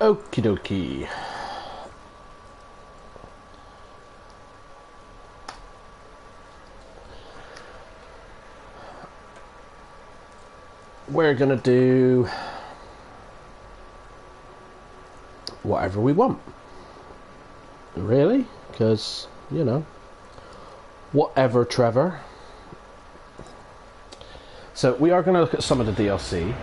Okie dokie. We're gonna do whatever we want. Really? Because, you know, whatever, Trevor. So we are going to look at some of the DLC.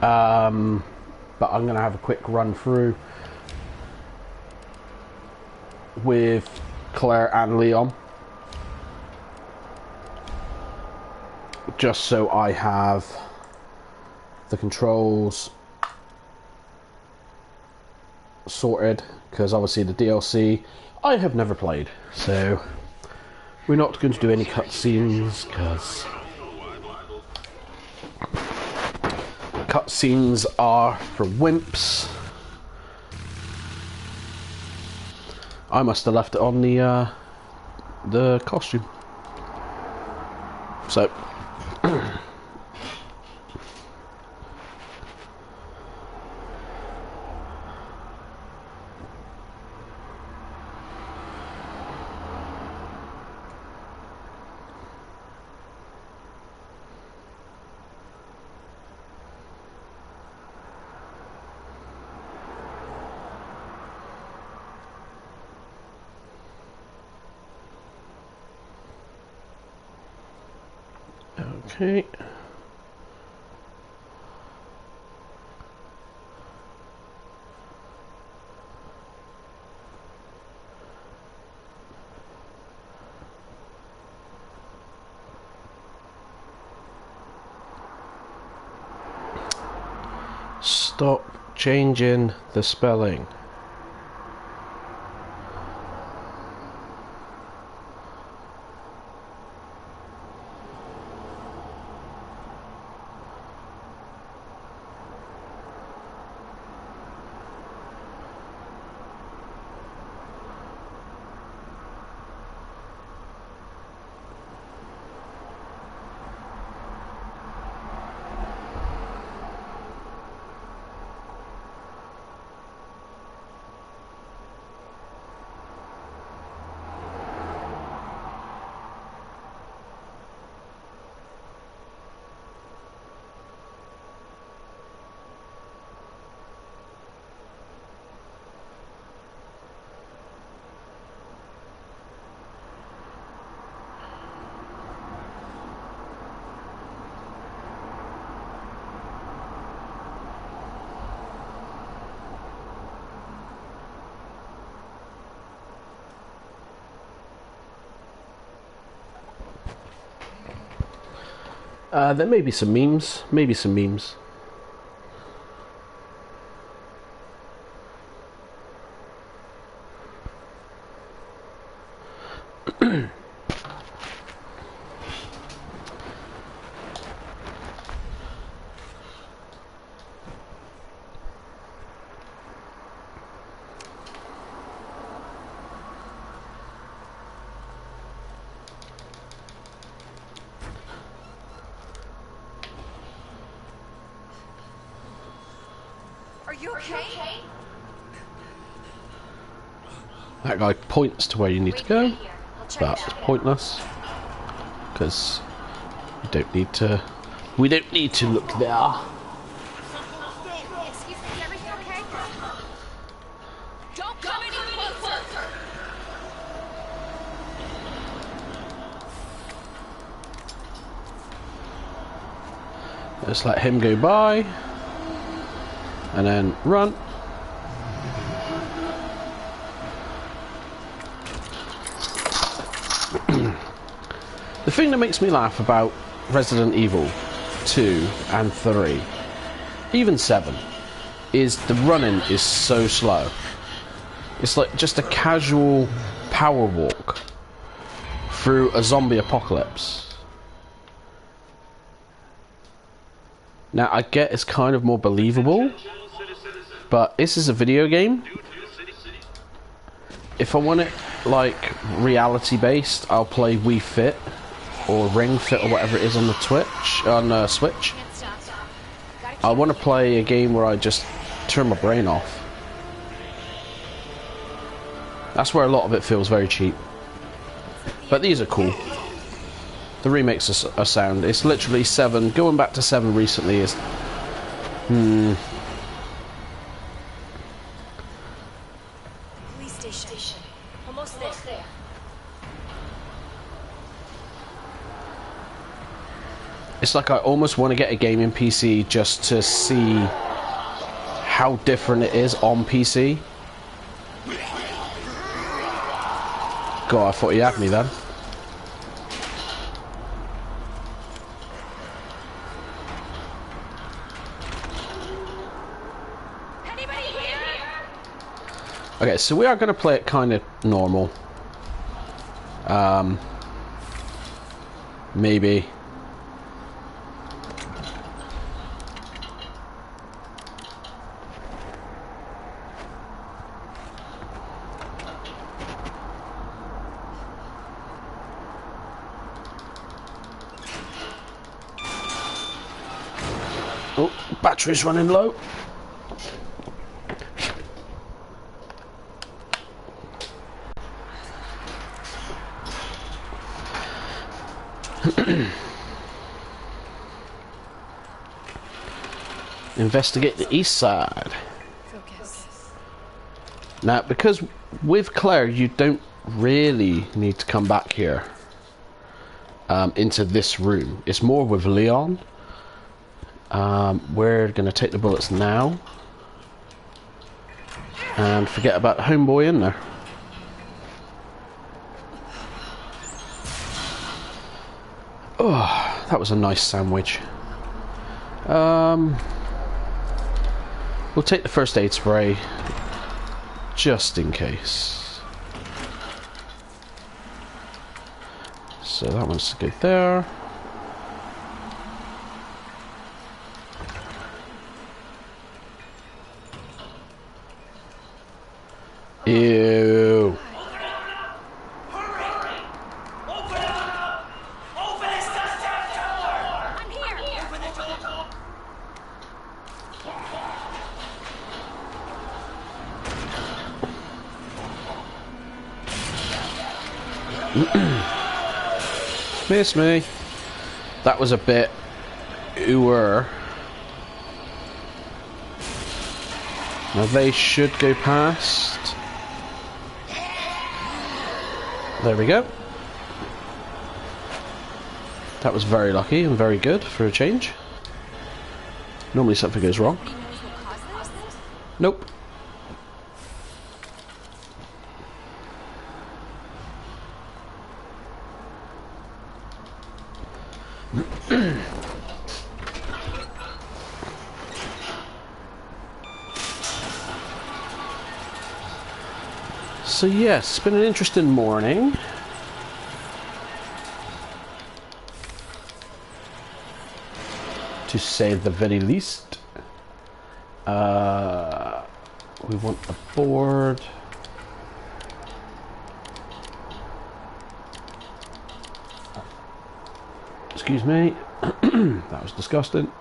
But I'm going to have a quick run through with Claire and Leon. Just so I have the controls sorted, because obviously the DLC I have never played, so we're not going to do any cutscenes, because cutscenes are for wimps. I must have left it on the costume. So okay. Stop changing the spelling. There may be some memes, maybe some memes. That guy points to where you need to go, but it's pointless because we don't need to. We don't need to look there. Excuse me, is everything okay? Don't come any closer! Just let him go by, and then run. The thing that makes me laugh about Resident Evil 2 and 3, even 7, is the running is so slow. It's like just a casual power walk through a zombie apocalypse. Now I get it's kind of more believable, but this is a video game. If I want it like reality based, I'll play Wii Fit or Ring Fit or whatever it is on the Switch. I want to play a game where I just turn my brain off. That's where a lot of it feels very cheap. But these are cool. The remakes are sound. It's literally 7. Going back to 7 recently is... Police station. Almost there. It's like I almost want to get a gaming PC just to see how different it is on PC. God, I thought he had me then. Anybody here? Okay, so we are going to play it kind of normal. Maybe. Oh, battery's running low. Investigate the east side. Focus. Now, because with Claire, you don't really need to come back here into this room. It's more with Leon. We're going to take the bullets now and forget about the homeboy in there. Oh, that was a nice sandwich. We'll take the first aid spray just in case. So that one's to go there. Ew. I'm here. Open the door. Miss me. That was a bit ooer. Now they should go past. There we go. That was very lucky and very good for a change. Normally something goes wrong. Anybody knows what caused this? Nope. So yes, it's been an interesting morning. To say the very least. We want a board. Excuse me. That was disgusting.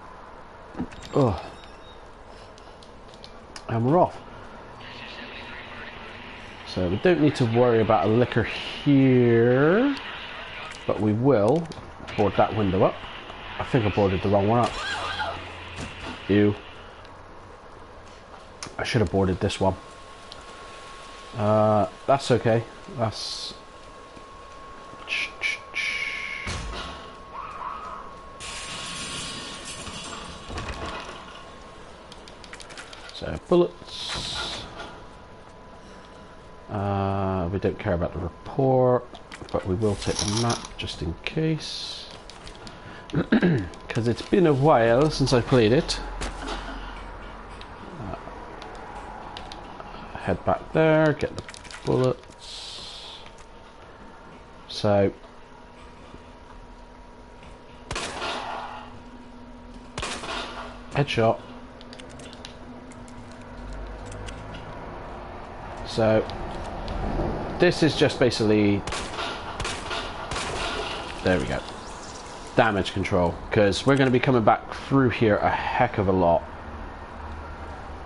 Oh. And we're off. So we don't need to worry about a liquor here, but we will board that window up. I think I boarded the wrong one up. Ew. I should have boarded this one. That's okay. That's... So, bullets. We don't care about the report, but we will take the map just in case. Because it's been a while since I played it. Head back there, get the bullets. So... headshot. So... this is just basically... there we go. Damage control, because we're going to be coming back through here a heck of a lot.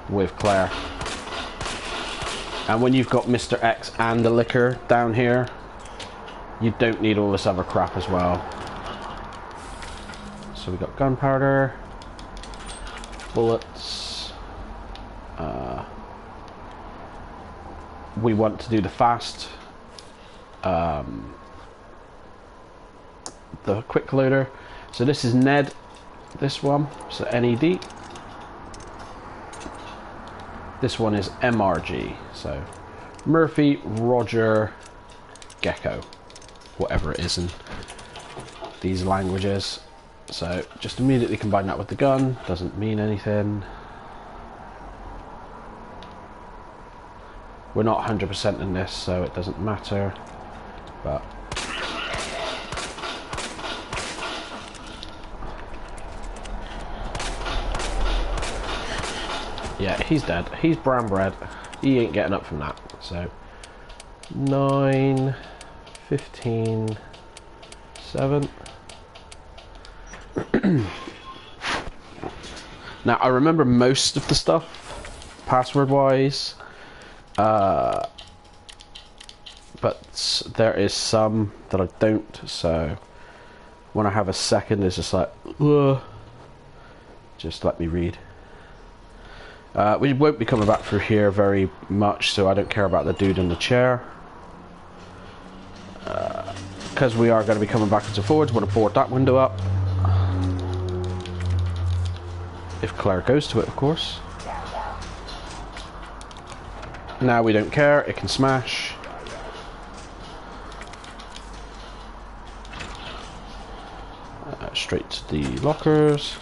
with Claire. And when you've got Mr. X and the liquor down here, you don't need all this other crap as well. So we got gunpowder, bullets. We want to do the fast, the quick loader. So this is Ned, this one, so NED. This one is MRG, so Murphy, Roger, Gecko, whatever it is in these languages. So just immediately combine that with the gun, doesn't mean anything. We're not 100% in this, so it doesn't matter, but yeah, he's dead. He's brown bread. He ain't getting up from that. So 9, 15, 7. Now I remember most of the stuff password wise, but there is some that I don't, so when I have a second it's just like, just let me read. We won't be coming back through here very much, so I don't care about the dude in the chair. Because we are going to be coming backwards and forwards, want to board that window up. If Claire goes to it, of course. Now we don't care, it can smash. Straight to the lockers.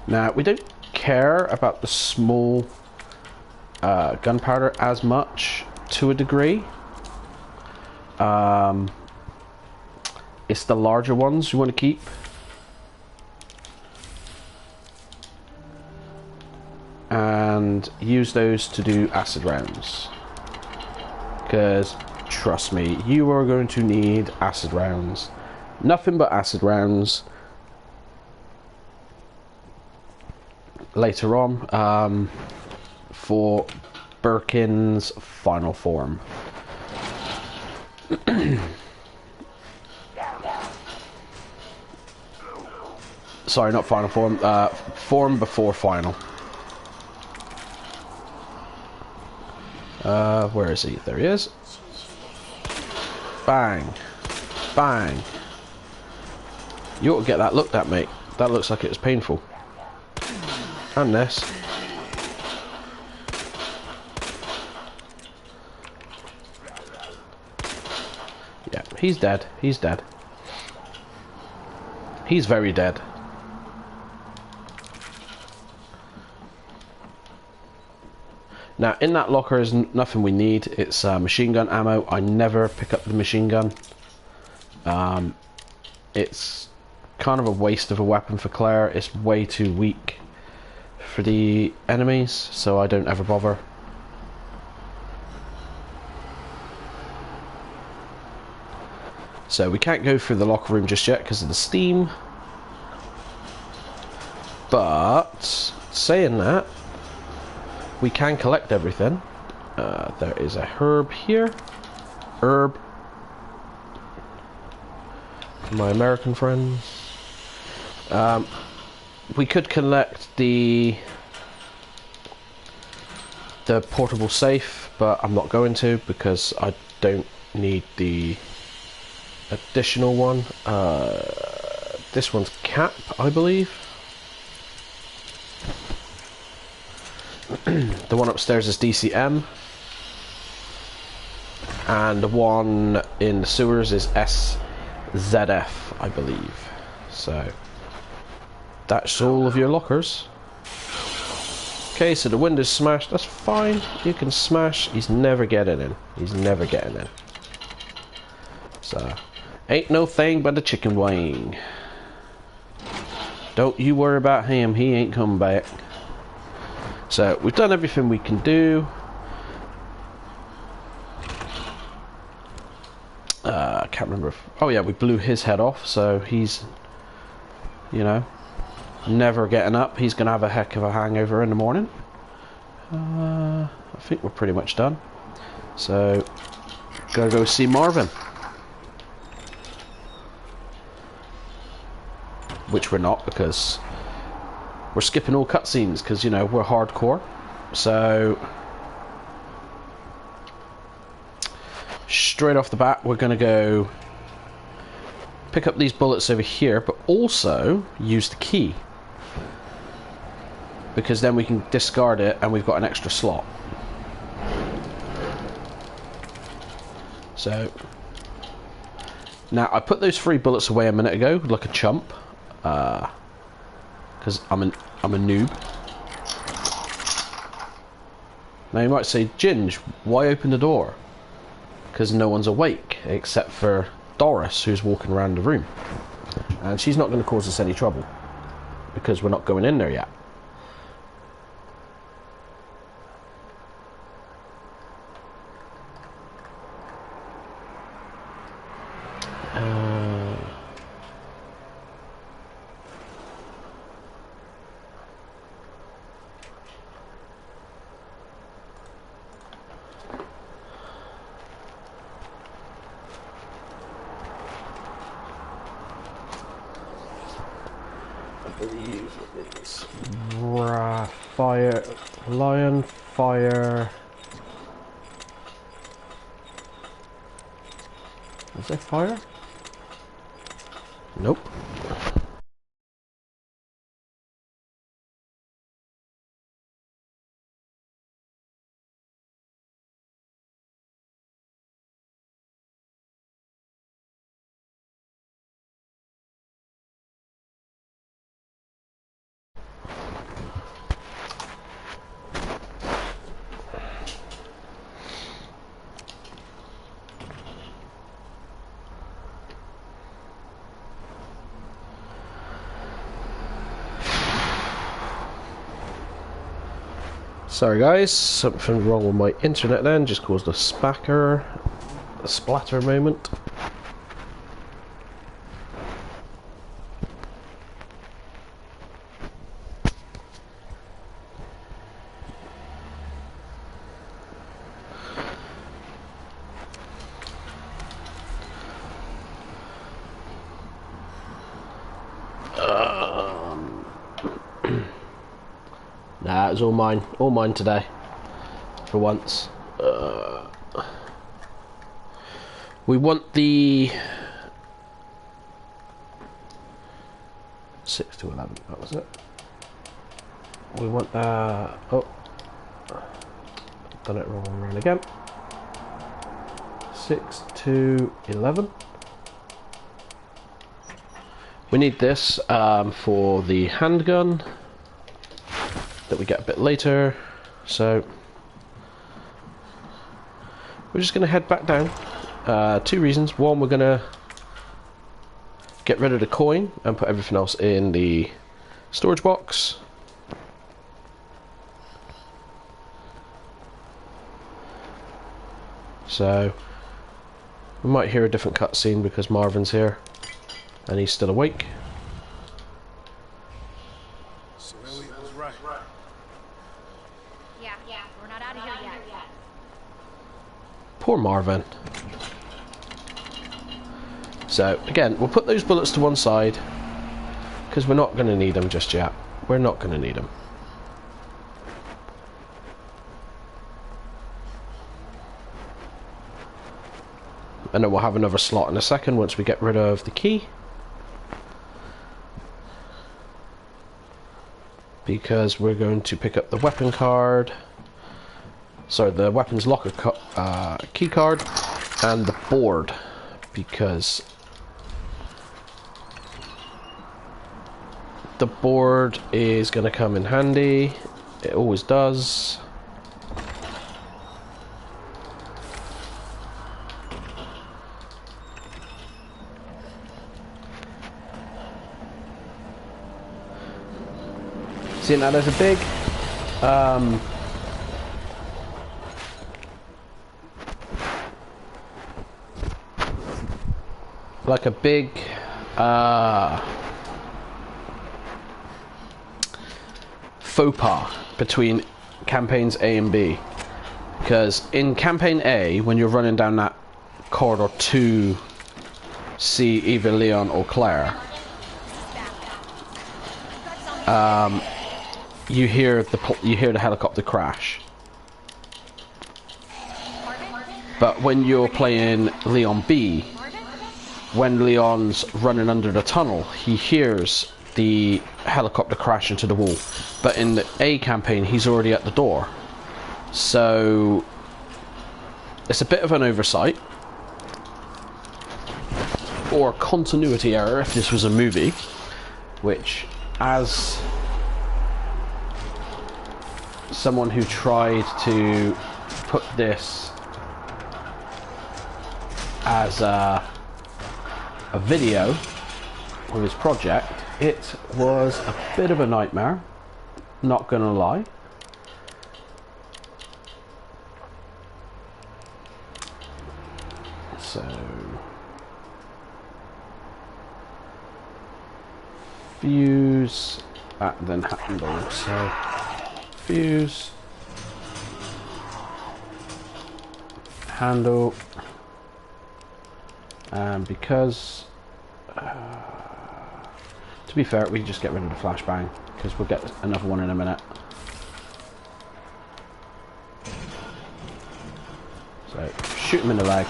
Now, we don't care about the small gunpowder as much, to a degree. It's the larger ones you want to keep. And use those to do acid rounds. Because, trust me, you are going to need acid rounds. Nothing but acid rounds. Later on, for Birkin's final form. Sorry, not final form, form before final. Where is he? There he is. Bang. Bang. You ought to get that looked at, mate. That looks like it was painful. And this. Yeah, he's dead. He's dead. He's very dead. Now, in that locker is nothing we need. It's machine gun ammo. I never pick up the machine gun. It's kind of a waste of a weapon for Claire. It's way too weak for the enemies, so I don't ever bother. So we can't go through the locker room just yet because of the steam. But saying that, we can collect everything. There is a herb here. Herb. My American friends. We could collect the portable safe, but I'm not going to because I don't need the additional one. This one's cap, I believe. The one upstairs is DCM, and the one in the sewers is SZF, I believe. So that's all of your lockers. Okay, so the window's smashed. That's fine. You can smash. He's never getting in. He's never getting in. So ain't no thing but the chicken wing. Don't you worry about him. He ain't coming back. So we've done everything we can do. can't remember if... Oh yeah, we blew his head off, so he's, you know, never getting up. He's going to have a heck of a hangover in the morning. I think we're pretty much done. So, gotta go see Marvin. Which we're not, because we're skipping all cutscenes, because, you know, we're hardcore. So, straight off the bat, we're gonna go pick up these bullets over here, but also use the key. Because then we can discard it and we've got an extra slot. So now I put those 3 bullets away a minute ago like a chump, because I'm a noob. Now you might say, Ginge, why open the door? Because no one's awake except for Doris, who's walking around the room, and she's not going to cause us any trouble because we're not going in there yet. It's fire, lion, fire. Is there fire? Nope. Sorry guys, something wrong with my internet then, just caused a splatter moment. Nah, it was all mine today, for once. We want the 6 to 11, that was it. We want, oh, done it wrong around again. 6 to 11. We need this for the handgun that we get a bit later, so we're just going to head back down. 2 reasons. One, we're going to get rid of the coin and put everything else in the storage box. So we might hear a different cutscene because Marvin's here and he's still awake. So Elliot was right. Yeah, we're not out of here yet. Poor Marvin. So again, we'll put those bullets to one side because we're not going to need them just yet. We're not going to need them. And then we'll have another slot in a second once we get rid of the key. Because we're going to pick up the weapon card. Sorry, the weapons locker key card and the board. Because the board is going to come in handy. It always does. See, now there's a big like a big faux pas between campaigns A and B, because in campaign A, when you're running down that corridor to see either Leon or Claire, you hear the helicopter crash. But when you're playing Leon B, when Leon's running under the tunnel, he hears the helicopter crash into the wall. But in the A campaign, he's already at the door. So it's a bit of an oversight, or a continuity error if this was a movie, which, as someone who tried to put this as a video with his project, it was a bit of a nightmare, not gonna lie. So fuse, then handle. So fuse, handle, and because to be fair, we can just get rid of the flashbang because we'll get another one in a minute. So shoot him in the leg.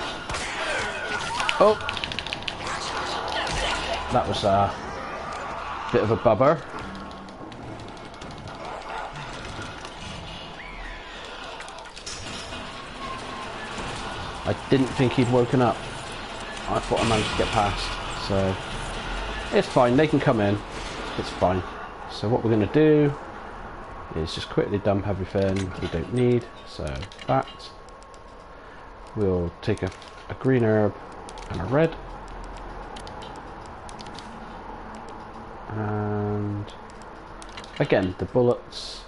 Oh, that was a bit of a bubber. I didn't think he'd woken up. I thought I managed to get past, so it's fine, they can come in, it's fine. So what we're going to do is just quickly dump everything we don't need. So that, we'll take a green herb and a red, and again the bullets.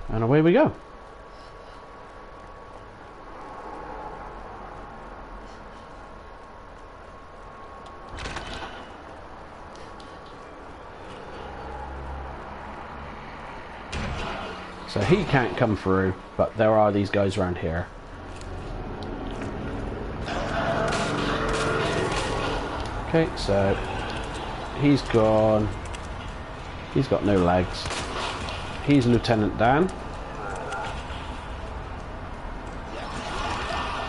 And away we go. So he can't come through, but there are these guys around here. Okay, so he's gone. He's got no legs. He's Lieutenant Dan.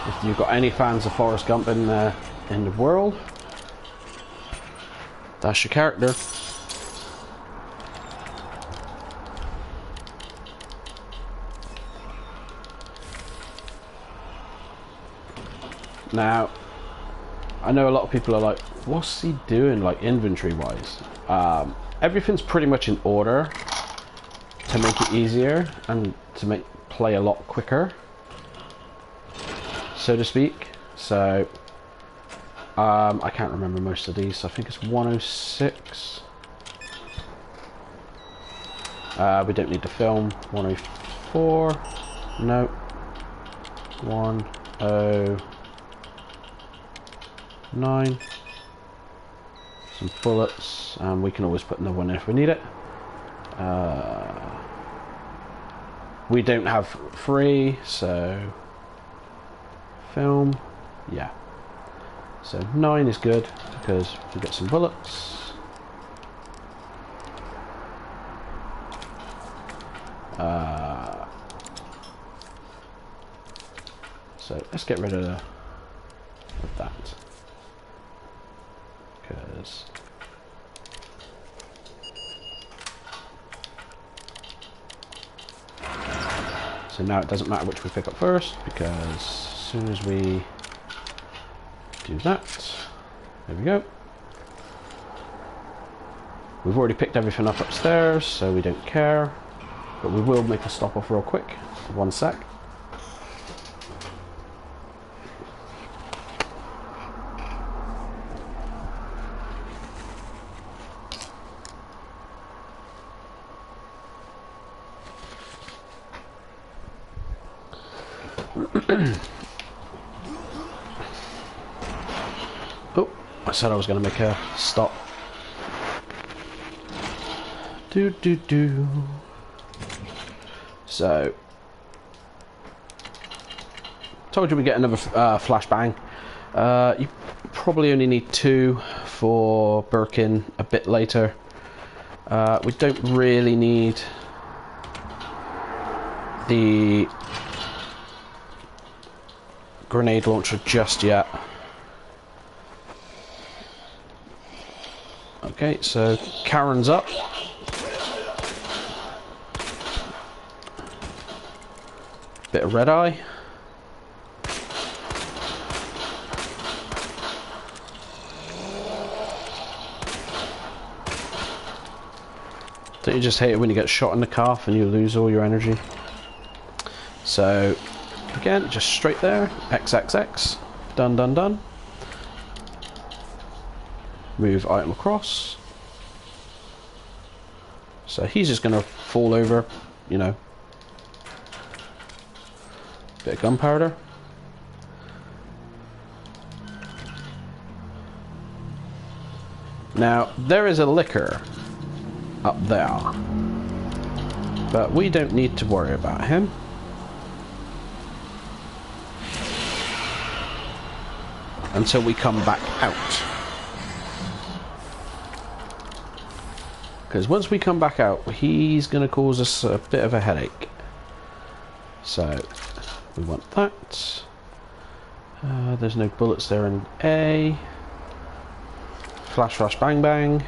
If you've got any fans of Forrest Gump in the world, that's your character. Now, I know a lot of people are like, what's he doing, like, inventory wise? Everything's pretty much in order to make it easier and to make play a lot quicker, so to speak. So I can't remember most of these, so I think it's 106. We don't need the film. 104, no, 109. Some bullets, and we can always put another one in if we need it. We don't have 3, so film, yeah. So 9 is good because we get some bullets. So let's get rid of that, because so now it doesn't matter which we pick up first, because as soon as we do that, there we go. We've already picked everything up upstairs, so we don't care, but we will make a stop off real quick. 1 sec. Oh, I said I was going to make a stop. Do. So, told you we get another flashbang. You probably only need 2 for Birkin a bit later. We don't really need the grenade launcher just yet. Okay, so Karen's up. Bit of red eye. Don't you just hate it when you get shot in the calf and you lose all your energy? So, again, just straight there. XXX. Done. Move item across. So he's just going to fall over, you know. Bit of gunpowder. Now, there is a liquor up there, but we don't need to worry about him. Until we come back out. Because once we come back out, he's going to cause us a bit of a headache. So, we want that. There's no bullets there in A. Flash, bang, bang.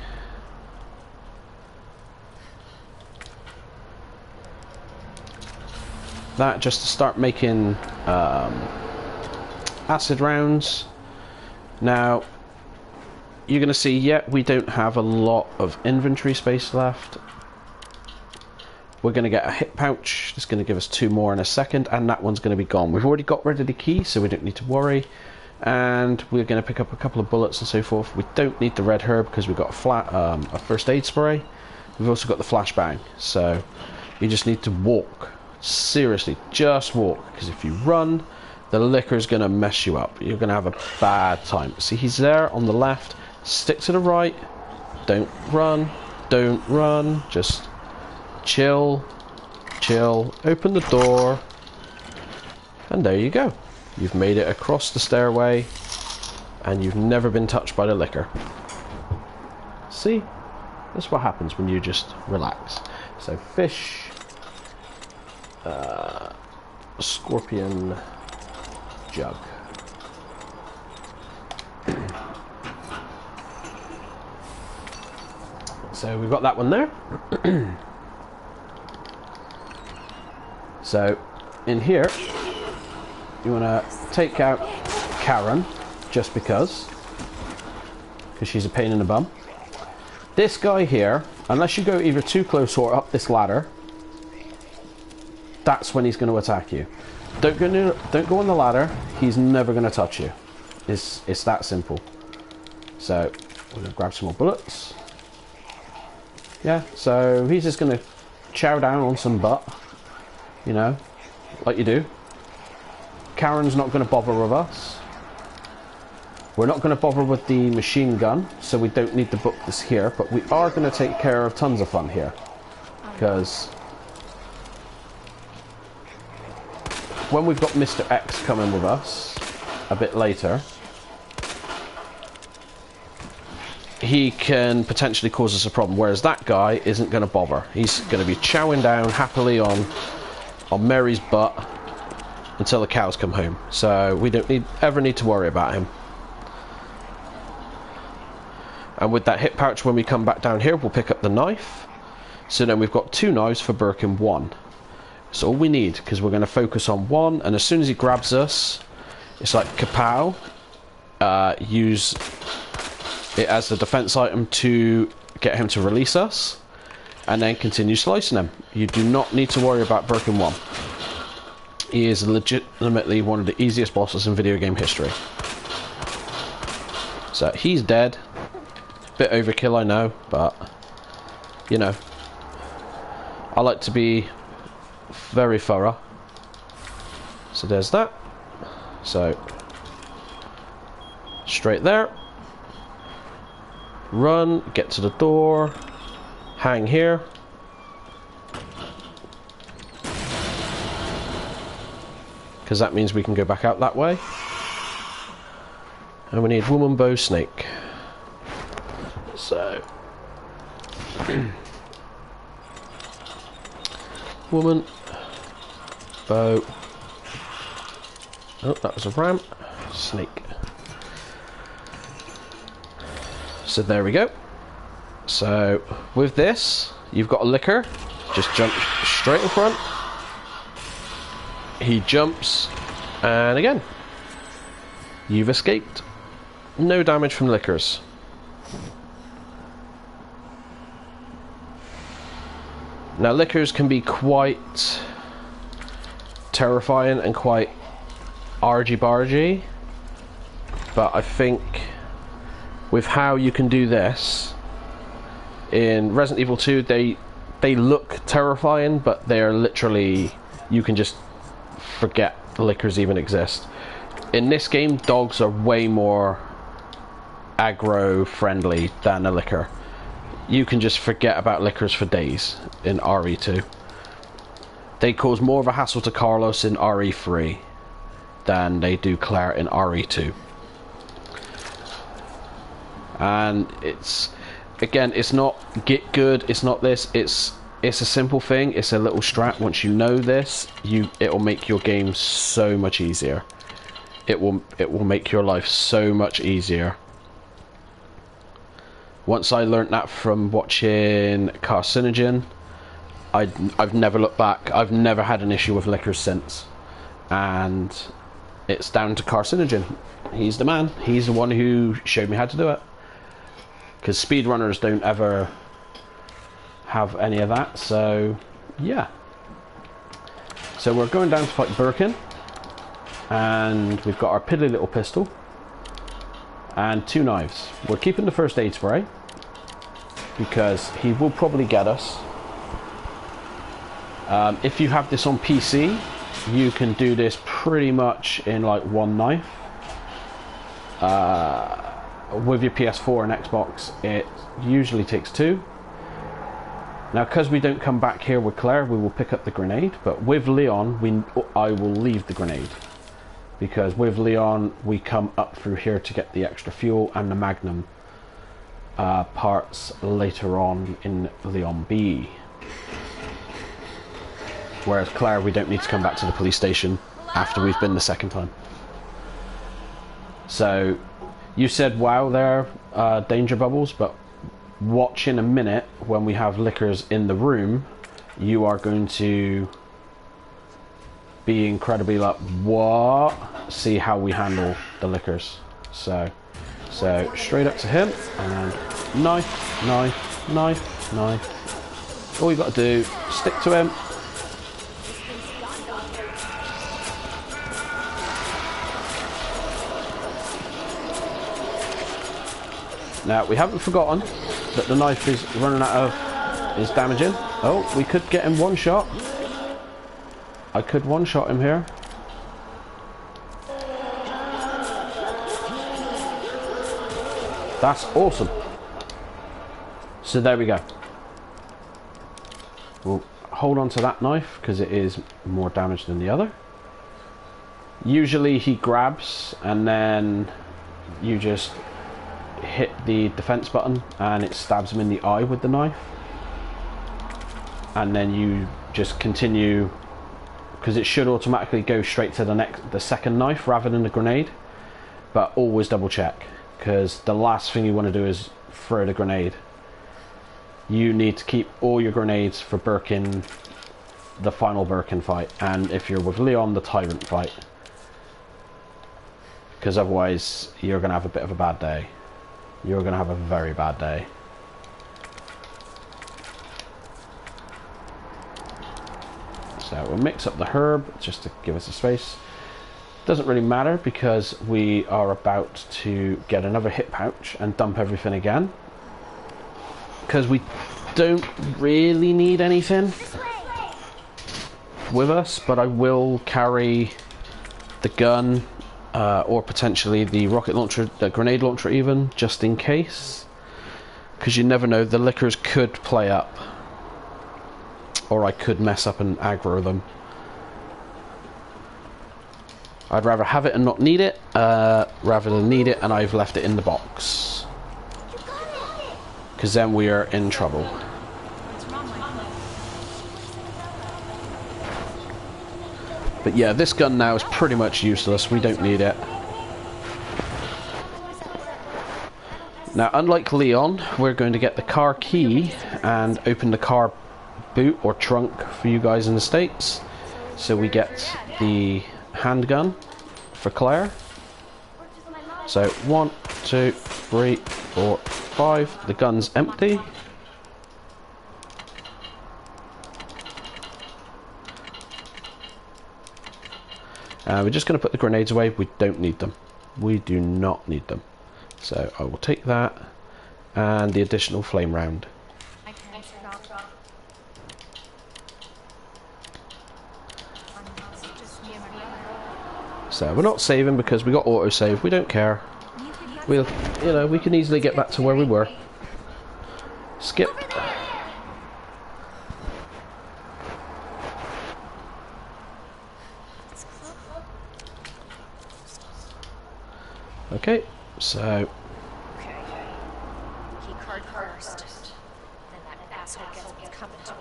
That just to start making acid rounds. Now, you're going to see, we don't have a lot of inventory space left. We're going to get a hip pouch. That's going to give us 2 more in a second, and that one's going to be gone. We've already got rid of the key, so we don't need to worry. And we're going to pick up a couple of bullets and so forth. We don't need the red herb because we've got a first aid spray. We've also got the flashbang. So you just need to walk. Seriously, just walk. Because if you run, the liquor's going to mess you up. You're going to have a bad time. See, he's there on the left. Stick to the right. Don't run. Don't run. Just chill. Open the door. And there you go. You've made it across the stairway. And you've never been touched by the liquor. See? That's what happens when you just relax. So fish. Scorpion. Jug. So we've got that one there. So in here you want to take out Karen just because she's a pain in the bum. This guy here, unless you go either too close or up this ladder, that's when he's going to attack you. Don't go on the ladder. He's never going to touch you. It's that simple. So we're going to grab some more bullets. Yeah, so he's just going to chow down on some butt, you know, like you do. Karen's not going to bother with us. We're not going to bother with the machine gun, so we don't need to book this here, but we are going to take care of tons of fun here. Because when we've got Mr. X coming with us a bit later, he can potentially cause us a problem, whereas that guy isn't going to bother. He's going to be chowing down happily on Mary's butt until the cows come home. So we don't ever need to worry about him. And with that hip pouch, when we come back down here, we'll pick up the knife. So then we've got 2 knives for Birkin 1. That's all we need, because we're going to focus on 1. And as soon as he grabs us, it's like kapow. Use it as the defense item to get him to release us. And then continue slicing him. You do not need to worry about Birkin 1. He is legitimately one of the easiest bosses in video game history. So he's dead. Bit overkill, I know, but you know, I like to be very thorough. So there's that. So, straight there. Run, get to the door, hang here. Because that means we can go back out that way. And we need woman, bow, snake. So... woman, bow. Oh, that was a ramp. Snake. So there we go. So with this, you've got a licker. Just jump straight in front. He jumps, and again, you've escaped. No damage from lickers. Now lickers can be quite terrifying and quite argy-bargy, but I think with how you can do this in Resident Evil 2, they look terrifying, but they're literally, you can just forget the lickers even exist. In this game, dogs are way more aggro friendly than a licker. You can just forget about lickers for days in RE2. They cause more of a hassle to Carlos in RE3 than they do Claire in RE2. And it's, again, it's not get good, it's not this, it's a simple thing, it's a little strat. Once you know this, it'll make your game so much easier. It will make your life so much easier. Once I learnt that from watching Carcinogen, I've never looked back. I've never had an issue with lickers since. And it's down to Carcinogen. He's the man. He's the one who showed me how to do it. Because speedrunners don't ever have any of that, so yeah. So we're going down to fight Birkin. And we've got our piddly little pistol. And 2 knives. We're keeping the first aid spray, because he will probably get us. If you have this on PC, you can do this pretty much in like 1 knife. With your PS4 and Xbox, it usually takes 2. Now, because we don't come back here with Claire, we will pick up the grenade, but with Leon, I will leave the grenade. Because with Leon, we come up through here to get the extra fuel and the Magnum parts later on in Leon B. Whereas Claire, we don't need to come back to the police station after we've been the second time. So, you said wow there, Danger Bubbles, but watch in a minute when we have lickers in the room, you are going to be incredibly like, what? See how we handle the lickers. So straight up to him, and knife, knife, knife, knife. All you got to do, stick to him. Now, we haven't forgotten that the knife is running out of is damaging. Oh, we could get him one shot. I could one shot him here. That's awesome. So there we go. We'll hold on to that knife because it is more damage than the other. Usually he grabs and then you just hit the defense button and it stabs him in the eye with the knife. And then you just continue, because it should automatically go straight to the second knife rather than the grenade. But always double check, because the last thing you want to do is throw the grenade. You need to keep all your grenades for Birkin, the final Birkin fight, and if you're with Leon, the Tyrant fight. Because otherwise you're going to have a bit of a bad day. You're going to have a very bad day. So we'll mix up the herb just to give us a space. Doesn't really matter because we are about to get another hit pouch and dump everything again. Because we don't really need anything with us, but I will carry the gun or potentially the rocket launcher, the grenade launcher even, just in case. Because you never know, the lickers could play up. Or I could mess up and aggro them. I'd rather have it and not need it, rather than need it and I've left it in the box. Because then we are in trouble. But yeah, this gun now is pretty much useless. We don't need it. Now, unlike Leon, we're going to get the car key and open the car boot or trunk for you guys in the States. So we get the handgun for Claire. So 1, 2, 3, 4, 5. The gun's empty. We're just going to put the grenades away. We don't need them. We do not need them. So I will take that and the additional flame round. So we're not saving because we got autosave. We don't care. We'll, you know, we can easily get back to where we were. Skip. Okay, so. Okay. Key card first. Then that asshole gets what's coming to him.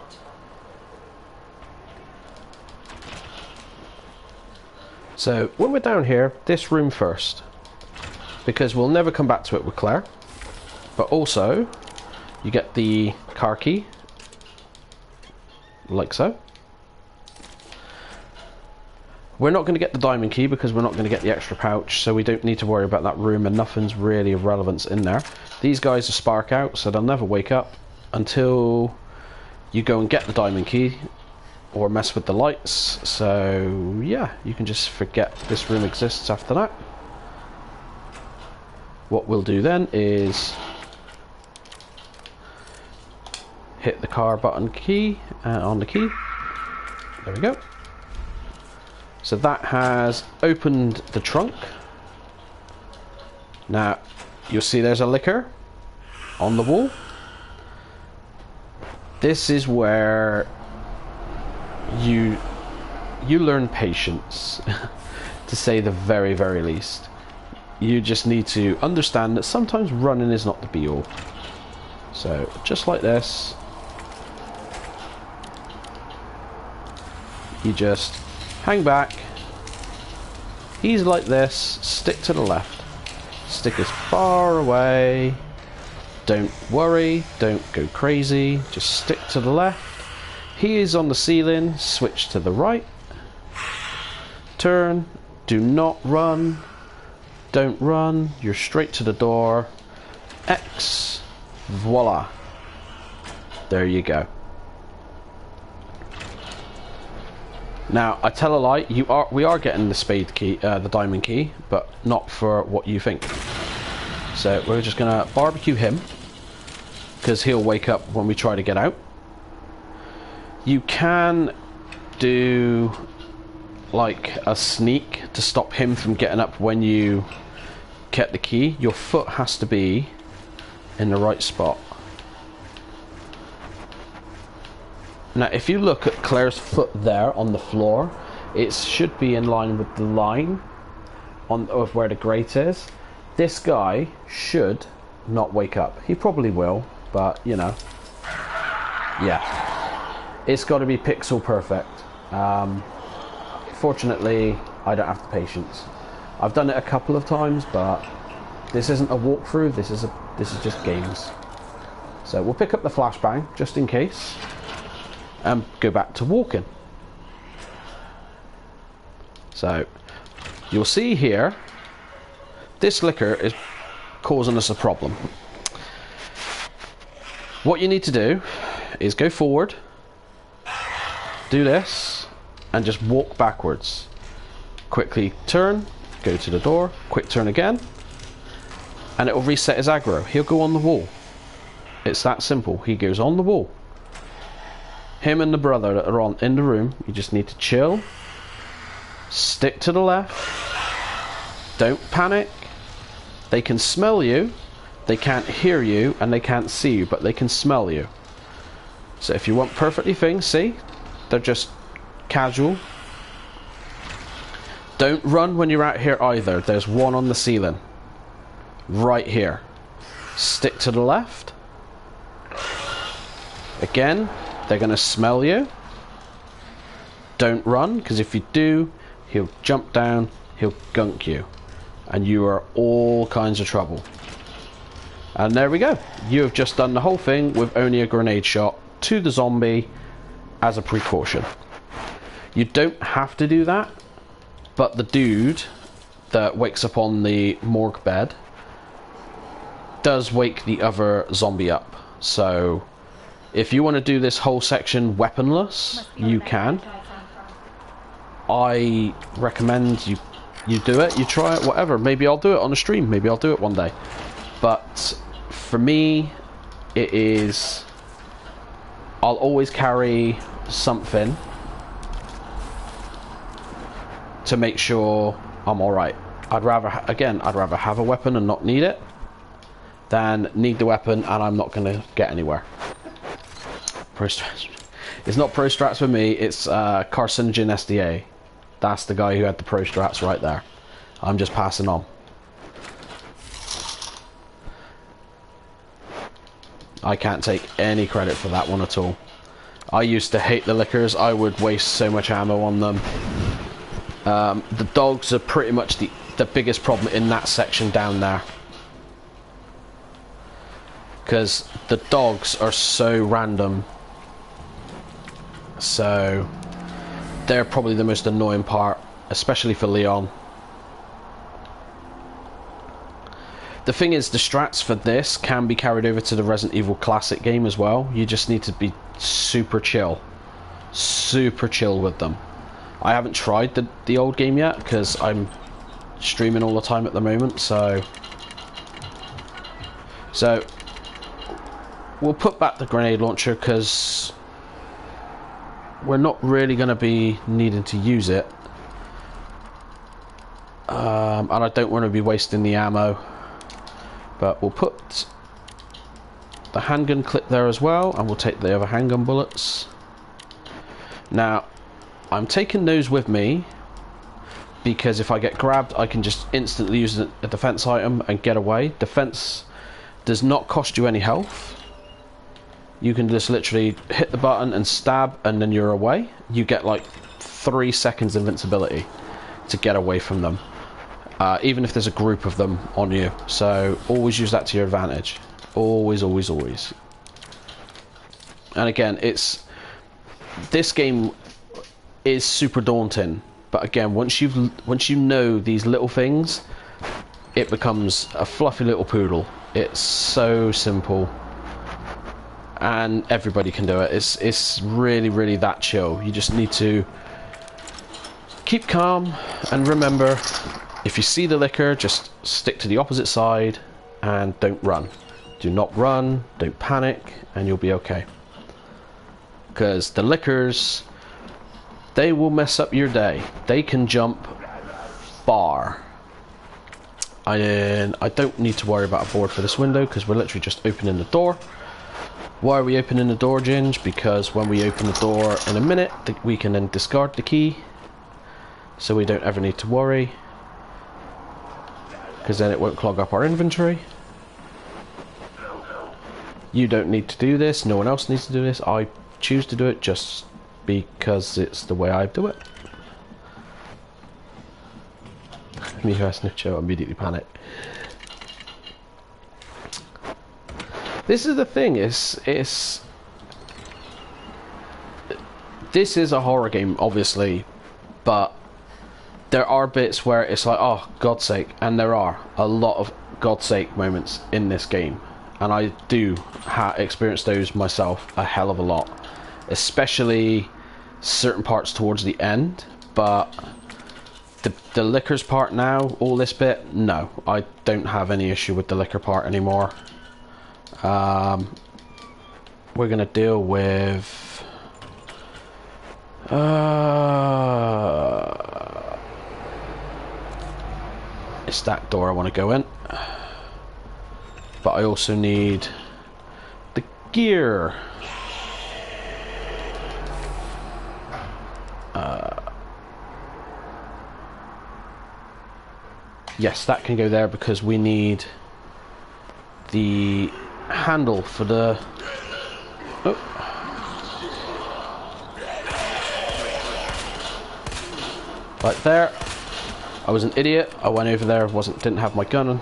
So when we're down here, this room first, because we'll never come back to it with Claire. But also, you get the car key, like so. We're not going to get the diamond key because we're not going to get the extra pouch, so we don't need to worry about that room, and nothing's really of relevance in there. These guys are spark out, so they'll never wake up until you go and get the diamond key or mess with the lights. So yeah, you can just forget this room exists after that. What we'll do then is hit the car button key on the key. There we go. So that has opened the trunk. Now you'll see there's a licker on the wall. This is where you learn patience, to say the very, very least. You just need to understand that sometimes running is not the be all. So just like this, you just hang back, easy like this, stick to the left, stick as far away, don't worry, don't go crazy, just stick to the left. He is on the ceiling, switch to the right, turn, do not run, don't run, you're straight to the door, X, voila, there you go. Now, I tell a lie, we are getting the spade key, the diamond key, but not for what you think. So we're just gonna barbecue him, because he'll wake up when we try to get out. You can do like a sneak to stop him from getting up when you get the key. Your foot has to be in the right spot. Now if you look at Claire's foot there on the floor, it should be in line with the line of where the grate is. This guy should not wake up. He probably will, but you know, yeah. It's got to be pixel perfect. Fortunately, I don't have the patience. I've done it a couple of times, but this isn't a walkthrough. This is just games. So we'll pick up the flashbang just in case, and go back to walking. So you'll see here, this licker is causing us a problem. What you need to do is go forward, do this, and just walk backwards. Quickly turn, go to the door, quick turn again, and it will reset his aggro. He'll go on the wall. It's that simple. He goes on the wall. Him and the brother that are in the room, you just need to chill, stick to the left, Don't panic. They can smell you. They can't hear you, and they can't see you, but they can smell you. So if you want perfectly things, see? They're just casual. Don't run when you're out here either. There's one on the ceiling. Right here. Stick to the left. Again, they're going to smell you. Don't run, because if you do, he'll jump down, he'll gunk you. And you are all kinds of trouble. And there we go. You have just done the whole thing with only a grenade shot to the zombie as a precaution. You don't have to do that, but the dude that wakes up on the morgue bed does wake the other zombie up. So if you want to do this whole section weaponless, you can. I recommend you do it, you try it, whatever. Maybe I'll do it on a stream, maybe I'll do it one day. But for me, it is... I'll always carry something to make sure I'm alright. I'd rather have a weapon and not need it than need the weapon and I'm not going to get anywhere. Pro Strats. It's not Pro Strats with me, it's Carcinogen SDA. That's the guy who had the Pro Strats right there. I'm just passing on. I can't take any credit for that one at all. I used to hate the lickers. I would waste so much ammo on them. The dogs are pretty much the biggest problem in that section down there. Because the dogs are so random. So they're probably the most annoying part, especially for Leon. The thing is, the strats for this can be carried over to the Resident Evil Classic game as well. You just need to be super chill. Super chill with them. I haven't tried the old game yet, because I'm streaming all the time at the moment, so we'll put back the grenade launcher, because we're not really going to be needing to use it. And I don't want to be wasting the ammo. But we'll put the handgun clip there as well, and we'll take the other handgun bullets. Now, I'm taking those with me because if I get grabbed, I can just instantly use a defense item and get away. Defense does not cost you any health. You can just literally hit the button and stab, and then you're away. You get like 3 seconds invincibility to get away from them. Even if there's a group of them on you. So always use that to your advantage. Always, always, always. And again, this game is super daunting. But again, once you know these little things, it becomes a fluffy little poodle. It's so simple. And everybody can do it. It's really, really that chill. You just need to keep calm and remember, if you see the licker, just stick to the opposite side and don't run. Do not run, don't panic, and you'll be okay. Because the lickers, they will mess up your day. They can jump far. And I don't need to worry about a board for this window, because we're literally just opening the door. Why are we opening the door, Ginge? Because when we open the door in a minute, we can then discard the key. So we don't ever need to worry. Because then it won't clog up our inventory. You don't need to do this, no one else needs to do this. I choose to do it just because it's the way I do it. Me who has no show, immediately panic. This is the thing, this is a horror game, obviously, but there are bits where it's like, oh, God's sake, and there are a lot of God's sake moments in this game, and I do experience those myself a hell of a lot, especially certain parts towards the end. But the liquors part now, all this bit, no, I don't have any issue with the liquor part anymore. We're gonna deal with It's that door I want to go in. But I also need the gear. Yes, that can go there because we need the handle for the... Oh. Right there. I was an idiot. I went over there, didn't have my gun on.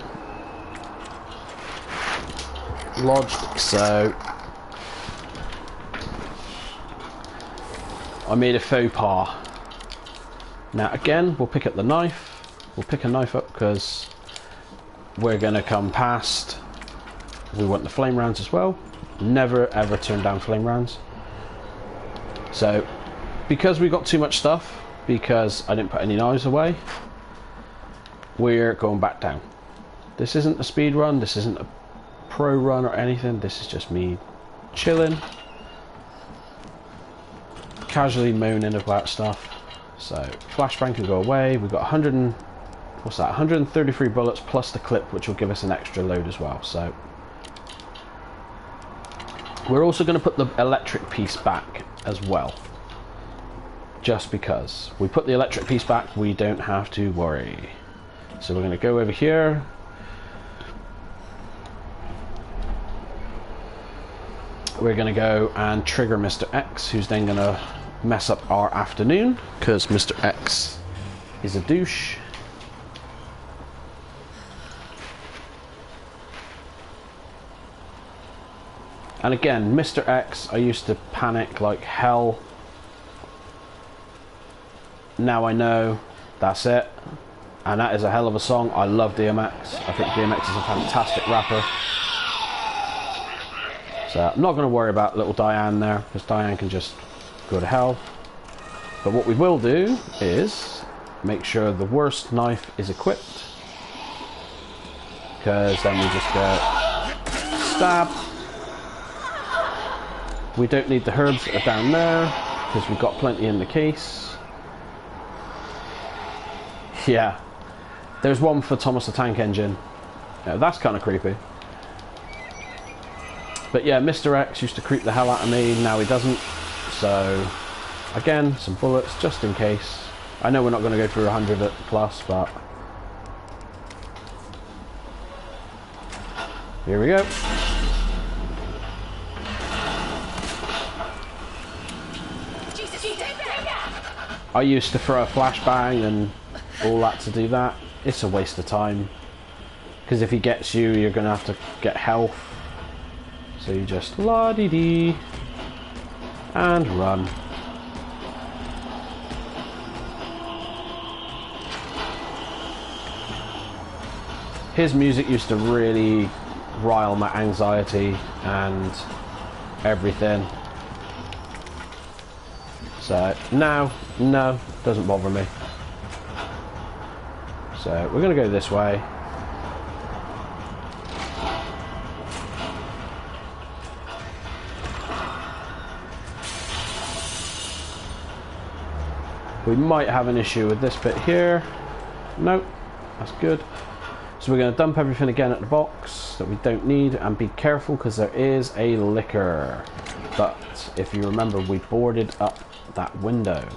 Lodged, so I made a faux pas. Now again, we'll pick up the knife. We'll pick a knife up because we're gonna come past. We want the flame rounds as well. Never ever turn down flame rounds. So because we got too much stuff, because I didn't put any knives away, we're going back down. This isn't a speed run, this isn't a pro run or anything, this is just me chilling, casually moaning about stuff. So flashbang can go away. We've got 133 bullets plus the clip, which will give us an extra load as well. So we're also going to put the electric piece back as well, just because we put the electric piece back, we don't have to worry. So we're going to go over here. We're going to go and trigger Mr. X, who's then going to mess up our afternoon, because Mr. X is a douche. And again, Mr. X, I used to panic like hell. Now I know that's it. And that is a hell of a song. I love DMX. I think DMX is a fantastic rapper. So I'm not going to worry about little Diane there, because Diane can just go to hell. But what we will do is make sure the worst knife is equipped, because then we just go stab. We don't need the herbs that are down there, because we've got plenty in the case. Yeah, there's one for Thomas the Tank Engine. Yeah, that's kind of creepy. But yeah, Mr. X used to creep the hell out of me, now he doesn't. So, again, some bullets just in case. I know we're not going to go through 100 plus, but... here we go. I used to throw a flashbang and all that to do that. It's a waste of time, because if he gets you, you're going to have to get health. So you just la-dee-dee and run. His music used to really rile my anxiety and everything. So now, no, doesn't bother me. So we're going to go this way. We might have an issue with this bit here. Nope, that's good. So we're going to dump everything again at the box that we don't need, and be careful because there is a liquor. But if you remember, we boarded up that window,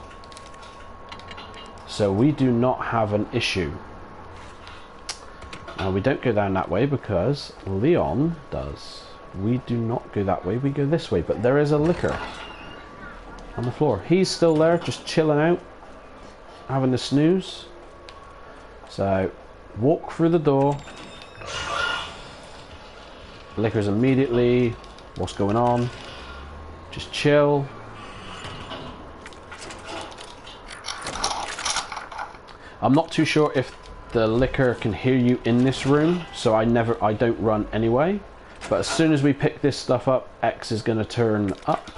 so we do not have an issue. Now we don't go down that way because Leon does. We do not go that way, we go this way, but there is a liquor on the floor. He's still there, just chilling out, having a snooze. So walk through the door. Liquor's immediately, what's going on? Just chill. I'm not too sure if the liquor can hear you in this room, so I don't run anyway. But as soon as we pick this stuff up, X is going to turn up.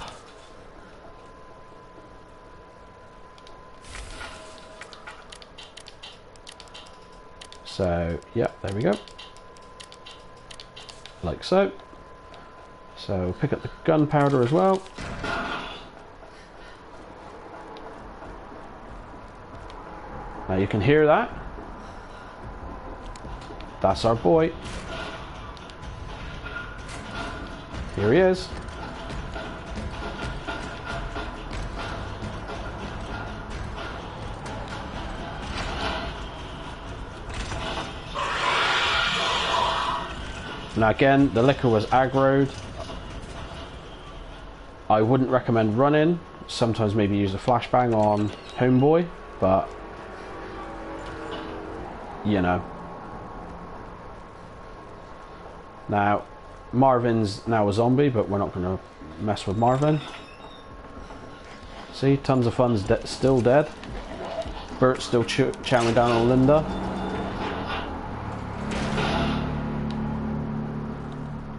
So, yeah, there we go. Like so. So, pick up the gunpowder as well. Now you can hear that. That's our boy. Here he is. Now again, the liquor was aggroed. I wouldn't recommend running. Sometimes maybe use a flashbang on Homeboy, but you know. Now, Marvin's now a zombie, but we're not going to mess with Marvin. See, Tons of Fun's still dead. Bert's still chowing down on Linda.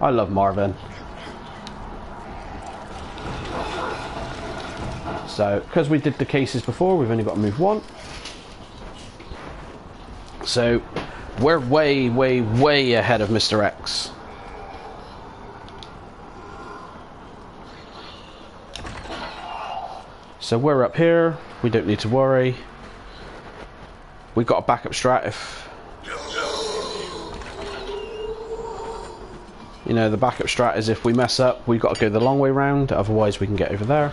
I love Marvin. So, because we did the cases before, we've only got to move one. So, we're way, way, way ahead of Mr. X. So we're up here, we don't need to worry. We've got a backup strat if... You know, the backup strat is if we mess up, we've got to go the long way round, otherwise we can get over there.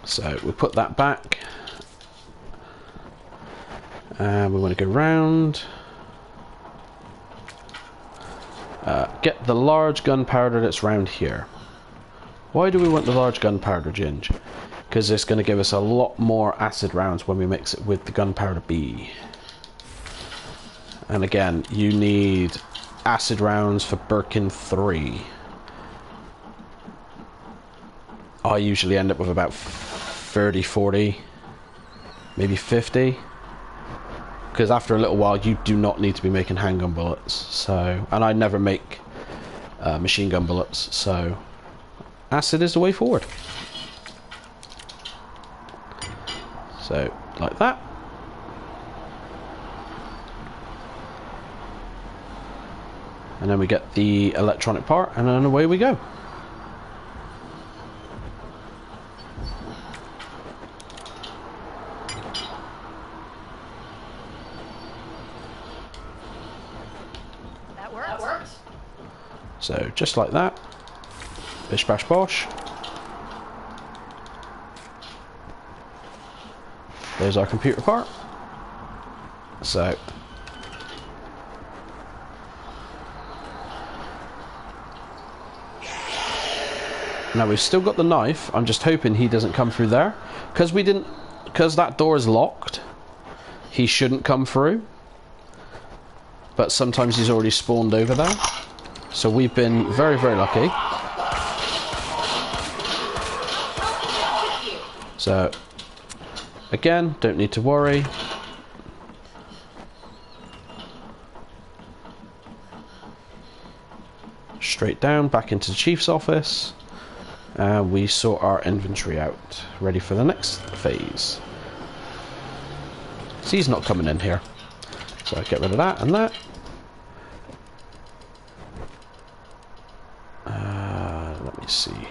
So we'll put that back. And we want to go round. Get the large gunpowder that's round here. Why do we want the large gunpowder, Ginge? Because it's going to give us a lot more acid rounds when we mix it with the gunpowder B. And again, you need acid rounds for Birkin 3. I usually end up with about 30, 40, maybe 50. Because after a little while, you do not need to be making handgun bullets. So, and I never make machine gun bullets. So, acid is the way forward. So, like that. And then we get the electronic part, and then away we go. That works. So, just like that. Bish bash bosh. There's our computer part. So, now we've still got the knife. I'm just hoping he doesn't come through there. Because that door is locked, he shouldn't come through. But sometimes he's already spawned over there. So we've been very, very lucky. So, again, don't need to worry. Straight down, back into the chief's office. And we sort our inventory out. Ready for the next phase. See, he's not coming in here. So I get rid of that and that. Let me see.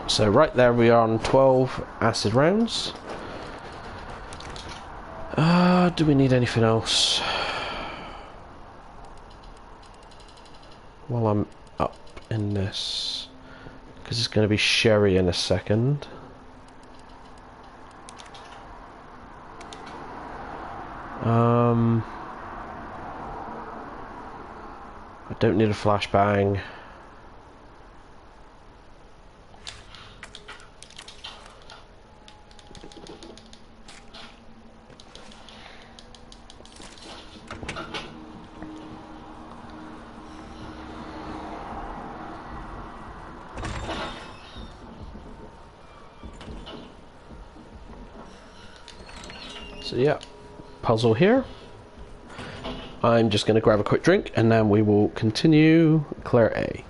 So right there we are on 12 acid rounds. Do we need anything else? While I'm up in this, because it's going to be sherry in a second. I don't need a flashbang. So yeah, puzzle here. I'm just going to grab a quick drink and then we will continue Claire A.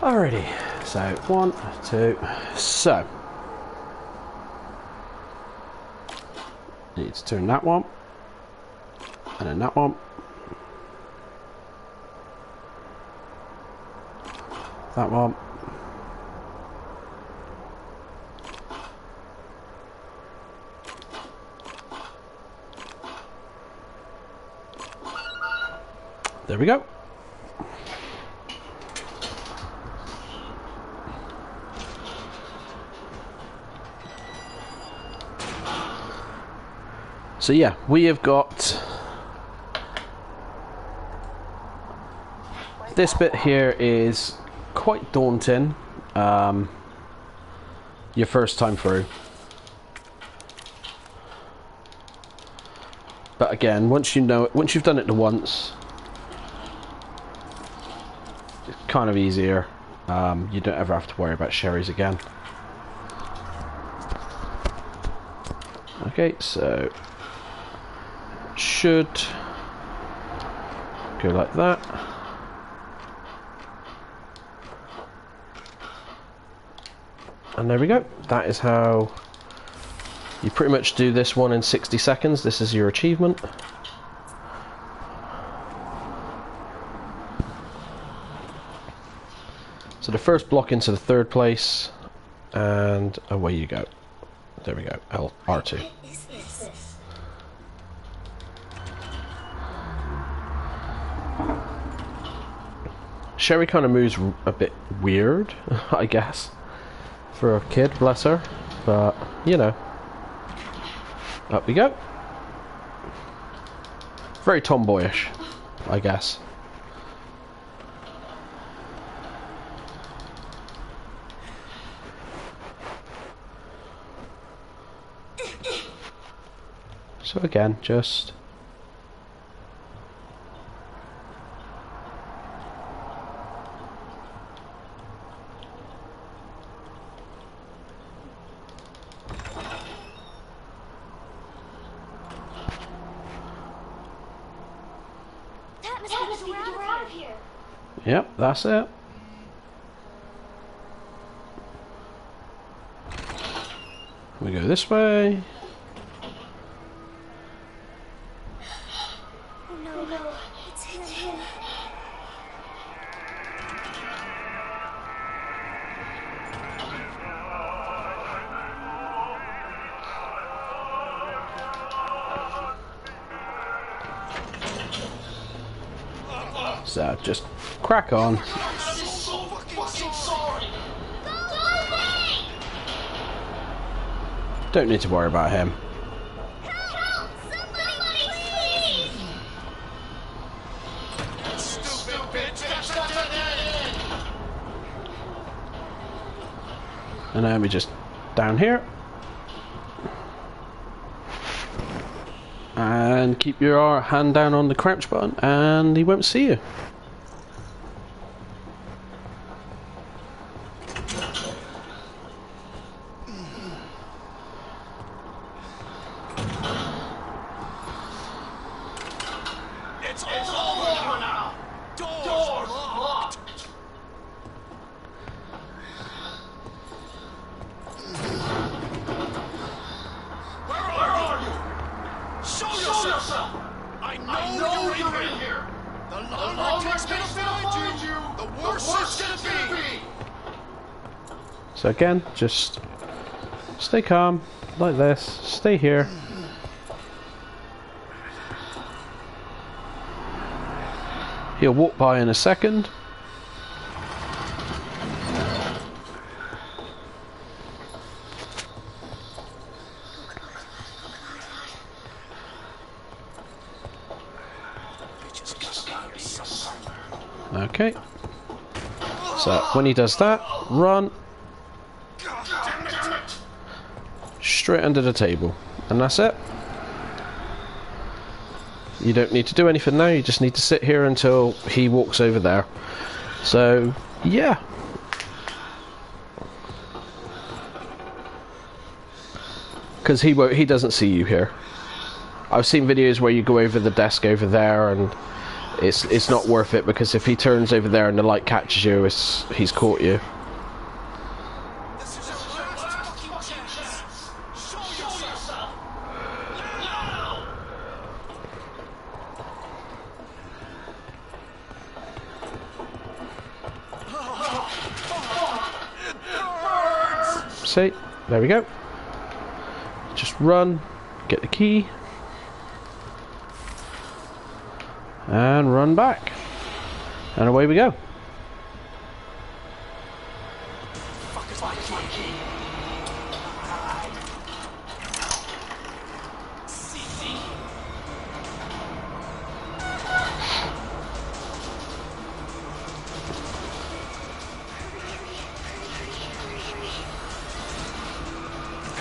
Alrighty, so 1, 2, so need to turn that one, and then that one, that one, there we go. So yeah, we have got this bit here is quite daunting, your first time through. But again, once you know it, once you've done it once, it's kind of easier. You don't ever have to worry about Sherry's again. Okay, so should go like that. And there we go. That is how you pretty much do this one in 60 seconds. This is your achievement. So the first block into the third place, and away you go. There we go, R2. Sherry kind of moves a bit weird, I guess, for a kid, bless her, but, you know, up we go. Very tomboyish, I guess. So again, just yep, that's it. We go this way. So just crack on. Don't need to worry about him. And then we just down here. And keep your hand down on the crouch button and he won't see you. It's all over now. Doors locked. Where are you? Show yourself. I know you're in here. The longer it takes me to find you, the worse it's gonna be. So again, just stay calm, like this, stay here. He'll walk by in a second. Okay. So when he does that, run straight under the table, and that's it. You don't need to do anything now, you just need to sit here until he walks over there. So, yeah. Because he doesn't see you here. I've seen videos where you go over the desk over there and it's not worth it, because if he turns over there and the light catches you, he's caught you. This is your last fucking chance. Show yourself. Now. See, there we go. Just run, get the key, and run back, and away we go.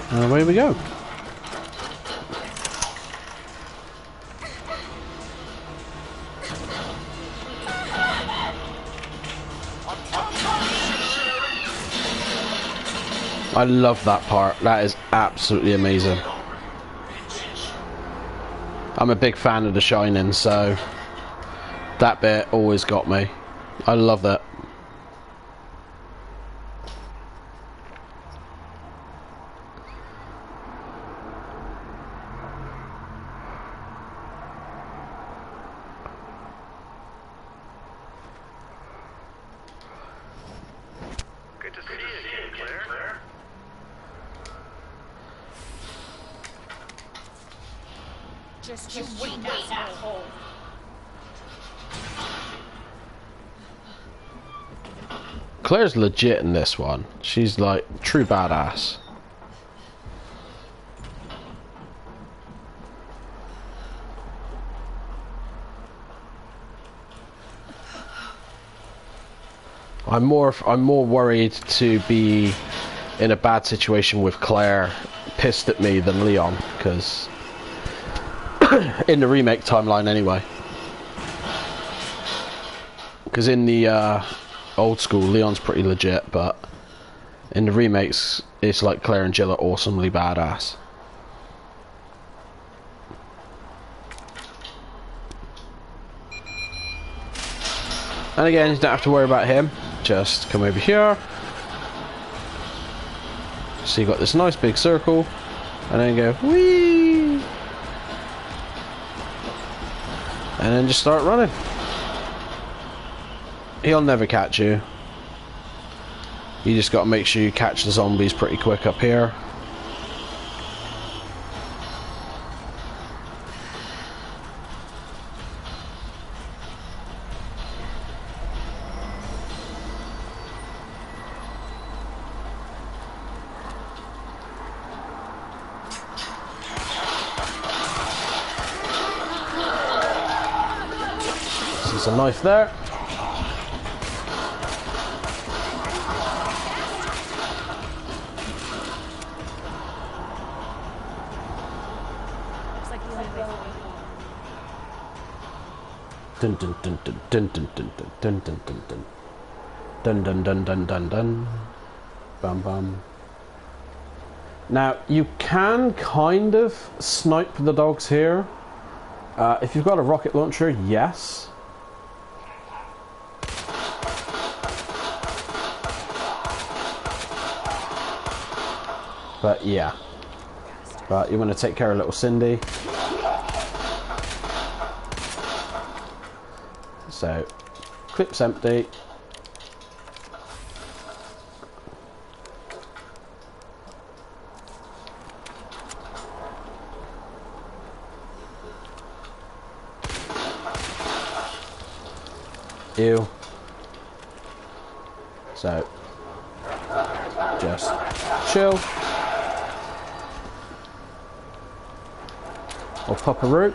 And away we go. I love that part. That is absolutely amazing. I'm a big fan of The Shining, so that bit always got me. I love that. Good to see you again, Claire. Just you wait, asshole. Claire's legit in this one. She's like true badass. I'm more worried to be in a bad situation with Claire pissed at me than Leon, because in the remake timeline anyway. Because in the old school, Leon's pretty legit, but in the remakes, it's like Claire and Jill are awesomely badass. And again, you don't have to worry about him. Just come over here. So you got this nice big circle, and then go whee, and then just start running. He'll never catch you. You just got to make sure you catch the zombies pretty quick up here. There's a knife there. Dun dun dun dun dun dun dun dun dun dun dun dun dun dun dun dun dun bum bum. Now you can kind of snipe the dogs here. If you've got a rocket launcher, yes. But yeah. But you want to take care of little Cindy. So, clip's empty. Ew. So, just chill. Or pop a root.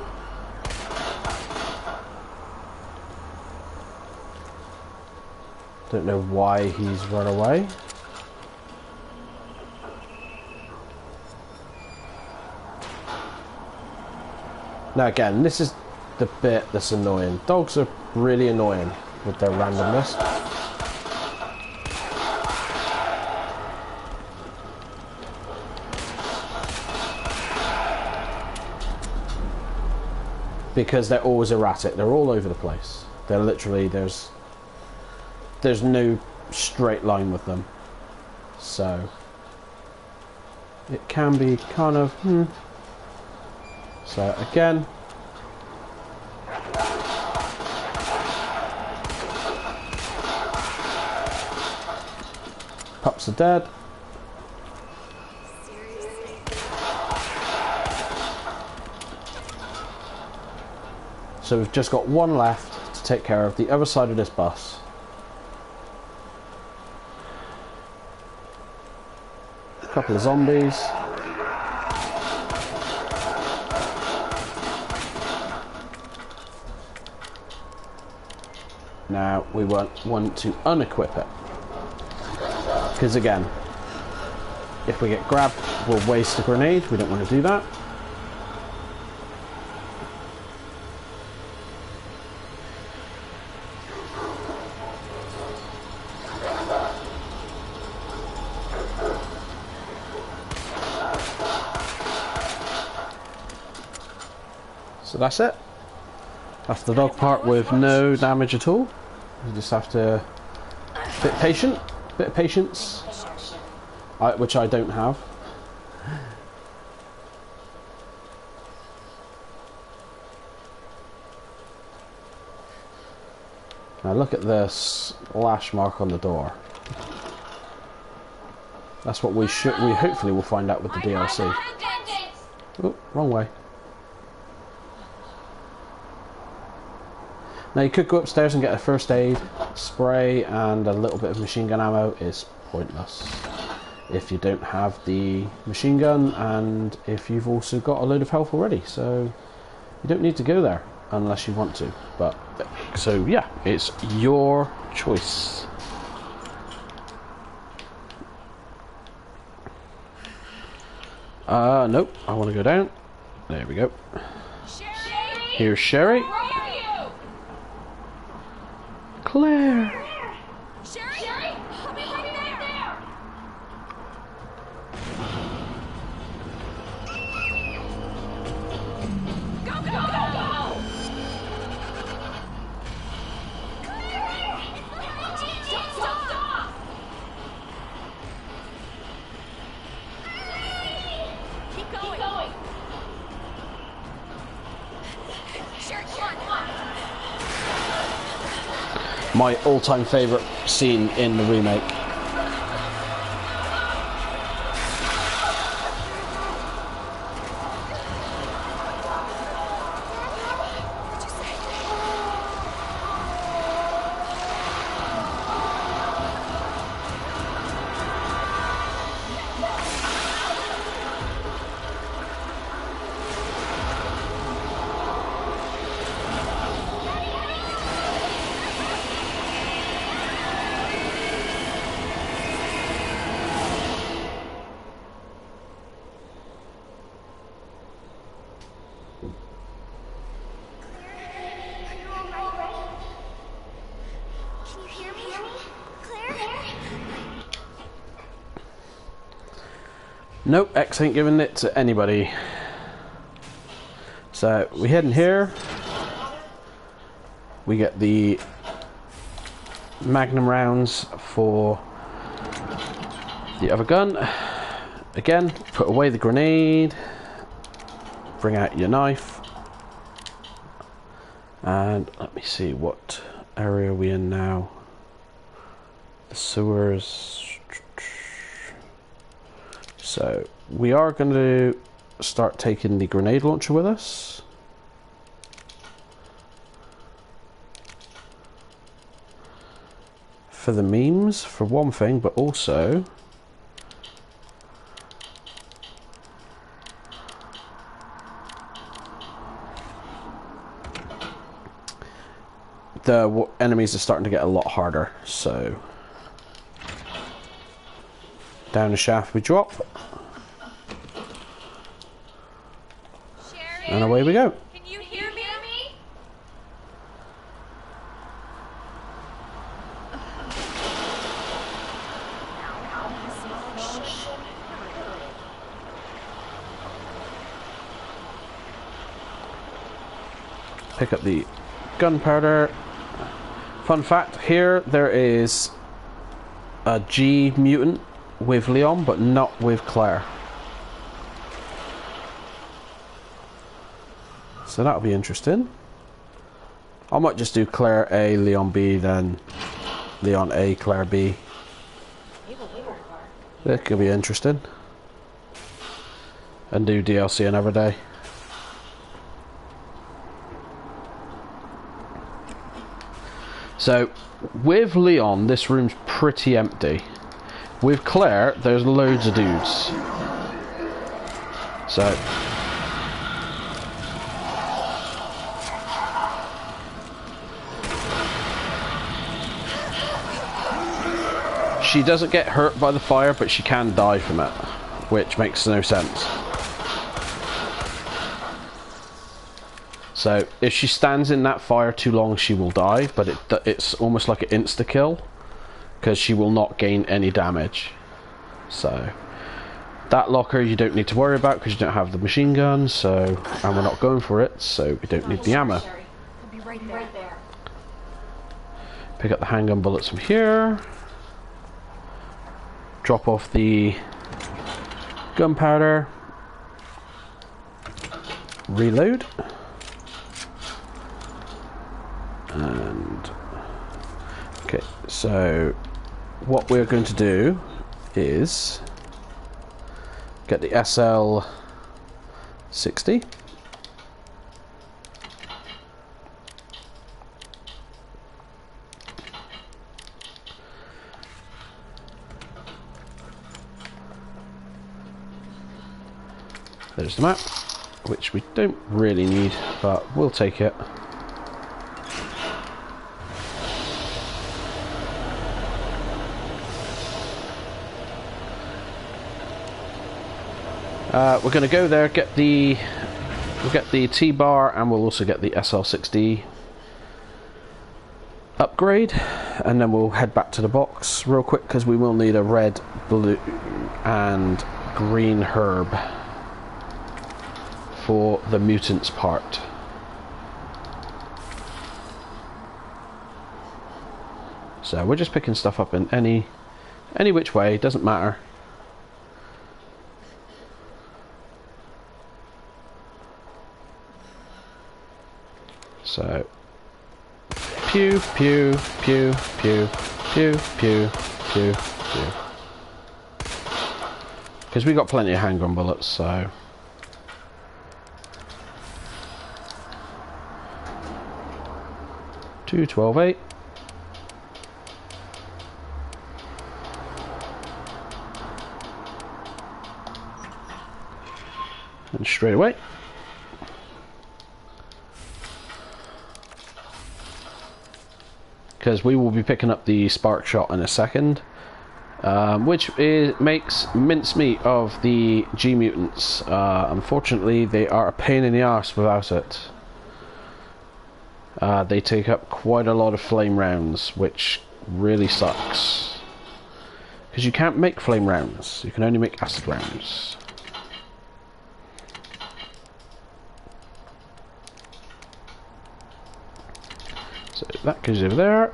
Don't know why he's run away. Now again, this is the bit that's annoying. Dogs are really annoying with their randomness. because they're always erratic. They're all over the place. They're literally, there's no straight line with them. So it can be kind of So again, pups are dead. So we've just got one left to take care of, the other side of this bus. A couple of zombies. Now we want to unequip it. Because again, if we get grabbed, we'll waste a grenade. We don't want to do that. So that's it. That's the dog part with no damage at all. You just have to bit of patience, which I don't have. Now look at this splash mark on the door. That's what we hopefully will find out with the DLC. Oh, wrong way. Now you could go upstairs and get a first aid spray and a little bit of machine gun ammo. Is pointless if you don't have the machine gun and if you've also got a load of health already. So you don't need to go there unless you want to. But so yeah, it's your choice. Nope, I want to go down. There we go. Sherry? Here's Sherry. Where are you? Claire. Sherry? I'll be right there. Go, go, go, go! Don't stop! Keep going. Sherry, come on. My all-time favourite scene in the remake. Nope, X ain't giving it to anybody. So we head in here. We get the Magnum rounds for the other gun. Again, put away the grenade. Bring out your knife. And let me see, what area are we in now? The sewers. So we are going to start taking the grenade launcher with us. For the memes, for one thing, but also the enemies are starting to get a lot harder, so down the shaft we drop. Sherry? And away we go. Can you hear me? Pick up the gunpowder. Fun fact, here there is a G mutant with Leon, but not with Claire. So that'll be interesting. I might just do Claire A, Leon B, then Leon A, Claire B. That could be interesting. And do DLC another day. So, with Leon, this room's pretty empty. With Claire, there's loads of dudes. So... she doesn't get hurt by the fire, but she can die from it, which makes no sense. So, if she stands in that fire too long, she will die, but it's almost like an insta-kill, because she will not gain any damage. So, that locker you don't need to worry about, because you don't have the machine gun, so, and we're not going for it, so we don't need the ammo. He'll be right there. Pick up the handgun bullets from here. Drop off the gunpowder. Reload. And okay, so what we're going to do is get the SL60. There's the map, which we don't really need, but we'll take it. We're going to go there, we'll get the T-bar, and we'll also get the SL60 upgrade, and then we'll head back to the box real quick, because we will need a red, blue, and green herb for the mutants part. So we're just picking stuff up in any which way, doesn't matter. So pew pew pew pew pew pew pew pew, because we got plenty of handgun bullets, so 212-8. And straight away. Because we will be picking up the spark shot in a second, which makes mincemeat of the G mutants. Unfortunately, they are a pain in the arse without it. They take up quite a lot of flame rounds, which really sucks. Because you can't make flame rounds, you can only make acid rounds. So that goes over there.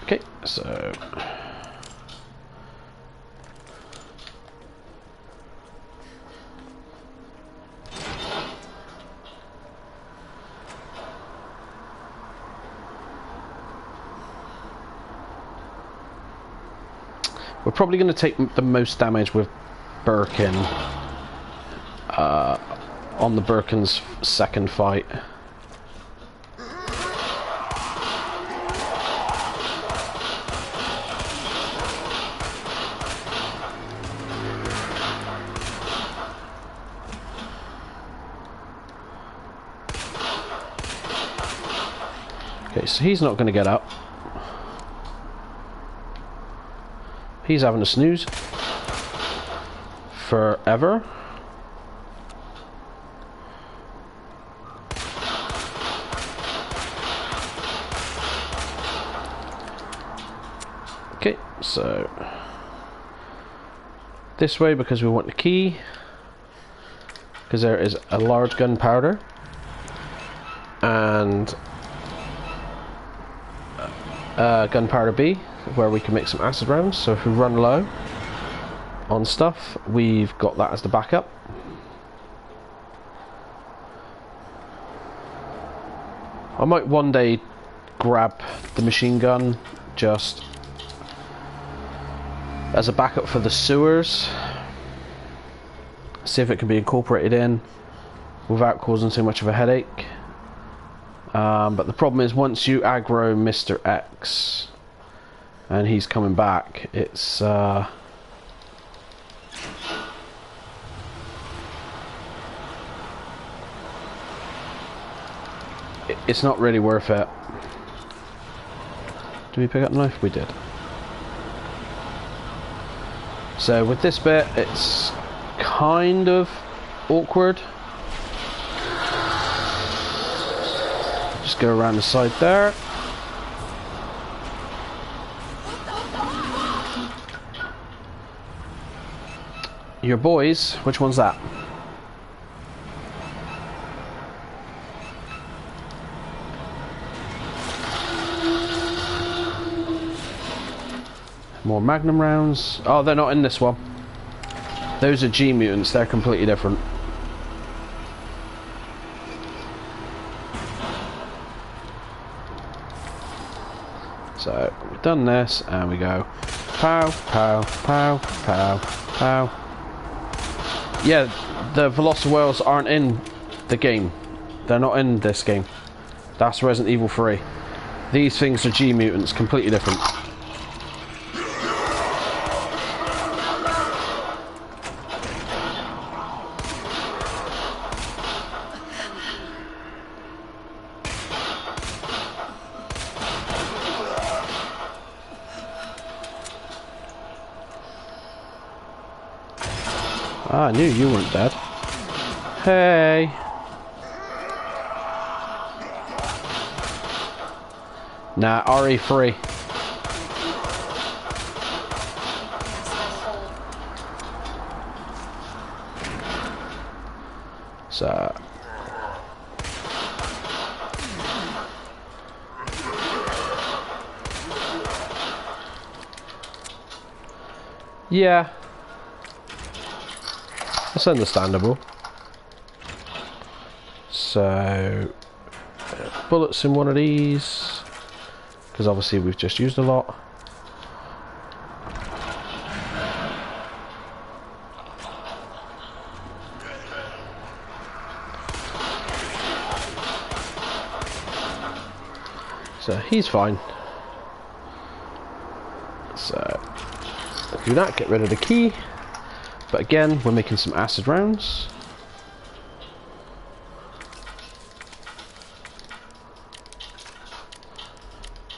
Okay, so we're probably going to take the most damage with Birkin on the Birkin's second fight. Okay, so he's not going to get up. He's having a snooze forever. Okay, so this way because we want the key, because there is a large gunpowder and gunpowder B where we can make some acid rounds. So if we run low on stuff, we've got that as the backup. I might one day grab the machine gun just as a backup for the sewers, see if it can be incorporated in without causing too much of a headache. But the problem is, once you aggro Mr. X and he's coming back, it's it's not really worth it. Did we pick up the knife? We did. So with this bit, it's kind of awkward. Just go around the side there. Your boys, which one's that? More Magnum rounds. Oh, they're not in this one. Those are G mutants, they're completely different. So, we've done this, and we go pow, pow, pow, pow, pow. Yeah, the Velociwhales aren't in the game. They're not in this game. That's Resident Evil 3. These things are G mutants, completely different. Ah, I knew you weren't dead. Hey! Nah, RE3. So... yeah. That's understandable. So, bullets in one of these, because obviously we've just used a lot. So he's fine. So, do that, get rid of the key. But again, we're making some acid rounds.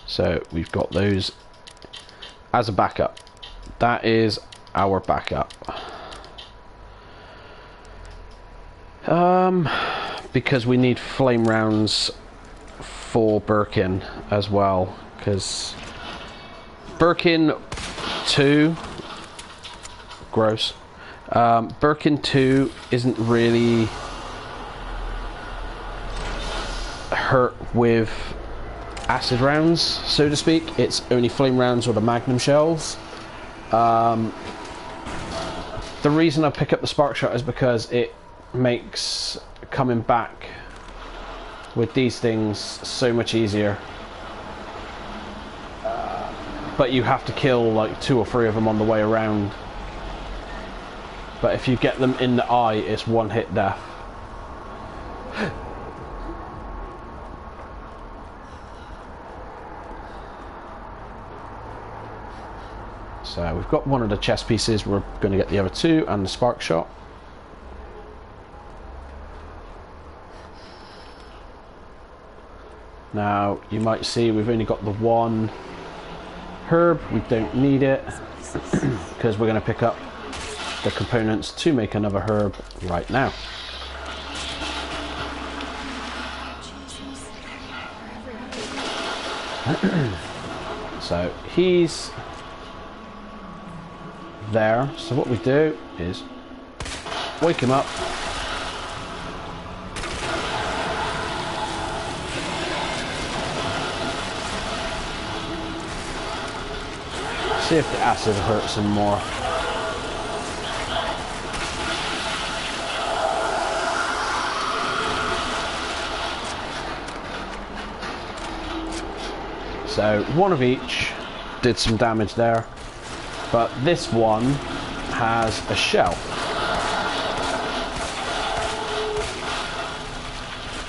So we've got those as a backup. That is our backup. Because we need flame rounds for Birkin as well. Because Birkin 2, gross. Birkin 2 isn't really hurt with acid rounds, so to speak. It's only flame rounds or the Magnum shells. The reason I pick up the spark shot is because it makes coming back with these things so much easier. But you have to kill like 2 or 3 of them on the way around. But if you get them in the eye, it's one hit death. So we've got one of the chest pieces, we're going to get the other 2 and the spark shot. Now you might see we've only got the 1 herb, we don't need it because we're going to pick up the components to make another herb right now. So he's there. So what we do is wake him up. See if the acid hurts him more. So one of each did some damage there, but this one has a shell.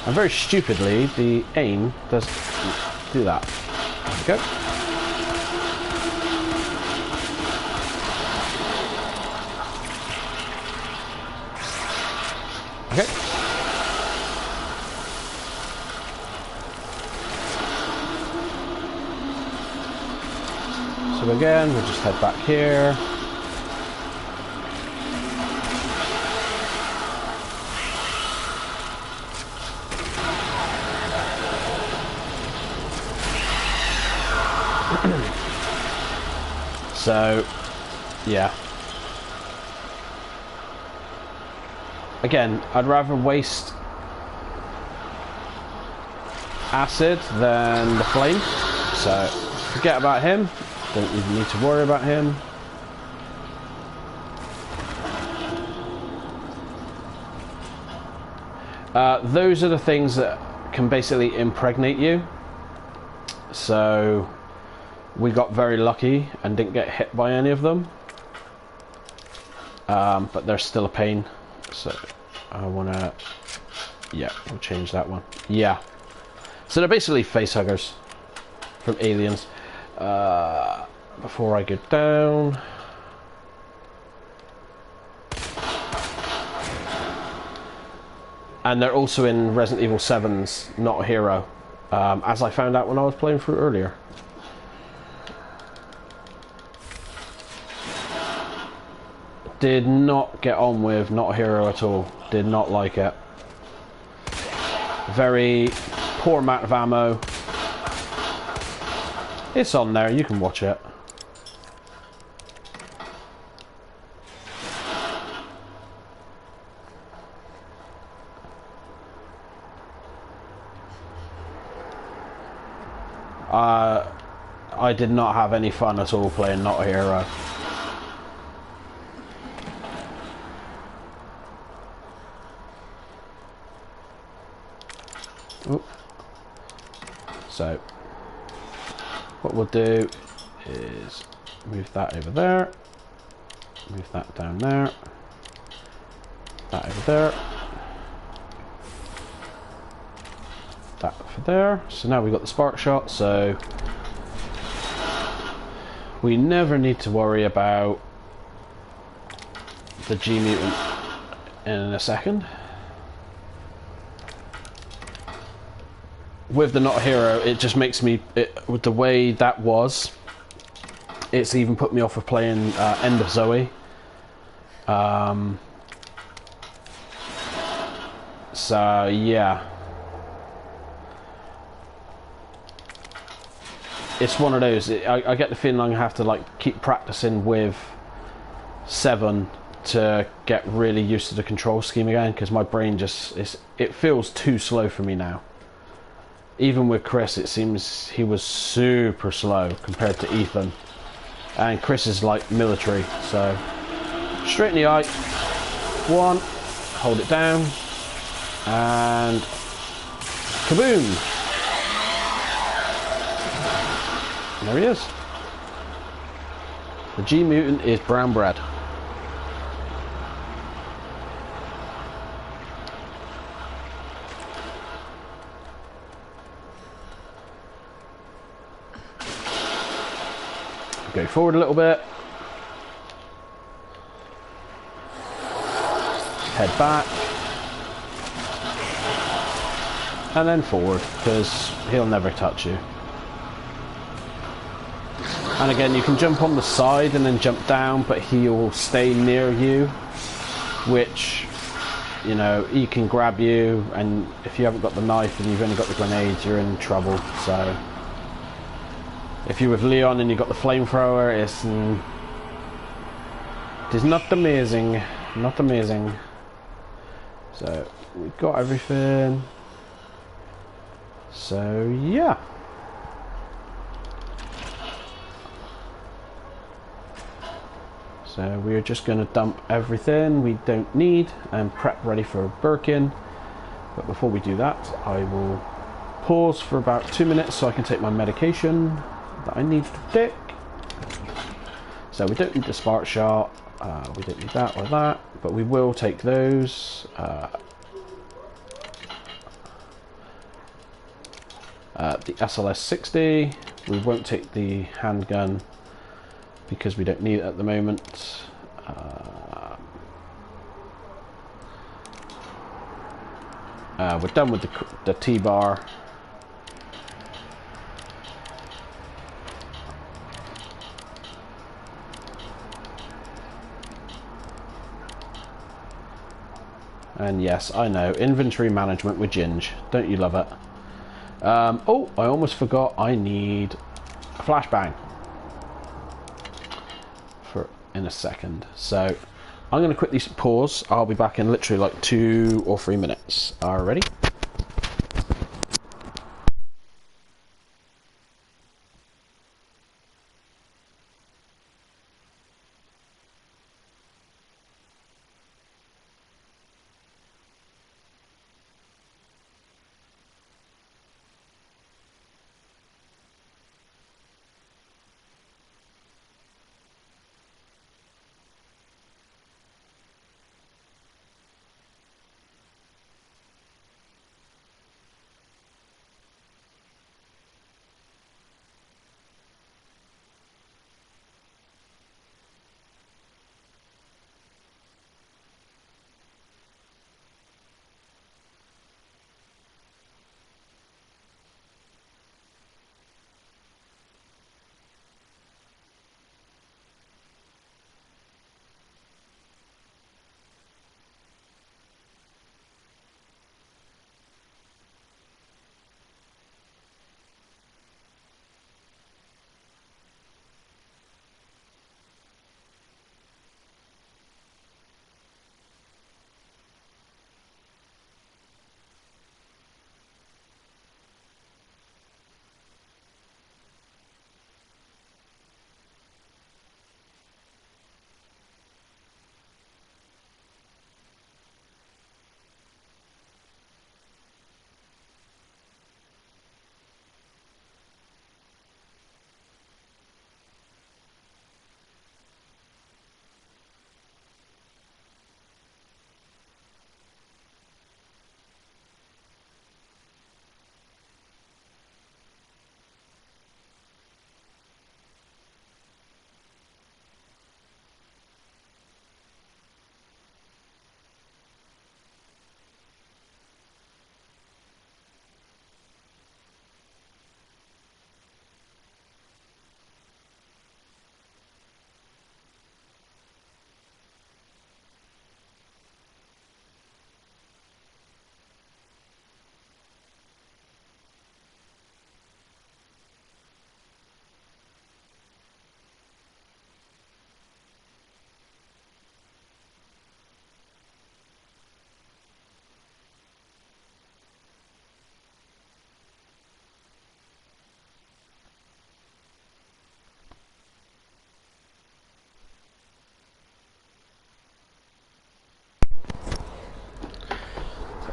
And very stupidly, the aim does do that. There we go. Okay. So again, we'll just head back here. So, yeah. Again, I'd rather waste acid than the flame. So, forget about him. Don't even need to worry about him. Those are the things that can basically impregnate you. So, we got very lucky and didn't get hit by any of them. But they're still a pain. So, I want to... Yeah, we'll change that one. Yeah. So they're basically face huggers from Aliens. Before I go down... And they're also in Resident Evil 7's Not a Hero. As I found out when I was playing through earlier. Did not get on with Not a Hero at all. Did not like it. Very poor amount of ammo. It's on there, you can watch it. I did not have any fun at all playing Not a Hero. Oop. So, what we'll do is move that over there, move that down there, that over there, that for there. So now we've got the spark shot, so we never need to worry about the G mutant in a second. With the Not a Hero, it just makes me, with the way that was, it's even put me off of playing End of Zoe. So yeah, it's one of those. I get the feeling I'm gonna have to like keep practicing with 7 to get really used to the control scheme again, because my brain just it feels too slow for me now. Even with Chris, it seems he was super slow compared to Ethan. And Chris is like military, so... Straight in the eye. 1. Hold it down. And... Kaboom! And there he is. The G mutant is brown bread. Go forward a little bit, head back, and then forward, because he'll never touch you. And again, you can jump on the side and then jump down, but he'll stay near you, which, you know, he can grab you, and if you haven't got the knife and you've only got the grenades, you're in trouble. So if you're with Leon and you've got the flamethrower, it's It is not amazing. Not amazing. So, we've got everything. So, yeah. So, we are just going to dump everything we don't need and prep ready for Birkin. But before we do that, I will pause for about 2 minutes so I can take my medication that I need to take. So we don't need the spark shot, we don't need that or that, but we will take those. The SLS-60, we won't take the handgun because we don't need it at the moment. We're done with the T-bar. And yes, I know, inventory management with Ginge. Don't you love it? Oh, I almost forgot I need a flashbang in a second. So I'm going to quickly pause. I'll be back in literally like 2 or 3 minutes. Alrighty.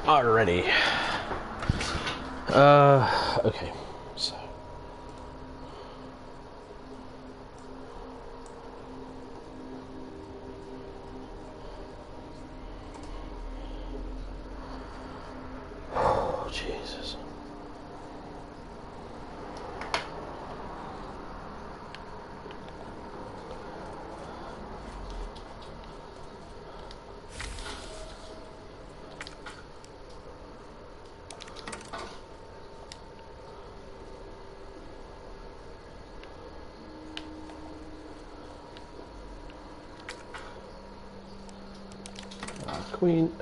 Alrighty. Okay. So. Oh, Jesus. Queen.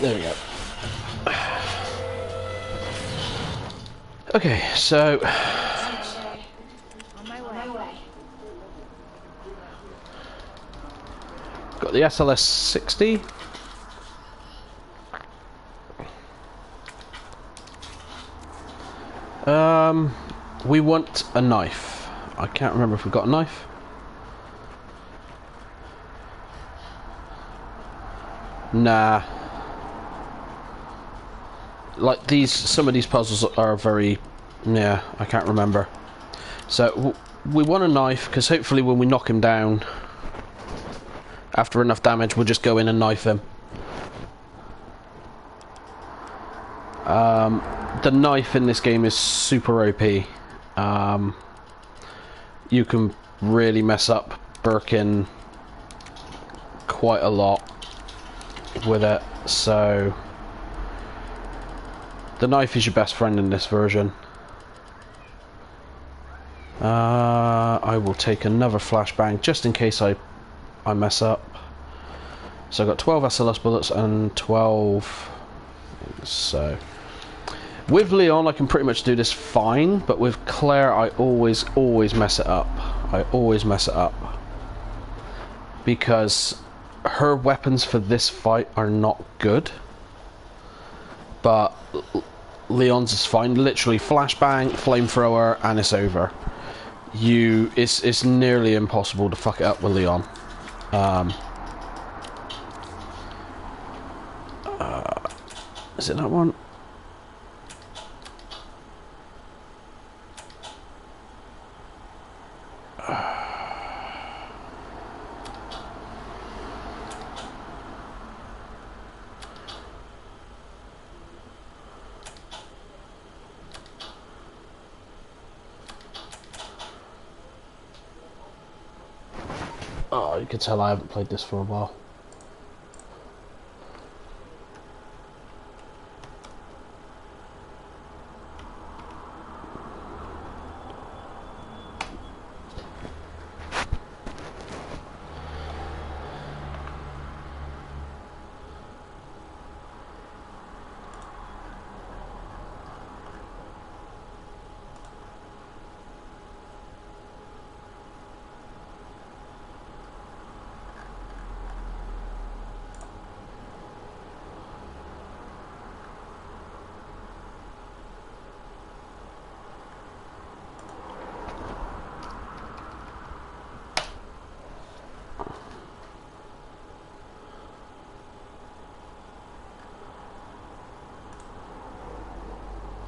There we go. Okay, so On my way. got the SLS 60. We want a knife. I can't remember if we got a knife. Nah. Like these, some of these puzzles are very, yeah, I can't remember. So we want a knife because hopefully when we knock him down, after enough damage, we'll just go in and knife him. The knife in this game is super OP. You can really mess up Birkin quite a lot with it, so the knife is your best friend in this version. I will take another flashbang just in case I mess up. So I got 12 SLS bullets and 12. So with Leon I can pretty much do this fine, but with Claire I always mess it up. I always mess it up because her weapons for this fight are not good, but Leon's is fine. Literally flashbang, flamethrower, and it's over. It's nearly impossible to fuck it up with Leon. Is it that one? Oh, you can tell I haven't played this for a while.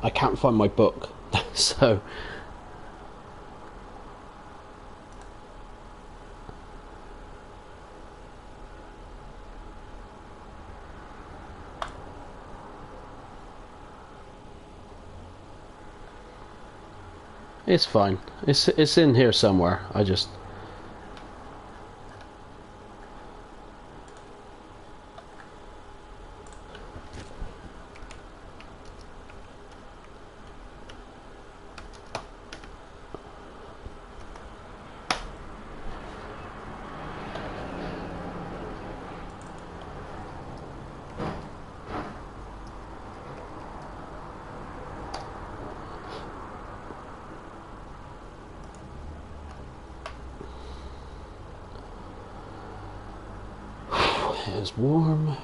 I can't find my book, so it's fine. It's in here somewhere. I just it's warm.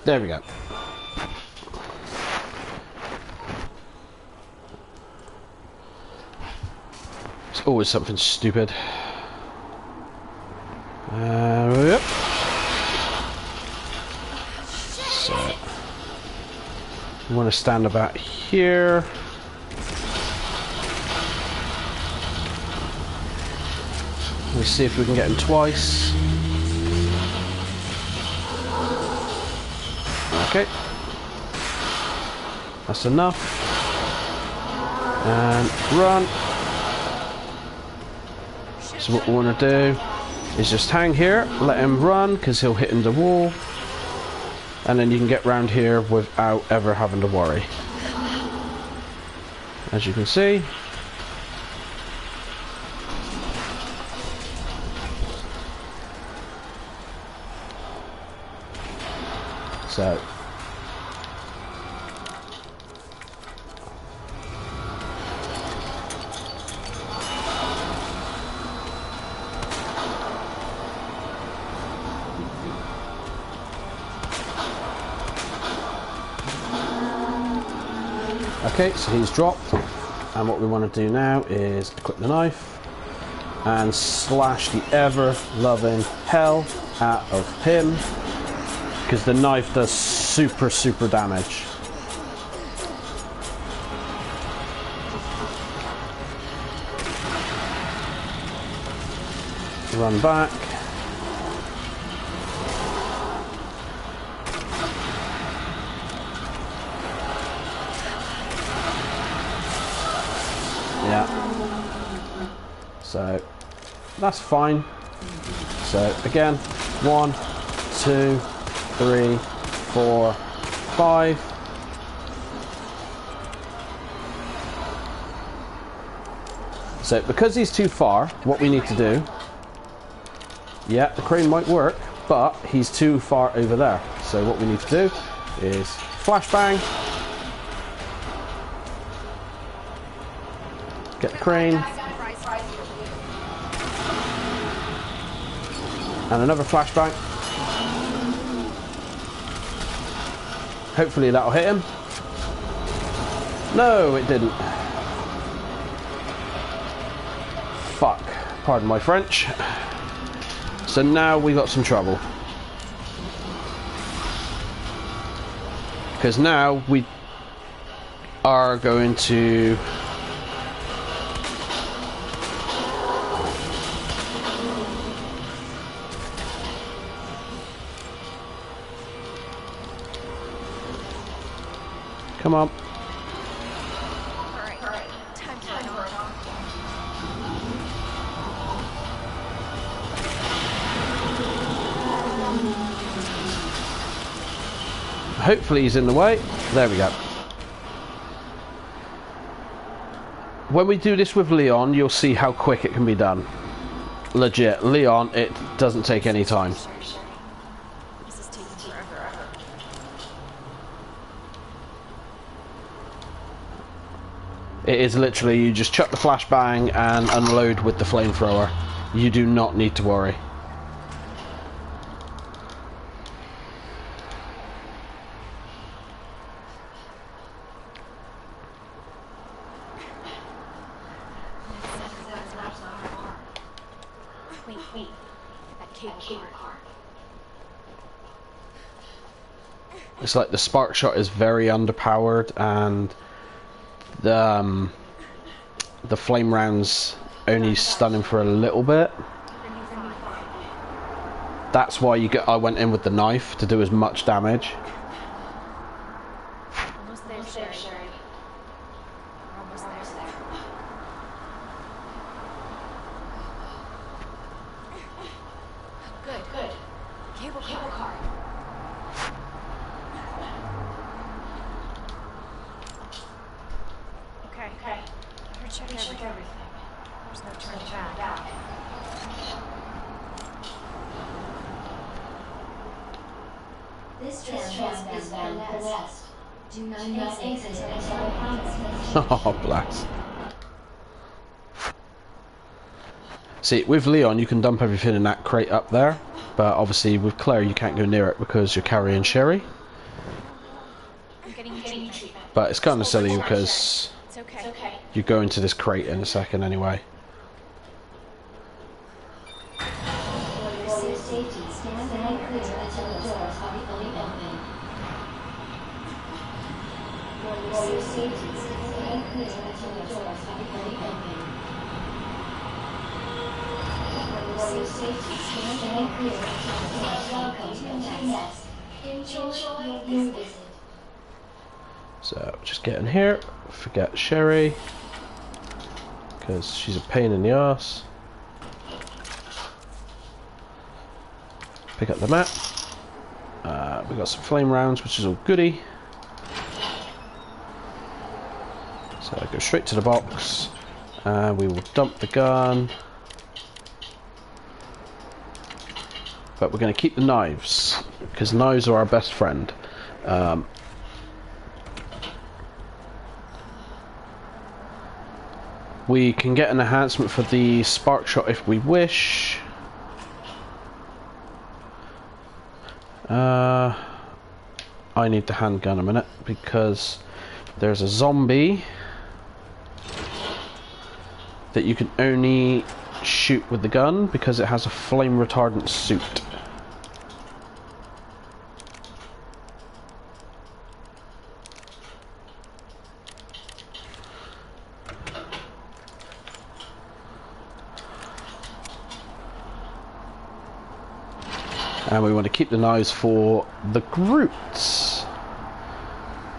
There we go. It's always something stupid. Yep. So we want to stand about here. Let's see if we can get him twice. Okay. That's enough. And run. So what we want to do is just hang here, let him run, because he'll hit into the wall. And then you can get round here without ever having to worry. As you can see. So. Okay, so he's dropped, and what we want to do now is equip the knife and slash the ever-loving hell out of him, because the knife does super damage. Run back. So that's fine. So again, 1, 2, 3, 4, 5. So because he's too far, what we need to do, yeah, the crane might work, but he's too far over there. So what we need to do is flashbang, get the crane, and another flashbang. Hopefully that'll hit him. No, it didn't. Fuck. Pardon my French. So now we got some trouble. Because now we are going to... Come on. Alright, time for it on. Hopefully he's in the way. There we go. When we do this with Leon, you'll see how quick it can be done. Legit. Leon, it doesn't take any time. This is taking forever. It is literally, you just chuck the flashbang and unload with the flamethrower. You do not need to worry. Wait. That cable car. It's like the spark shot is very underpowered, and the flame rounds only stun him for a little bit. That's why I went in with the knife to do as much damage. Almost there, Sherry. We're almost there. Good. Cable car. Okay. Better check everything. There's no turning back. This tram is finessed. Do not exit until I promise. Oh, blast. See, with Leon, you can dump everything in that crate up there, but obviously with Claire, you can't go near it because you're carrying Sherry. I'm getting treatment. But it's kind of silly because It's okay. you go into this crate in a second anyway. For your safety, stand clear until the doors are fully open. For your safety, stand clear until the doors are fully open. For your safety, stand clear until the doors are fully open. Yes. Enjoy your visit. So just get in here, forget Sherry, because she's a pain in the ass. Pick up the map. We got some flame rounds, which is all goody. So I go straight to the box, and we will dump the gun. But we're going to keep the knives, because knives are our best friend. We can get an enhancement for the spark shot if we wish. I need the handgun a minute, because there's a zombie that you can only shoot with the gun because it has a flame retardant suit. And we want to keep the knives for the Groots.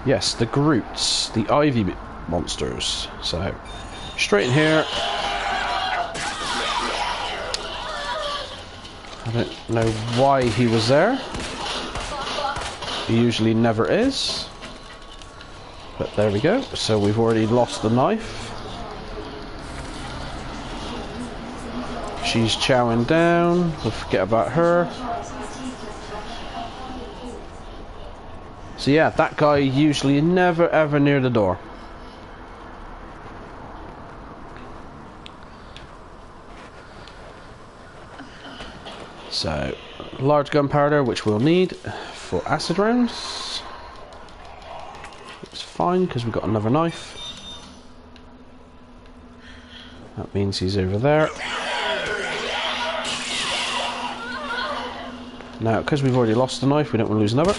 Yes, the Groots, the Ivy monsters. So, straight in here. I don't know why he was there. He usually never is. But there we go. So we've already lost the knife. She's chowing down. We'll forget about her. So yeah, that guy usually never ever near the door. So, large gunpowder, which we'll need for acid rounds. It's fine, because we've got another knife. That means he's over there. Now, because we've already lost the knife, we don't want to lose another.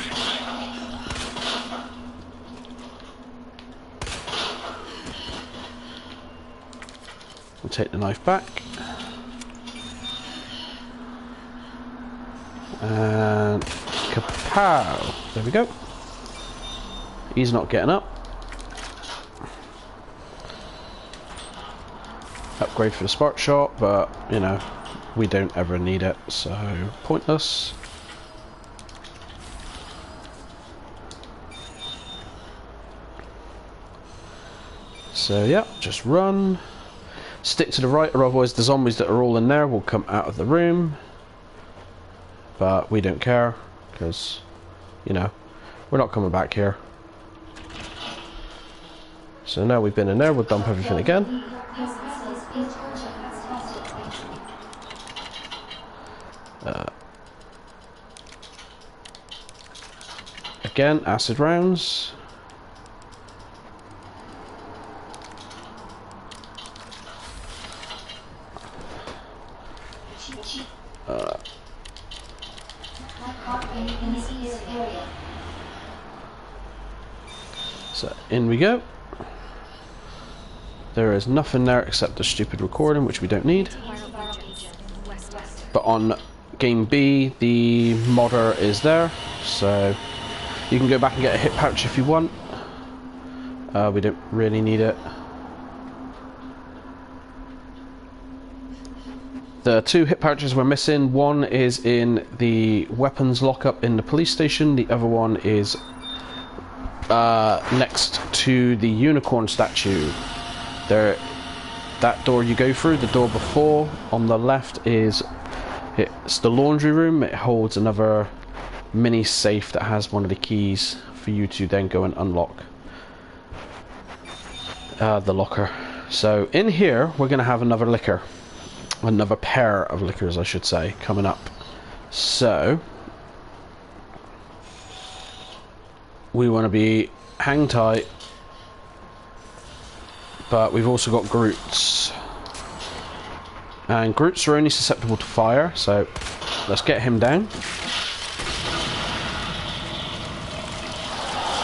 We'll take the knife back. And kapow! There we go. He's not getting up. Upgrade for the spark shot, but you know, we don't ever need it, so pointless. So yeah, just run. Stick to the right, or otherwise the zombies that are all in there will come out of the room. But we don't care, because, you know, we're not coming back here. So now we've been in there, we'll dump everything again. Again, acid rounds. So in we go. There is nothing there except the stupid recording, which we don't need. But on game B, the modder is there, so you can go back and get a hit pouch if you want. We don't really need it. The two hit pouches we're missing, one is in the weapons lockup in the police station, the other one is next to the unicorn statue. There, that door you go through, the door before on the left is it's the laundry room. It holds another mini safe that has one of the keys for you to then go and unlock the locker. So in here we're going to have another pair of liquors I should say, coming up. So we want to be hang tight, but we've also got Groots. And Groots are only susceptible to fire, so let's get him down.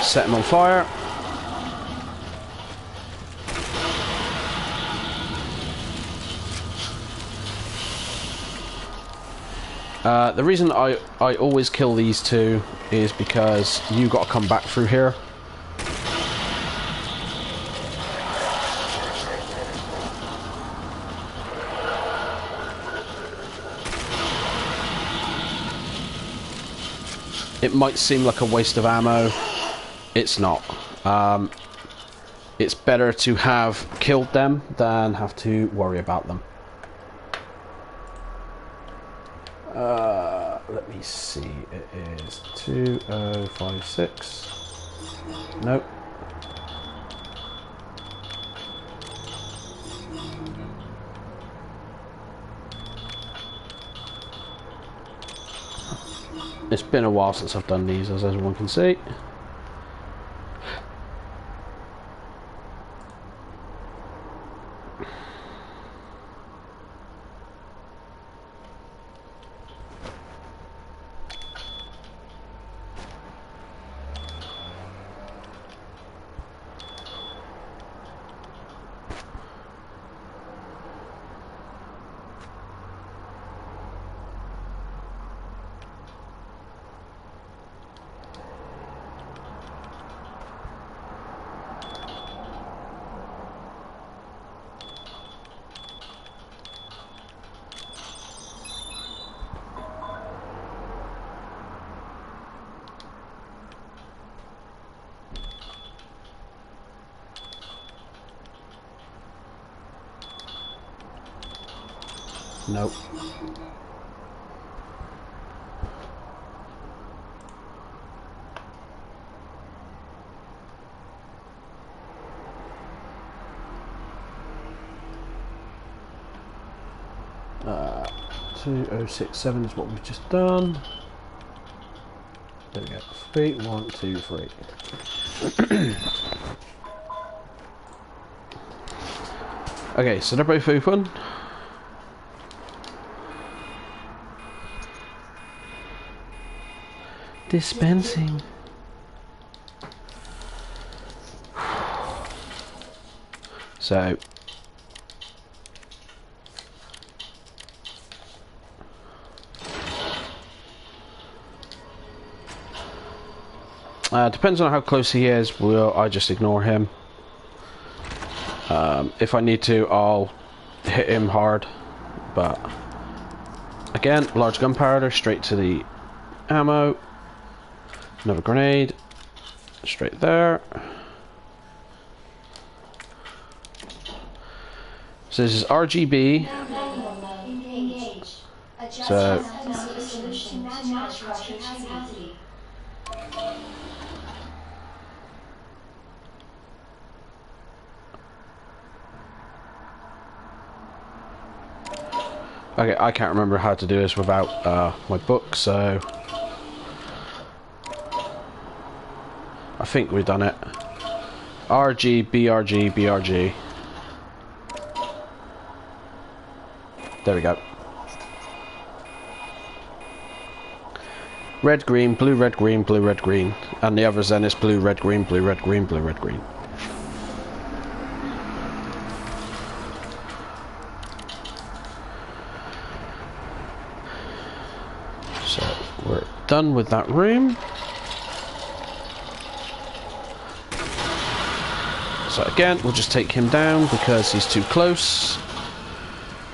Set him on fire. The reason I always kill these two is because you got to come back through here. It might seem like a waste of ammo. It's not. It's better to have killed them than have to worry about them. Let me see. It is 2056. Nope. It's been a while since I've done these, as everyone can see. Nope. Uh, 2067 is what we've just done. There we go. 3, 1, 2, 3. Okay, so they're both open. Dispensing. So depends on how close he is. I just ignore him. If I need to, I'll hit him hard. But again, large gunpowder straight to the ammo. Another grenade, straight there. So this is RGB. So okay, I can't remember how to do this without my book, so I think we've done it. RG, BRG, BRG. There we go. Red, green, blue, red, green, blue, red, green. And the others then is blue, red, green, blue, red, green, blue, red, green. So we're done with that room. So again, we'll just take him down because he's too close.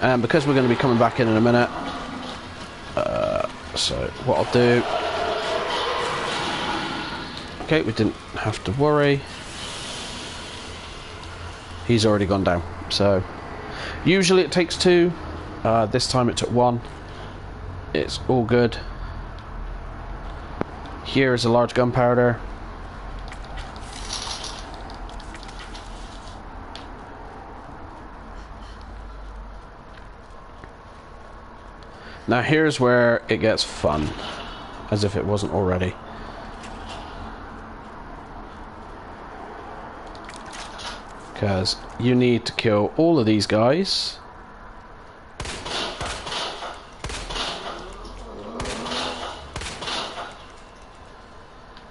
And because we're going to be coming back in a minute. So what I'll do... Okay, we didn't have to worry. He's already gone down. So usually it takes 2. This time it took 1. It's all good. Here is a large gunpowder. Now here's where it gets fun, as if it wasn't already. Because you need to kill all of these guys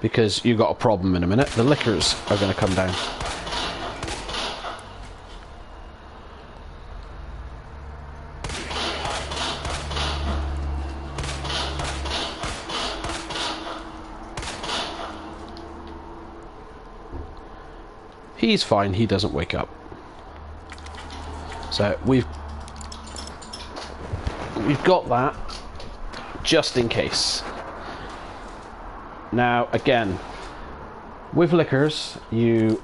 because you got a problem in a minute. The liquors are going to come down. He's fine, he doesn't wake up. So we've got that just in case. Now again, with liquors, you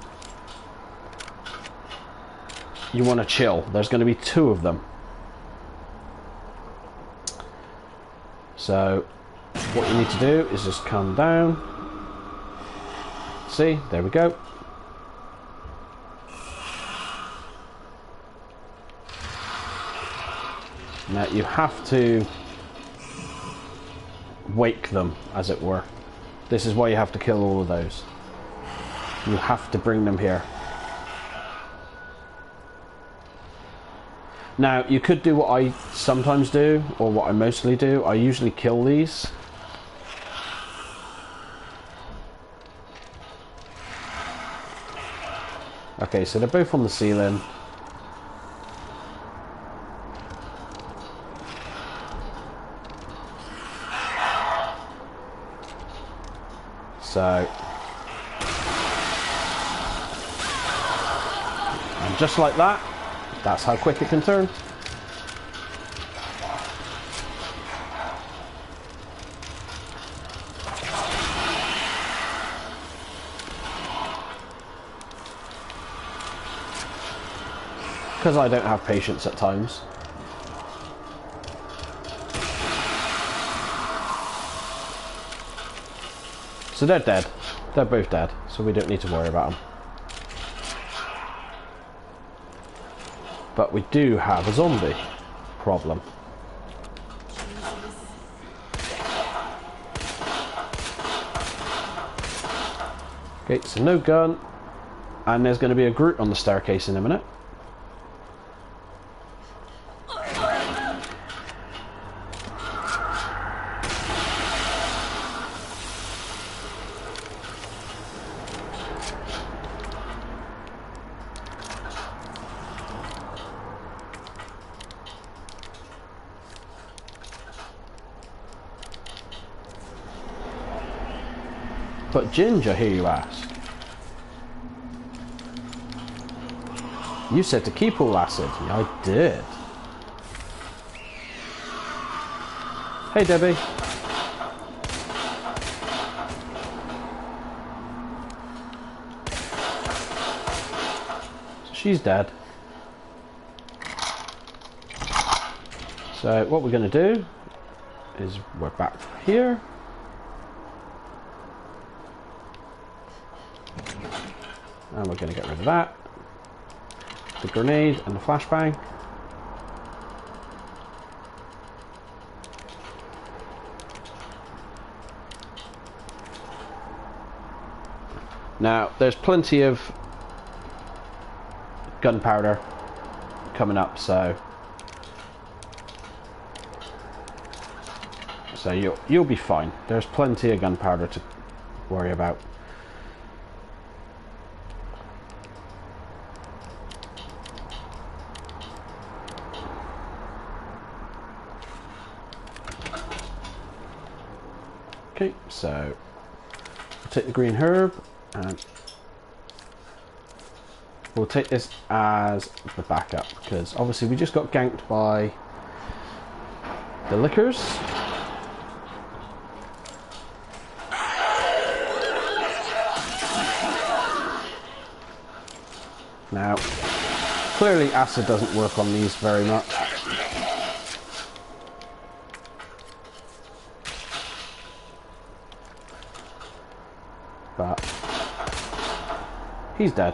want to chill. There's going to be 2 of them. So what you need to do is just calm down. See, there we go. Now you have to wake them, as it were. This is why you have to kill all of those. You have to bring them here. Now you could do what I sometimes do, or what I mostly do. I usually kill these. Okay, so they're both on the ceiling. So, and just like that, that's how quick it can turn. Because I don't have patience at times. So they're dead. They're both dead, so we don't need to worry about them. But we do have a zombie problem. Okay, so no gun. And there's going to be a Groot on the staircase in a minute. But Ginger, here you ask. You said to keep all acid. Yeah, I did. Hey, Debbie. She's dead. So what we're going to do is we're back here. And we're going to get rid of that. The grenade and the flashbang. Now, there's plenty of gunpowder coming up, so you'll be fine. There's plenty of gunpowder to worry about. Okay, so we'll take the green herb and we'll take this as the backup, because obviously we just got ganked by the liquors. Now, clearly acid doesn't work on these very much. But he's dead.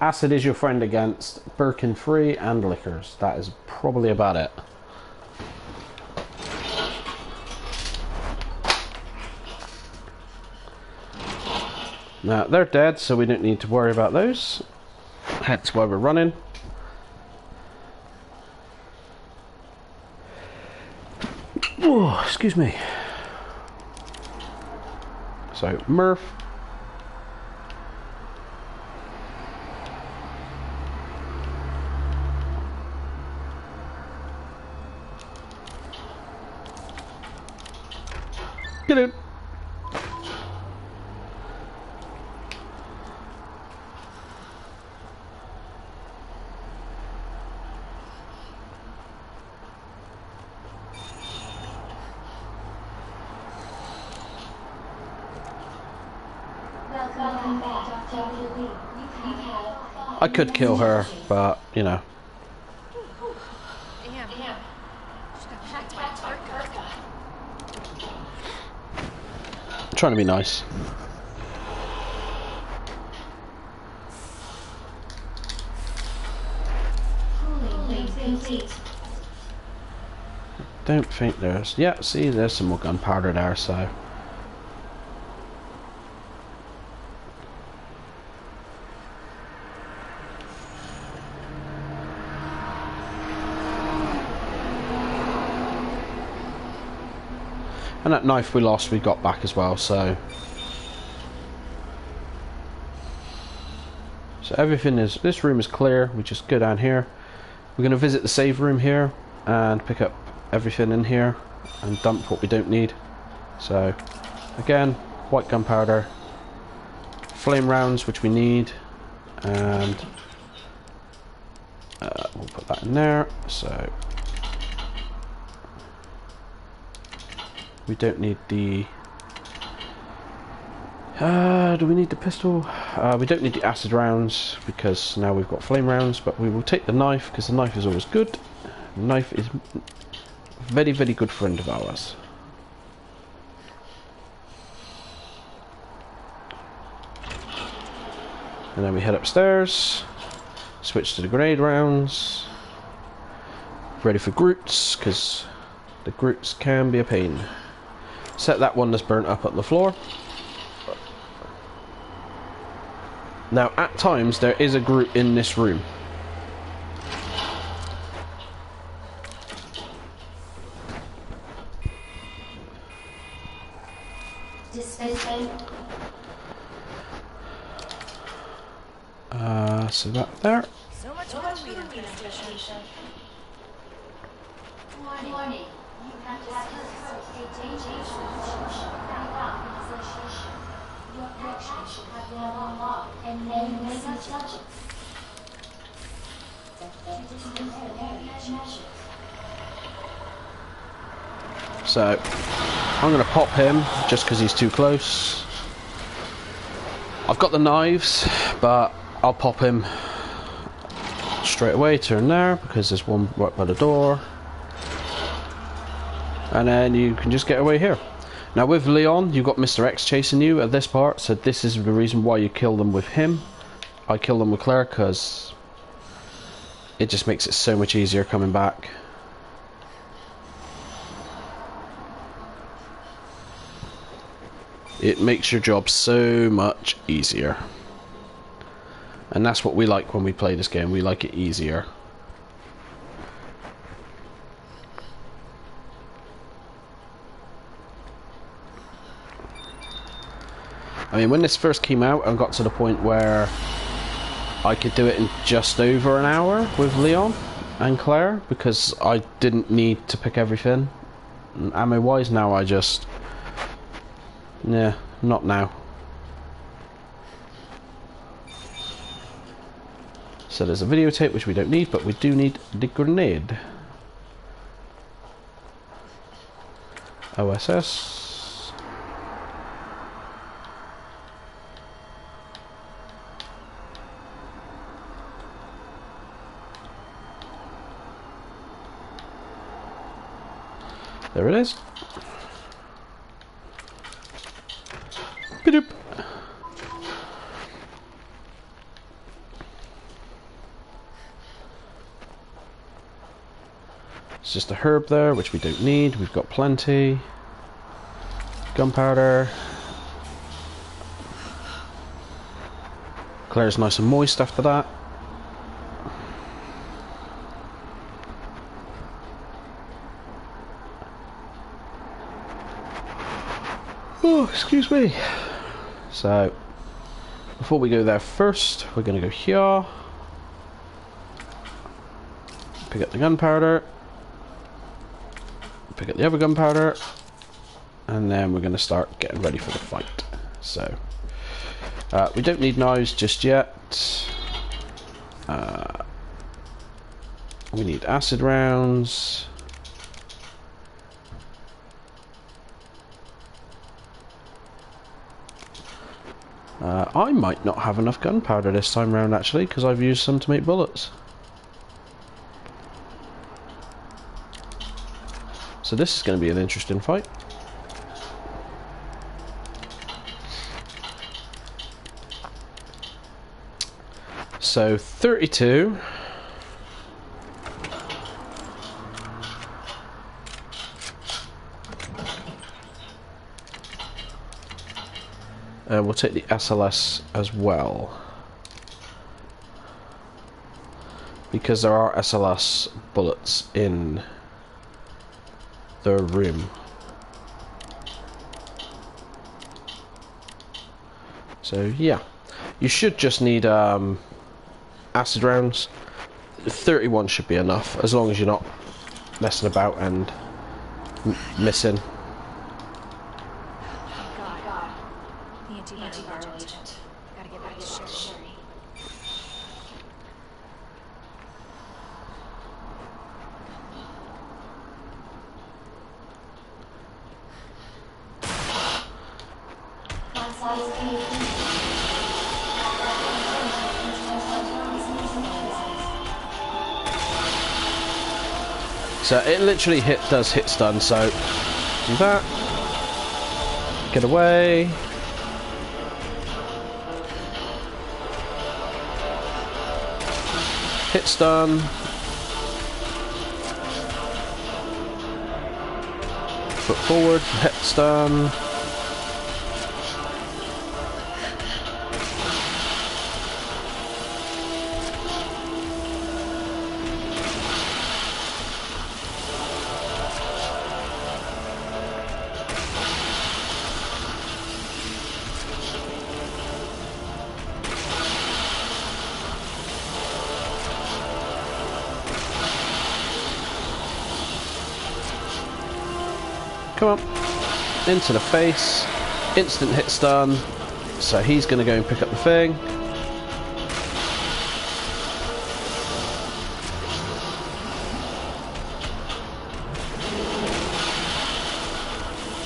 Acid is your friend against Birkin free and liquors. That is probably about it. Now they're dead, so we don't need to worry about those. Hence why we're running. Oh, excuse me. So, Murph. Get in. Welcome back, Dr. Lee. You have I could kill her, but, you know. Damn. She got hacked by a target. I'm trying to be nice. complete. Don't think there's... Yeah, see, there's some more gunpowder there, so... And that knife we lost, we got back as well, so... So everything is... This room is clear, we just go down here. We're going to visit the save room here, and pick up everything in here, and dump what we don't need. So, again, white gunpowder, flame rounds, which we need, and... we'll put that in there, so... We don't need the... do we need the pistol? We don't need the acid rounds because now we've got flame rounds, but we will take the knife because the knife is always good. The knife is a very, very good friend of ours. And then we head upstairs, switch to the grenade rounds, ready for Groots because the Groots can be a pain. Set that one that's burnt up on the floor. Now, at times, there is a Groot in this room. So that there. So much more weed in this station. Warning. You have discovered a dangerous association. Your actions have been unlocked and many subjects. So, I'm going to pop him just because he's too close. I've got the knives, but I'll pop him straight away, turn there, because there's one right by the door. And then you can just get away here. Now with Leon, you've got Mr. X chasing you at this part, so this is the reason why you kill them with him. I kill them with Claire because it just makes it so much easier coming back. It makes your job so much easier. And that's what we like when we play this game, we like it easier. I mean, when this first came out and got to the point where I could do it in just over an hour with Leon and Claire, because I didn't need to pick everything ammo wise, now I just... Yeah, not now. So there's a videotape which we don't need, but we do need the grenade. OSS. There it is. Ba-doop. It's just a herb there, which we don't need. We've got plenty. Gunpowder. Claire's nice and moist after that. Oh, excuse me. So, before we go there first, we're going to go here. Pick up the gunpowder. Pick up the other gunpowder. And then we're going to start getting ready for the fight. So, we don't need knives just yet. We need acid rounds. I might not have enough gunpowder this time round actually, because I've used some to make bullets. So this is going to be an interesting fight. So 32. We'll take the SLS as well, because there are SLS bullets in the room. So yeah, you should just need acid rounds. 31 should be enough, as long as you're not messing about and missing. The antiviral agent. Gotta get back to Sherry. So it literally does hit stun, so do that. Get away. Hit stun. Foot forward, hit stun. Come on, into the face, instant hit stun, so he's going to go and pick up the thing.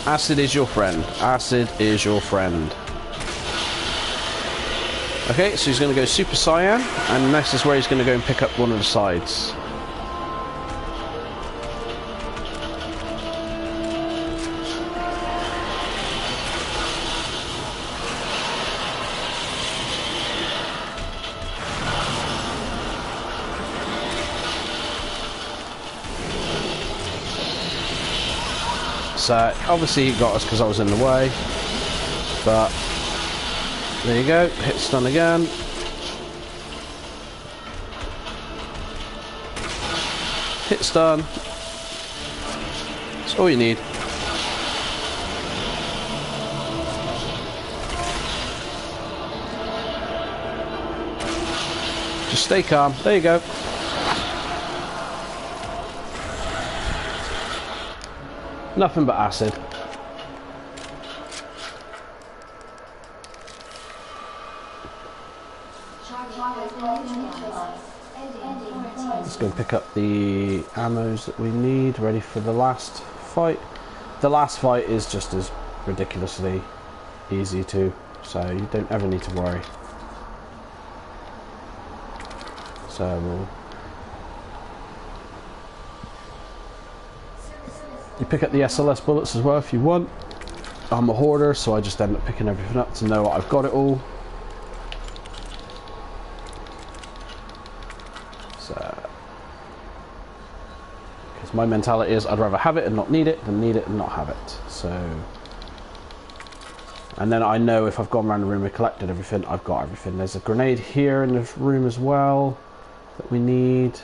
Acid is your friend, acid is your friend. Okay, so he's going to go Super Saiyan, and next is where he's going to go and pick up one of the sides. So obviously he got us because I was in the way, but there you go, hit stun again. Hit stun. That's all you need. Just stay calm. There you go. Nothing but acid. Let's go and pick up the ammos that we need, ready for the last fight. The last fight is just as ridiculously easy too, so you don't ever need to worry. So we'll... You pick up the SLS bullets as well if you want. I'm a hoarder, so I just end up picking everything up to know I've got it all. So, because my mentality is I'd rather have it and not need it than need it and not have it. So, and then I know if I've gone around the room and collected everything, I've got everything. There's a grenade here in the room as well that we need.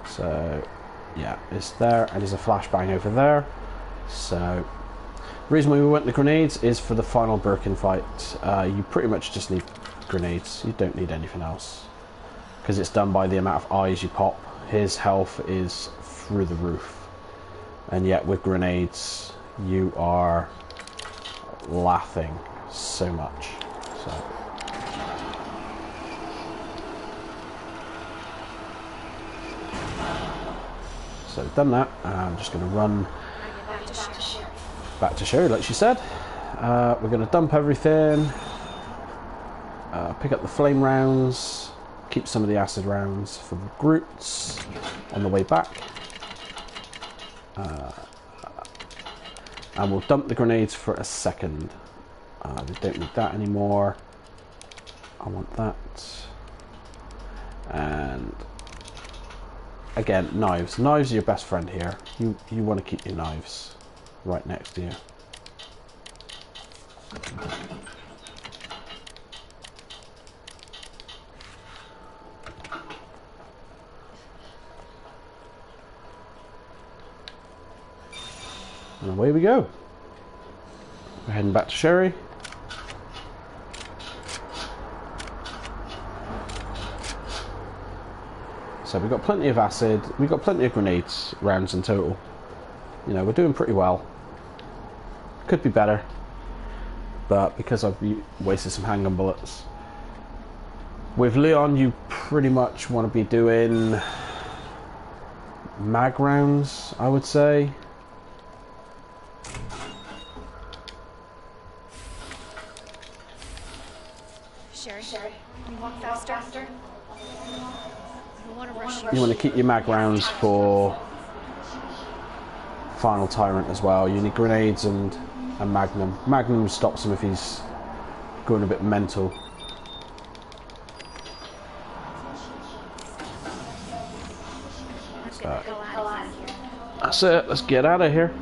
So, yeah, it's there, and there's a flashbang over there. So, the reason why we went to grenades is for the final Birkin fight. You pretty much just need grenades. You don't need anything else. Because it's done by the amount of eyes you pop. His health is through the roof. And yet with grenades, you are laughing so much. So we've done that. I'm just going to run back to Sherry, like she said. We're going to dump everything, pick up the flame rounds, keep some of the acid rounds for the Groots on the way back, and we'll dump the grenades for a second. We don't need that anymore. I want that. And again, knives. Knives are your best friend here. You want to keep your knives right next to you. And away we go. We're heading back to Sherry. So we've got plenty of acid, we've got plenty of grenades rounds in total. You know, we're doing pretty well. Could be better, but because I've wasted some handgun bullets. With Leon, you pretty much want to be doing mag rounds, I would say. Sherry, can you walk faster? You want to keep your mag rounds for Final Tyrant as well. You need grenades and a magnum. Magnum stops him if he's going a bit mental. So, that's it. Let's get out of here.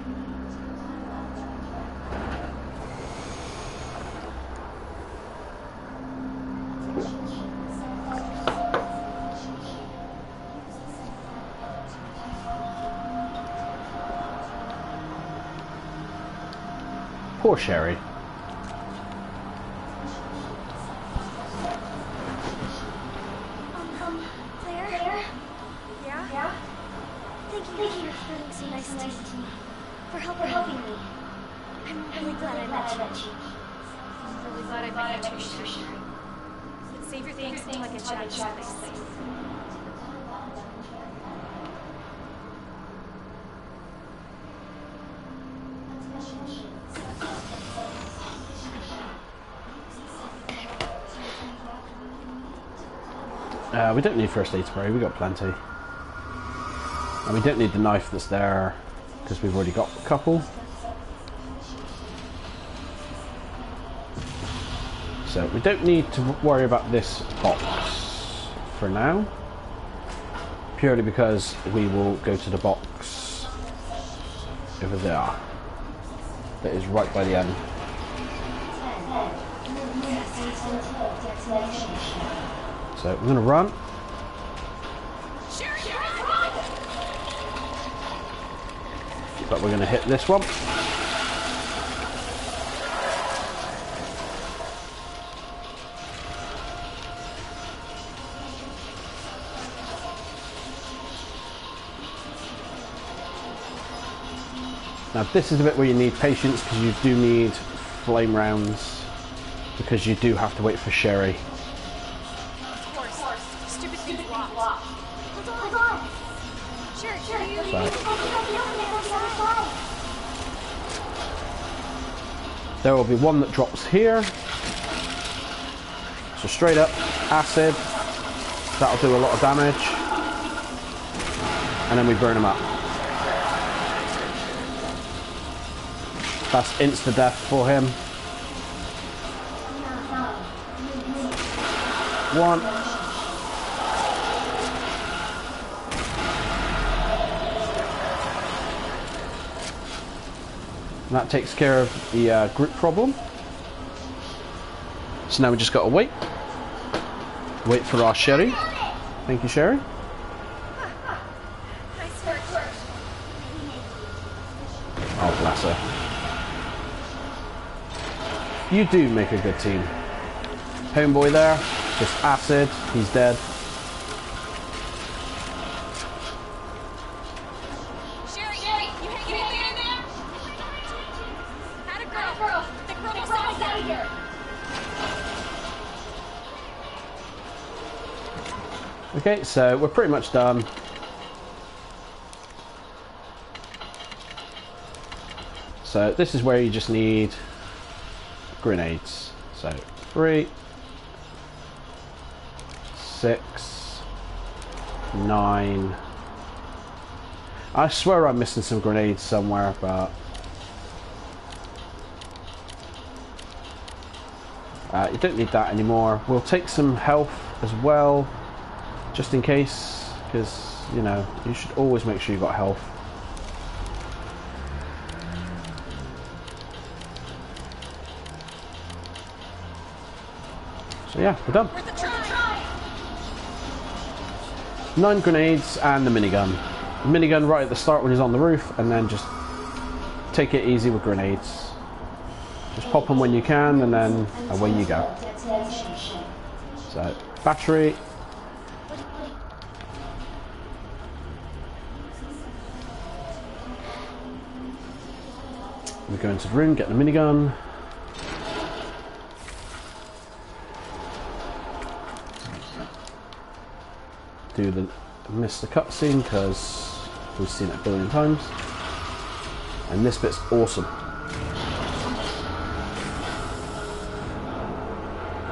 Poor Sherry. Claire? Yeah? Thank you for being so nice to me. For helping me. I'm really glad I met you. I'm really glad I met you too, Sherry. But save your thanks until I get you out of this place. We don't need first aid spray, we got plenty. And we don't need the knife that's there, because we've already got a couple. So we don't need to worry about this box for now. Purely because we will go to the box over there. That is right by the end. So we're going to run. But we're going to hit this one. Now this is the bit where you need patience because you do need flame rounds because you do have to wait for Sherry. Stupid thing's locked. Hold on. Sherry, There will be one that drops here. So straight up, acid. That'll do a lot of damage. And then we burn them up. That's insta-death for him. One. And that takes care of the group problem. So now we just got to wait. Wait for our Sherry. Thank you, Sherry. Nice work. Oh, bless her. You do make a good team. Homeboy there, just acid, he's dead. Sherry, you hanging in there? Atta girl. The girl was out of here. Okay, so we're pretty much done. So this is where you just need grenades. So 3, 6, 9. I swear I'm missing some grenades somewhere, but you don't need that anymore. We'll take some health as well, just in case, because, you know, you should always make sure you've got health. So yeah, we're done. 9 grenades and the minigun. The minigun right at the start when he's on the roof, and then just take it easy with grenades. Just pop them when you can, and then away you go. So, battery. We go into the room, get the minigun. Miss the cutscene because we've seen it a billion times, and this bit's awesome.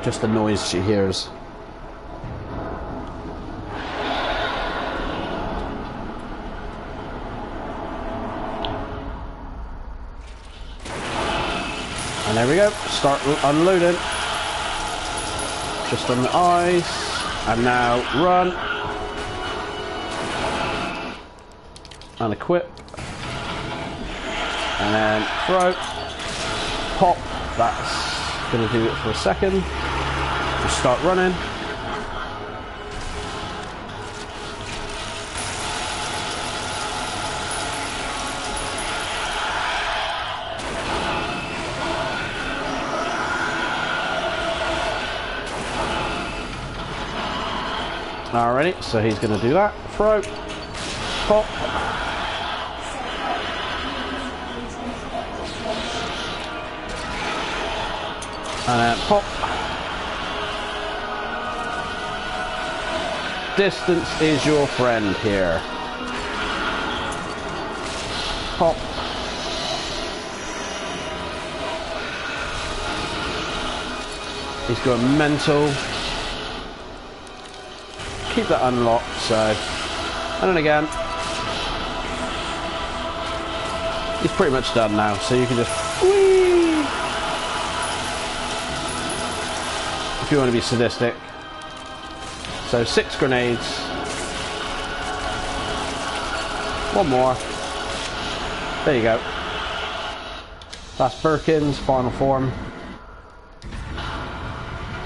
Just the noise she hears. And there we go, start unloading. Just on the ice, and now run. And equip, and then throw, pop. That's going to do it for a second. Just start running. Alrighty, so he's going to do that. Throw, pop. And then pop. Distance is your friend here. Pop. He's going mental. Keep that unlocked, so. And then again. He's pretty much done now, so you can just whee! If you want to be sadistic. So 6 grenades. 1 more. There you go. That's Birkin's final form.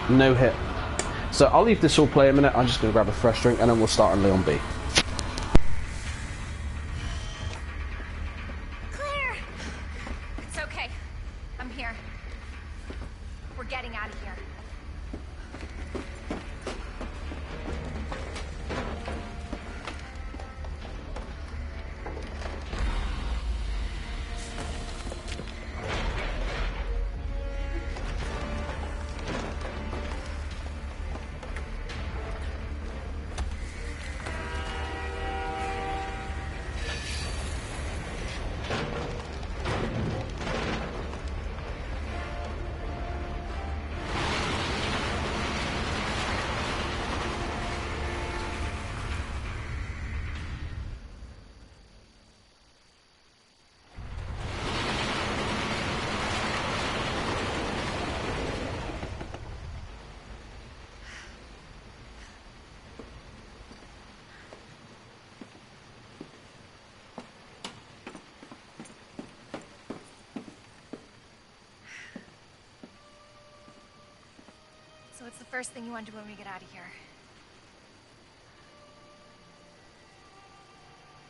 No hit. So I'll leave this all play a minute. I'm just going to grab a fresh drink and then we'll start on Leon B. Claire! It's okay. I'm here. We're getting out of here. So what's the first thing you want to do when we get out of here?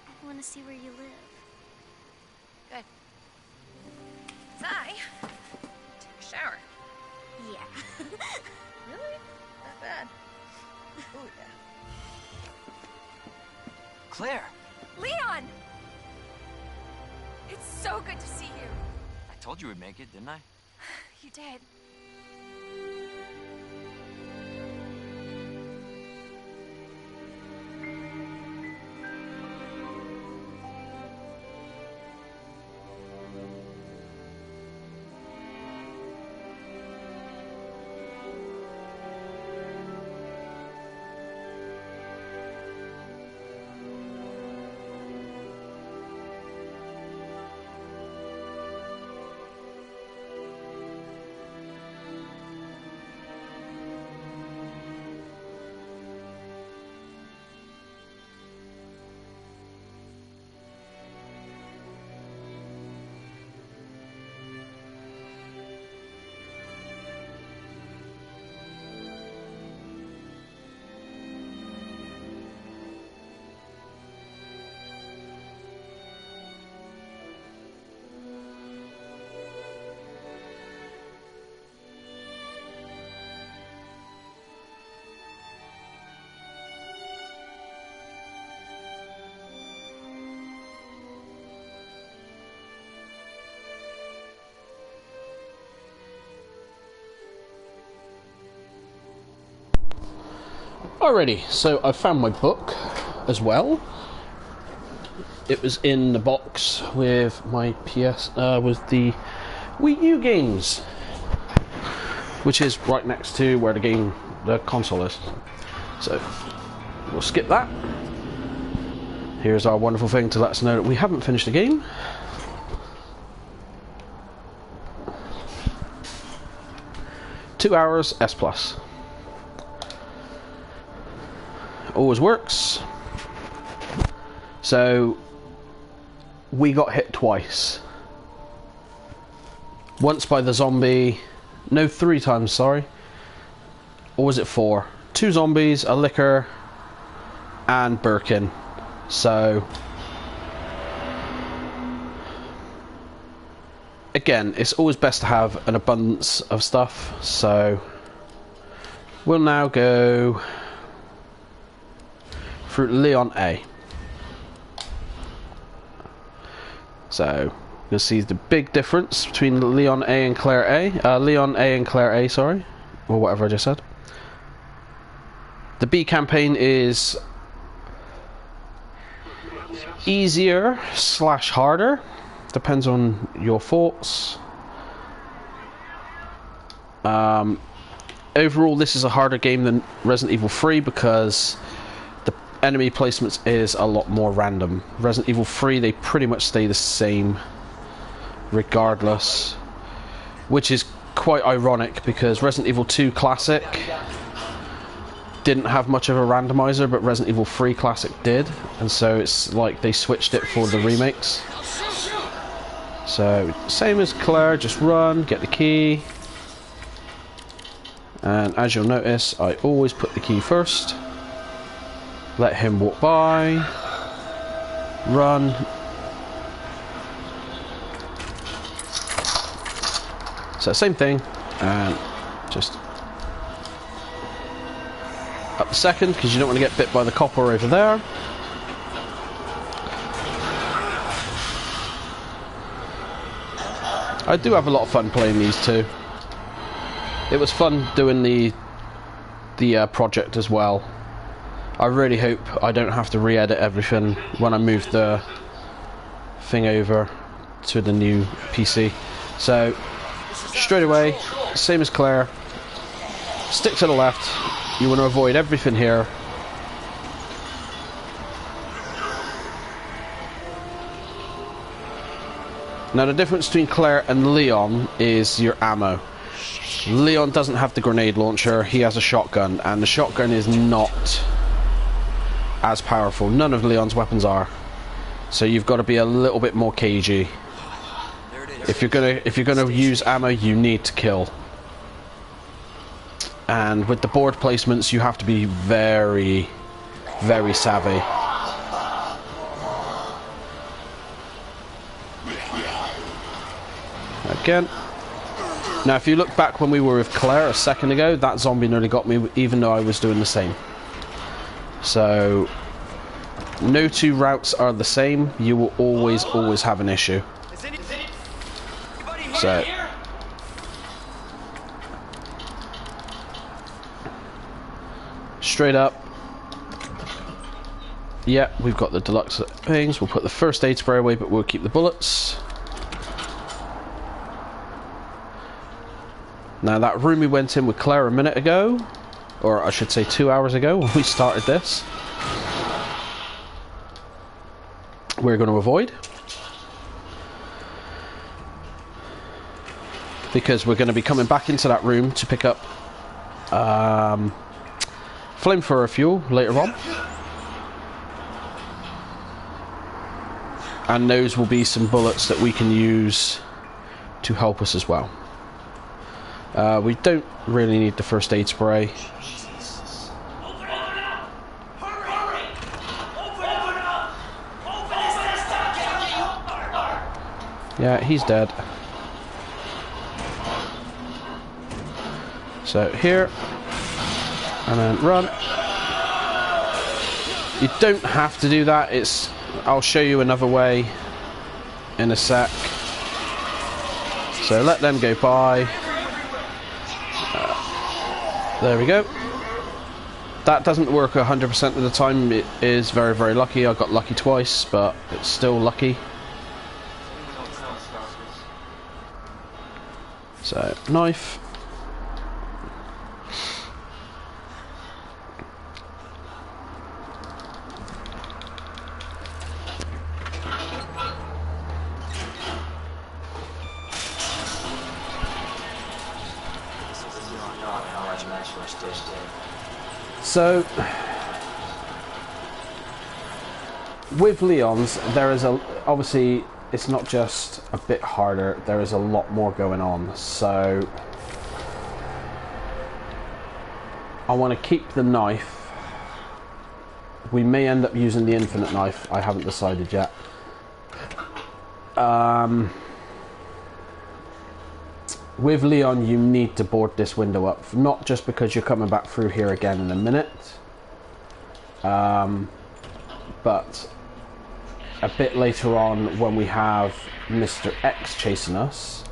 I want to see where you live. Good. bad. Oh, yeah. Claire, Leon! It's so good to see you. I told you we'd make it, didn't I? You did. Alrighty, so I found my book as well. It was in the box with my with the Wii U games, which is right next to where the console is. So we'll skip that. Here's our wonderful thing to let us know that we haven't finished the game. Two hours S+. Always works. So we got hit twice. Once by the zombie. No, 3 times, sorry. Or was it 4? 2 zombies, a licker, and Birkin. So again, it's always best to have an abundance of stuff. So we'll now go through Leon A. So you'll see the big difference between Leon A and Claire A. Leon A and Claire A, sorry, or whatever I just said. The B campaign is easier / harder, depends on your thoughts. Overall, this is a harder game than Resident Evil 3 because the enemy placements is a lot more random. Resident Evil 3, they pretty much stay the same regardless, which is quite ironic because Resident Evil 2 Classic didn't have much of a randomizer, but Resident Evil 3 Classic did, and so it's like they switched it for the remakes. So same as Claire, just run, get the key, and as you'll notice, I always put the key first, let him walk by, run, so same thing, and just up the second because you don't want to get bit by the copper over there. I do have a lot of fun playing these two. It was fun doing the project as well. I really hope I don't have to re-edit everything when I move the thing over to the new PC. So straight away, same as Claire, stick to the left. You want to avoid everything here. Now the difference between Claire and Leon is your ammo. Leon doesn't have the grenade launcher, he has a shotgun, and the shotgun is not as powerful. None of Leon's weapons are. So you've got to be a little bit more cagey. If you're gonna use ammo, you need to kill. And with the board placements, you have to be very, very savvy. Again. Now, if you look back when we were with Claire a second ago, that zombie nearly got me, even though I was doing the same. So, no two routes are the same. You will always have an issue. So, straight up. Yeah, we've got the deluxe things. We'll put the first aid spray away, but we'll keep the bullets. Now, that room we went in with Claire a minute ago, or I should say 2 hours ago when we started this, we're going to avoid. Because we're going to be coming back into that room to pick up flamethrower fuel later on. And those will be some bullets that we can use to help us as well. We don't really need the first aid spray. Yeah, he's dead. So here, and then run. You don't have to do that. I'll show you another way in a sec. So let them go by. There we go. That doesn't work 100% of the time. It is very, very lucky. I got lucky twice, but it's still lucky. So, knife. So, with Leon's, there is obviously, it's not just a bit harder, there is a lot more going on. So, I want to keep the knife. We may end up using the infinite knife, I haven't decided yet. With Leon, you need to board this window up, not just because you're coming back through here again in a minute, but a bit later on when we have Mr. X chasing us.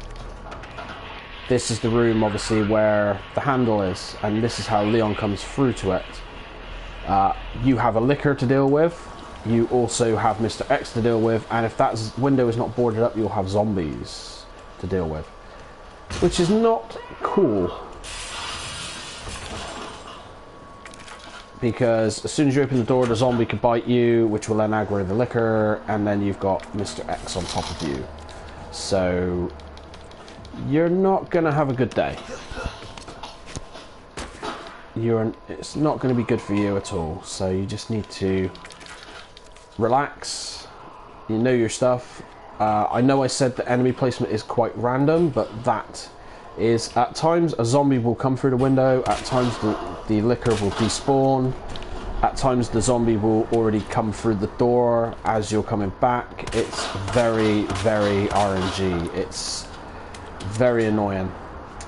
This is the room, obviously, where the handle is, and this is how Leon comes through to it. You have a licker to deal with, you also have Mr. X to deal with, and if that window is not boarded up, you'll have zombies to deal with. Which is not cool. Because as soon as you open the door, the zombie could bite you, which will then aggro the licker, and then you've got Mr. X on top of you. So, you're not going to have a good day. It's not going to be good for you at all. So you just need to relax. You know your stuff. I know I said the enemy placement is quite random, but that is, at times a zombie will come through the window, at times the licker will despawn, at times the zombie will already come through the door as you're coming back. It's very, very RNG. It's very annoying,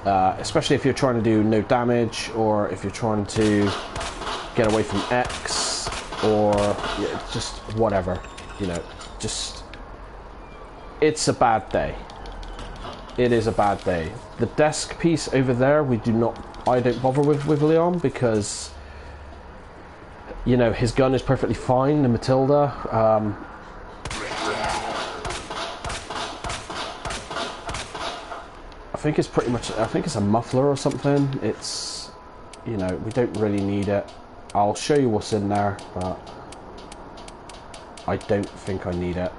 especially if you're trying to do no damage, or if you're trying to get away from X, or just whatever, you know, just... It's a bad day. It is a bad day. The desk piece over there, I don't bother with Leon, because, you know, his gun is perfectly fine, the Matilda. I think it's pretty much, I think it's a muffler or something. It's, you know, we don't really need it. I'll show you what's in there, but I don't think I need it,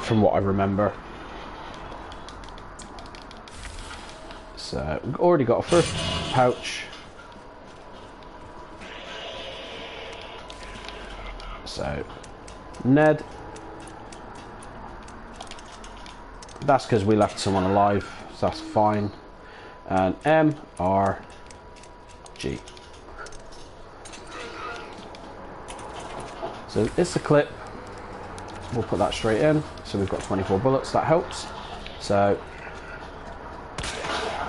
from what I remember. So we've already got a first pouch. So Ned, that's because we left someone alive, so that's fine. And MRG. So it's a clip. We'll put that straight in. So we've got 24 bullets, that helps. So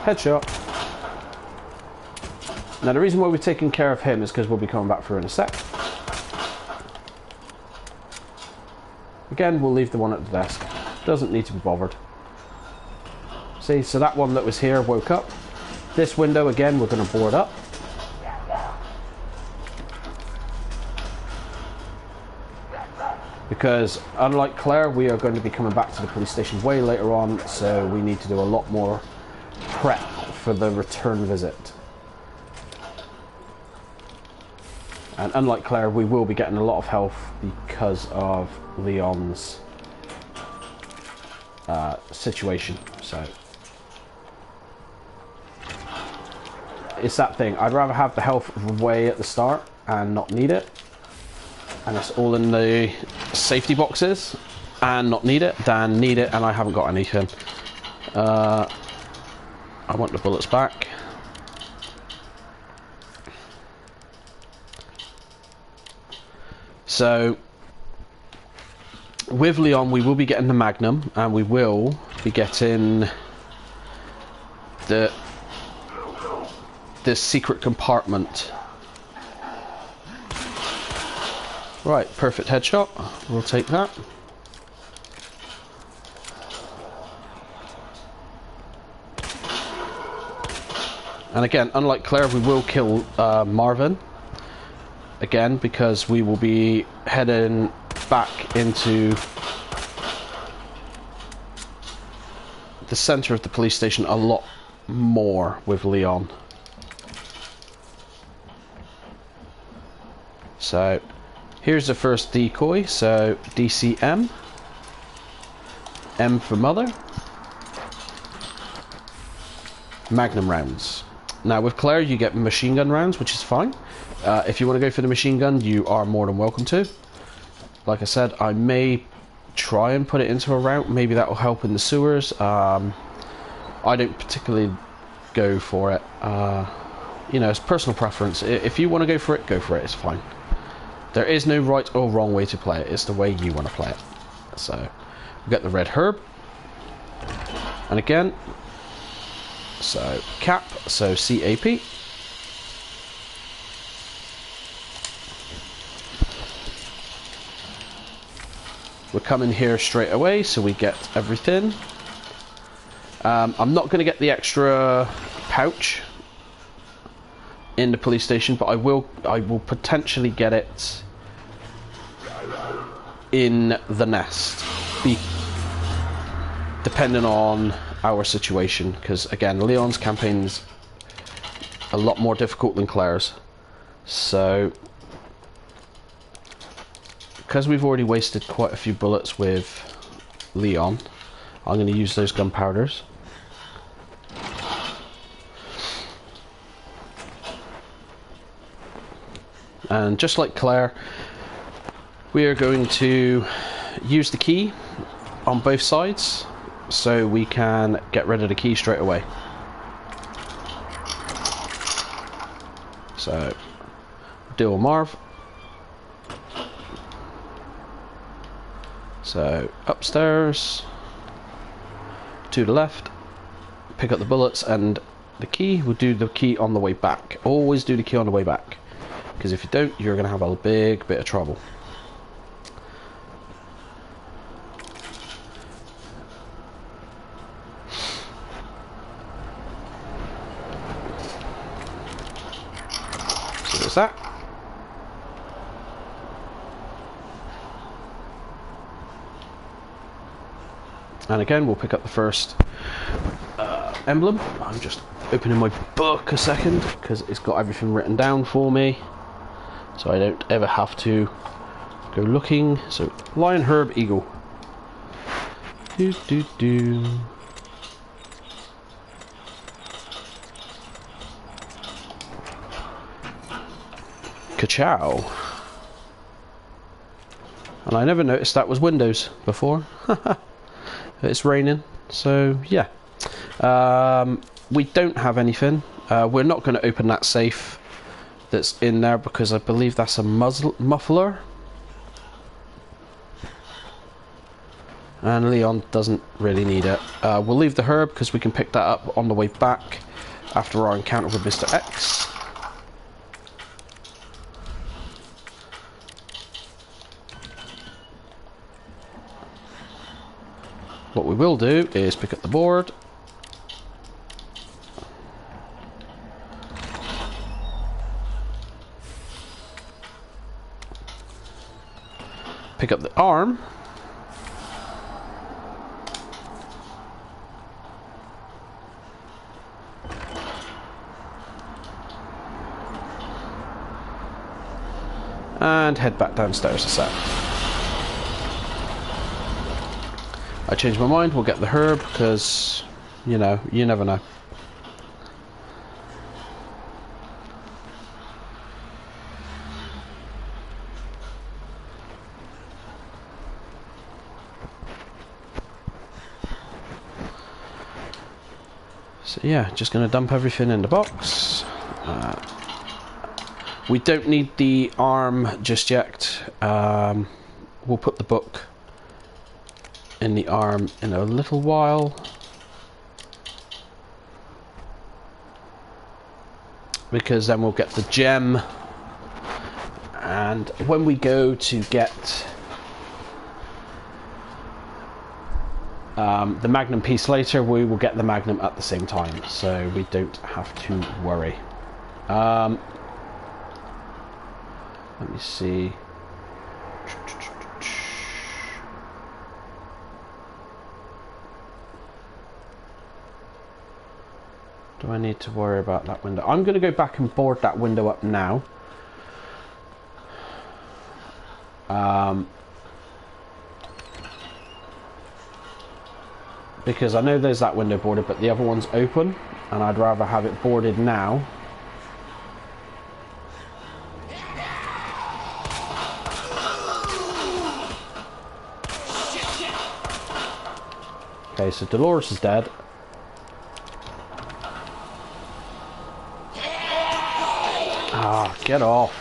Headshot. Now the reason why we're taking care of him is because we'll be coming back through in a sec. Again, we'll leave the one at the desk. Doesn't need to be bothered. See, so that one that was here woke up. This window, again, we're going to board up. Because, unlike Claire, we are going to be coming back to the police station way later on, so we need to do a lot more prep for the return visit. And unlike Claire, we will be getting a lot of health because of Leon's situation. So it's that thing. I'd rather have the health way at the start and not need it, and it's all in the safety boxes and not need it, than need it and I haven't got anything. I want the bullets back. So with Leon we will be getting the Magnum, and we will be getting the secret compartment. Right, perfect headshot. We'll take that. And again, unlike Claire, we will kill Marvin. Again, because we will be heading back into the center of the police station a lot more with Leon. So here's the first decoy. So DCM, M for mother, Magnum rounds. Now with Claire you get machine gun rounds, which is fine. If you want to go for the machine gun, you are more than welcome to. Like I said, I may try and put it into a route. Maybe that will help in the sewers. I don't particularly go for it. You know, it's personal preference. If you want to go for it, it's fine. There is no right or wrong way to play it. It's the way you want to play it. So we get the red herb, and again, so cap, so CAP. We're coming here straight away, so we get everything. I'm not going to get the extra pouch in the police station, but I will potentially get it in the nest, depending on our situation. Because again, Leon's campaign's a lot more difficult than Claire's, so because we've already wasted quite a few bullets with Leon, I'm going to use those gunpowders. And just like Claire, we are going to use the key on both sides so we can get rid of the key straight away. So, dual Marv. So, upstairs, to the left, pick up the bullets and the key. We'll do the key on the way back. Always do the key on the way back, because if you don't, you're going to have a big bit of trouble. So there's that. And again, we'll pick up the first emblem. I'm just opening my book a second because it's got everything written down for me, so I don't ever have to go looking. So, lion, herb, eagle. Do do do. Ka-chow. And I never noticed that was Windows before. It's raining, so yeah. We don't have anything. We're not going to open that safe that's in there because I believe that's a muffler. And Leon doesn't really need it. We'll leave the herb because we can pick that up on the way back after our encounter with Mr. X. What we will do is pick up the board. Pick up the arm. And head back downstairs a sec. I changed my mind, we'll get the herb because, you know, you never know. So yeah, just going to dump everything in the box. We don't need the arm just yet. We'll put the book in the arm in a little while. Because then we'll get the gem. And when we go to get the magnum piece later, we will get the magnum at the same time, so we don't have to worry. Let me see. Do I need to worry about that window? I'm going to go back and board that window up now. Because I know there's that window boarded, but the other one's open, and I'd rather have it boarded now. Okay, so Dolores is dead. Ah, get off.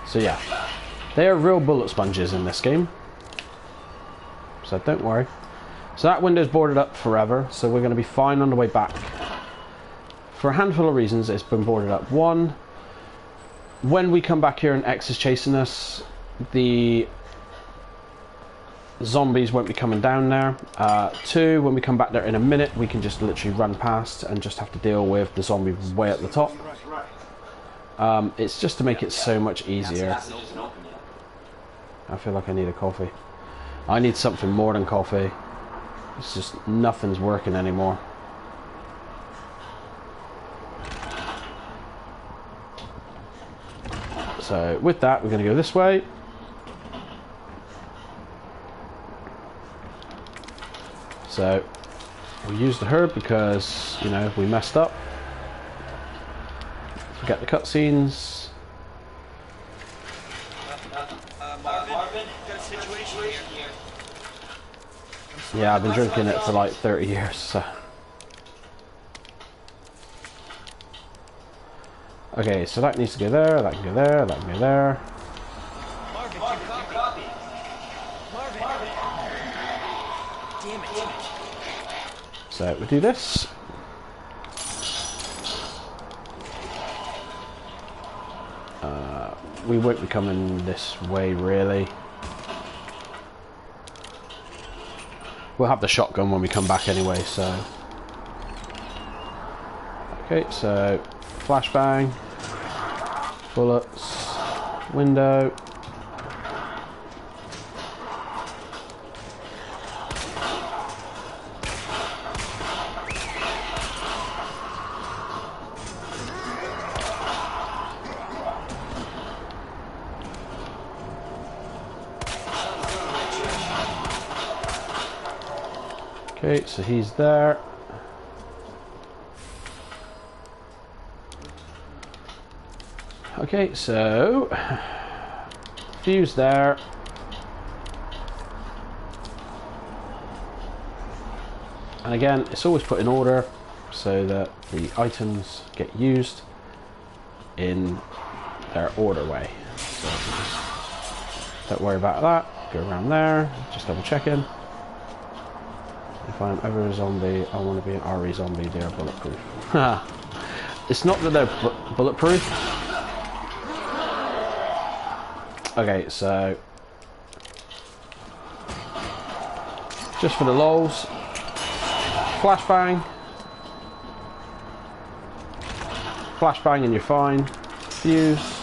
So yeah, they are real bullet sponges in this game, so don't worry. So that window's boarded up forever, so we're going to be fine on the way back. For a handful of reasons, it's been boarded up. One, when we come back here and X is chasing us, the zombies won't be coming down there. Two, when we come back there in a minute, we can just literally run past and just have to deal with the zombie way at the top. It's just to make it so much easier. I feel like I need a coffee. I need something more than coffee. It's just nothing's working anymore. So with that, we're going to go this way. So we'll use the herb because, you know, we messed up. Forget the cutscenes. Marvin, got a situation here. Yeah, I've been drinking it for like 30 years, so. Okay, so that needs to go there, that can go there, that can go there. Marvin, copy. Marvin. Damn it. So we do this. We won't be coming this way, really. We'll have the shotgun when we come back anyway, so. Okay, so flashbang, bullets, window. Okay, so he's there. Okay, so fuse there. And again, it's always put in order so that the items get used in their order way. So just don't worry about that. Go around there, just double checking. If I'm ever a zombie, I want to be an RE zombie. They are bulletproof. It's not that they're bulletproof. Okay, so just for the lols, flashbang, flashbang, and you're fine. Fuse.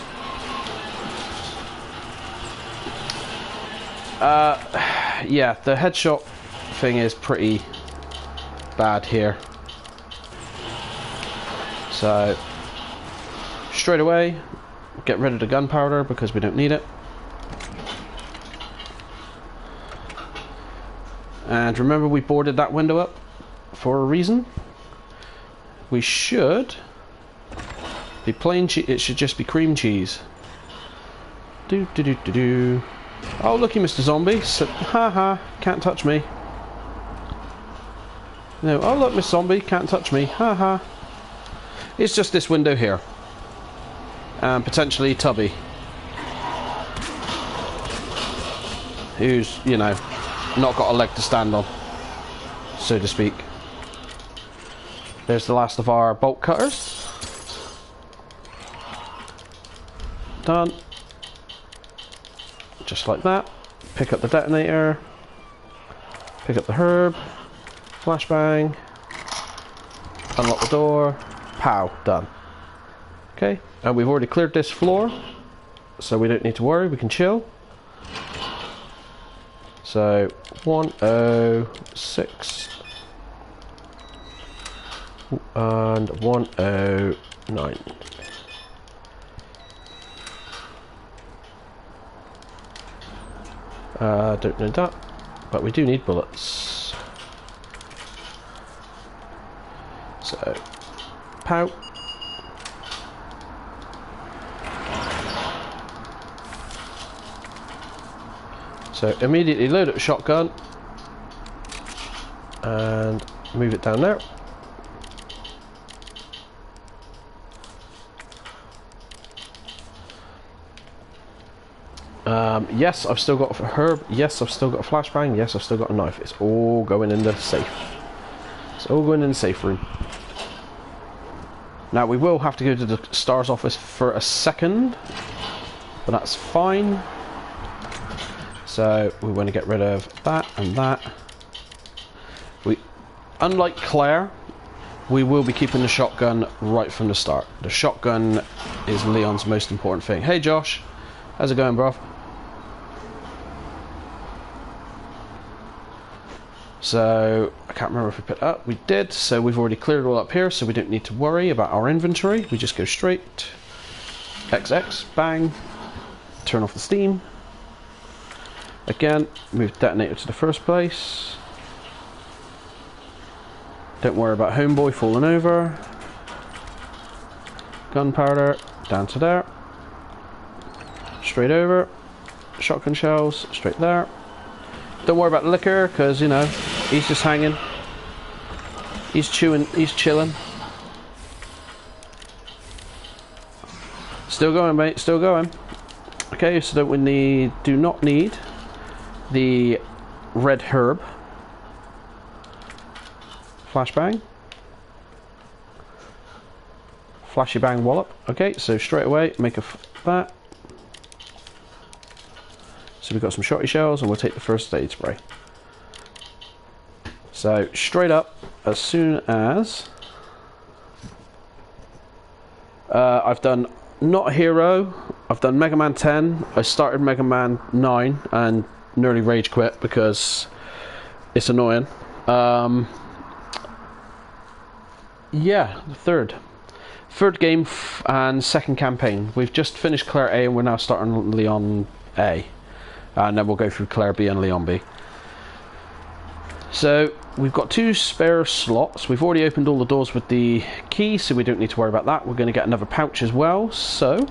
Yeah, the headshot thing is pretty bad here. So straight away, get rid of the gunpowder because we don't need it. And remember, we boarded that window up for a reason. We should be plain cheese. It should just be cream cheese. Do do do do do. Oh, looky, Mr. Zombie. So, haha, can't touch me. No, oh look, Miss Zombie, can't touch me. Haha. It's just this window here. And potentially Tubby. Who's, you know, not got a leg to stand on, so to speak. There's the last of our bolt cutters. Done. Just like that. Pick up the detonator. Pick up the herb. Flashbang. Unlock the door. Pow. Done. Okay. And we've already cleared this floor, so we don't need to worry. We can chill. So 106 and 109. Don't need that, but we do need bullets. So, pow. So immediately load up a shotgun and move it down there. Yes, I've still got a herb. Yes, I've still got a flashbang. Yes, I've still got a knife. It's all going in the safe. It's all going in the safe room. Now we will have to go to the STARS office for a second, but that's fine. So we want to get rid of that and that. Unlike Claire, we will be keeping the shotgun right from the start. The shotgun is Leon's most important thing. Hey Josh, how's it going, bro? So I can't remember if we put it up. We did, so we've already cleared it all up here, so we don't need to worry about our inventory. We just go straight XX, bang, turn off the steam. Again, move the detonator to the first place. Don't worry about homeboy falling over. Gunpowder, down to there. Straight over. Shotgun shells, straight there. Don't worry about the liquor, because, you know, he's just hanging. He's chewing, he's chilling. Still going, mate, still going. Okay, so that we do not need the red herb. Flashbang. Flashy bang wallop. Okay, so straight away make that. So we've got some shotty shells and we'll take the first aid spray. So straight up, as soon as I've done not a hero, I've done Mega Man 10, I started Mega Man 9 and nearly rage quit because it's annoying. Yeah, the third game and second campaign. We've just finished Claire A and we're now starting Leon A, and then we'll go through Claire B and Leon B. So we've got 2 spare slots. We've already opened all the doors with the key, so we don't need to worry about that. We're going to get another pouch as well, so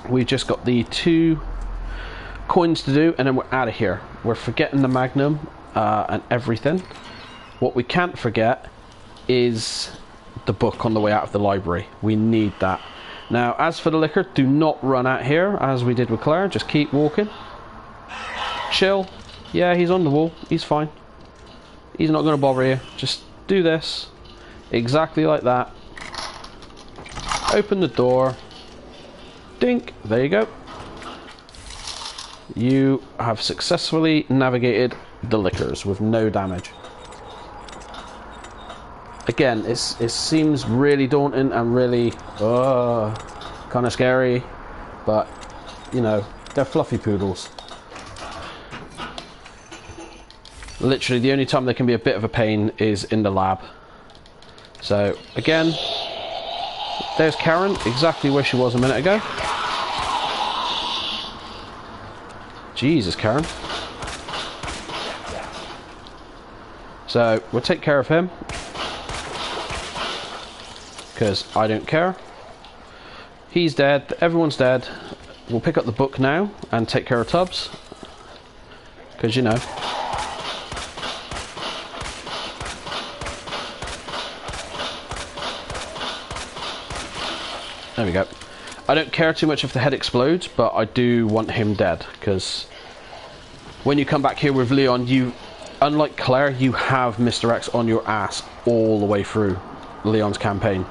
we've just got the 2 coins to do and then we're out of here. We're forgetting the Magnum and everything. What we can't forget is the book on the way out of the library. We need that. Now, as for the liquor, do not run out here as we did with Claire. Just keep walking. Chill. Yeah, he's on the wall. He's fine. He's not going to bother you. Just do this. Exactly like that. Open the door. Dink. There you go. You have successfully navigated the liquors with no damage. Again, it seems really daunting and really kind of scary, but you know, they're fluffy poodles. Literally the only time they can be a bit of a pain is in the lab. So again, there's Karen, exactly where she was a minute ago. Jesus, Karen. So we'll take care of him, because I don't care. He's dead, everyone's dead. We'll pick up the book now and take care of Tubbs, because you know. There we go. I don't care too much if the head explodes, but I do want him dead, because when you come back here with Leon, you, unlike Claire, you have Mr. X on your ass all the way through Leon's campaign.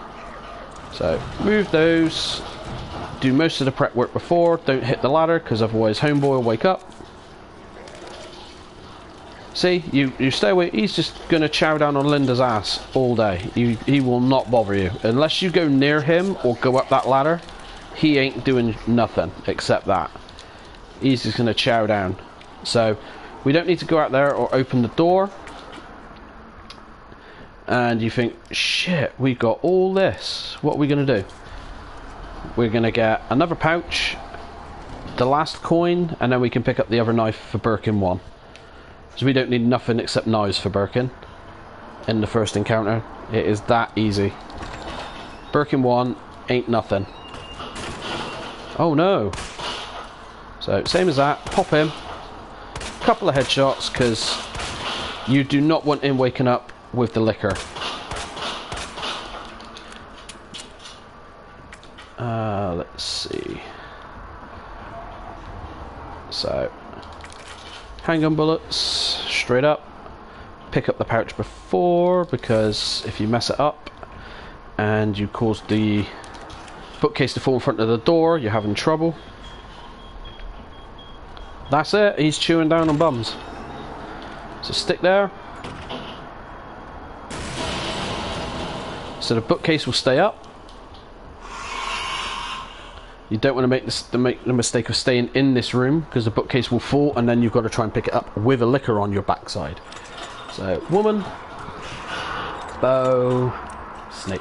So move those, do most of the prep work before, don't hit the ladder because otherwise homeboy will wake up. See, you stay away. He's just going to chow down on Linda's ass all day. He will not bother you. Unless you go near him or go up that ladder, he ain't doing nothing except that. He's just going to chow down. So we don't need to go out there or open the door. And you think, shit, we've got all this. What are we going to do? We're going to get another pouch, the last coin, and then we can pick up the other knife for Birkin 1. So we don't need nothing except knives for Birkin in the first encounter. It is that easy. Birkin 1 ain't nothing. Oh no. So same as that, pop him. Couple of headshots, because you do not want him waking up with the liquor. Let's see. So handgun bullets, straight up. Pick up the pouch before, because if you mess it up and you cause the bookcase to fall in front of the door, you're having trouble. That's it, he's chewing down on bums. So stick there. So the bookcase will stay up. You don't want to make the mistake of staying in this room, because the bookcase will fall and then you've got to try and pick it up with a liquor on your backside. So, woman, bow, snake.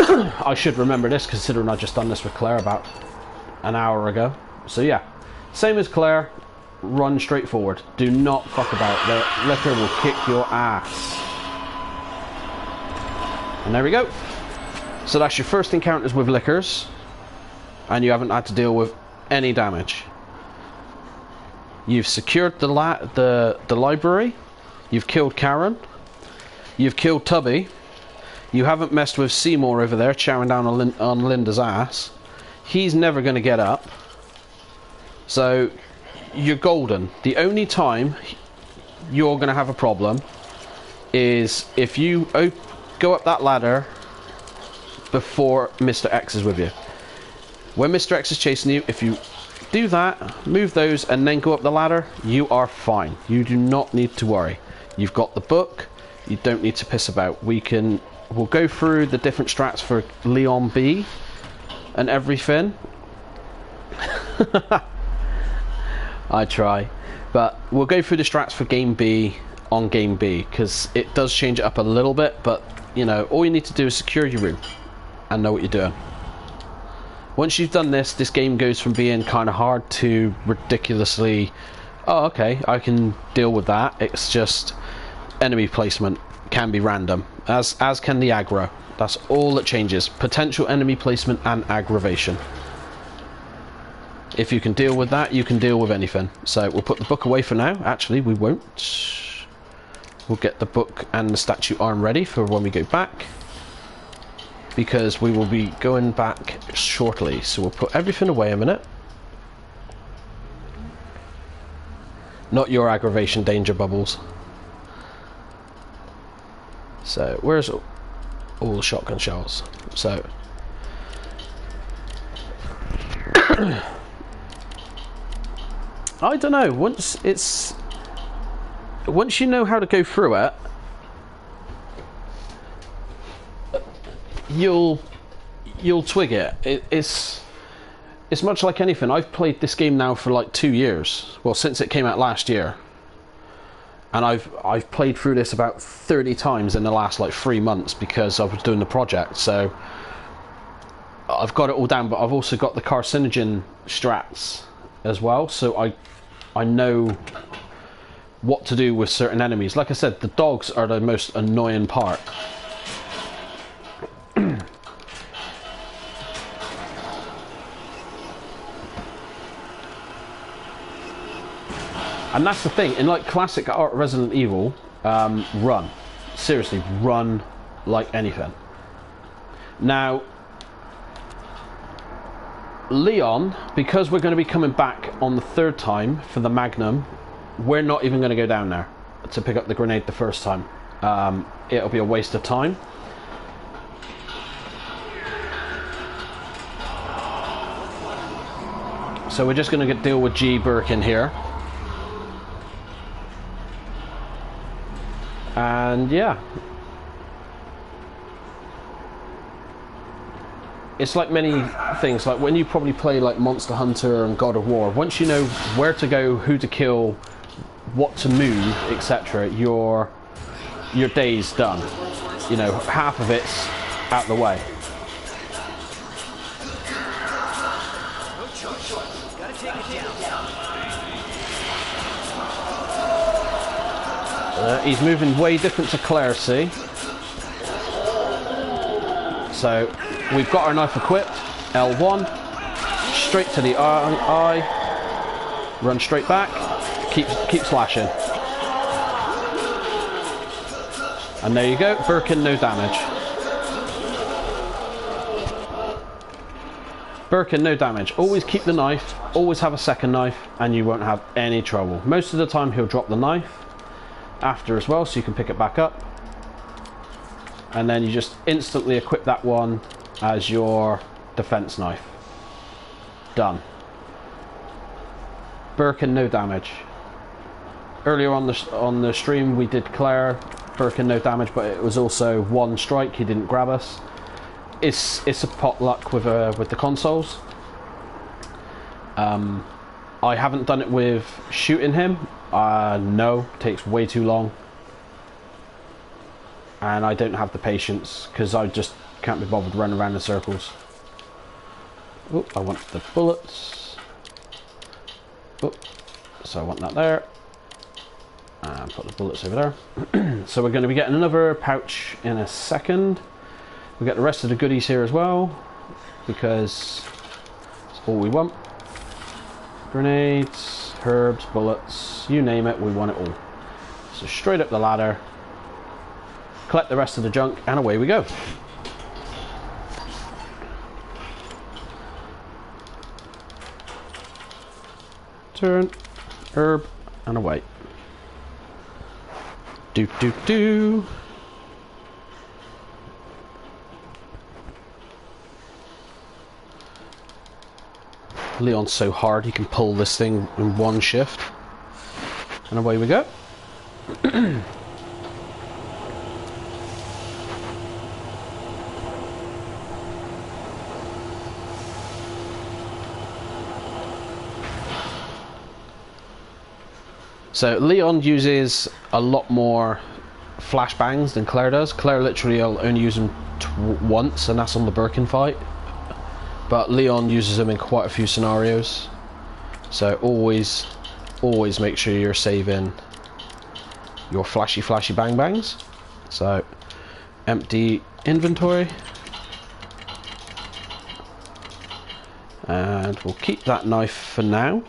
I should remember this, considering I just done this with Claire about an hour ago. So yeah, same as Claire, run straight forward. Do not fuck about. The liquor will kick your ass. And there we go. So that's your first encounters with liquors, and you haven't had to deal with any damage. You've secured the library. You've killed Karen. You've killed Tubby. You haven't messed with Seymour over there, chowing down on Linda's ass. He's never going to get up. So you're golden. The only time you're going to have a problem is if you go up that ladder before Mr. X is with you. When Mr. X is chasing you, if you do that, move those, and then go up the ladder, you are fine. You do not need to worry. You've got the book. You don't need to piss about. We'll go through the different strats for Leon B and everything. I try. But we'll go through the strats for Game B on Game B, because it does change it up a little bit, but you know, all you need to do is secure your room and know what you're doing. Once you've done this, this game goes from being kind of hard to ridiculously, oh okay, I can deal with that. It's just enemy placement can be random, as can the aggro. That's all that changes. Potential enemy placement and aggravation. If you can deal with that, you can deal with anything. So we'll put the book away for now. Actually, we won't. We'll get the book and the statue arm ready for when we go back, because we will be going back shortly. So we'll put everything away a minute. Not your aggravation danger bubbles. So where's all the shotgun shells? So I don't know, once you know how to go through it, you'll twig it. It's much like anything. I've played this game now for like 2 years. Well, since it came out last year. And I've played through this about 30 times in the last like 3 months because I was doing the project. So I've got it all down, but I've also got the carcinogen strats as well. So I know what to do with certain enemies. Like I said, the dogs are the most annoying part. And that's the thing, in like classic art Resident Evil, run. Seriously, run like anything. Now, Leon, because we're going to be coming back on the 3rd time for the Magnum, we're not even going to go down there to pick up the grenade the first time. It'll be a waste of time. So we're just going to deal with G. Birkin here. And yeah, it's like many things, like when you probably play like Monster Hunter and God of War, once you know where to go, who to kill, what to move, etc., your day's done. You know, half of it's out the way. He's moving way different to Claire, see? So we've got our knife equipped, L1, straight to the eye, run straight back, keep slashing. And there you go, Birkin, no damage. Birkin, no damage. Always keep the knife, always have a second knife, and you won't have any trouble. Most of the time he'll drop the knife after as well, so you can pick it back up, and then you just instantly equip that one as your defense knife. Done. Birkin, no damage. Earlier on the stream we did Claire, Birkin, no damage, but it was also one strike. He didn't grab us. It's a potluck with the consoles. I haven't done it with shooting him. No, takes way too long, and I don't have the patience because I just can't be bothered running around in circles. Oh, I want the bullets. Oh, so I want that there, and put the bullets over there. So we're going to be getting another pouch in a second. We get the rest of the goodies here as well, because it's all we want. Grenades, herbs, bullets, you name it, we want it all. So straight up the ladder, collect the rest of the junk, and away we go. Turn, herb, and away. Do do do. Leon's so hard he can pull this thing in one shift, and away we go. So Leon uses a lot more flashbangs than Claire does. Claire literally will only use them once, and that's on the Birkin fight. But Leon uses them in quite a few scenarios. So always make sure you're saving your flashy bang bangs. So empty inventory. And we'll keep that knife for now.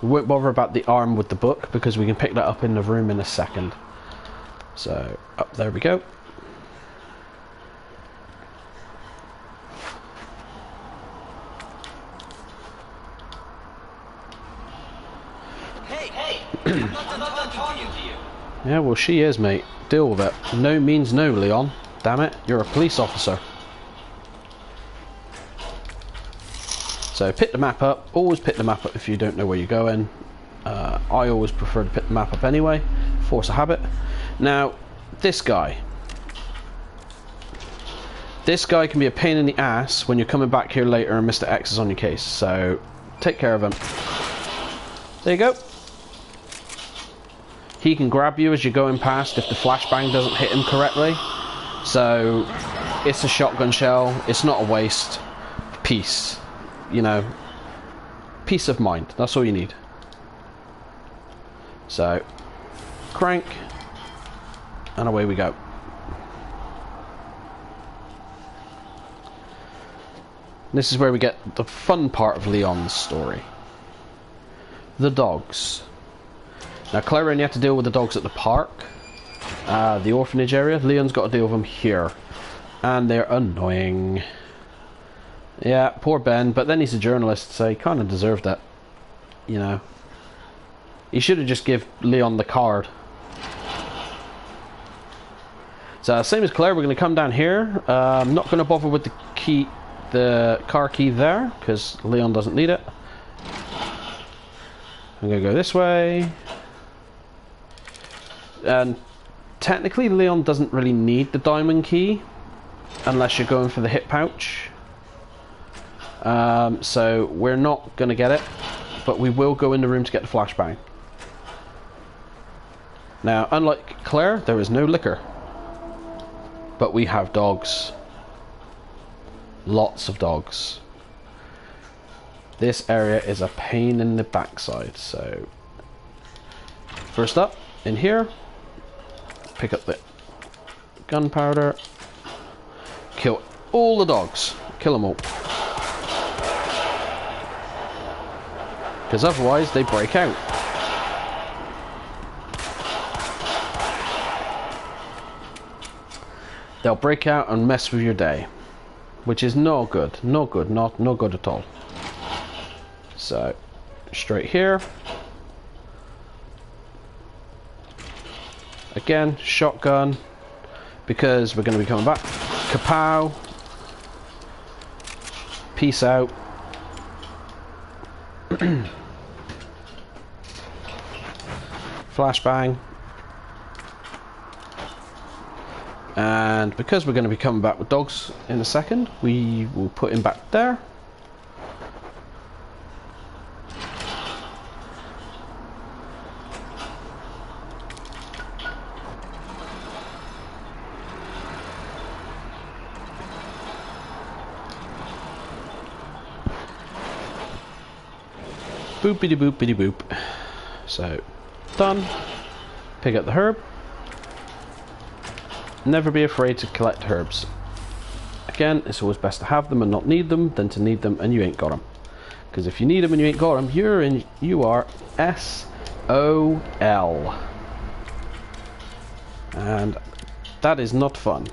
We won't bother about the arm with the book because we can pick that up in the room in a second. So, up there we go. Hey! I'm not done talking to you. Yeah, well, she is, mate. Deal with it. No means no, Leon. Damn it, you're a police officer. So pick the map up. Always pick the map up if you don't know where you're going. I always prefer to pick the map up anyway. Force a habit. Now, this guy. This guy can be a pain in the ass when you're coming back here later and Mr. X is on your case. So, take care of him. There you go. He can grab you as you're going past if the flashbang doesn't hit him correctly. So, it's a shotgun shell. It's not a waste. Peace. You know, peace of mind. That's all you need. So, crank. And away we go. This is where we get the fun part of Leon's story. The dogs. Now, Claire only had to deal with the dogs at the park, the orphanage area. Leon's got to deal with them here. And they're annoying. Yeah, poor Ben, but then he's a journalist, so he kind of deserved it. You know. He should have just give Leon the card. So, same as Claire, we're going to come down here. I'm not going to bother with the key, the car key there, because Leon doesn't need it. I'm going to go this way. And technically, Leon doesn't really need the diamond key, unless you're going for the hip pouch. So we're not going to get it, but we will go in the room to get the flashbang. Now, unlike Claire, there is no liquor, but we have dogs. Lots of dogs. This area is a pain in the backside, so first up, in here, pick up the gunpowder, kill all the dogs, kill them all. Because otherwise they break out. They'll break out and mess with your day, which is no good, no good, no good at all. So, straight here. Again, shotgun, because we're going to be coming back. Kapow. Peace out. Flashbang. And because we're going to be coming back with dogs in a second, we will put him back there. Boopity boopity boop. So, done. Pick up the herb. Never be afraid to collect herbs. Again, it's always best to have them and not need them than to need them and you ain't got them. Because if you need them and you ain't got them, you are SOL. And that is not fun.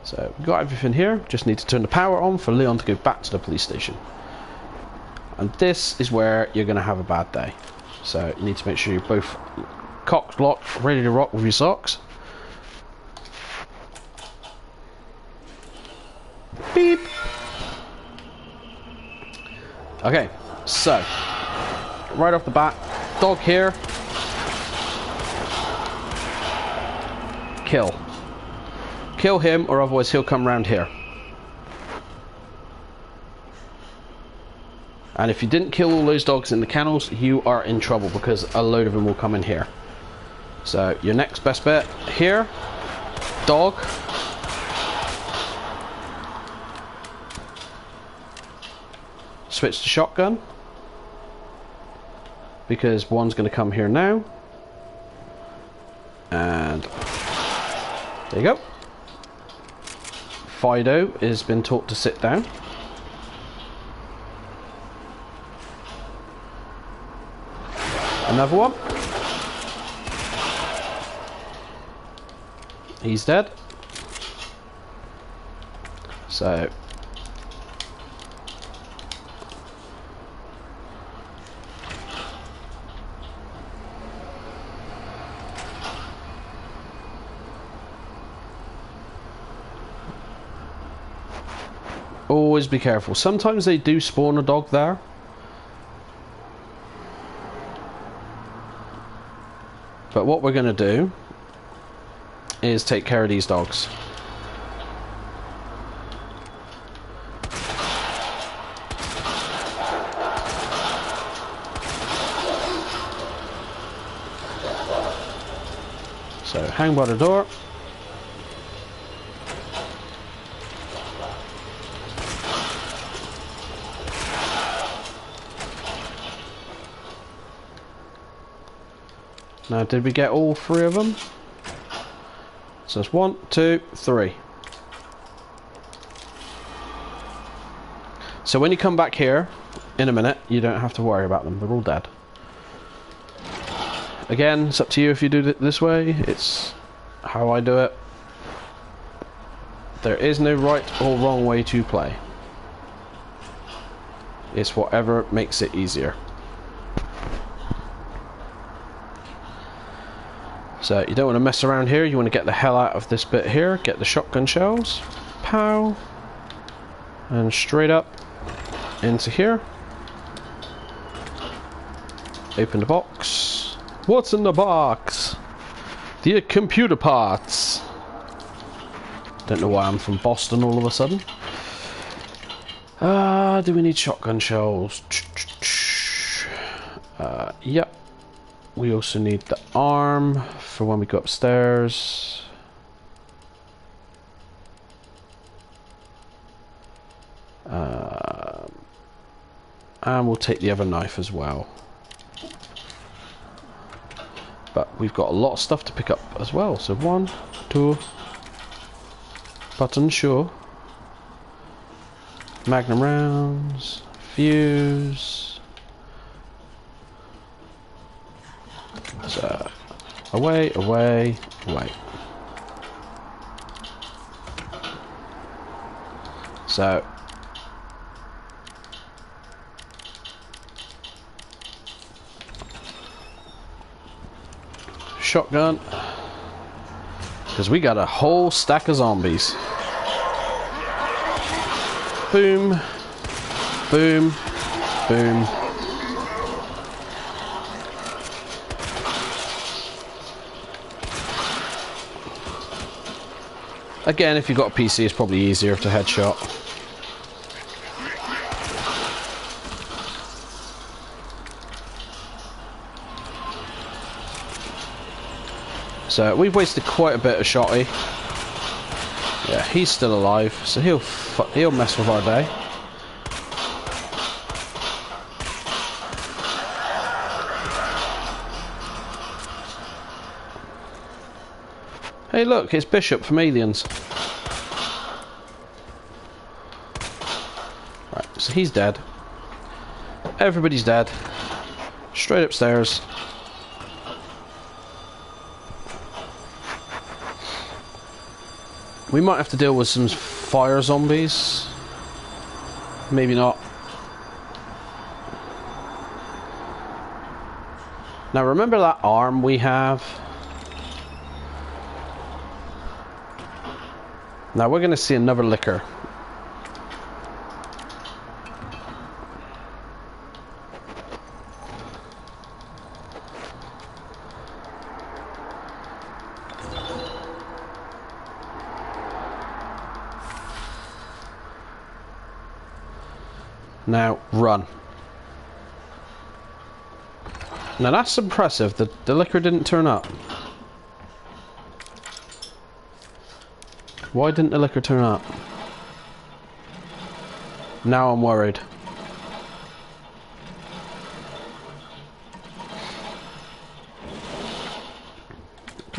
So, we've got everything here. Just need to turn the power on for Leon to go back to the police station. And this is where you're going to have a bad day. So you need to make sure you're both cocked, locked, ready to rock with your socks. Beep. Okay, so right off the bat, dog here. Kill. Kill him, or otherwise he'll come round here. And if you didn't kill all those dogs in the kennels, you are in trouble because a load of them will come in here. So your next best bet here, dog. Switch to shotgun because one's going to come here now. And there you go. Fido has been taught to sit down. Another one. He's dead. So always be careful. Sometimes they do spawn a dog there. But what we're going to do is take care of these dogs. So hang by the door. Now, did we get all three of them? So it's 1, 2, 3. So when you come back here in a minute, you don't have to worry about them. They're all dead. Again, it's up to you if you do it this way. It's how I do it. There is no right or wrong way to play. It's whatever makes it easier. So you don't want to mess around here. You want to get the hell out of this bit here. Get the shotgun shells. Pow. And straight up into here. Open the box. What's in the box? The computer parts. Don't know why I'm from Boston all of a sudden. Do we need shotgun shells? Yep. We also need the arm for when we go upstairs. And we'll take the other knife as well. But we've got a lot of stuff to pick up as well. So 1, 2, button sure. Magnum rounds, fuse. So away, away, away. So shotgun, because we got a whole stack of zombies. Boom, boom, boom. Again, if you've got a PC, it's probably easier to headshot. So we've wasted quite a bit of shotty. Yeah, he's still alive, so he'll mess with our day. Hey look, it's Bishop from Aliens. Right, so he's dead. Everybody's dead. Straight upstairs. We might have to deal with some fire zombies. Maybe not. Now remember that arm we have? Now we're going to see another licker. Now run. Now that's impressive. The licker didn't turn up. Why didn't the licker turn up? Now I'm worried.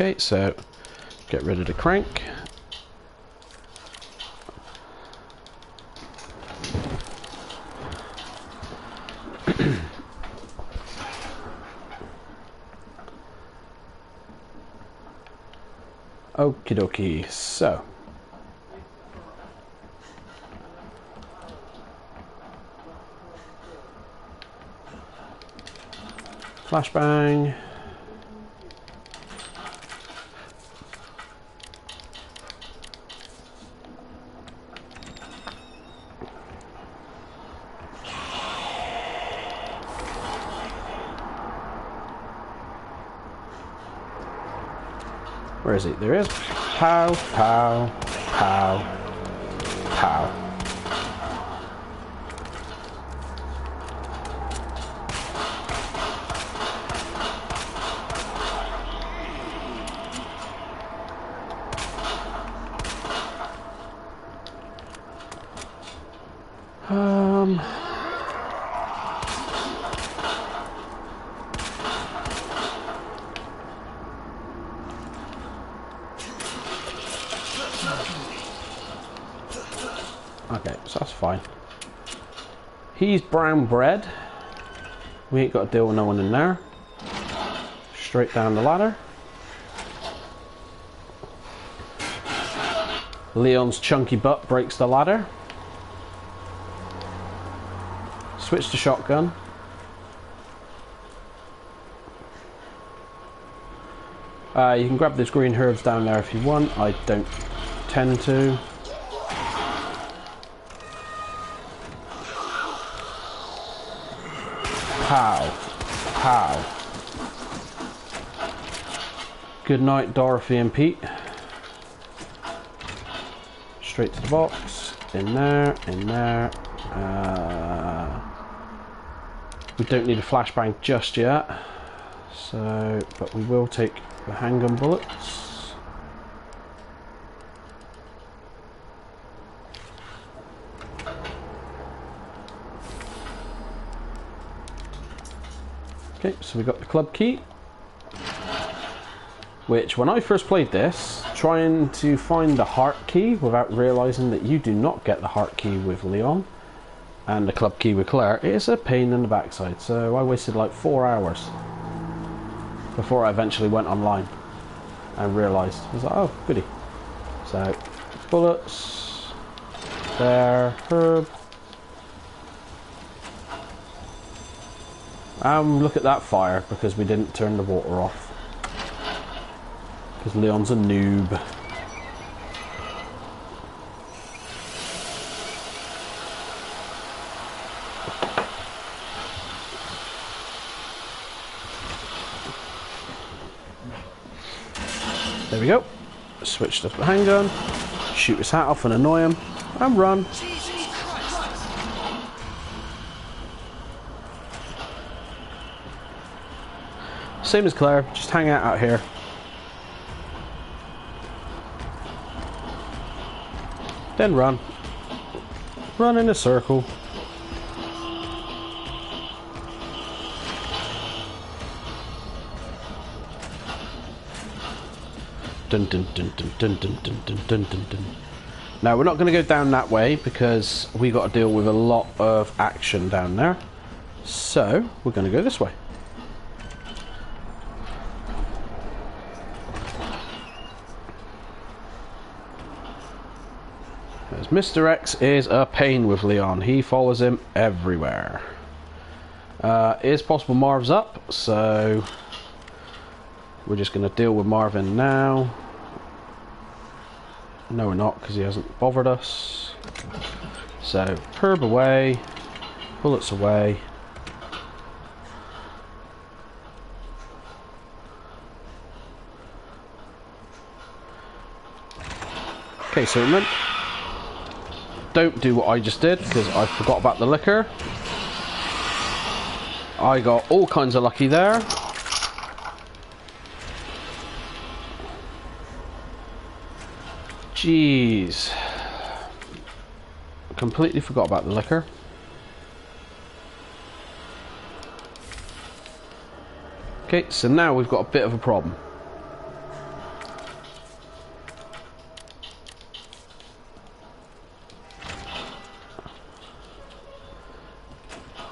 Okay, so get rid of the crank. Okie dokie, so flashbang. Where is he? There he is. Pow, pow, pow, pow. Okay, so that's fine. He's brown bread. We ain't got to deal with no one in there. Straight down the ladder. Leon's chunky butt breaks the ladder. Switch to shotgun. You can grab those green herbs down there if you want. I don't tend to. Pow. Pow. Good night, Dorothy and Pete. Straight to the box. In there, in there. We don't need a flashbang just yet. So, but we will take the handgun bullets. Okay, so we got the club key, which when I first played this, trying to find the heart key without realising that you do not get the heart key with Leon and the club key with Claire, it is a pain in the backside. So I wasted like 4 hours before I eventually went online and realised. I was like, oh, goody. So, bullets, there, herb. Look at that fire, because we didn't turn the water off. Because Leon's a noob. There we go. Switch to the handgun. Shoot his hat off and annoy him. And run. Same as Claire, just hang out here. Then run. Run in a circle. Dun dun dun dun dun dun dun dun dun dun dun. Now we're not going to go down that way because we got to deal with a lot of action down there. So we're going to go this way. As Mr. X is a pain with Leon. He follows him everywhere. It is possible Marv's up, so we're just going to deal with Marvin now. No, we're not, because he hasn't bothered us. So, herb away, bullets away. Okay, so remember, don't do what I just did, because I forgot about the liquor. I got all kinds of lucky there. Jeez. Completely forgot about the liquor. Okay, so now we've got a bit of a problem.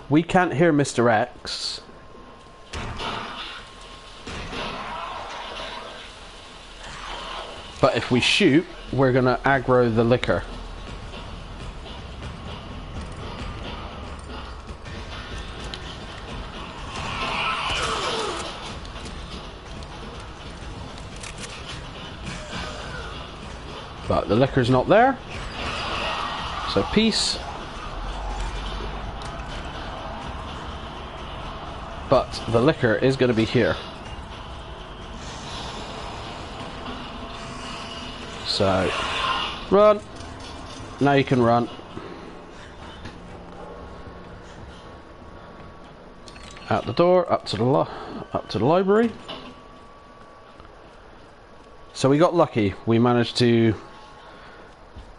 We can't hear Mr. X. But if we shoot, we're gonna aggro the liquor. But the liquor's not there. So peace. But the liquor is going to be here. So, run. Now you can run. Out the door, up to the library. So we got lucky. We managed to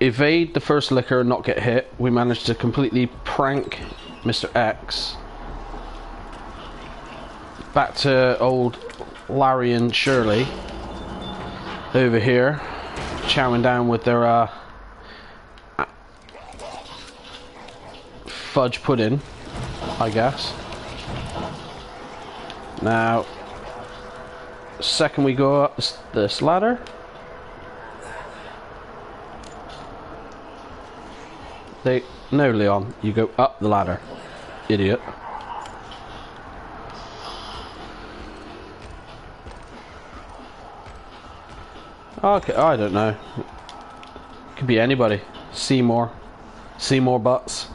evade the first liquor and not get hit. We managed to completely prank Mr. X. Back to old Larry and Shirley over here, chowing down with their fudge pudding, I guess. Now, second we go up this ladder, no, Leon, you go up the ladder, idiot. Okay, I don't know. Could be anybody. Seymour Butts.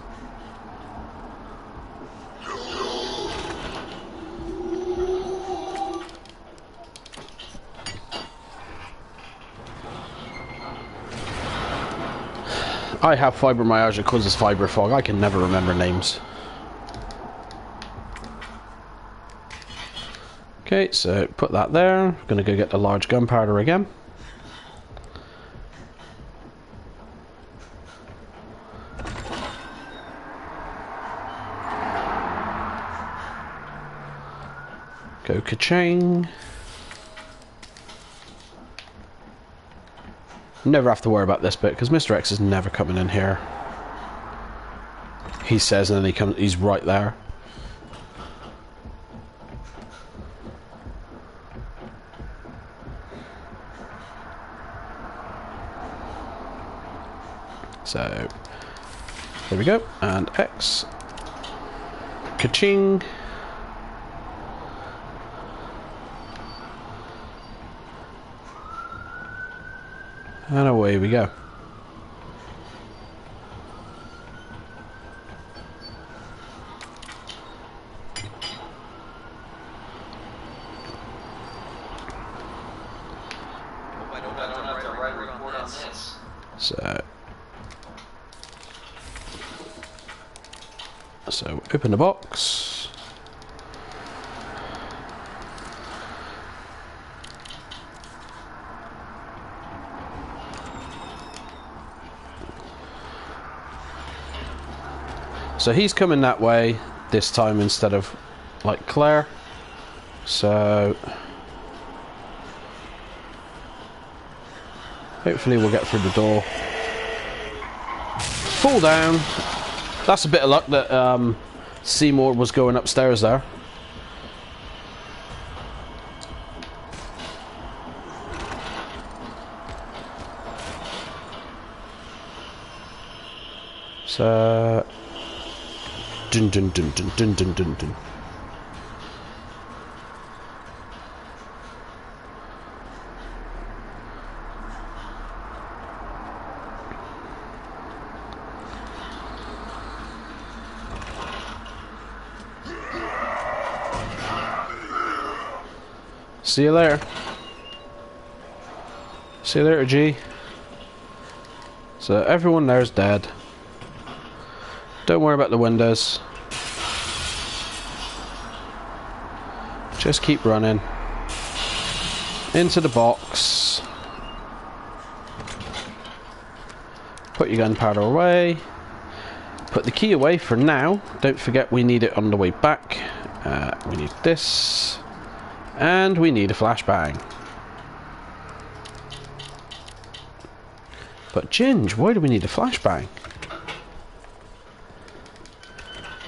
I have fibromyalgia causes fiber fog. I can never remember names. Okay, so put that there. I'm gonna go get the large gunpowder again. Go ka-ching. Never have to worry about this bit because Mr. X is never coming in here. He says, and then he's right there. So there we go, and X. Ka-ching. And away we go. So open the box. So he's coming that way this time instead of like Claire. So hopefully we'll get through the door. Fall down. That's a bit of luck that Seymour was going upstairs there. So dun dun dun dun dun dun dun dun. See you later. See you later, G. So everyone there's dead. Don't worry about the windows. Just keep running. Into the box. Put your gunpowder away. Put the key away for now. Don't forget we need it on the way back. We need this. And we need a flashbang. But Ginge, why do we need a flashbang?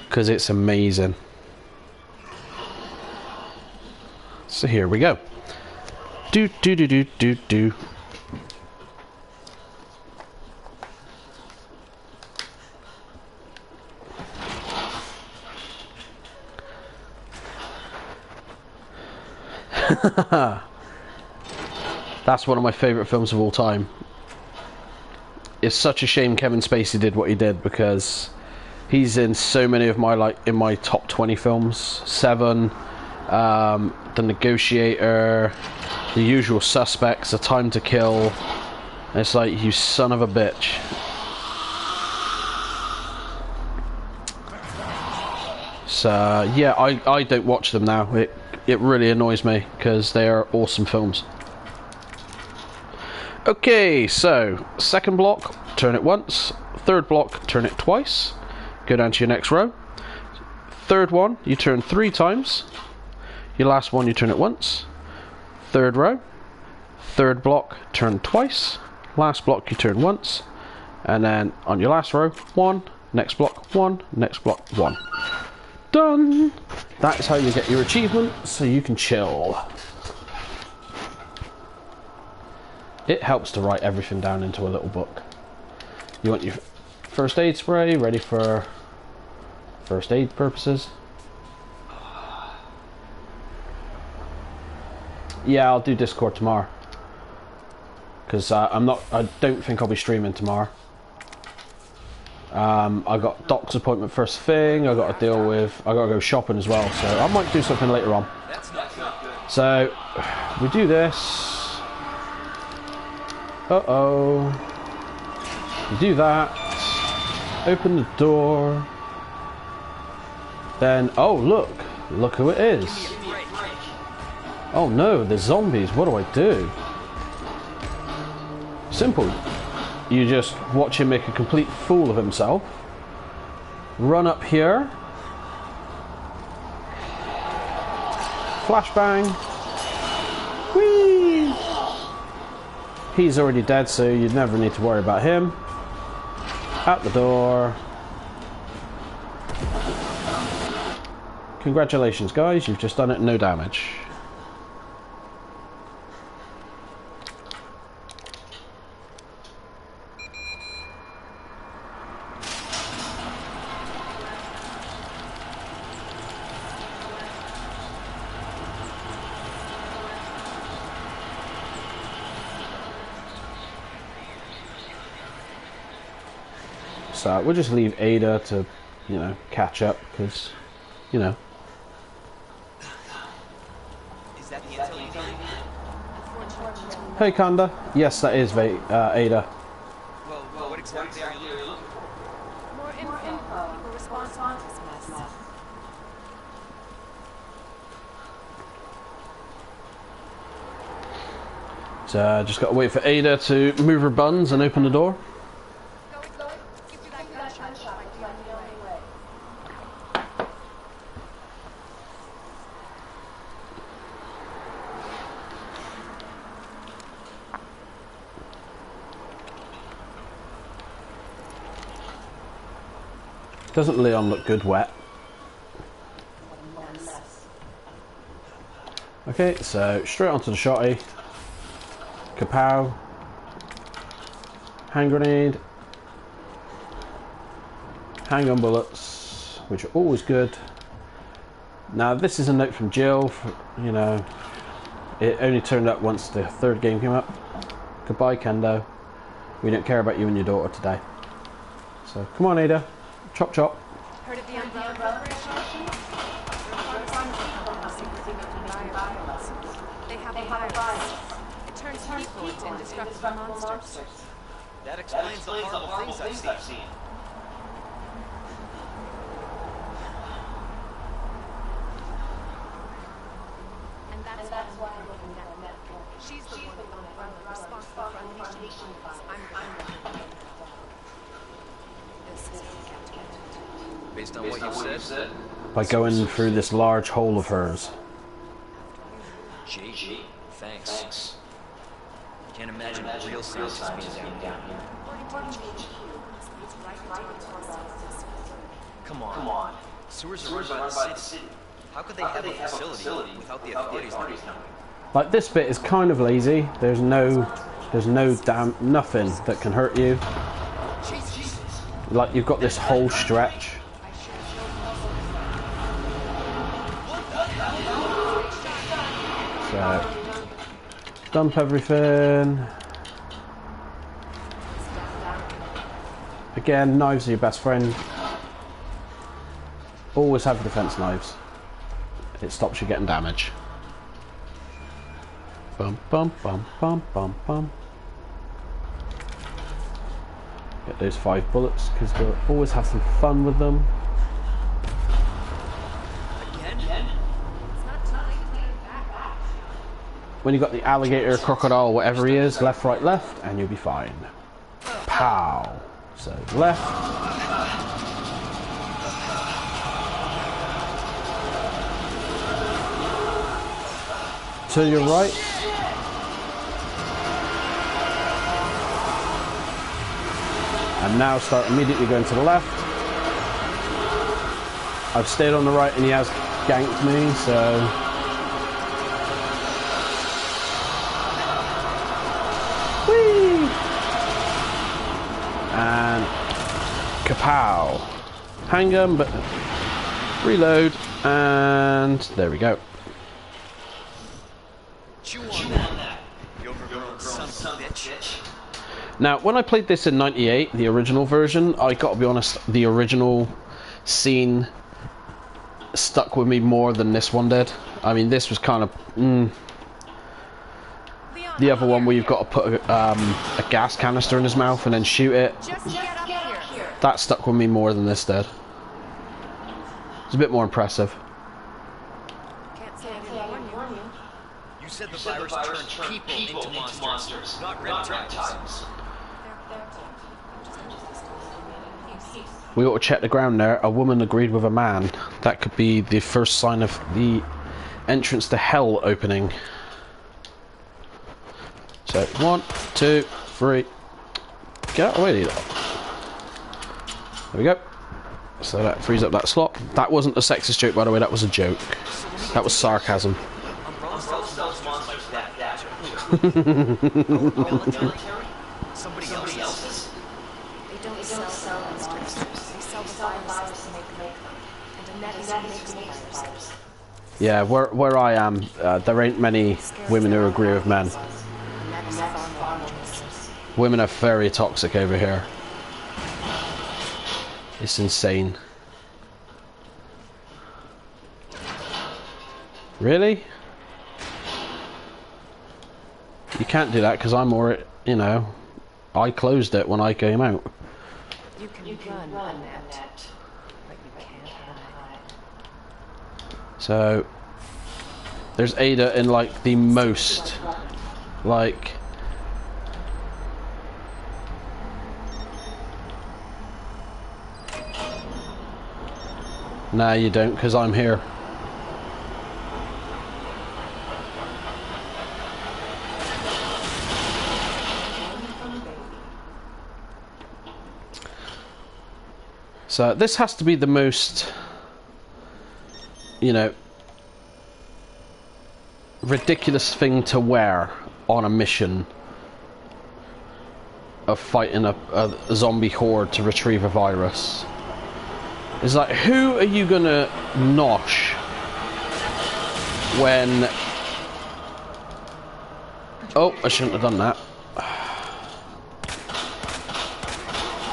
because it's amazing. So here we go. Do do do do do do. That's one of my favourite films of all time. It's such a shame Kevin Spacey did what he did, because he's in so many of my in my top 20 films. Seven, The Negotiator, The Usual Suspects, A Time to Kill. And it's like, you son of a bitch. So yeah, I don't watch them now. It really annoys me, because they are awesome films. Okay, so second block, turn it once. Third block, turn it twice. Go down to your next row. Third one, you turn 3 times. Your last one, you turn it once. Third row. Third block, turn twice. Last block, you turn once. And then on your last row, 1. Next block, 1. Next block, 1. Done! That is how you get your achievement, so you can chill. It helps to write everything down into a little book. You want your first aid spray ready for first aid purposes. Yeah, I'll do Discord tomorrow, because I don't think I'll be streaming tomorrow. I got Doc's appointment first thing. I got to deal with. I got to go shopping as well, so I might do something later on. So we do this. Uh-oh. You do that. Open the door. Then, oh look. Look who it is. Oh no, the zombies. What do I do? Simple. You just watch him make a complete fool of himself. Run up here. Flashbang. Whee! He's already dead, so you'd never need to worry about him. Out the door. Congratulations, guys. You've just done it, no damage. So we'll just leave Ada to, you know, catch up, because, you know. Is that the intel you got? Hey, Kanda. Yes, that is Ada. Well, what exactly are you looking for? More info. People responsible to this mess. So just got to wait for Ada to move her buns and open the door. Give you that gunshot. Might be on the only way. Doesn't Leon look good wet? Okay, so straight onto the shotty. Kapow. Hand grenade. Handgun bullets, which are always good. Now this is a note from Jill. You know, it only turned up once the third game came up. Goodbye, Kendo. We don't care about you and your daughter today. So come on, Ada. Chop chop. Heard of the Umbrella Corporation? They have a virus. It turns people into indestructible monsters. That explains the horrible things I've seen. And that's why I'm looking at Netflix. She's the one responsible for unleashing the virus. I'm going to This is Based on what you said, By going through this large hole of hers. Gee, thanks. Can't imagine real scientists being down here. Come on. Sewers are run by the city. How could they have a facility without the authorities knowing? Like, this bit is kind of lazy. There's no nothing that can hurt you. Like, you've got this whole stretch. So, dump everything. Again, knives are your best friend. Always have defense knives. It stops you getting damage. Bum bum bum bum bum bum. Get those 5 bullets because we'll always have some fun with them. When you got the alligator, crocodile, whatever he is, left, right, left, and you'll be fine. Pow. So left. To your right. And now start immediately going to the left. I've stayed on the right and he has ganked me, so... Whee! And... kapow! Handgun, but... reload, and... there we go. Chew on that, you overgrown son of a bitch. Now, when I played this in '98, the original version, I got to be honest, the original scene stuck with me more than this one did. I mean, this was kind of... The other one where you've got to put a gas canister in his mouth and then shoot it, that stuck with me more than this did. It's a bit more impressive. You said the virus turned people into monsters, not reptiles. We ought to check the ground there. A woman agreed with a man. That could be the first sign of the entrance to hell opening. So, 1, 2, 3. Get away. There we go. So that frees up that slot. That wasn't a sexist joke, by the way. That was a joke. That was sarcasm. Somebody else's? They don't sell monsters. They sell the viruses to make them. And Annette makes the virus. Yeah, where I am, there ain't many women who agree with men. Women are very toxic over here. It's insane. Really? You can't do that because I'm already, you know, I closed it when I came out. You can run, Annette, but you can't hide. So, there's Ada in like the most, like... Nah, you don't, because I'm here. So this has to be the most, you know, ridiculous thing to wear on a mission of fighting a zombie horde to retrieve a virus. It's like, who are you gonna nosh when... Oh, I shouldn't have done that.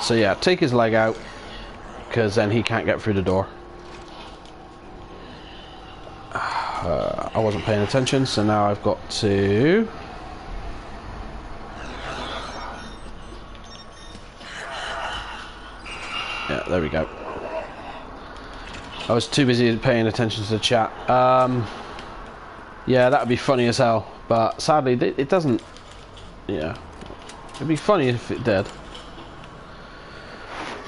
So yeah, take his leg out, because then he can't get through the door. I wasn't paying attention, so now I've got to... Yeah, there we go. I was too busy paying attention to the chat. Yeah, that would be funny as hell, but sadly it doesn't. Yeah, it'd be funny if it did.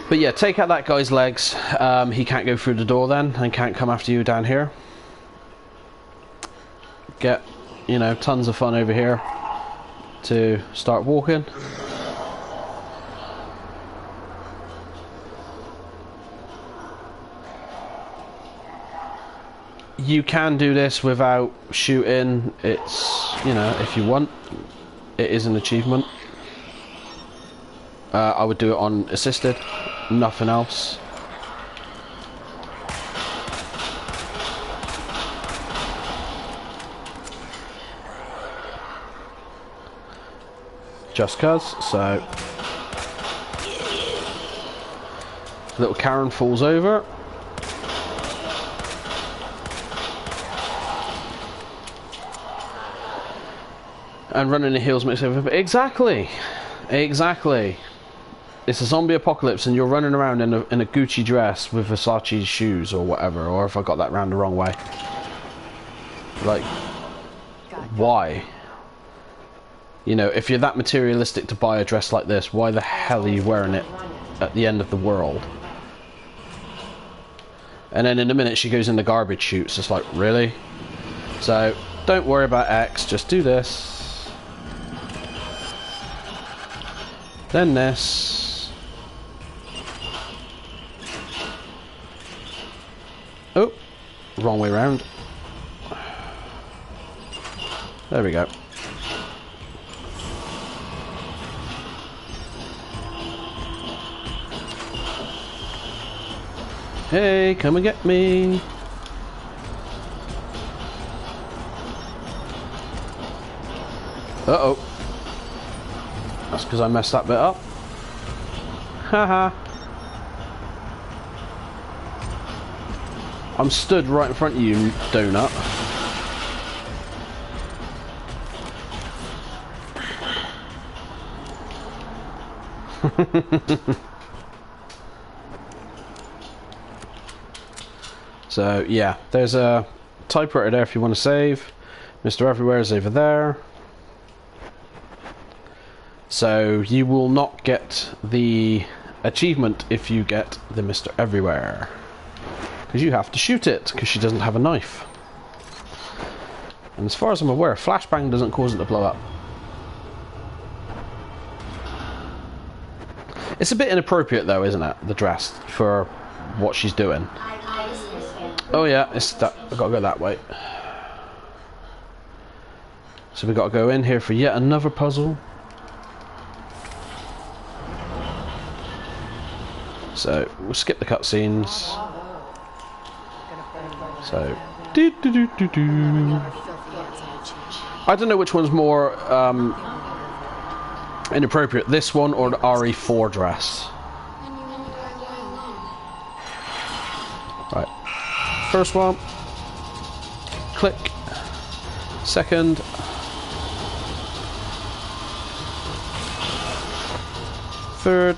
But yeah, take out that guy's legs. He can't go through the door then, and can't come after you down here. Get, you know, tons of fun over here to start walking. You can do this without shooting. It's, you know, if you want, it is an achievement. I would do it on assisted, nothing else. Just cuz, so little Karen falls over. And running the heels makes everything. Exactly! Exactly. It's a zombie apocalypse and you're running around in a Gucci dress with Versace shoes or whatever, or if I got that round the wrong way. Like, why? You know, if you're that materialistic to buy a dress like this, why the hell are you wearing it at the end of the world? And then in a minute she goes in the garbage chute. It's just like, really? So, don't worry about X, just do this. Then this. Oh, wrong way round. There we go. Hey, come and get me. Uh-oh. That's because I messed that bit up. Haha. I'm stood right in front of you, donut. So yeah, there's a typewriter there if you want to save. Mr. Everywhere is over there. So you will not get the achievement if you get the Mr. Everywhere, because you have to shoot it because she doesn't have a knife. And as far as I'm aware, flashbang doesn't cause it to blow up. It's a bit inappropriate though, isn't it? The dress for what she's doing. Oh yeah, it's that. I've got to go that way. So we've got to go in here for yet another puzzle. So we'll skip the cutscenes. So, I don't know which one's more inappropriate, this one or the RE4 dress. Right. First one. Click. Second. Third.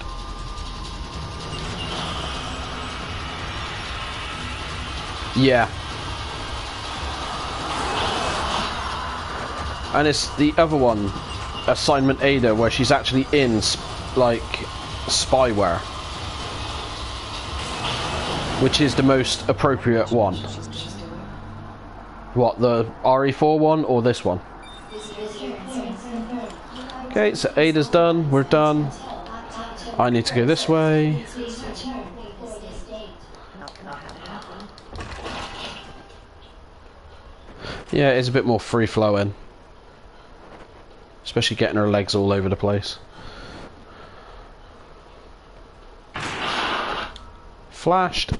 Yeah. And it's the other one, Assignment Ada, where she's actually in, like, spyware. Which is the most appropriate one. What, the RE4 one or this one? Okay, so Ada's done, we're done. I need to go this way. Yeah, it's a bit more free-flowing. Especially getting her legs all over the place. Flashed.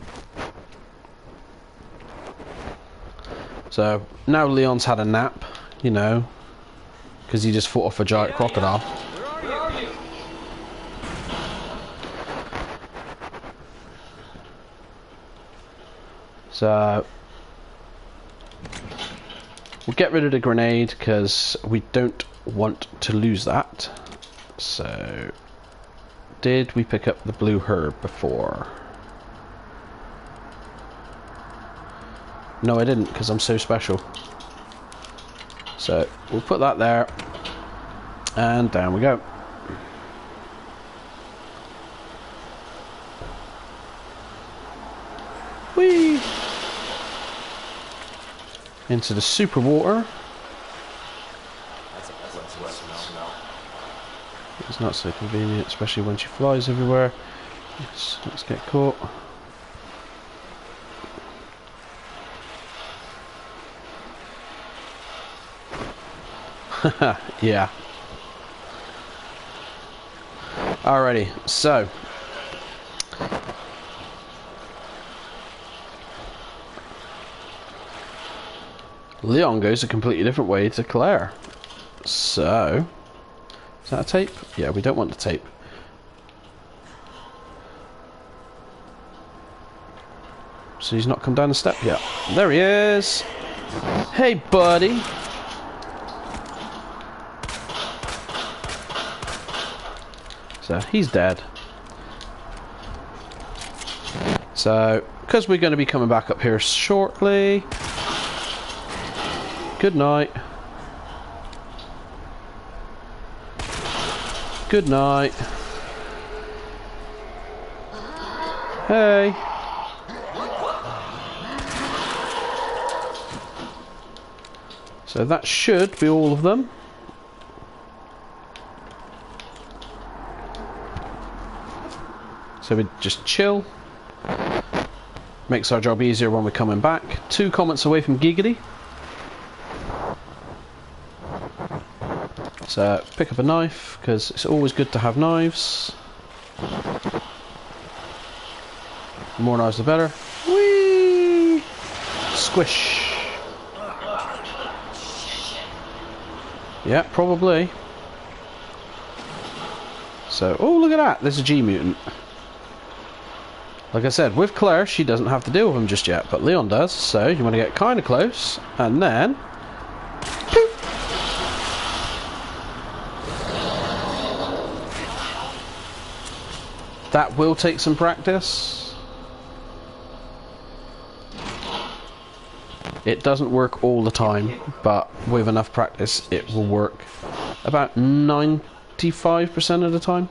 So, now Leon's had a nap, you know, because he just fought off a giant crocodile. Where are you? So, we'll get rid of the grenade because we don't want to lose that. So, did we pick up the blue herb before? No, I didn't, because I'm so special. So, we'll put that there. And down we go. Whee! Into the super water. It's not so convenient, especially when she flies everywhere. Yes, let's get caught. Yeah. Alrighty, so Leon goes a completely different way to Claire. So, is that a tape? Yeah, we don't want the tape. So he's not come down the step yet. There he is! Hey, buddy! So, he's dead. So, because we're going to be coming back up here shortly. Good night. Good night. Hey. So that should be all of them. So we just chill. Makes our job easier when we're coming back. 2 comments away from Giggity. So pick up a knife, because it's always good to have knives. The more knives the better. Whee! Squish. Yeah, probably. So, oh look at that, there's a G mutant. Like I said, with Claire, she doesn't have to deal with him just yet, but Leon does, so you want to get kind of close, and then... Poof. That will take some practice. It doesn't work all the time, but with enough practice, it will work about 95% of the time.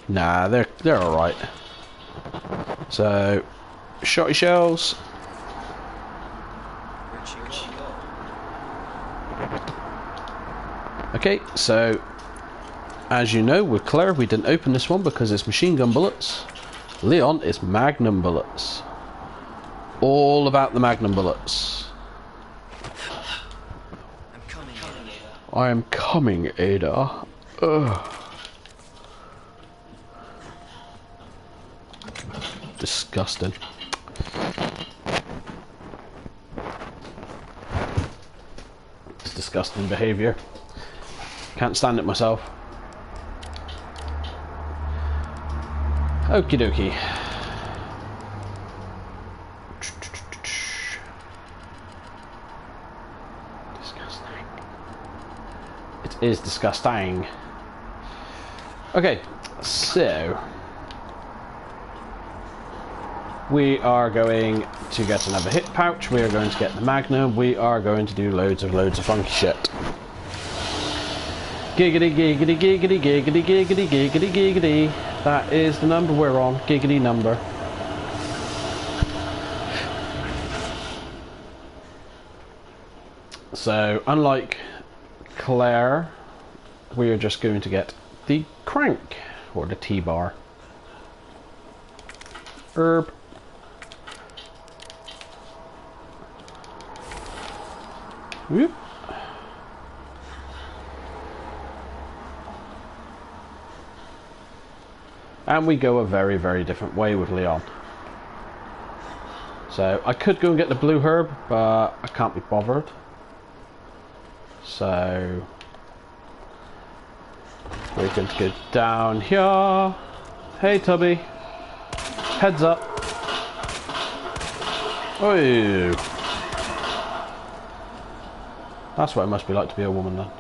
Nah, they're all right. So, shotty shells. Okay, so as you know, with Claire, we didn't open this one because it's machine gun bullets. Leon is magnum bullets. All about the magnum bullets. I'm coming, Ada. I am coming, Ada. Ugh. Disgusting. It's disgusting behaviour. Can't stand it myself. Okie dokie. Disgusting. It is disgusting. Okay, so we are going to get another hit pouch. We are going to get the Magnum. We are going to do loads of funky shit. Giggity, giggity, giggity, giggity, giggity, giggity, giggity. That is the number we're on. Giggity number. So, unlike Claire, we are just going to get the crank, or the T-bar. Herb. Whoop. And we go a very, very different way with Leon. So I could go and get the blue herb, but I can't be bothered. So we're going to go down here. Hey Tubby. Heads up. Oh. That's what it must be like to be a woman then.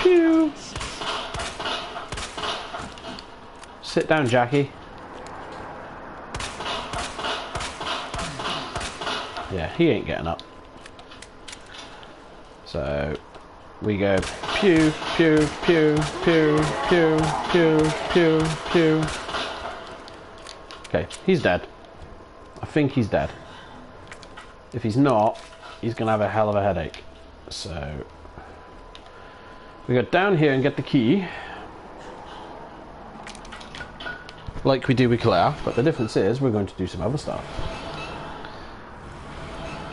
Pew! Sit down, Jackie. Yeah, he ain't getting up. So we go pew, pew, pew, pew, pew, pew, pew, pew. Okay, he's dead. I think he's dead. If he's not, he's gonna have a hell of a headache. So we go down here and get the key, like we do with Claire, but the difference is we're going to do some other stuff.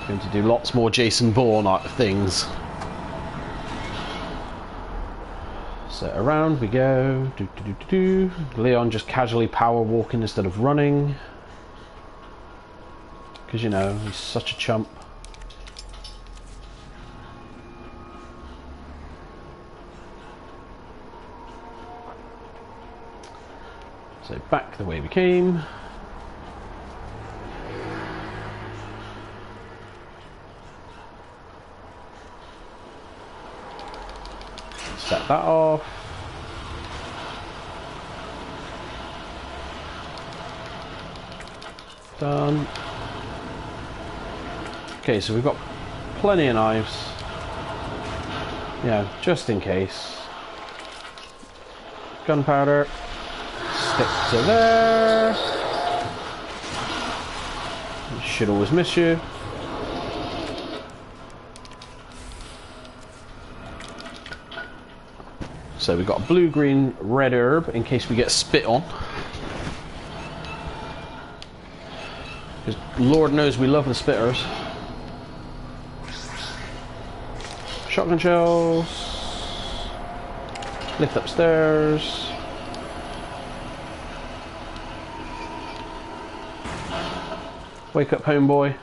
Going to do lots more Jason Bourne things. So around we go. Leon just casually power walking instead of running. Because, you know, he's such a chump. So back the way we came. Set that off. Done. Okay, so we've got plenty of knives. Yeah, just in case. Gunpowder. Stick to there. Should always miss you. So we've got blue, green, red herb in case we get spit on. Because Lord knows we love the spitters. Shotgun shells. Lift upstairs. Wake up, homeboy.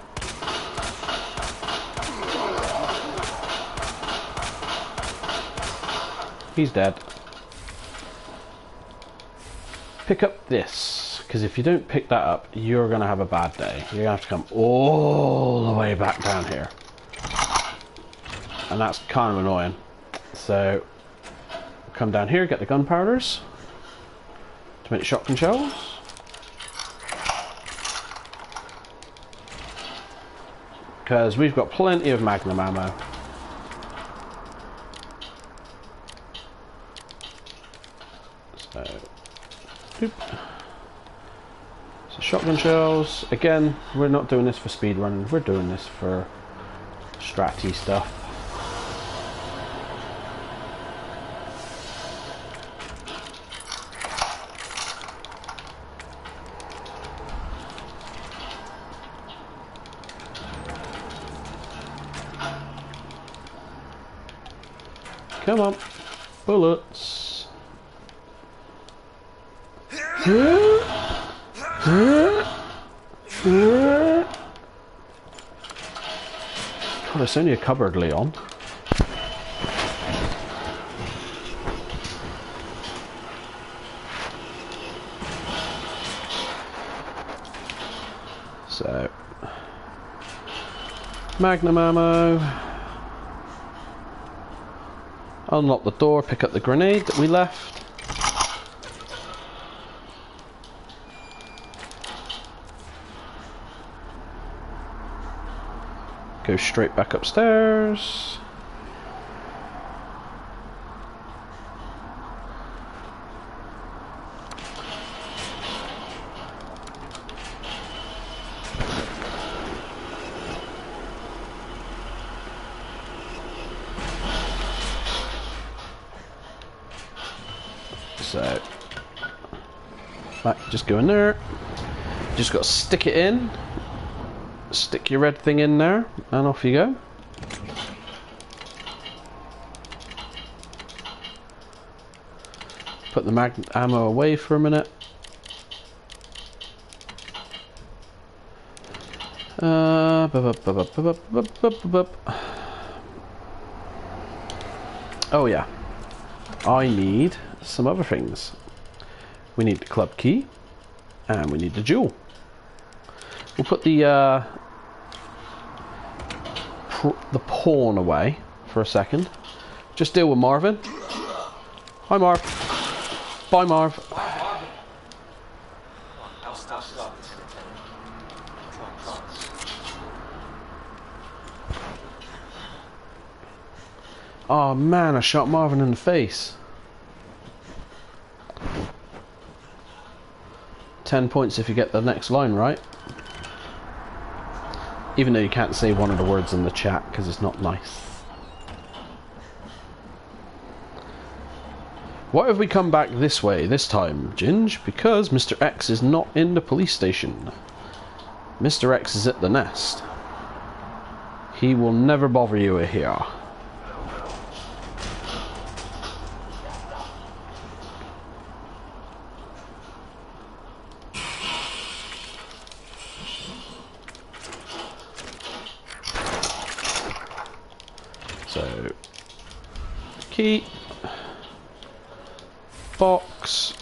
He's dead. Pick up this, because if you don't pick that up, you're going to have a bad day. You're going to have to come all the way back down here. And that's kind of annoying. So, come down here, get the gunpowders to make shotgun shells. Because we've got plenty of magnum ammo. So shotgun shells. Again, we're not doing this for speed running. We're doing this for stratty stuff. Come on, bullets. God, it's only a cupboard, Leon. So, magnum ammo. Unlock the door, pick up the grenade that we left. Go straight back upstairs. So, right, just go in there. Just got to stick it in. Stick your red thing in there, and off you go. Put the ammo away for a minute. Oh yeah, I need some other things. We need the club key, and we need the jewel. We'll put the pawn away for a second. Just deal with Marvin. Hi, Marv. Bye, Marv. Oh man, I shot Marvin in the face. 10 points if you get the next line right. Even though you can't say one of the words in the chat because it's not nice. Why have we come back this way this time, Ginge? Because Mr. X is not in the police station. Mr. X is at the nest. He will never bother you here. So, key, box,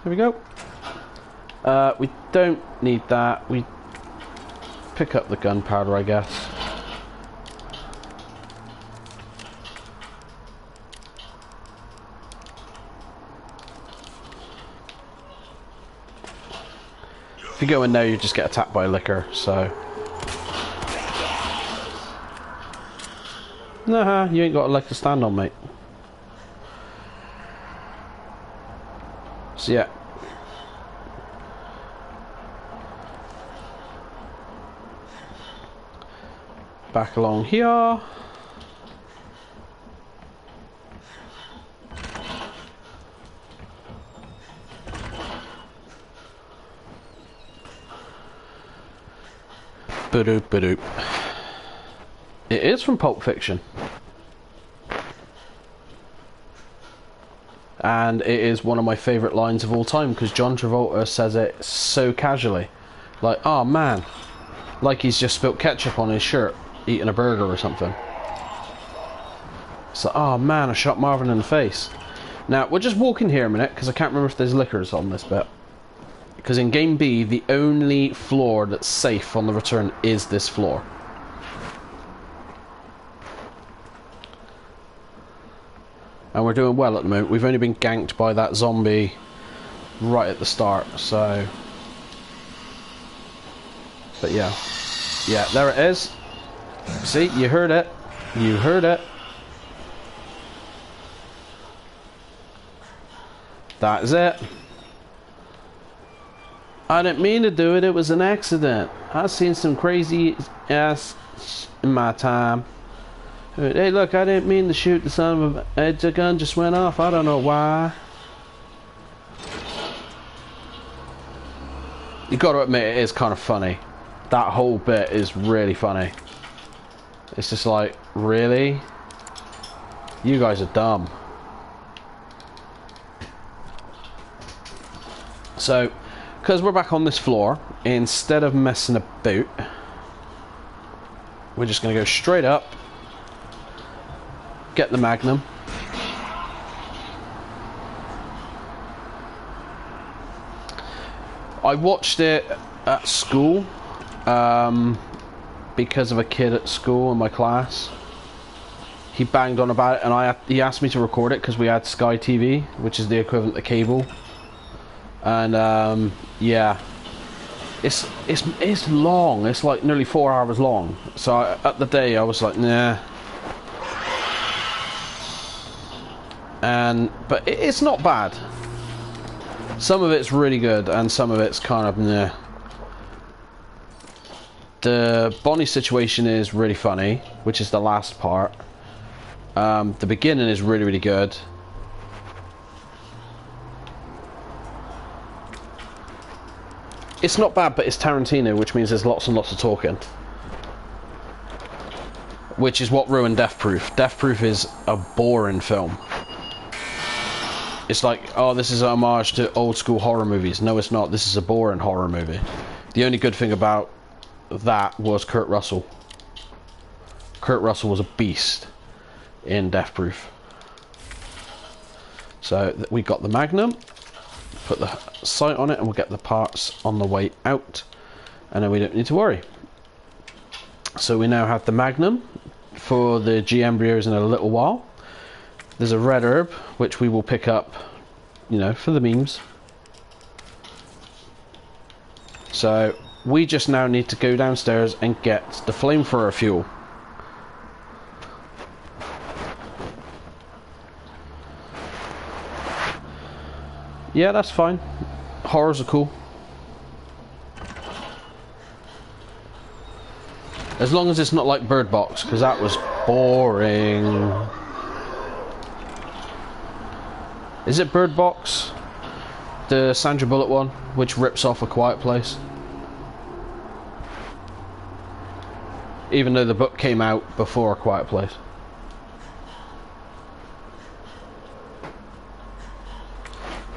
there we go. We don't need that. We pick up the gunpowder, I guess. If you go in there, you just get attacked by liquor, so... Nah, you ain't got a leg to stand on, mate. So yeah. Back along here. Ba-doop, ba-doop. It is from Pulp Fiction. And it is one of my favourite lines of all time because John Travolta says it so casually. Like, oh man. Like he's just spilt ketchup on his shirt eating a burger or something. It's like, oh man, I shot Marvin in the face. Now, we'll just walk in here a minute because I can't remember if there's liquors on this bit. Because in Game B, the only floor that's safe on the return is this floor. And we're doing well at the moment. We've only been ganked by that zombie right at the start, so... But yeah. Yeah, there it is. See, you heard it. You heard it. That is it. I didn't mean to do it, it was an accident. I've seen some crazy ass in my time. Hey look, I didn't mean to shoot the son of a... The gun just went off, I don't know why. You gotta admit, it is kind of funny. That whole bit is really funny. It's just like, really? You guys are dumb. So, because we're back on this floor, instead of messing about, we're just going to go straight up, get the Magnum. I watched it at school because of a kid at school in my class. He banged on about it, and he asked me to record it because we had Sky TV, which is the equivalent to cable. And yeah, it's long. It's like nearly 4 hours long. So at the day I was like, nah. But it's not bad. Some of it's really good, and some of it's kind of nah. The Bonnie situation is really funny, which is the last part. The beginning is really, really good. It's not bad, but it's Tarantino, which means there's lots and lots of talking. Which is what ruined Death Proof. Death Proof is a boring film. It's like, oh, this is an homage to old school horror movies. No, it's not. This is a boring horror movie. The only good thing about that was Kurt Russell. Kurt Russell was a beast in Death Proof. So we got the Magnum. Put the sight on it and we'll get the parts on the way out, and then we don't need to worry. So we now have the Magnum for the G embryos in a little while. There's a red herb which we will pick up, you know, for the memes. So we just now need to go downstairs and get the flamethrower fuel. Yeah, that's fine. Horrors are cool. As long as it's not like Bird Box, because that was boring. Is it Bird Box? the Sandra Bullock one, which rips off A Quiet Place. Even though the book came out before A Quiet Place.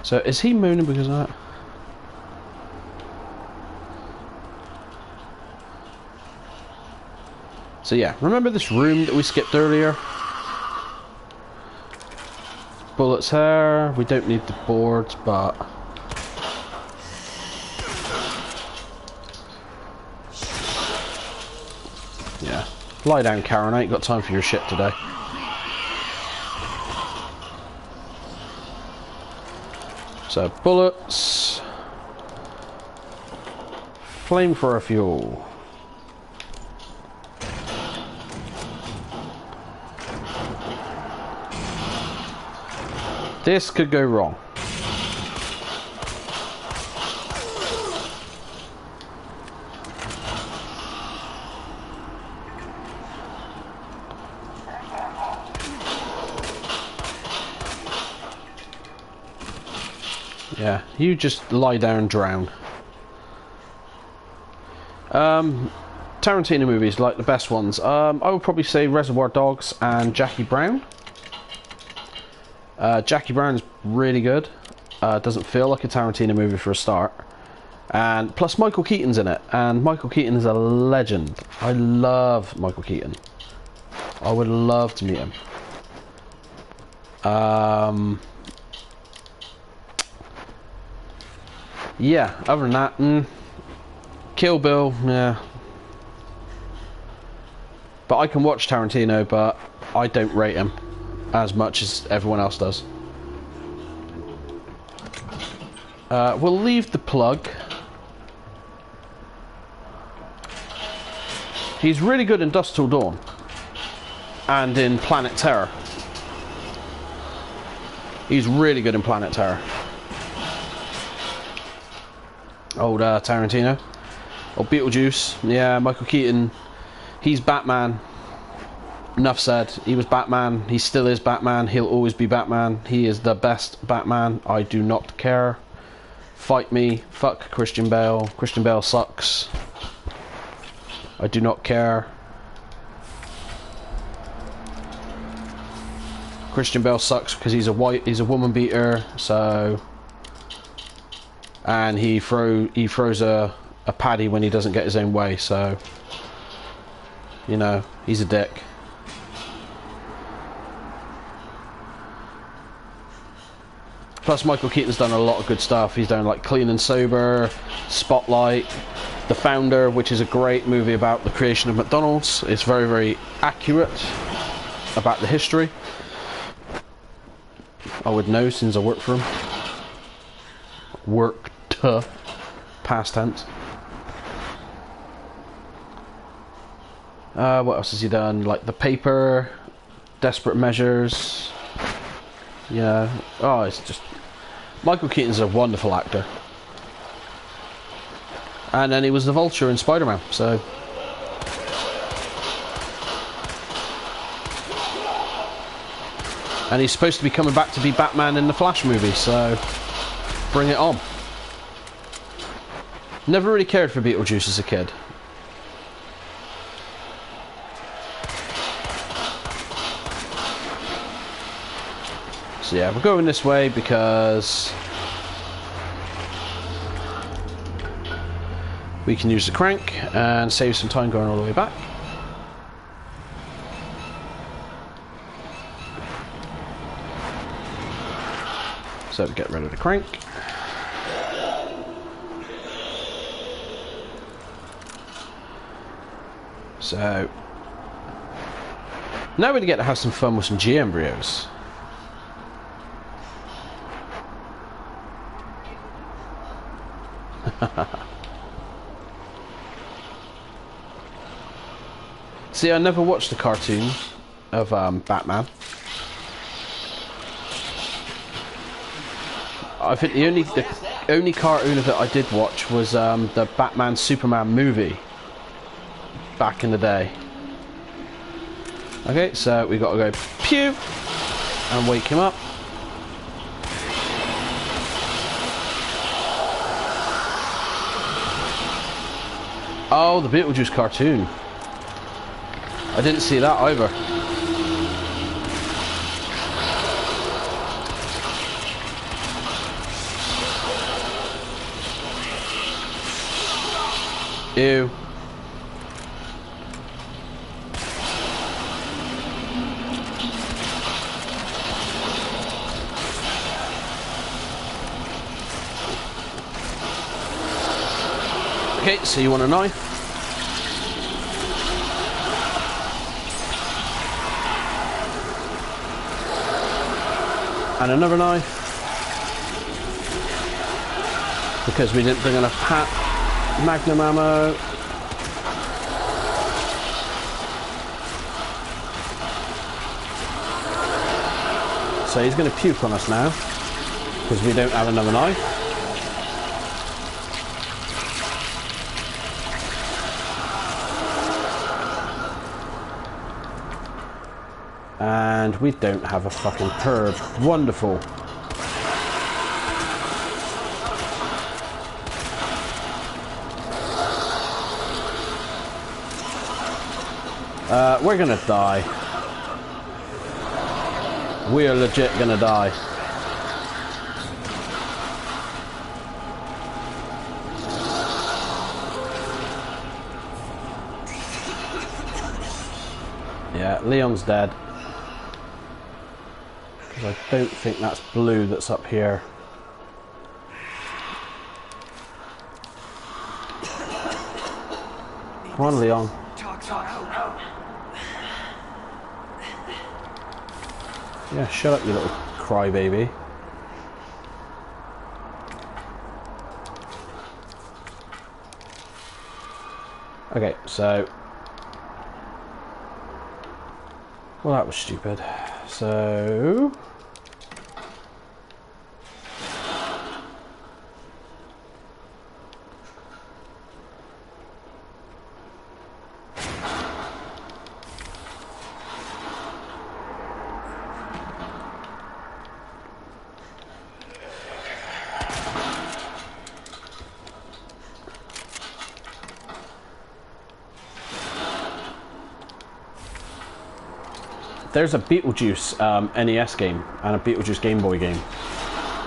So is he moaning because of that? So yeah, remember this room that we skipped earlier? Bullets here. We don't need the boards, but yeah. Lie down, Karen. I ain't got time for your shit today. So bullets, flamethrower fuel. This could go wrong. Yeah, you just lie down and drown. Tarantino movies, like the best ones. I would probably say Reservoir Dogs and Jackie Brown. Jackie Brown's really good. Doesn't feel like a Tarantino movie for a start. And plus Michael Keaton's in it. And Michael Keaton is a legend. I love Michael Keaton. I would love to meet him. Yeah, other than that, Kill Bill, yeah. But I can watch Tarantino, but I don't rate him as much as everyone else does. We'll leave the plug. He's really good in Dusk Till Dawn and in Planet Terror. He's really good in Planet Terror. Old Tarantino. Or Beetlejuice. Yeah, Michael Keaton. He's Batman. Enough said. He was Batman. He still is Batman. He'll always be Batman. He is the best Batman. I do not care. Fight me. Fuck Christian Bale. Christian Bale sucks. I do not care. Christian Bale sucks because he's a woman beater, so, and he throws a paddy when he doesn't get his own way, so, you know, he's a dick. Plus Michael Keaton's done a lot of good stuff. He's done like Clean and Sober, Spotlight, The Founder, which is a great movie about the creation of McDonald's. It's very, very accurate about the history. I would know since I worked for him. Worked, past tense. What else has he done? Like The Paper, Desperate Measures. Yeah. Oh, it's just... Michael Keaton's a wonderful actor. And then he was the Vulture in Spider-Man, so... And he's supposed to be coming back to be Batman in the Flash movie, so... Bring it on. Never really cared for Beetlejuice as a kid. So yeah, we're going this way because we can use the crank and save some time going all the way back. So we get rid of the crank. So now we get to have some fun with some G embryos. See, I never watched the cartoon of Batman. I think the only cartoon of it I did watch was the Batman Superman movie back in the day. Okay, so we got to go pew and wake him up. Oh, the Beetlejuice cartoon. I didn't see that either. Ew. Okay, so you want a knife? And another knife. Because we didn't bring enough Magnum ammo. So he's going to puke on us now. Because we don't have another knife. And we don't have a fucking purge. Wonderful. We're gonna die. We are legit gonna die. Yeah, Leon's dead. I don't think that's blue that's up here. Come on, Leon. Yeah, shut up, you little crybaby. Okay, so... well, that was stupid. So... there's a Beetlejuice NES game and a Beetlejuice Game Boy game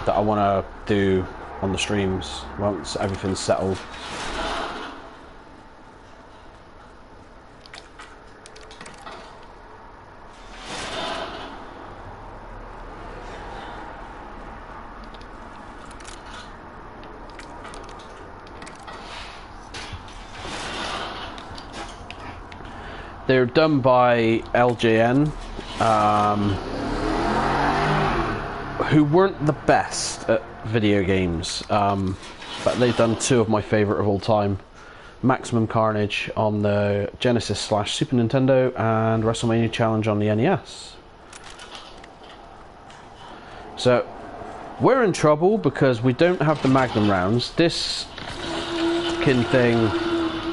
that I want to do on the streams once everything's settled. They're done by LJN, who weren't the best at video games, but they've done two of my favourite of all time. Maximum Carnage on the Genesis / Super Nintendo and WrestleMania Challenge on the NES. So, we're in trouble because we don't have the Magnum rounds. This fucking thing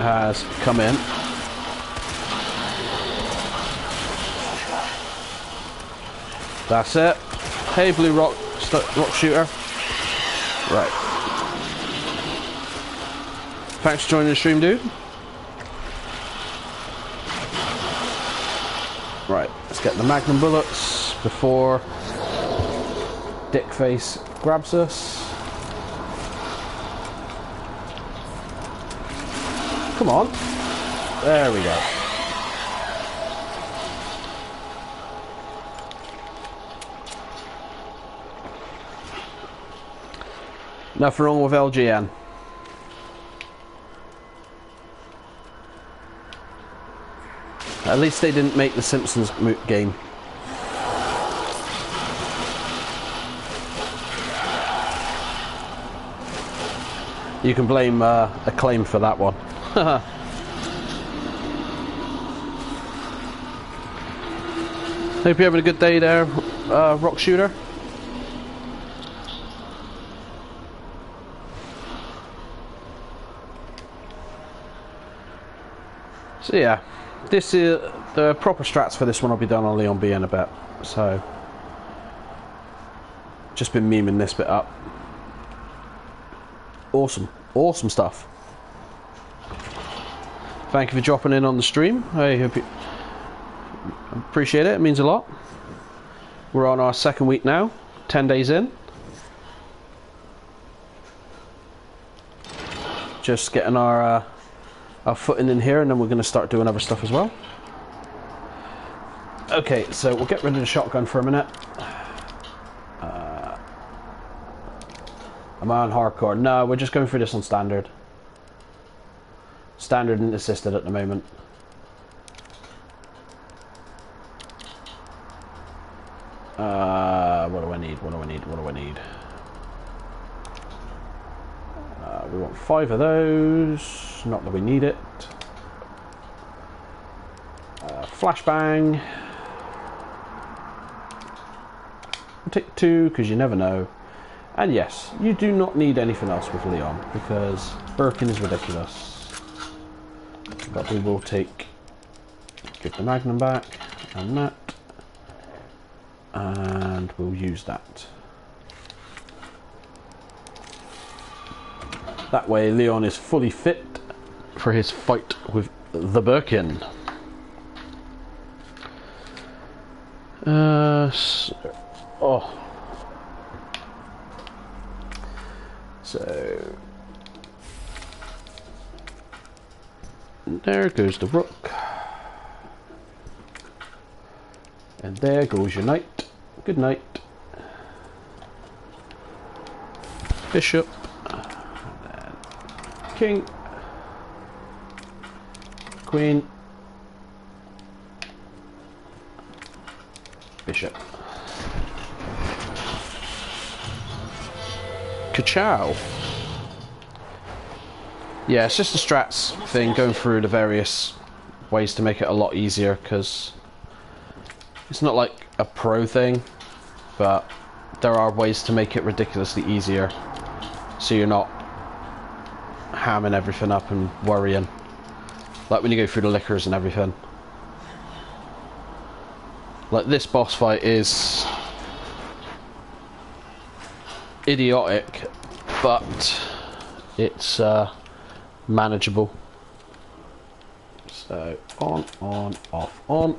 has come in. That's it. Hey, blue rock shooter. Right. Thanks for joining the stream, dude. Right, let's get the Magnum bullets before Dickface grabs us. Come on. There we go. Nothing wrong with LGN. At least they didn't make the Simpsons game. You can blame Acclaim for that one. Hope you're having a good day there, Rock Shooter. So yeah, this is the proper strats for this one. I'll be done on Leon B in a bit. So just been memeing this bit up. Awesome, awesome stuff. Thank you for dropping in on the stream. I hope you appreciate it. It means a lot. We're on our second week now, 10 days in. Just getting our footing in here, and then we're going to start doing other stuff as well. Okay, so we'll get rid of the shotgun for a minute. Am I on hardcore? No, we're just going through this on standard. Standard and assisted at the moment. What do I need? What do I need? What do I need? We want 5 of those. Not that we need it. Flashbang. I'll take 2 because you never know. And yes, you do not need anything else with Leon because Birkin is ridiculous. But we will take, give the Magnum back and that, and we'll use that. That way Leon is fully fit for his fight with the Birkin. So there goes the rook, and there goes your knight. Good night. Bishop, king, queen, bishop. Ka-chow. Yeah, it's just a strats thing, going through the various ways to make it a lot easier, because it's not like a pro thing, but there are ways to make it ridiculously easier, so you're not hamming everything up and worrying, like when you go through the liquors and everything. Like this boss fight is idiotic, but it's manageable. So on, off, on.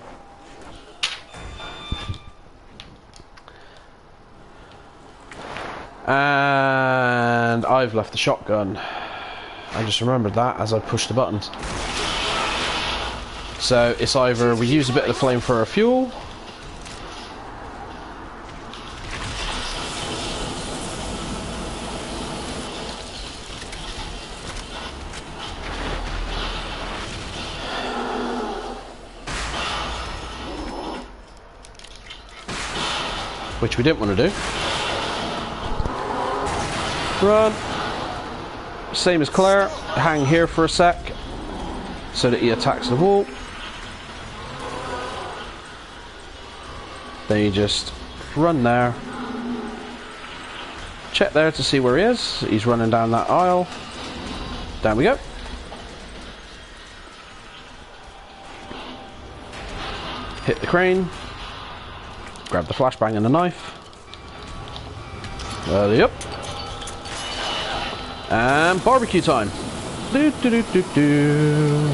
And I've left the shotgun. I just remembered that as I pushed the buttons. So it's either we use a bit of the flamethrower fuel, which we didn't want to do. Run. Same as Claire. Hang here for a sec so that he attacks the wall. Then you just run there. Check there to see where he is. He's running down that aisle. Down we go. Hit the crane. Grab the flashbang and the knife. Yep. And barbecue time. Do, do, do, do, do.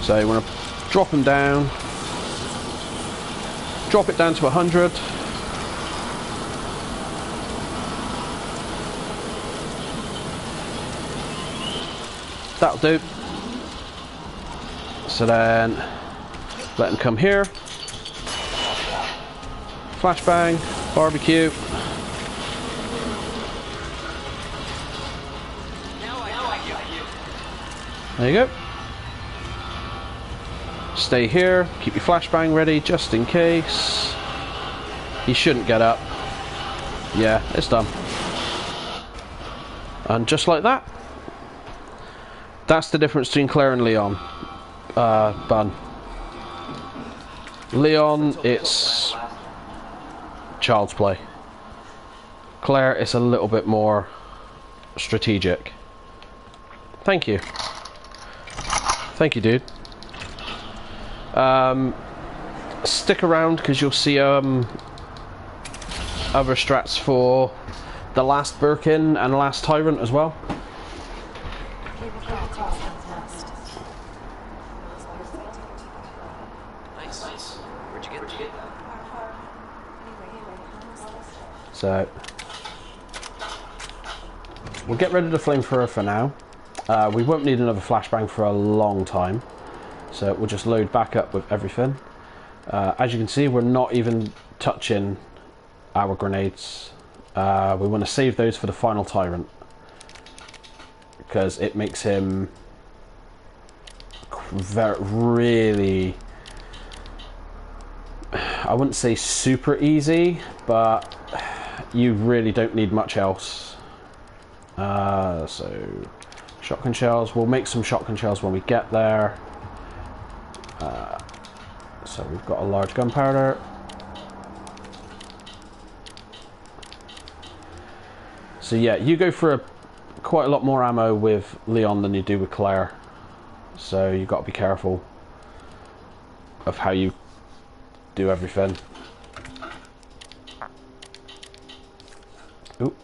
So you want to drop him down. Drop it down to 100. That'll do. So then let him come here. Flashbang, barbecue. There you go. Stay here, keep your flashbang ready just in case. He shouldn't get up. Yeah, it's done. And just like that. That's the difference between Claire and Leon. Bun. Leon, it's child's play. Claire is a little bit more strategic. Thank you. Thank you, dude. Stick around because you'll see other strats for the last Birkin and the last Tyrant as well. So we'll get rid of the flamethrower for now. We won't need another flashbang for a long time. So we'll just load back up with everything. As you can see, we're not even touching our grenades. We want to save those for the final tyrant, because it makes him really, I wouldn't say super easy, but you really don't need much else. So shotgun shells, we'll make some shotgun shells when we get there. So we've got a large gunpowder. So yeah, you go for quite a lot more ammo with Leon than you do with Claire. So you've got to be careful of how you do everything. Oop.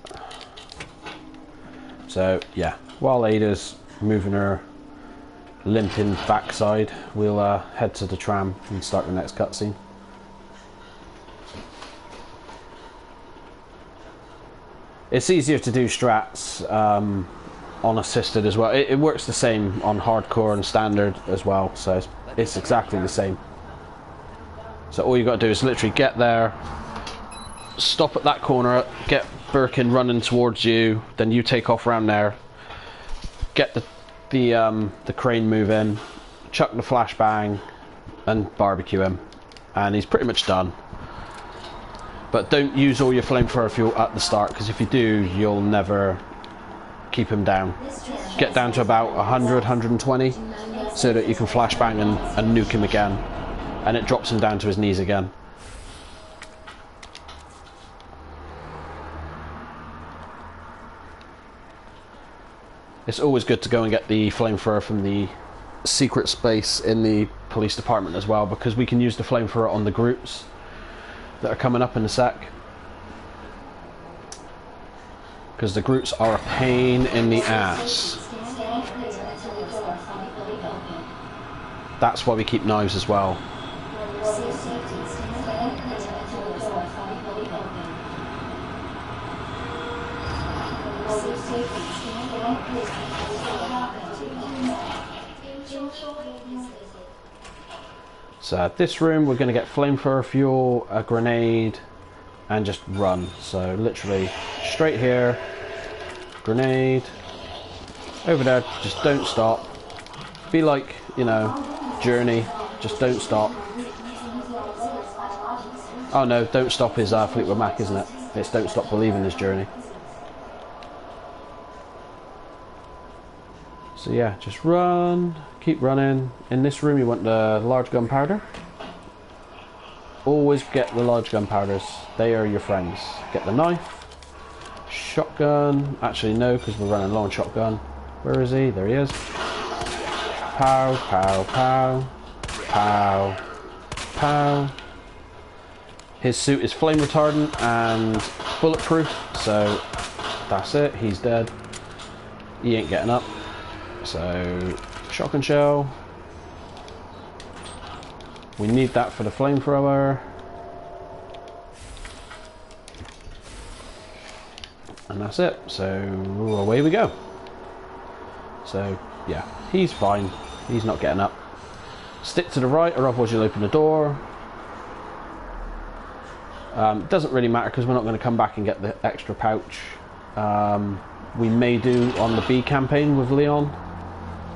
So yeah, while Ada's moving her limping backside, we'll head to the tram and start the next cutscene. It's easier to do strats on assisted as well. It works the same on hardcore and standard as well, so it's exactly the same. So all you got to do is literally get there, stop at that corner, get Birkin running towards you, then you take off around there, get the crane moving, chuck the flashbang, and barbecue him, and he's pretty much done. But don't use all your flamethrower fuel at the start, because if you do, you'll never keep him down. Get down to about 100, 120, so that you can flashbang and nuke him again, and it drops him down to his knees again. It's always good to go and get the flamethrower from the secret space in the police department as well, because we can use the flamethrower on the groups that are coming up in a sec. Because the groups are a pain in the ass. That's why we keep knives as well. So this room we're going to get flamethrower fuel, a grenade, and just run. So literally straight here, grenade, over there, just don't stop. Be like, you know, Journey, just don't stop. Oh no, don't stop is Fleetwood Mac, isn't it? It's Don't Stop Believing this Journey. So yeah, just run, keep running. In this room you want the large gunpowder. Always get the large gunpowders, they are your friends. Get the knife, shotgun, actually no, because we're running low on shotgun. Where is he? There he is. Pow, pow, pow, pow, pow. His suit is flame retardant and bulletproof, so that's it, he's dead. He ain't getting up. So, shotgun shell. We need that for the flamethrower. And that's it. So, away we go. So, yeah, he's fine. He's not getting up. Stick to the right, or otherwise you'll open the door. Doesn't really matter, because we're not going to come back and get the extra pouch. We may do on the B campaign with Leon,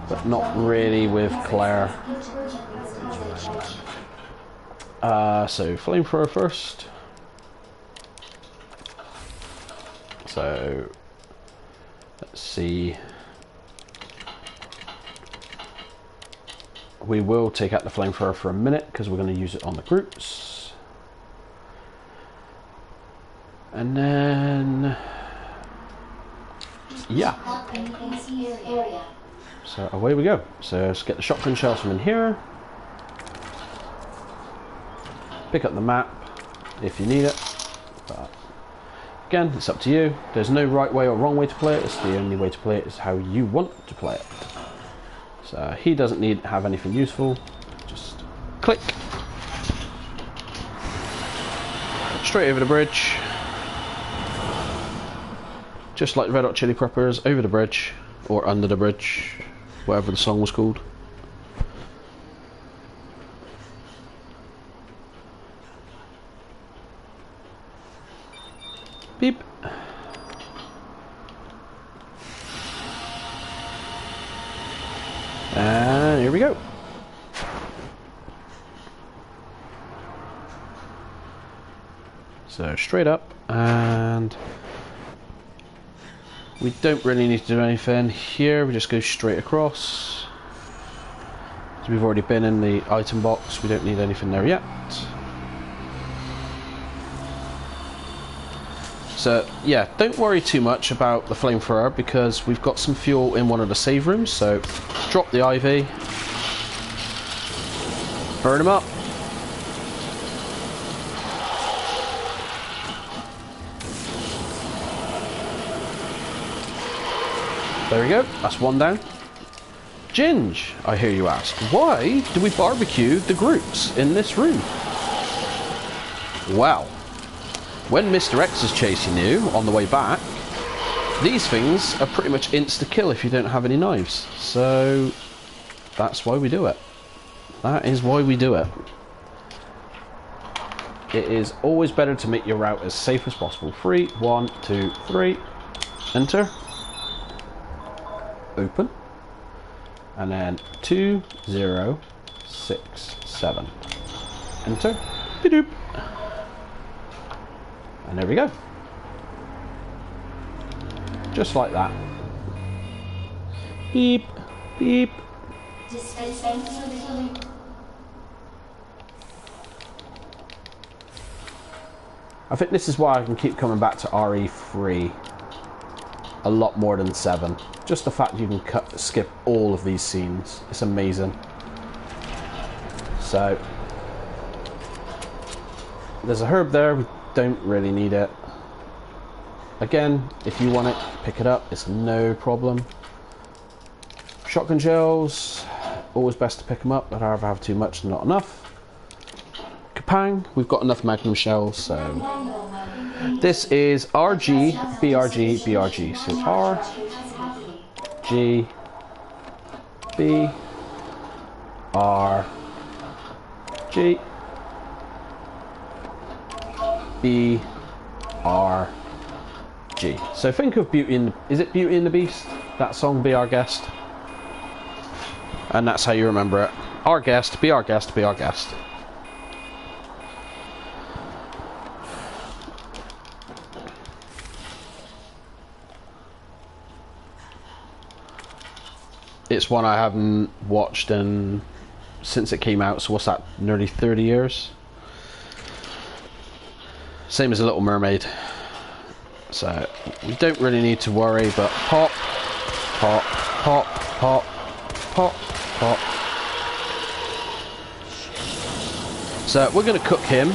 but not really with Claire. So flamethrower first. So let's see. We will take out the flamethrower for a minute because we're going to use it on the groups. And then yeah. So away we go. So let's get the shotgun shells from in here. Pick up the map if you need it. But again, it's up to you. There's no right way or wrong way to play it. It's the only way to play it is how you want to play it. So he doesn't need to have anything useful. Just click. Straight over the bridge. Just like Red Hot Chili Peppers, over the bridge, or under the bridge, whatever the song was called. Beep. And here we go. So straight up, and we don't really need to do anything here. We just go straight across. So we've already been in the item box. We don't need anything there yet. So yeah, don't worry too much about the flamethrower because we've got some fuel in one of the save rooms. So drop the IV, burn them up. There we go, that's one down. Ginge, I hear you ask, why do we barbecue the groups in this room? Well, when Mr. X is chasing you on the way back, these things are pretty much insta-kill if you don't have any knives. So that's why we do it. That is why we do it. It is always better to make your route as safe as possible. 3, 1, 2, 3, enter. Open, and then 2, 0, 6, 7. Enter. Be-doop. And there we go. Just like that. Beep, beep. I think this is why I can keep coming back to RE3 a lot more than 7. Just the fact you can skip all of these scenes. It's amazing. So there's a herb there. We don't really need it. Again, if you want it, pick it up. It's no problem. Shotgun shells, always best to pick them up. I'd rather have too much than not enough. Kapang, we've got enough magnum shells, so this is RG, BRG, BRG. So R, G, B, R, G, B, R, G. So think of Beauty and is it Beauty and the Beast? That song, Be Our Guest. And that's how you remember it. Our guest, be our guest, be our guest. It's one I haven't watched since it came out, so what's that, nearly 30 years? Same as The Little Mermaid. So, we don't really need to worry, but pop, pop, pop, pop, pop, pop. So, we're going to cook him.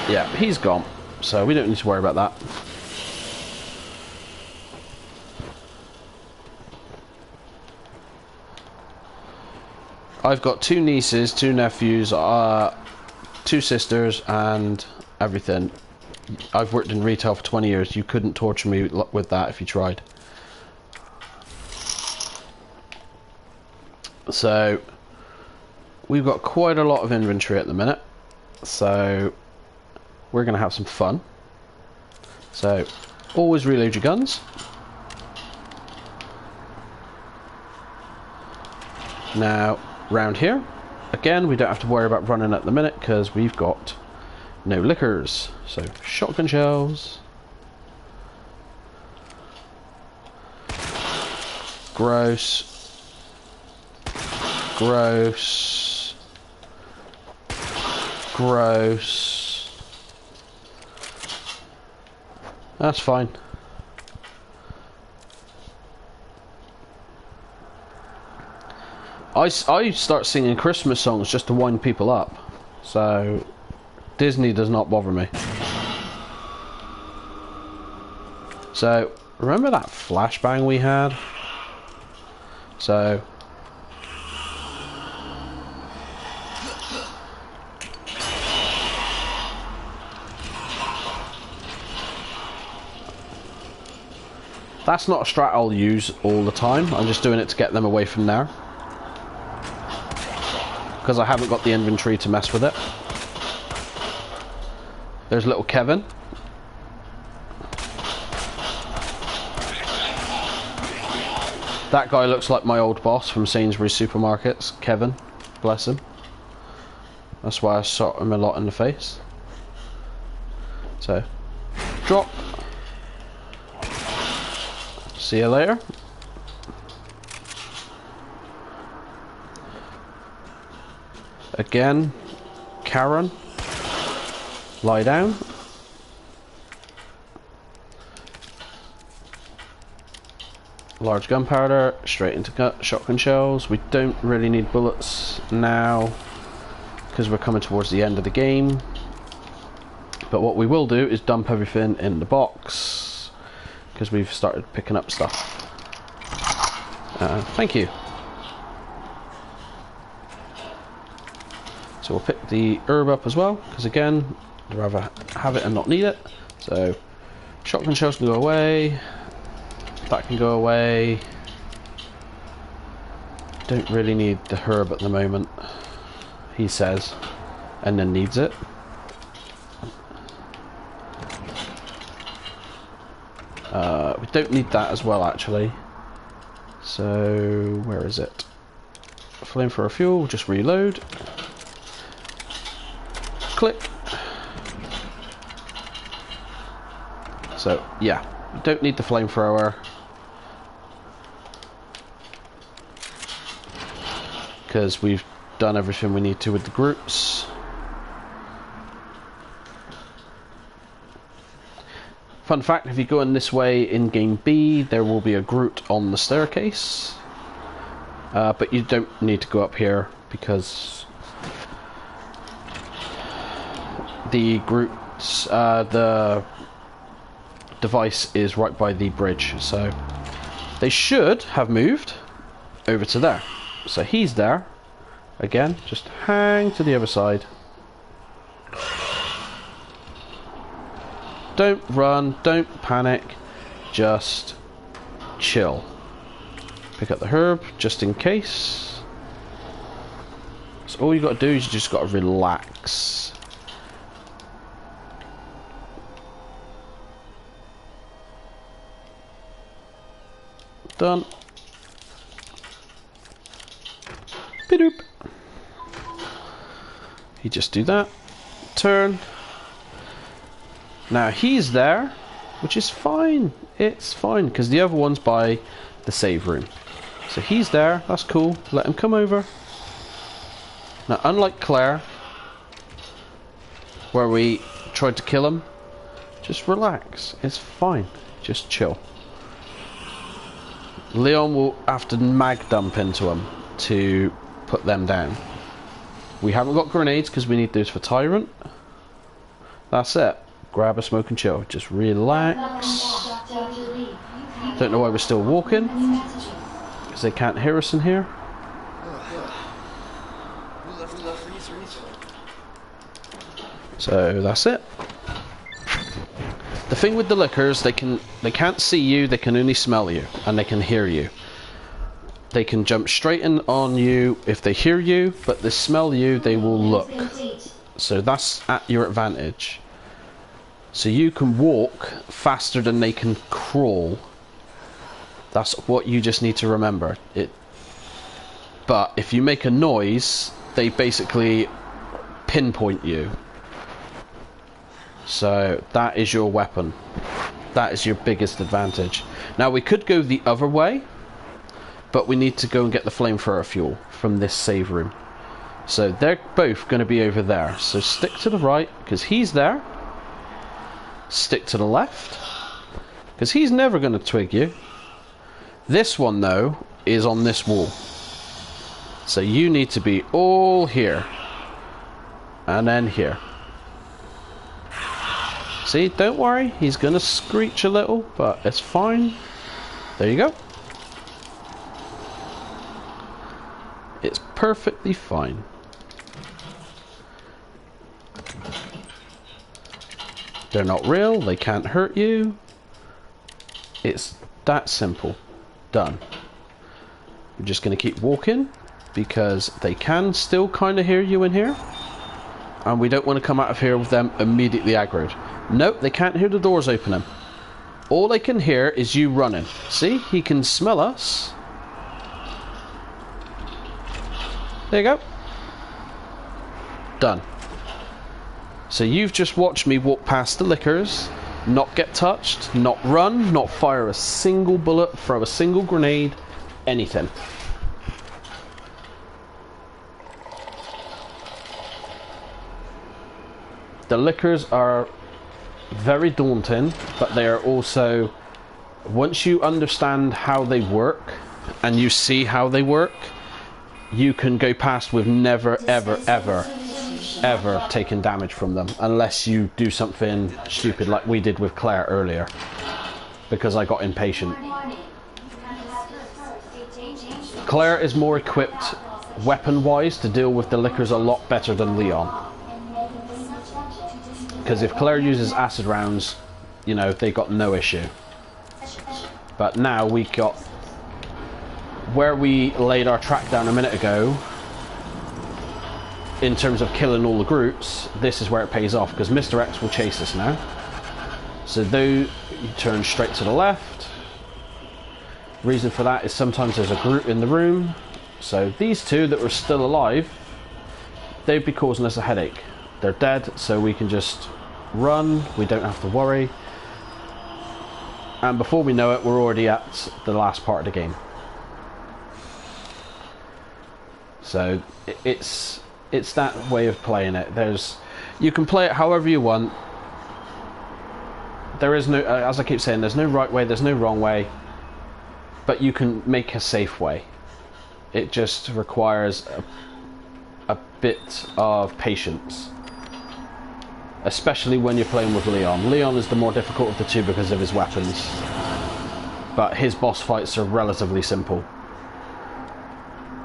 Yeah, he's gone, so we don't need to worry about that. I've got 2 nieces, 2 nephews, 2 sisters, and everything. I've worked in retail for 20 years. You couldn't torture me with that if you tried. So, we've got quite a lot of inventory at the minute. So, we're going to have some fun. So, always reload your guns. Now, round here, again, we don't have to worry about running at the minute because we've got no liquors. So, shotgun shells. Gross. Gross. Gross. That's fine. I start singing Christmas songs just to wind people up. So, Disney does not bother me. So, remember that flashbang we had? So, That's not a strat I'll use all the time. I'm just doing it to get them away from there. Because I haven't got the inventory to mess with it. There's little Kevin. That guy looks like my old boss from Sainsbury's Supermarkets, Kevin. Bless him. That's why I shot him a lot in the face. So, drop. See you later. Again, Karen. Lie down. Large gunpowder, straight into shotgun shells. We don't really need bullets now because we're coming towards the end of the game. But what we will do is dump everything in the box because we've started picking up stuff. Thank you. So we'll pick the herb up as well because again, I'd rather have it and not need it. So shotgun shells can go away. That can go away. Don't really need the herb at the moment, he says, and then needs it. We don't need that as well, actually. So, where is it? Flamethrower fuel, just reload. Click. So, yeah, we don't need the flamethrower. Because we've done everything we need to with the groups. Fun fact, if you go in this way in game B, there will be a Groot on the staircase. But you don't need to go up here because the Groot's, the device is right by the bridge. So they should have moved over to there. So he's there. Again, just hang to the other side. Don't run, don't panic, just chill. Pick up the herb, just in case. So all you got to do is you just got to relax. Done. Bidoop. You just do that. Turn. Now he's there, which is fine. It's fine because the other one's by the save room. So he's there. That's cool. Let him come over. Now, unlike Claire, where we tried to kill him, just relax. It's fine. Just chill. Leon will have to mag dump into him to put them down. We haven't got grenades because we need those for Tyrant. That's it. Grab a smoke and chill. Just relax. Don't know why we're still walking. Because they can't hear us in here. So that's it. The thing with the lickers, they can't see you, they can only smell you, and they can hear you. They can jump straight in on you if they hear you, but they smell you, they will look. So that's at your advantage. So you can walk faster than they can crawl. That's what you just need to remember. But if you make a noise, they basically pinpoint you. So that is your weapon. That is your biggest advantage. Now we could go the other way, but we need to go and get the flamethrower fuel from this save room. So they're both going to be over there. So stick to the right, because he's there. Stick to the left, because he's never going to twig you. This one, though, is on this wall. So you need to be all here. And then here. See, don't worry, he's going to screech a little, but it's fine. There you go. It's perfectly fine. They're not real, they can't hurt you. It's That simple. Done. We're just going to keep walking because they can still kind of hear you in here. And we don't want to come out of here with them immediately aggroed. Nope, they can't hear the doors opening. All they can hear is you running. See, he can smell us. There you go. Done. So you've just watched me walk past the liquors, not get touched, not run, not fire a single bullet, throw a single grenade, anything. The liquors are very daunting, but they are also, once you understand how they work and you see how they work, you can go past with never ever taking damage from them, unless you do something stupid like we did with Claire earlier, because I got impatient. Claire is more equipped weapon wise to deal with the liquors a lot better than Leon. Because if Claire uses acid rounds, you know, they got no issue. But now we got, where we laid our track down a minute ago, in terms of killing all the groups, this is where it pays off, because Mr. X will chase us now. So though you turn straight to the left. Reason for that is sometimes there's a group in the room. So these two that were still alive, they'd be causing us a headache. They're dead, so we can just run, we don't have to worry. And before we know it, we're already at the last part of the game. So it's that way of playing it. You can play it however you want. There is no, as I keep saying, there's no right way, there's no wrong way, but you can make a safe way. It just requires a bit of patience, especially when you're playing with Leon. Leon is the more difficult of the two because of his weapons, but his boss fights are relatively simple.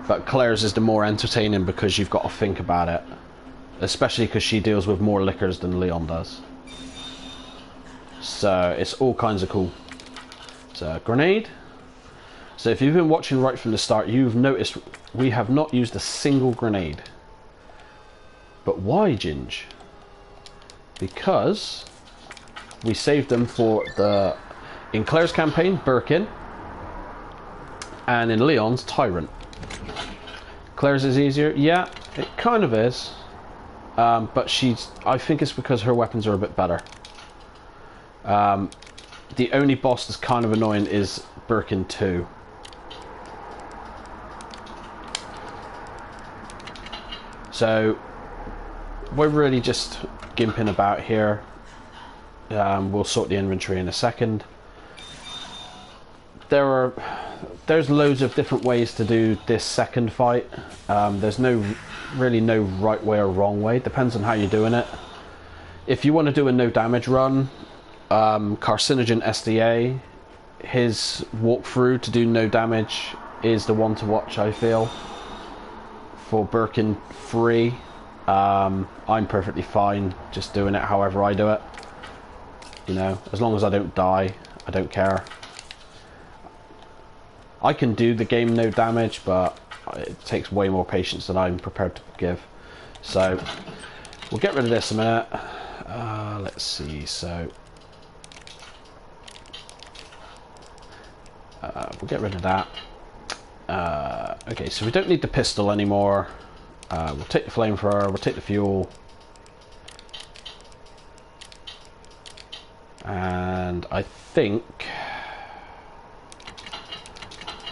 But Claire's is the more entertaining because you've got to think about it, especially because she deals with more liquors than Leon does. So it's all kinds of cool. So grenade. So if you've been watching right from the start, you've noticed we have not used a single grenade. But why, Ginge? Because we saved them for in Claire's campaign, Birkin, and in Leon's, Tyrant. Claire's is easier, yeah, it kind of is, but I think it's because her weapons are a bit better. The only boss that's kind of annoying is Birkin 2. So we're really just gimping about here. We'll sort the inventory in a second. There's loads of different ways to do this second fight. There's really no right way or wrong way. Depends on how you're doing it. If you want to do a no damage run, Carcinogen SDA, his walkthrough to do no damage is the one to watch, I feel. For Birkin 3, I'm perfectly fine just doing it however I do it. You know, as long as I don't die, I don't care. I can do the game no damage, but it takes way more patience than I'm prepared to give. So we'll get rid of this a minute. Let's see. So we'll get rid of that. Okay, so we don't need the pistol anymore. We'll take the flamethrower. We'll take the fuel. And I think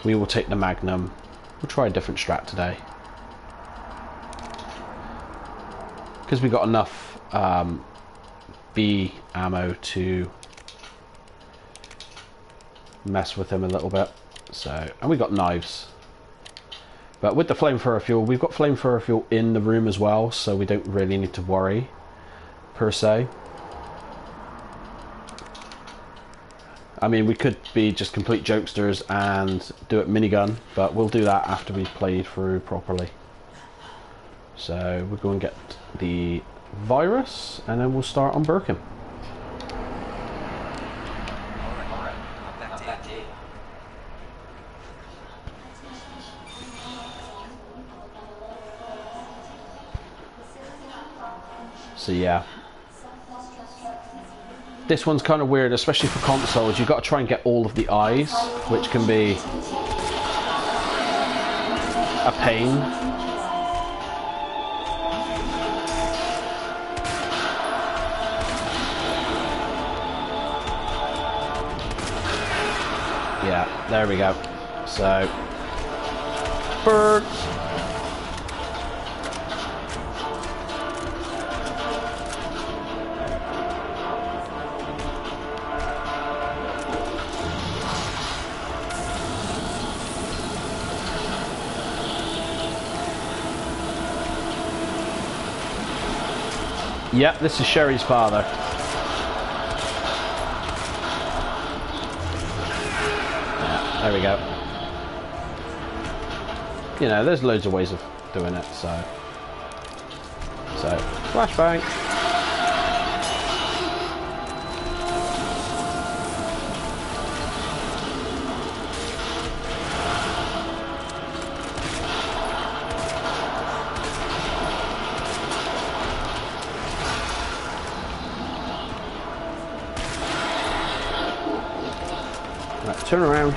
we will take the Magnum. We'll try a different strat today, because we got enough B ammo to mess with him a little bit. So, and we got knives. But with the flamethrower fuel, we've got flamethrower fuel in the room as well, so we don't really need to worry per se. I mean, we could be just complete jokesters and do it minigun, but we'll do that after we've played through properly. So we'll go and get the virus, and then we'll start on Birkin. Alright, back to you. So yeah. This one's kind of weird, especially for consoles. You've got to try and get all of the eyes, which can be a pain. Yeah, there we go. So, birds. Yep, this is Sherry's father. Yeah, there we go. You know, there's loads of ways of doing it, so flashbang. Right, turn around.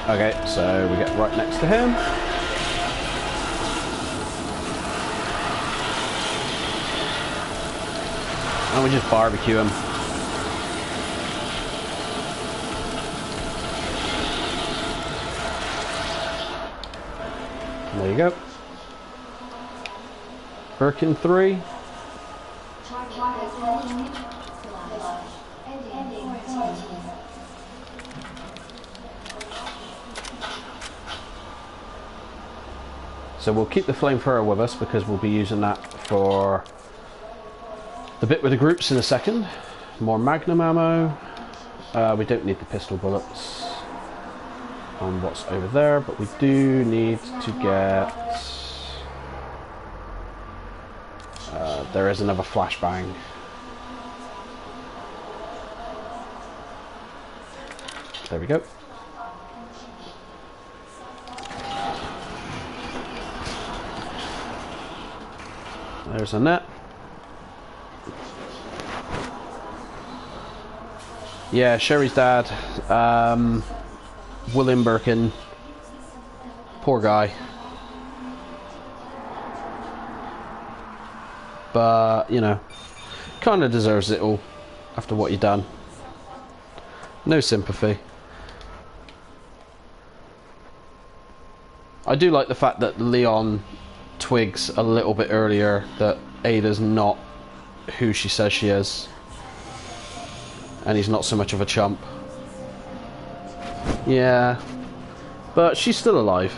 Okay, so we get right next to him. And we just barbecue him. And there you go. Birkin 3. So we'll keep the flamethrower with us because we'll be using that for the bit with the groups in a second. More magnum ammo. We don't need the pistol bullets on what's over there, but we do need to get... there is another flashbang. There we go. There's a net. Yeah, Sherry's dad, William Birkin. Poor guy. But, you know, kind of deserves it all after what you've done. No sympathy. I do like the fact that Leon twigs a little bit earlier that Ada's not who she says she is. And he's not so much of a chump. Yeah. But she's still alive.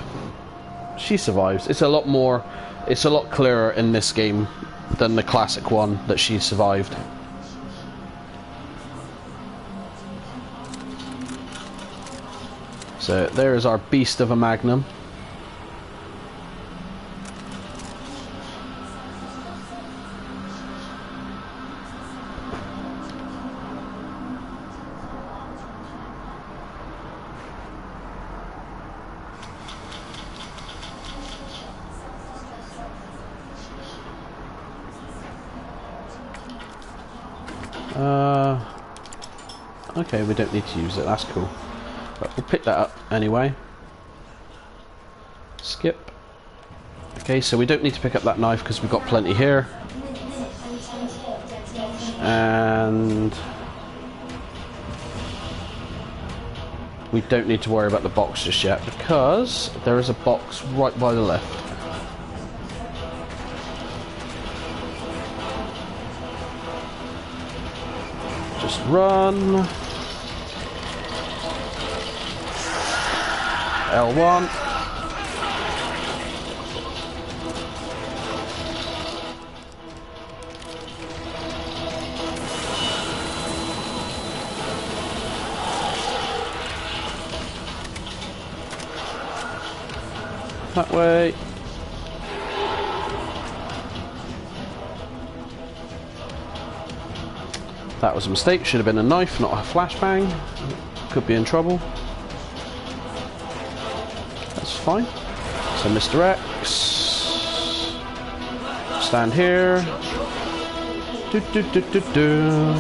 She survives. It's a lot clearer in this game than the classic one that she survived. So there is our beast of a magnum. Okay, we don't need to use it, that's cool. But we'll pick that up anyway. Skip. Okay, so we don't need to pick up that knife because we've got plenty here. And we don't need to worry about the box just yet because there is a box right by the left. Just run. L1. That way. That was a mistake. Should have been a knife, not a flashbang. Could be in trouble. fine. So Mr. X, stand here. Do, do, do, do, do.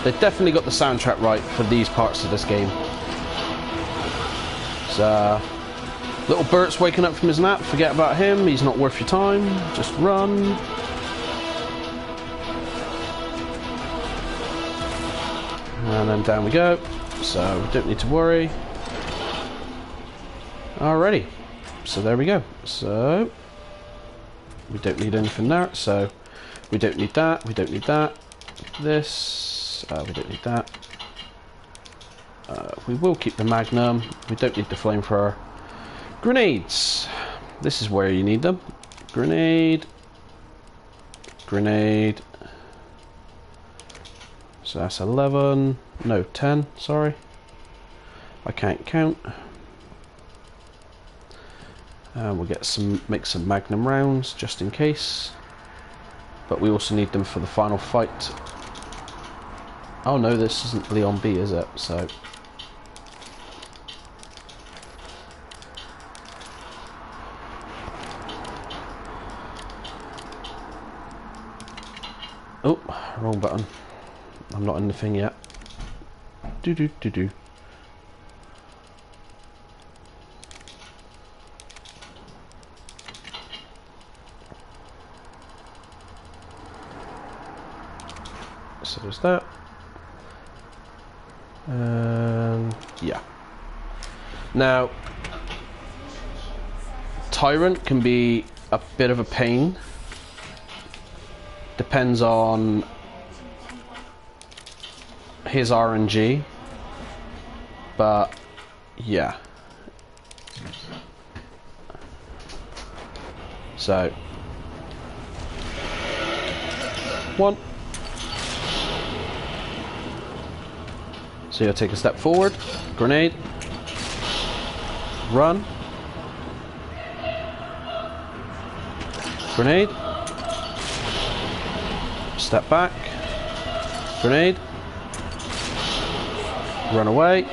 They definitely got the soundtrack right for these parts of this game. So, little Bert's waking up from his nap. Forget about him. He's not worth your time. Just run. And then down we go. So we don't need to worry. Alrighty. So there we go. So we don't need anything there. So we don't need that. We don't need that. This. We don't need that. We will keep the Magnum. We don't need the flamethrower. Grenades. This is where you need them. Grenade. Grenade. So that's 11. No, 10. Sorry. I can't count. We'll get make some Magnum rounds just in case. But we also need them for the final fight. Oh no, this isn't Leon B, is it? So. Oh, wrong button. I'm not in the thing yet. Do do do do. So there's that. Yeah. Now, Tyrant can be a bit of a pain. Depends on his RNG, but yeah. So, one. So you'll take a step forward, grenade, run, grenade, step back, grenade, run away,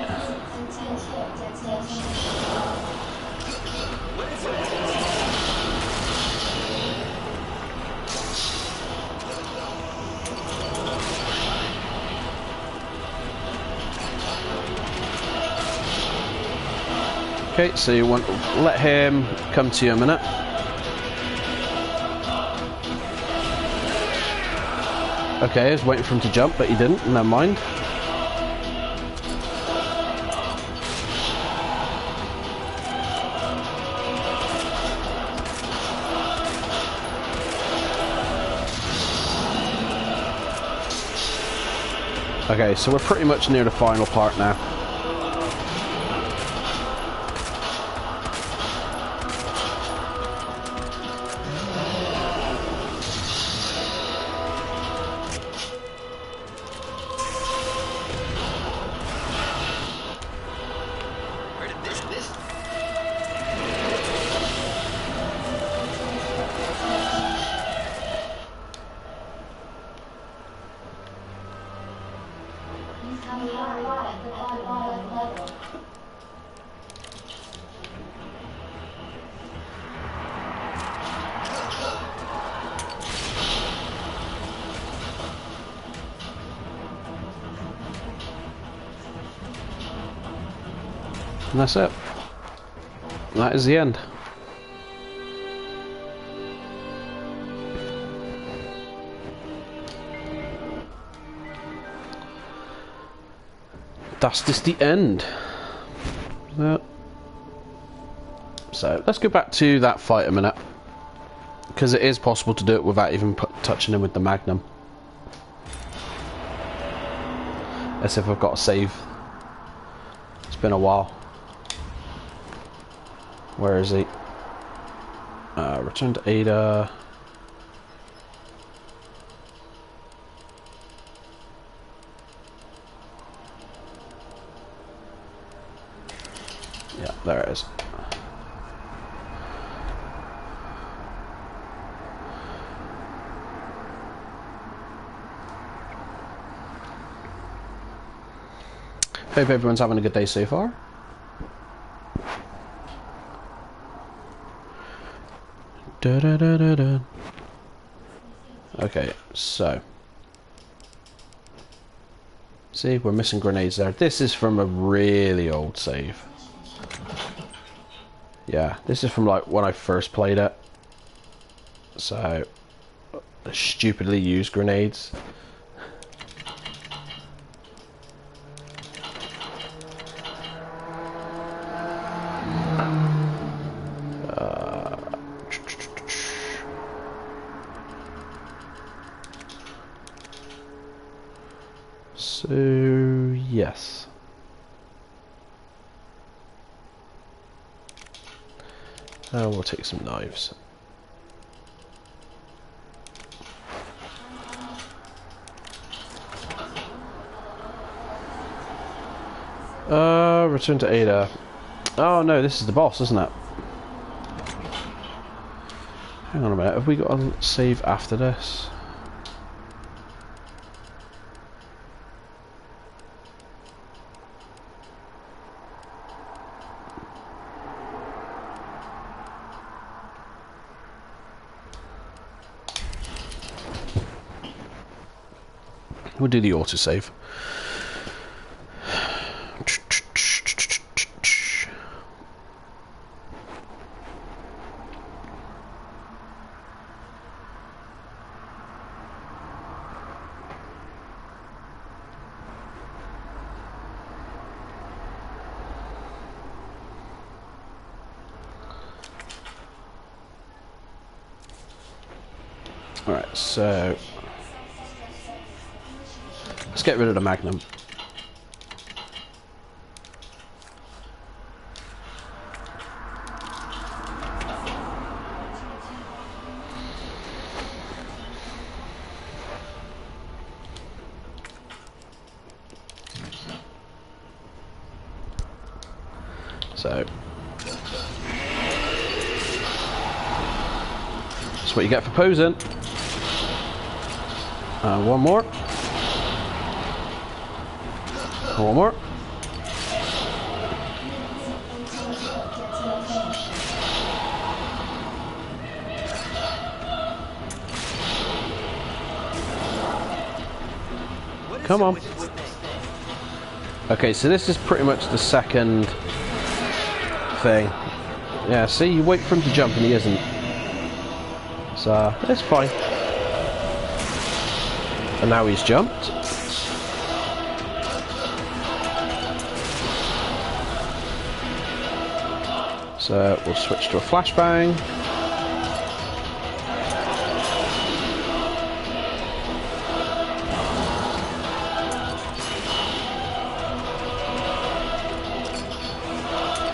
okay, so you want to let him come to you a minute. Okay, I was waiting for him to jump, but he didn't, never mind. Okay, so we're pretty much near the final part now. And that's it. That is the end. That's just the end. So let's go back to that fight a minute, because it is possible to do it without even touching him with the Magnum. As if I've got a save. It's been a while. Where is he? Return to Ada. Yeah, there it is. Hope everyone's having a good day so far. Da-da-da-da-da. Okay, so. See, we're missing grenades there. This is from a really old save. Yeah, this is from like when I first played it. So, I stupidly used grenades. So, yes. We'll take some knives. Return to Ada. Oh no, this is the boss, isn't it? Hang on a minute, have we got a save after this? We'll do the autosave. Alright, so let's get rid of the Magnum. So that's what you get for posing. One more. One more. Come on. Okay, so this is pretty much the second thing. Yeah, see, you wait for him to jump and he isn't. So, it's fine. And now he's jumped. So we'll switch to a flashbang.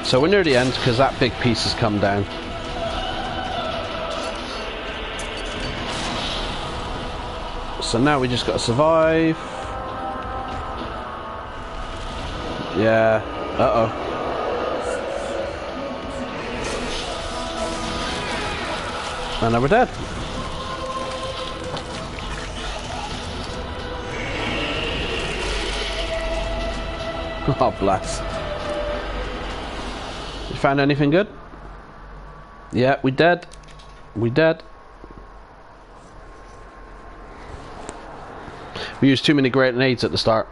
So we're near the end because that big piece has come down. So now we just got to survive. Yeah. Uh-oh. And now we're dead. Oh, bless. You found anything good? Yeah, we dead. We dead. We used too many grenades at the start.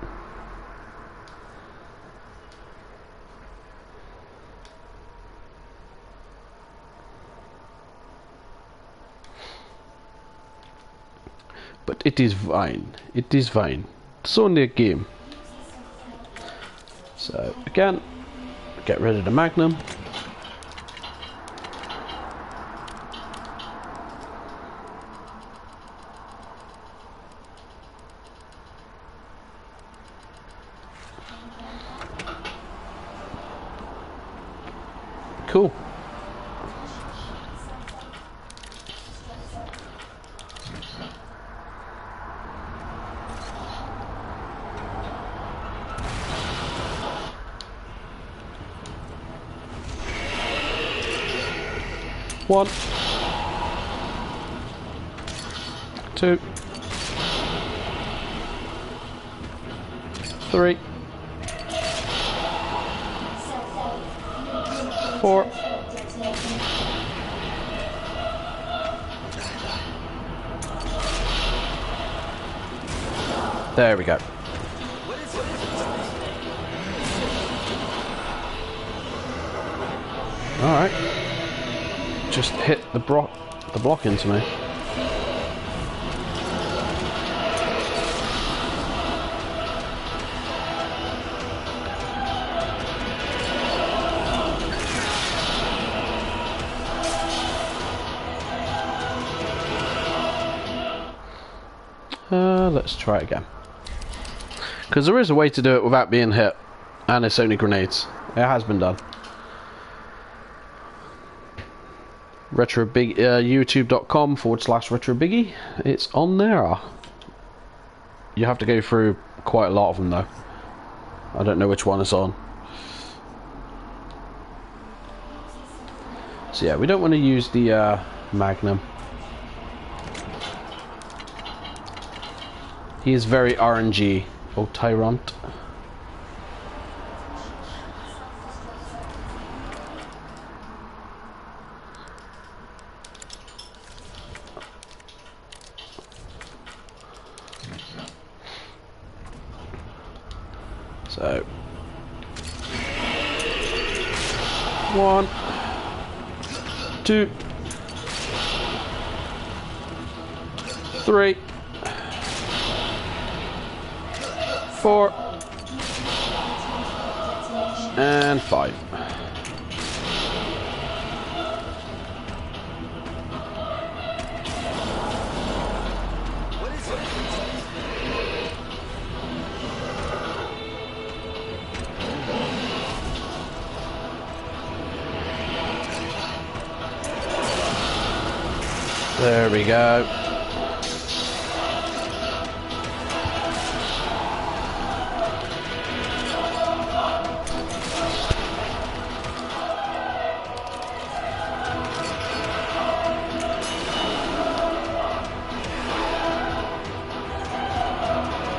But it is fine. It is fine. It's only a game. So, again, get rid of the Magnum. Cool. One, two, three, 4, There we go. Alright. Just hit the block into me. Let's try it again. Because there is a way to do it without being hit, and it's only grenades. It has been done. youtube.com/retrobiggie. It's on there. You have to go through quite a lot of them though. I don't know which one it's on. So yeah, we don't want to use the Magnum. He is very RNG. Oh, Tyrant. So 1, 2, 3, 4, and 5. There we go.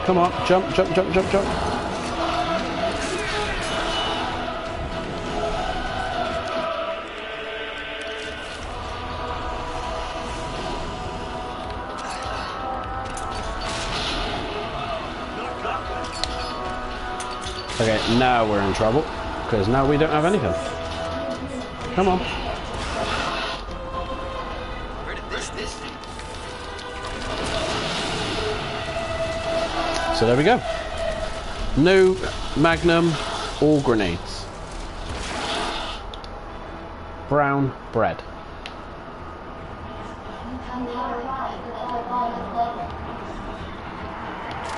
Come on, jump, jump, jump, jump, jump. Okay, now we're in trouble, because now we don't have anything. Come on. Where did this So there we go. No Magnum or grenades. Brown bread.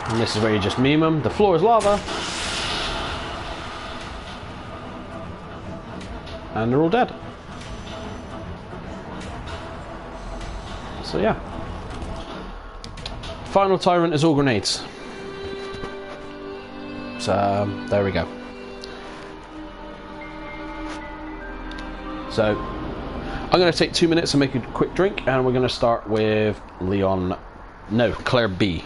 And this is where you just meme them. The floor is lava. And they're all dead. So yeah. Final Tyrant is all grenades. So there we go. So I'm going to take 2 minutes and make a quick drink, and we're going to start with Claire B.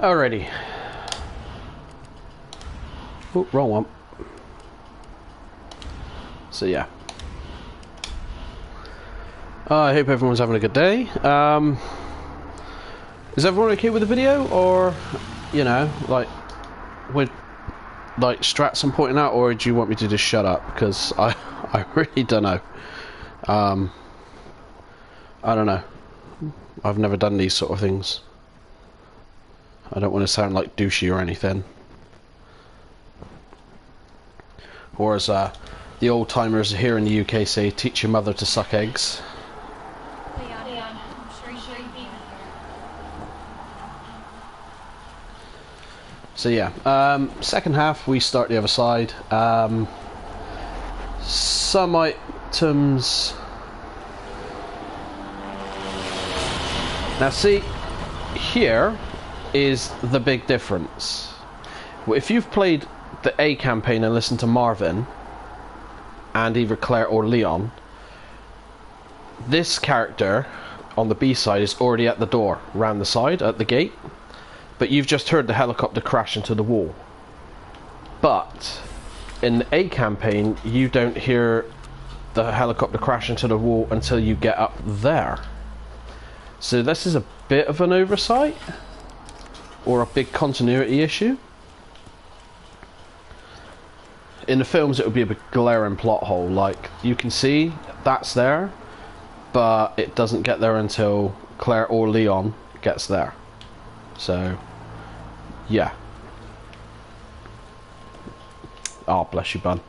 Alrighty. Oh, wrong one. So yeah. I hope everyone's having a good day. Is everyone okay with the video, or you know, like with like strats I'm pointing out, or do you want me to just shut up? Because I really don't know. I don't know. I've never done these sort of things. I don't want to sound like douchey or anything. Or as the old timers here in the UK say, teach your mother to suck eggs. Leon, I'm sure you've been here. So yeah, second half we start the other side. Some items. Now see, here is the big difference. If you've played the A campaign and listened to Marvin and either Claire or Leon, this character on the B side is already at the door, round the side, at the gate, but you've just heard the helicopter crash into the wall. But in the A campaign, you don't hear the helicopter crash into the wall until you get up there. So this is a bit of an oversight, or a big continuity issue. In the films it would be a big glaring plot hole, like you can see that's there, but it doesn't get there until Claire or Leon gets there. So yeah. Oh, bless you, bun.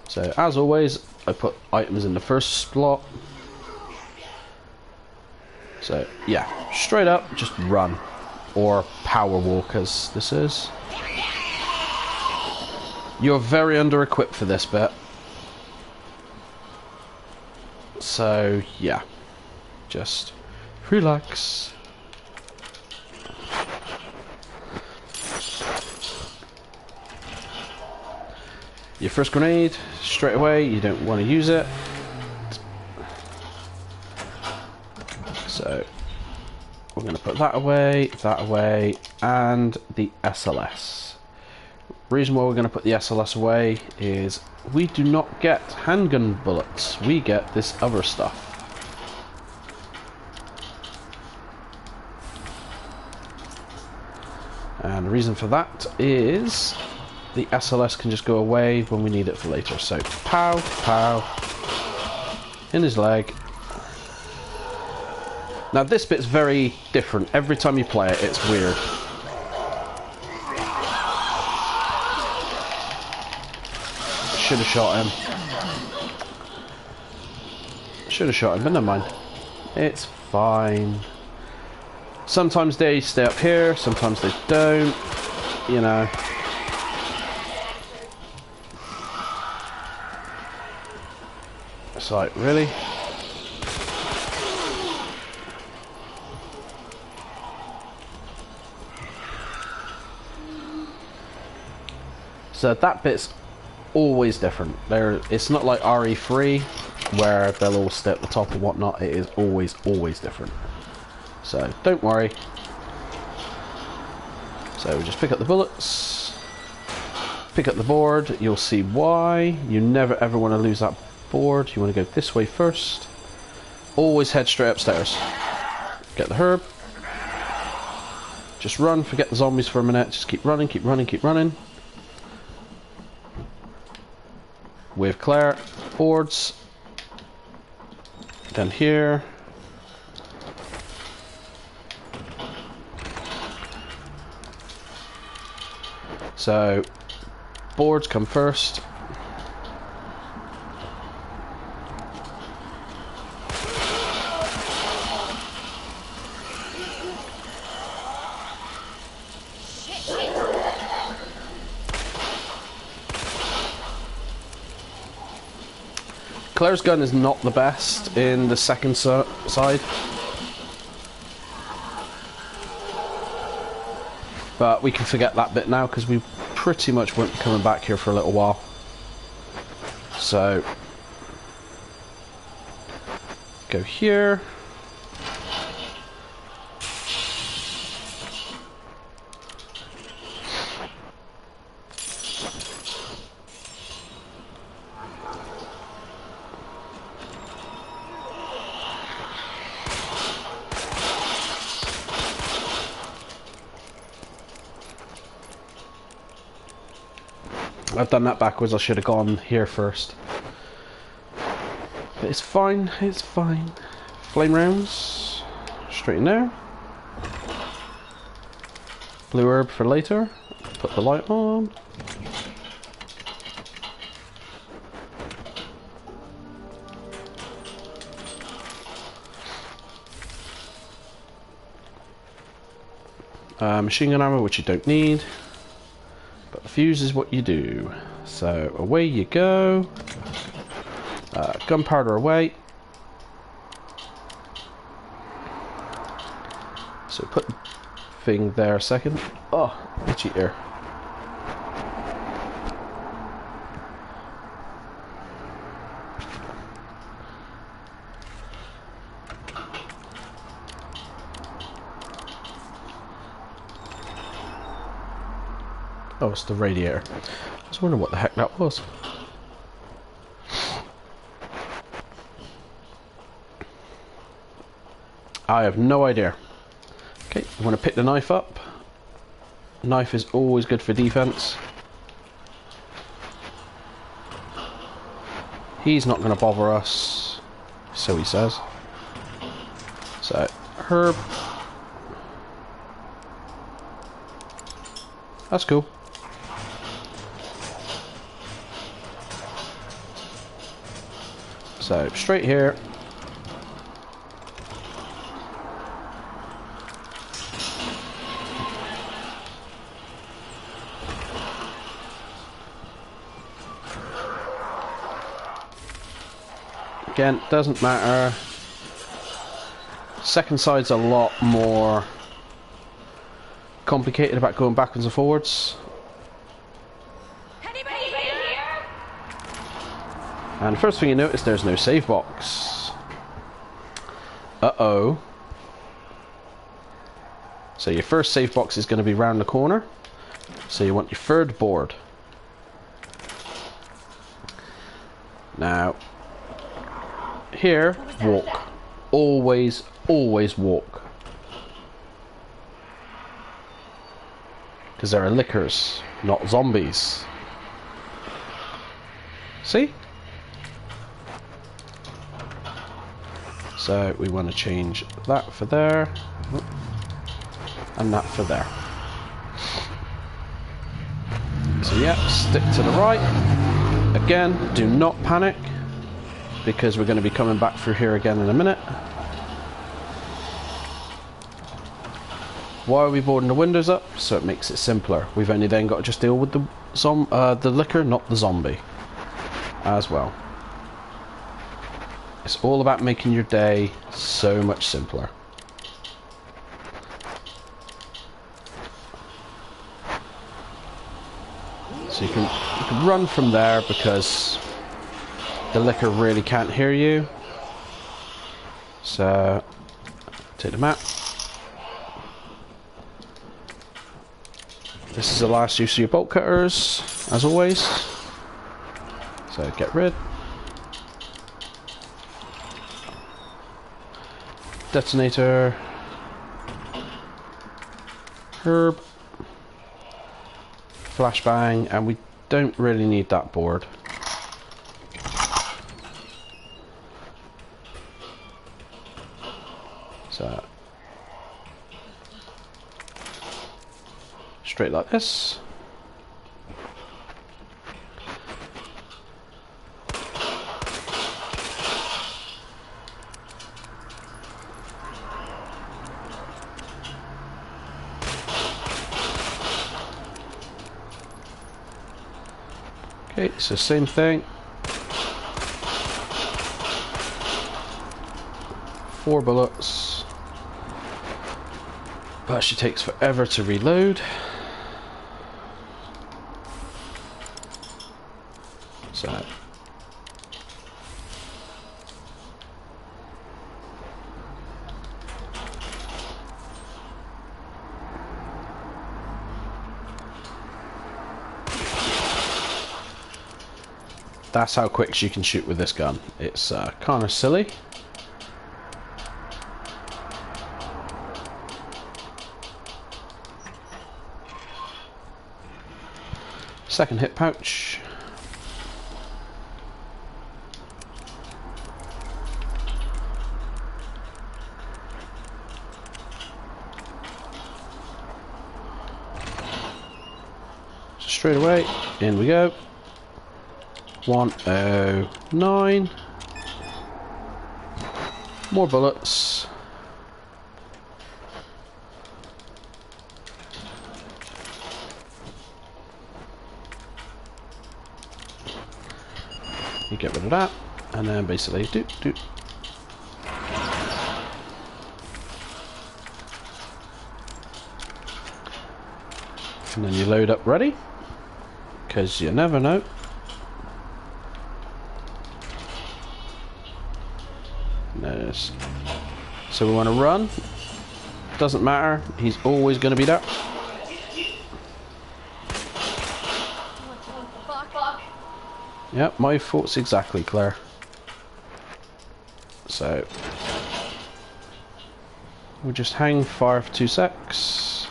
So as always, I put items in the first slot. So yeah, straight up, just run. Or power walk, as this is. You're very under-equipped for this bit. So yeah, just relax. Your first grenade, straight away, you don't want to use it. So we're going to put that away, and the SLS. Reason why we're going to put the SLS away is we do not get handgun bullets, we get this other stuff. And the reason for that is the SLS can just go away when we need it for later. So pow, pow, in his leg. Now this bit's very different. Every time you play it, it's weird. Should have shot him. Should have shot him, but never mind. It's fine. Sometimes they stay up here, sometimes they don't. You know. It's like, really? So that bit's always different. It's not like RE3 where they'll all stay at the top and whatnot. It is always different. So don't worry. So we just pick up the bullets, pick up the board. You'll see why. You never ever want to lose that board. You want to go this way first. Always head straight upstairs. Get the herb. Just run. Forget the zombies for a minute. Just keep running, keep running, keep running. With Claire, boards, then here, so boards come first, Claire's gun is not the best in the second side, but we can forget that bit now because we pretty much won't be coming back here for a little while. So go here, I've done that backwards. I should have gone here first. But it's fine. It's fine. Flame rounds. Straight in there. Blue herb for later. Put the light on. Machine gun ammo, which you don't need, but the fuse is what you do. So away you go. Gunpowder away. So put the thing there a second. Oh, itchy ear. Oh, it's the radiator. I was wondering what the heck that was. I have no idea. Okay, you want to pick the knife up. Knife is always good for defense. He's not going to bother us, so he says. So, herb. That's cool. So, straight here. Again, doesn't matter. Second side's a lot more complicated about going backwards and forwards. And the first thing you notice, there's no save box. Uh-oh. So your first save box is going to be round the corner. So you want your third board. Now, here, walk. Always, always walk. Because there are lickers, not zombies. See? So we want to change that for there, and that for there. So yeah, stick to the right. Again, do not panic, because we're going to be coming back through here again in a minute. Why are we boarding the windows up? So it makes it simpler. We've only then got to just deal with the liquor, not the zombie, as well. It's all about making your day so much simpler. So you can run from there because the liquor really can't hear you. So take the map. This is the last use of your bolt cutters, as always. So get rid. Detonator. Herb. Flashbang, and we don't really need that board. So straight like this. Okay, so same thing. 4 bullets. But she takes forever to reload. So that's how quick she can shoot with this gun. It's kind of silly. Second hip pouch. So straight away, in we go. 109. More bullets. You get rid of that, and then basically do. And then you load up ready, because you never know. There's, so we want to run. Doesn't matter, he's always going to be there. Yep, my thoughts exactly, Claire. So we'll just hang fire for 2 secs.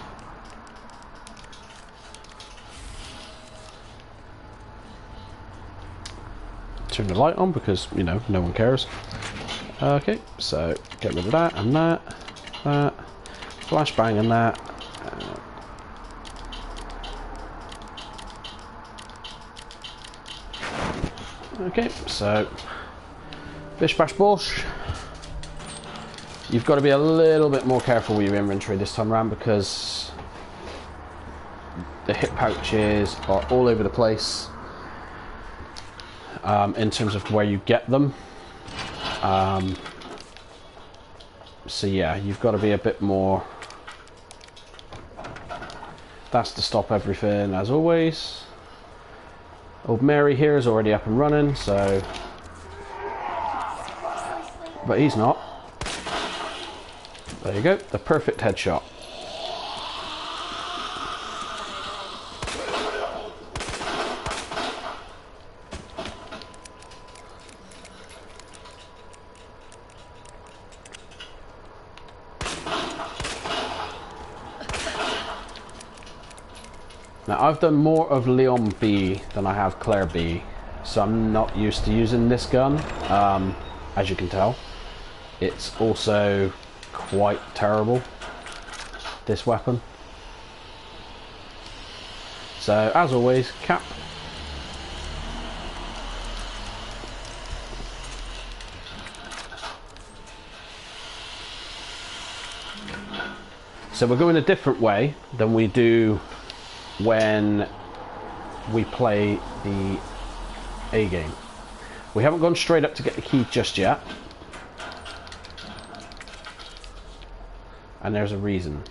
Turn the light on because, you know, no one cares. Okay, so get rid of that and that. Flashbang and that. Okay, so bish bash bosh. You've got to be a little bit more careful with your inventory this time around because the hip pouches are all over the place in terms of where you get them. So yeah, you've got to be a bit more. That's to stop everything as always. Old Mary here is already up and running, so... But he's not. There you go, the perfect headshot. Now I've done more of Leon B than I have Claire B, so I'm not used to using this gun, as you can tell. It's also quite terrible, this weapon. So as always, cap. So we're going a different way than we do when we play the A game. We haven't gone straight up to get the key just yet. And there's a reason.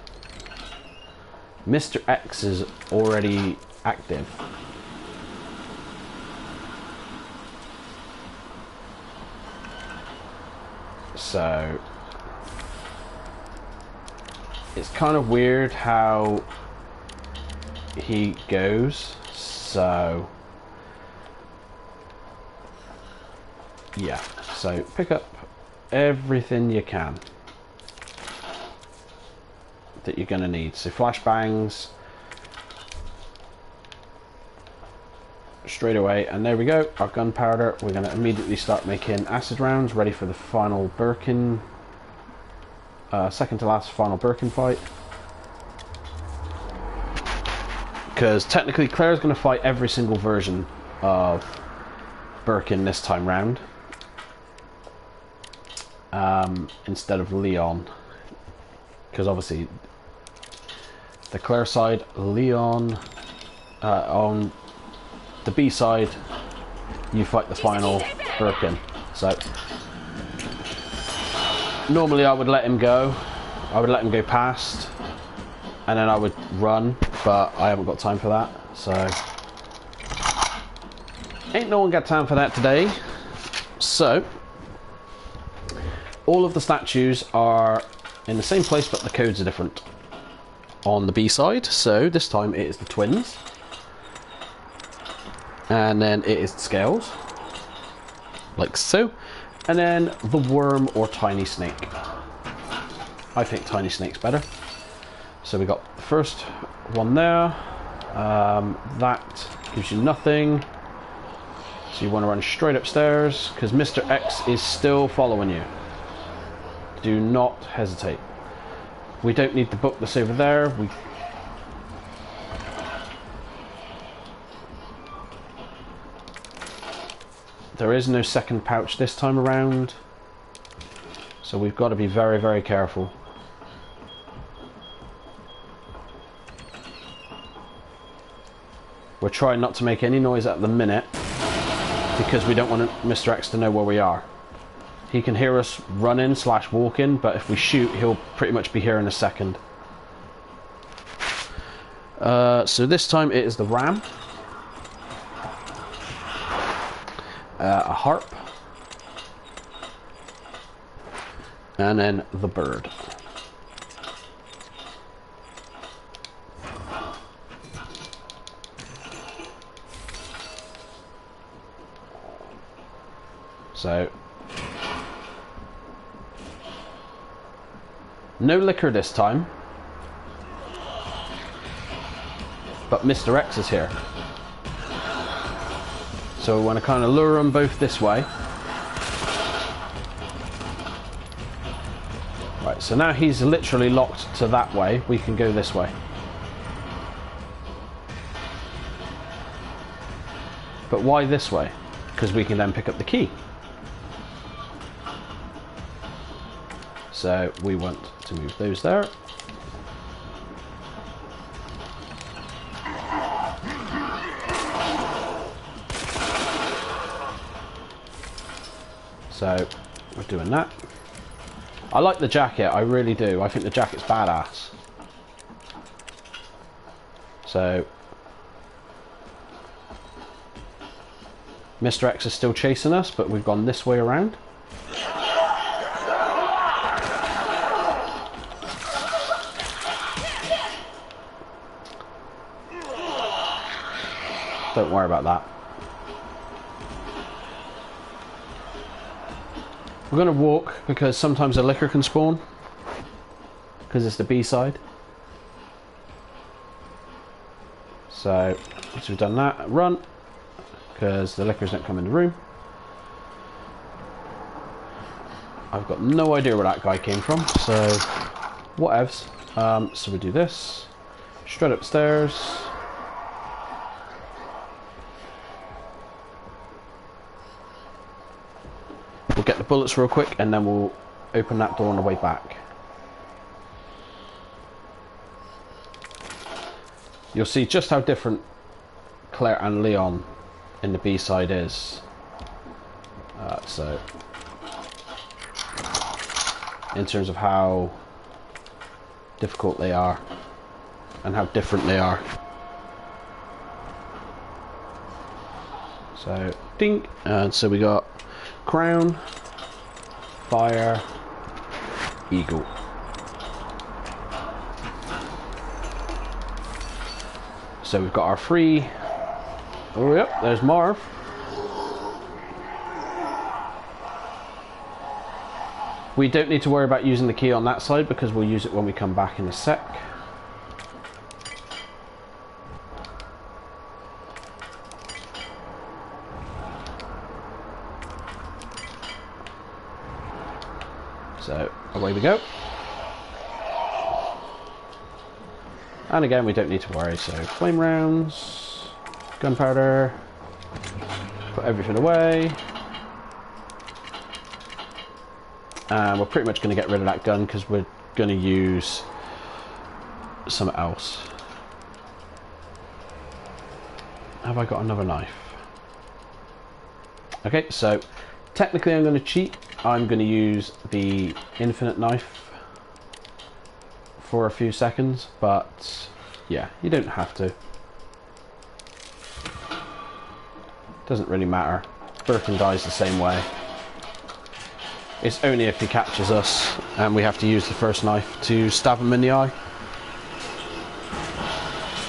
Mr. X is already active. So it's kind of weird how he goes, so yeah, so pick up everything you can that you're gonna need. So flashbangs straight away, and there we go, our gunpowder. We're gonna immediately start making acid rounds ready for the final Birkin, second to last final Birkin fight. Because technically Claire's going to fight every single version of Birkin this time round, instead of Leon, because obviously the Claire side, Leon, on the B side you fight the final Birkin. So normally I would let him go, past, and then I would run, but I haven't got time for that, so ain't no one got time for that today. So all of the statues are in the same place, but the codes are different on the B side. So this time it is the twins, and then it is the scales, like so, and then the worm or tiny snake. I think tiny snake's better. So we got the first one there, that gives you nothing. So you want to run straight upstairs, because Mr. X is still following you. Do not hesitate. We don't need the book that's over there. There is no second pouch this time around, so we've got to be very, very careful. We're trying not to make any noise at the minute, because we don't want Mr. X to know where we are. He can hear us running / walking, but if we shoot, he'll pretty much be here in a second. So this time it is the ram, a harp, and then the bird. So, no liquor this time, but Mr. X is here. So we want to kind of lure them both this way. Right, so now he's literally locked to that way, we can go this way. But why this way? Because we can then pick up the key. So we want to move those there. So we're doing that. I like the jacket, I really do. I think the jacket's badass. So Mr. X is still chasing us, but we've gone this way around. Don't worry about that. We're going to walk because sometimes a liquor can spawn, because it's the B side. So once we've done that, run, because the liquors don't come in the room. I've got no idea where that guy came from, so whatevs. So we do this, straight upstairs. We'll get the bullets real quick and then we'll open that door on the way back. You'll see just how different Claire and Leon in the B-side is. So in terms of how difficult they are and how different they are. So ding, and so we got crown, fire, eagle. So we've got our free. Oh yep, there's Marv. We don't need to worry about using the key on that side because we'll use it when we come back in a sec. So away we go. And again, we don't need to worry. So flame rounds, gunpowder, put everything away. And we're pretty much going to get rid of that gun because we're going to use something else. Have I got another knife? Okay, so technically I'm going to cheat. I'm going to use the infinite knife for a few seconds, but yeah, you don't have to. Doesn't really matter. Birkin dies the same way. It's only if he catches us and we have to use the first knife to stab him in the eye.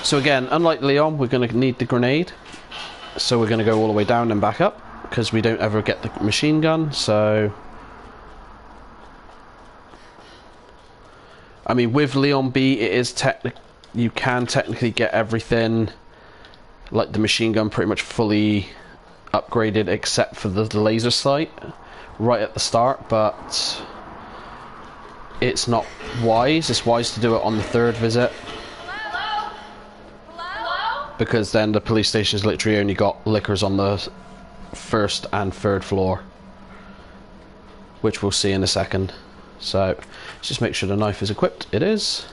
So again, unlike Leon, we're going to need the grenade. So we're going to go all the way down and back up because we don't ever get the machine gun. So I mean, with Leon B, it is you can technically get everything like the machine gun pretty much fully upgraded except for the laser sight right at the start, but it's not wise. It's wise to do it on the third visit. Because then the police station's literally only got lickers on the first and third floor, which we'll see in a second. So let's just make sure the knife is equipped. It is.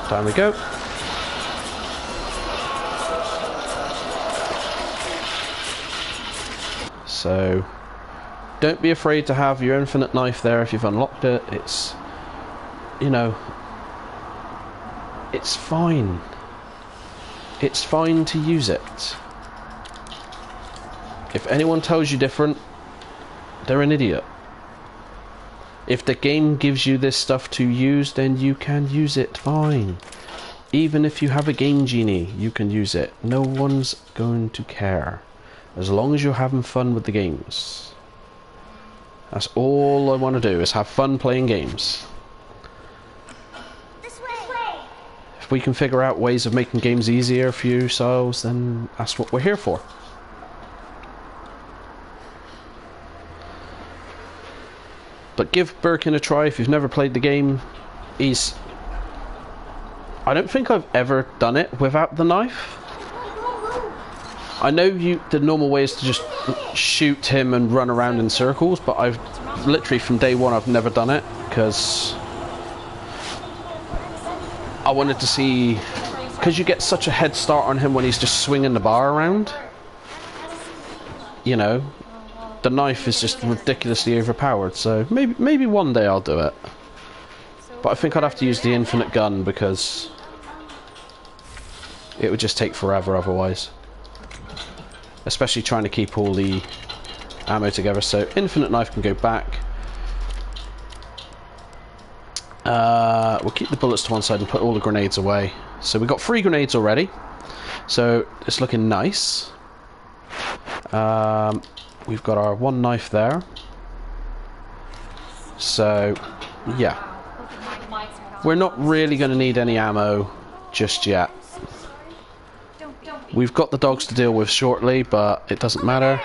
Down we go. So don't be afraid to have your infinite knife there if you've unlocked it. It's, you know, it's fine. It's fine to use it. If anyone tells you different, they're an idiot. If the game gives you this stuff to use, then you can use it, fine. Even if you have a game genie, you can use it. No one's going to care. As long as you're having fun with the games. That's all I want to do, is have fun playing games. This way. If we can figure out ways of making games easier for yourselves, then that's what we're here for. But give Birkin a try if you've never played the game. I don't think I've ever done it without the knife. I know the normal way is to just shoot him and run around in circles, but I've literally from day one I've never done it because I wanted to see, because you get such a head start on him when he's just swinging the bar around. You know, the knife is just ridiculously overpowered, so maybe one day I'll do it. But I think I'd have to use the infinite gun because it would just take forever otherwise. Especially trying to keep all the ammo together. So infinite knife can go back. We'll keep the bullets to one side and put all the grenades away. So we've got 3 grenades already. So it's looking nice. We've got our 1 knife there. So yeah, we're not really going to need any ammo just yet. We've got the dogs to deal with shortly, but it doesn't matter.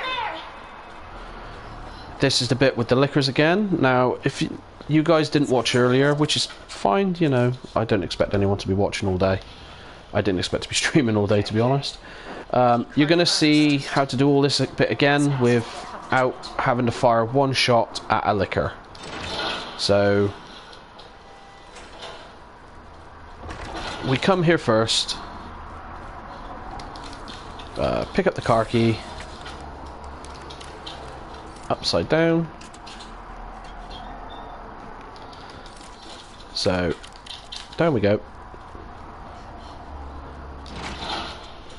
This is the bit with the lickers again. Now, if you guys didn't watch earlier, which is fine, you know, I don't expect anyone to be watching all day. I didn't expect to be streaming all day, to be honest. You're going to see how to do all this bit again without having to fire 1 shot at a licker. So we come here first. Pick up the car key, upside down. So down we go.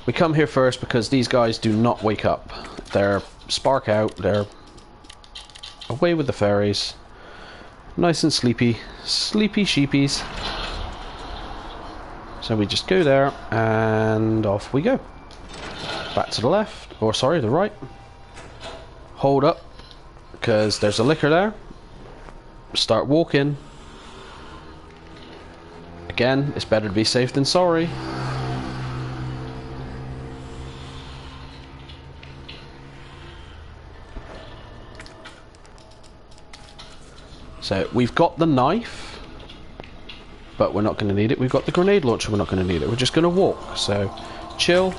We come here first because these guys do not wake up. They're spark out, they're away with the fairies. Nice and sleepy. Sleepy sheepies. So we just go there and off we go. Back to the left, or sorry, the right. Hold up, because there's a licker there. Start walking. Again, it's better to be safe than sorry. So we've got the knife, but we're not going to need it. We've got the grenade launcher, we're not going to need it. We're just going to walk. So chill.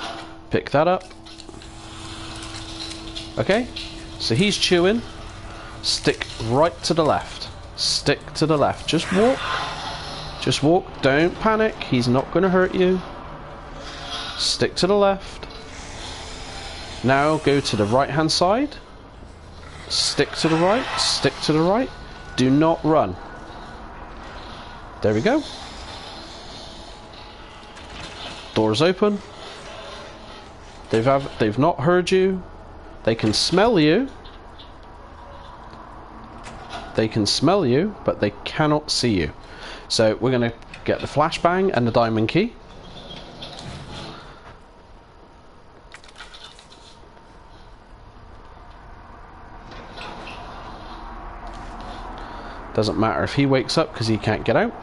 Pick that up. Okay, so he's chewing. Stick right to the left. Stick to the left. Just walk. Just walk. Don't panic. He's not going to hurt you. Stick to the left. Now go to the right hand side. Stick to the right. Stick to the right. Do not run. There we go. Doors open. They've not heard you. They can smell you. They can smell you, but they cannot see you. So we're going to get the flashbang and the diamond key. Doesn't matter if he wakes up because he can't get out.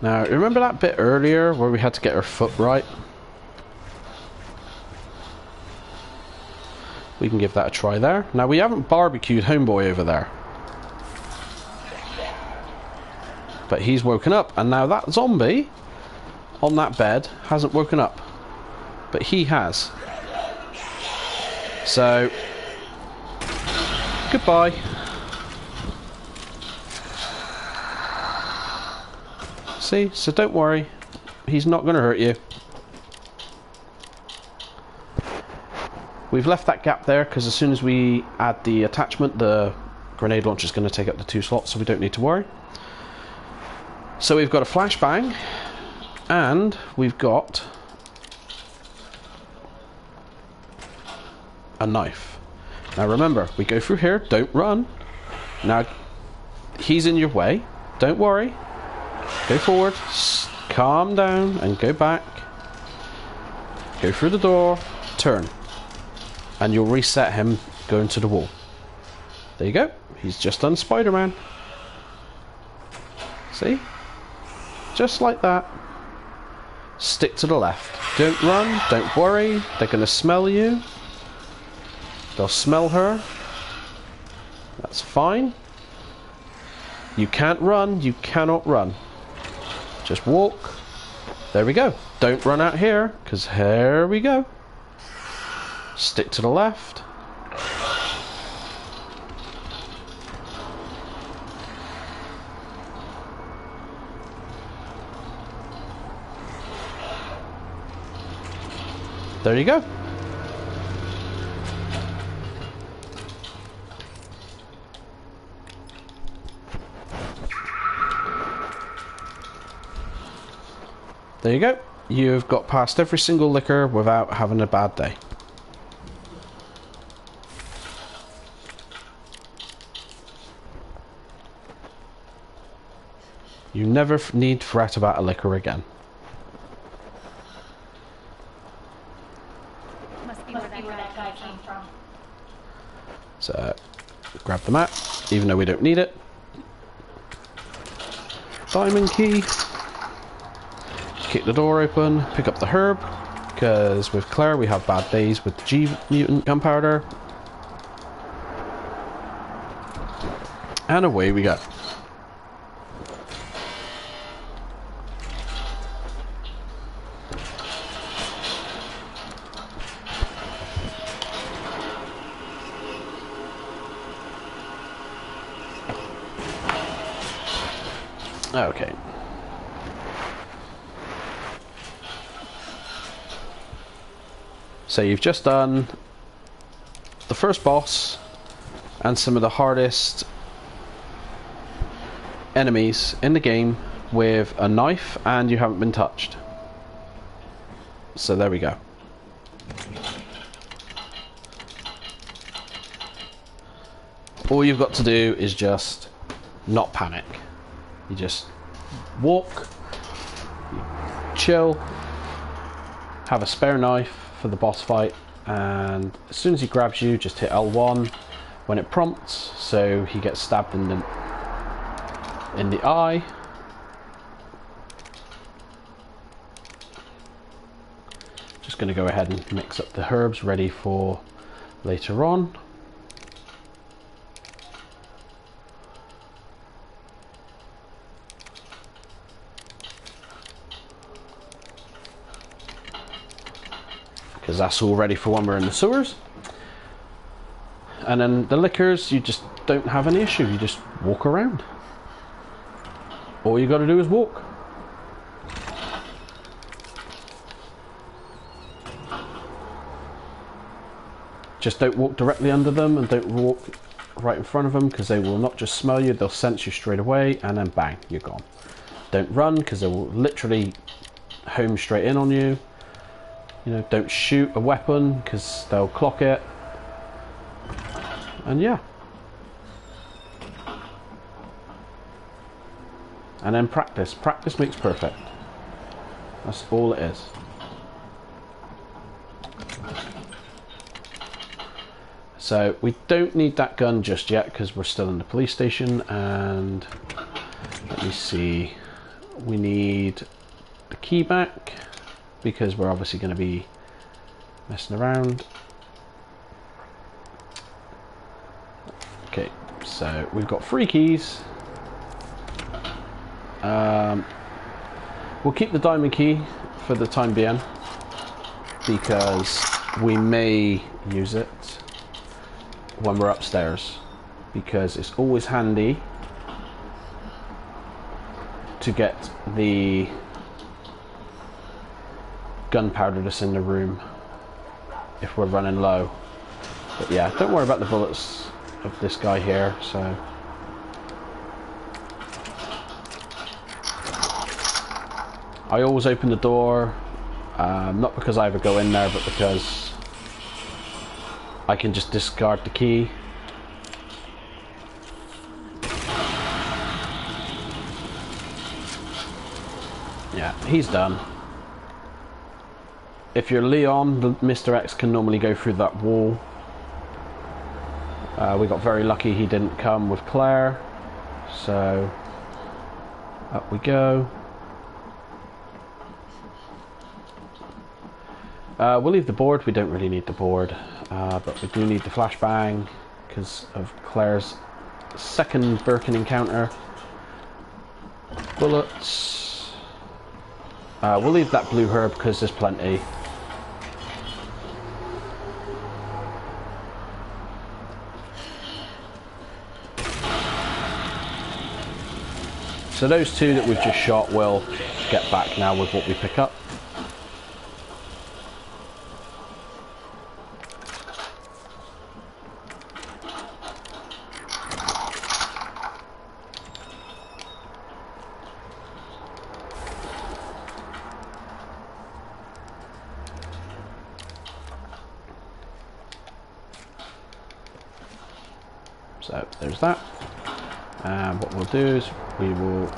Now, remember that bit earlier where we had to get our foot right? We can give that a try there. Now, we haven't barbecued Homeboy over there. But he's woken up, and now that zombie on that bed hasn't woken up. But he has. So, goodbye. See? So don't worry. He's not going to hurt you. We've left that gap there because as soon as we add the attachment, the grenade launcher is going to take up the 2 slots, so we don't need to worry. So we've got a flashbang, and we've got a knife. Now remember, we go through here, don't run. Now, he's in your way, don't worry. Go forward, calm down, and go back. Go through the door, turn. And you'll reset him going to the wall. There you go, he's just done Spider-Man. See? Just like that. Stick to the left. Don't run, don't worry. They're going to smell you. They'll smell her. That's fine. You can't run, you cannot run. Just walk. There we go. Don't run out here, because here we go. Stick to the left. There you go. There you go. You've got past every single liquor without having a bad day. You never need fret about a liquor again. Must be where that guy came from. So, grab the map, even though we don't need it. Diamond key. Kick the door open, pick up the herb, because with Claire we have bad days with G mutant gunpowder. And away we go. Okay. So you've just done the first boss and some of the hardest enemies in the game with a knife, and you haven't been touched. So there we go. All you've got to do is just not panic. You just walk, you chill, have a spare knife for the boss fight, and as soon as he grabs you, just hit L1 when it prompts, so he gets stabbed in the eye. Just going to go ahead and mix up the herbs ready for later on. Because that's all ready for when we're in the sewers. And then the liquors, you just don't have any issue, you just walk around. All you got to do is walk. Just don't walk directly under them, and don't walk right in front of them, because they will not just smell you, they'll sense you straight away, and then bang, you're gone. Don't run, because they will literally home straight in on you. You know, don't shoot a weapon because they'll clock it. And yeah. And then practice. Practice makes perfect. That's all it is. So we don't need that gun just yet because we're still in the police station. And let me see, we need the key back because we're obviously going to be messing around. Okay, so we've got 3 keys. We'll keep the diamond key for the time being because we may use it when we're upstairs, because it's always handy to get the gunpowder that's in the room if we're running low. But yeah, don't worry about the bullets of this guy here. So I always open the door, not because I ever go in there, but because I can just discard the key. Yeah, he's done. If you're Leon, Mr. X can normally go through that wall. We got very lucky he didn't come with Claire, so up we go. We'll leave the board. We don't really need the board, but we do need the flashbang because of Claire's second Birkin encounter. Bullets. We'll leave that blue herb because there's plenty. So those 2 that we've just shot will get back now with what we pick up. So there's that. And what we'll do is we will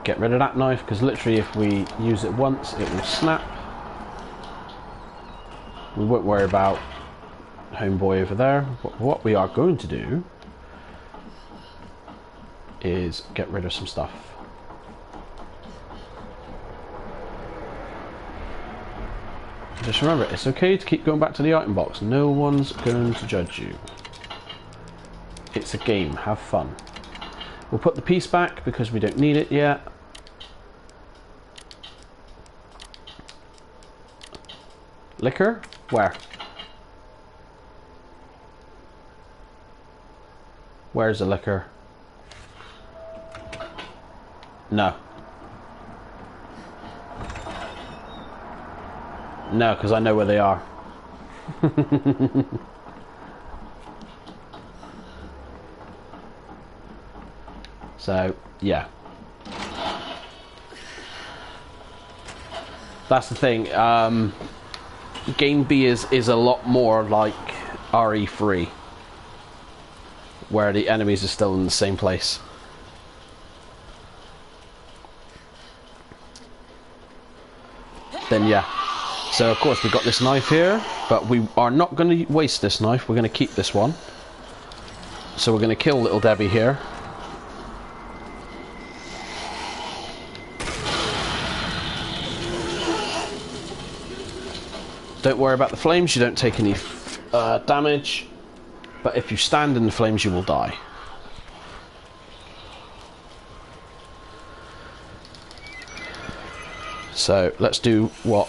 get rid of that knife, because literally if we use it once it will snap. We won't worry about homeboy over there. But what we are going to do is get rid of some stuff. Just remember, it's okay to keep going back to the item box. No one's going to judge you. It's a game. Have fun. We'll put the piece back because we don't need it yet. Liquor? Where? Where's the liquor? No. No, because I know where they are. So, yeah. That's the thing. Game B is a lot more like RE3, where the enemies are still in the same place. Then, yeah. So, of course, we've got this knife here, but we are not going to waste this knife. We're going to keep this one. So we're going to kill little Debbie here. Don't worry about the flames, you don't take any damage, but if you stand in the flames you will die. So let's do what,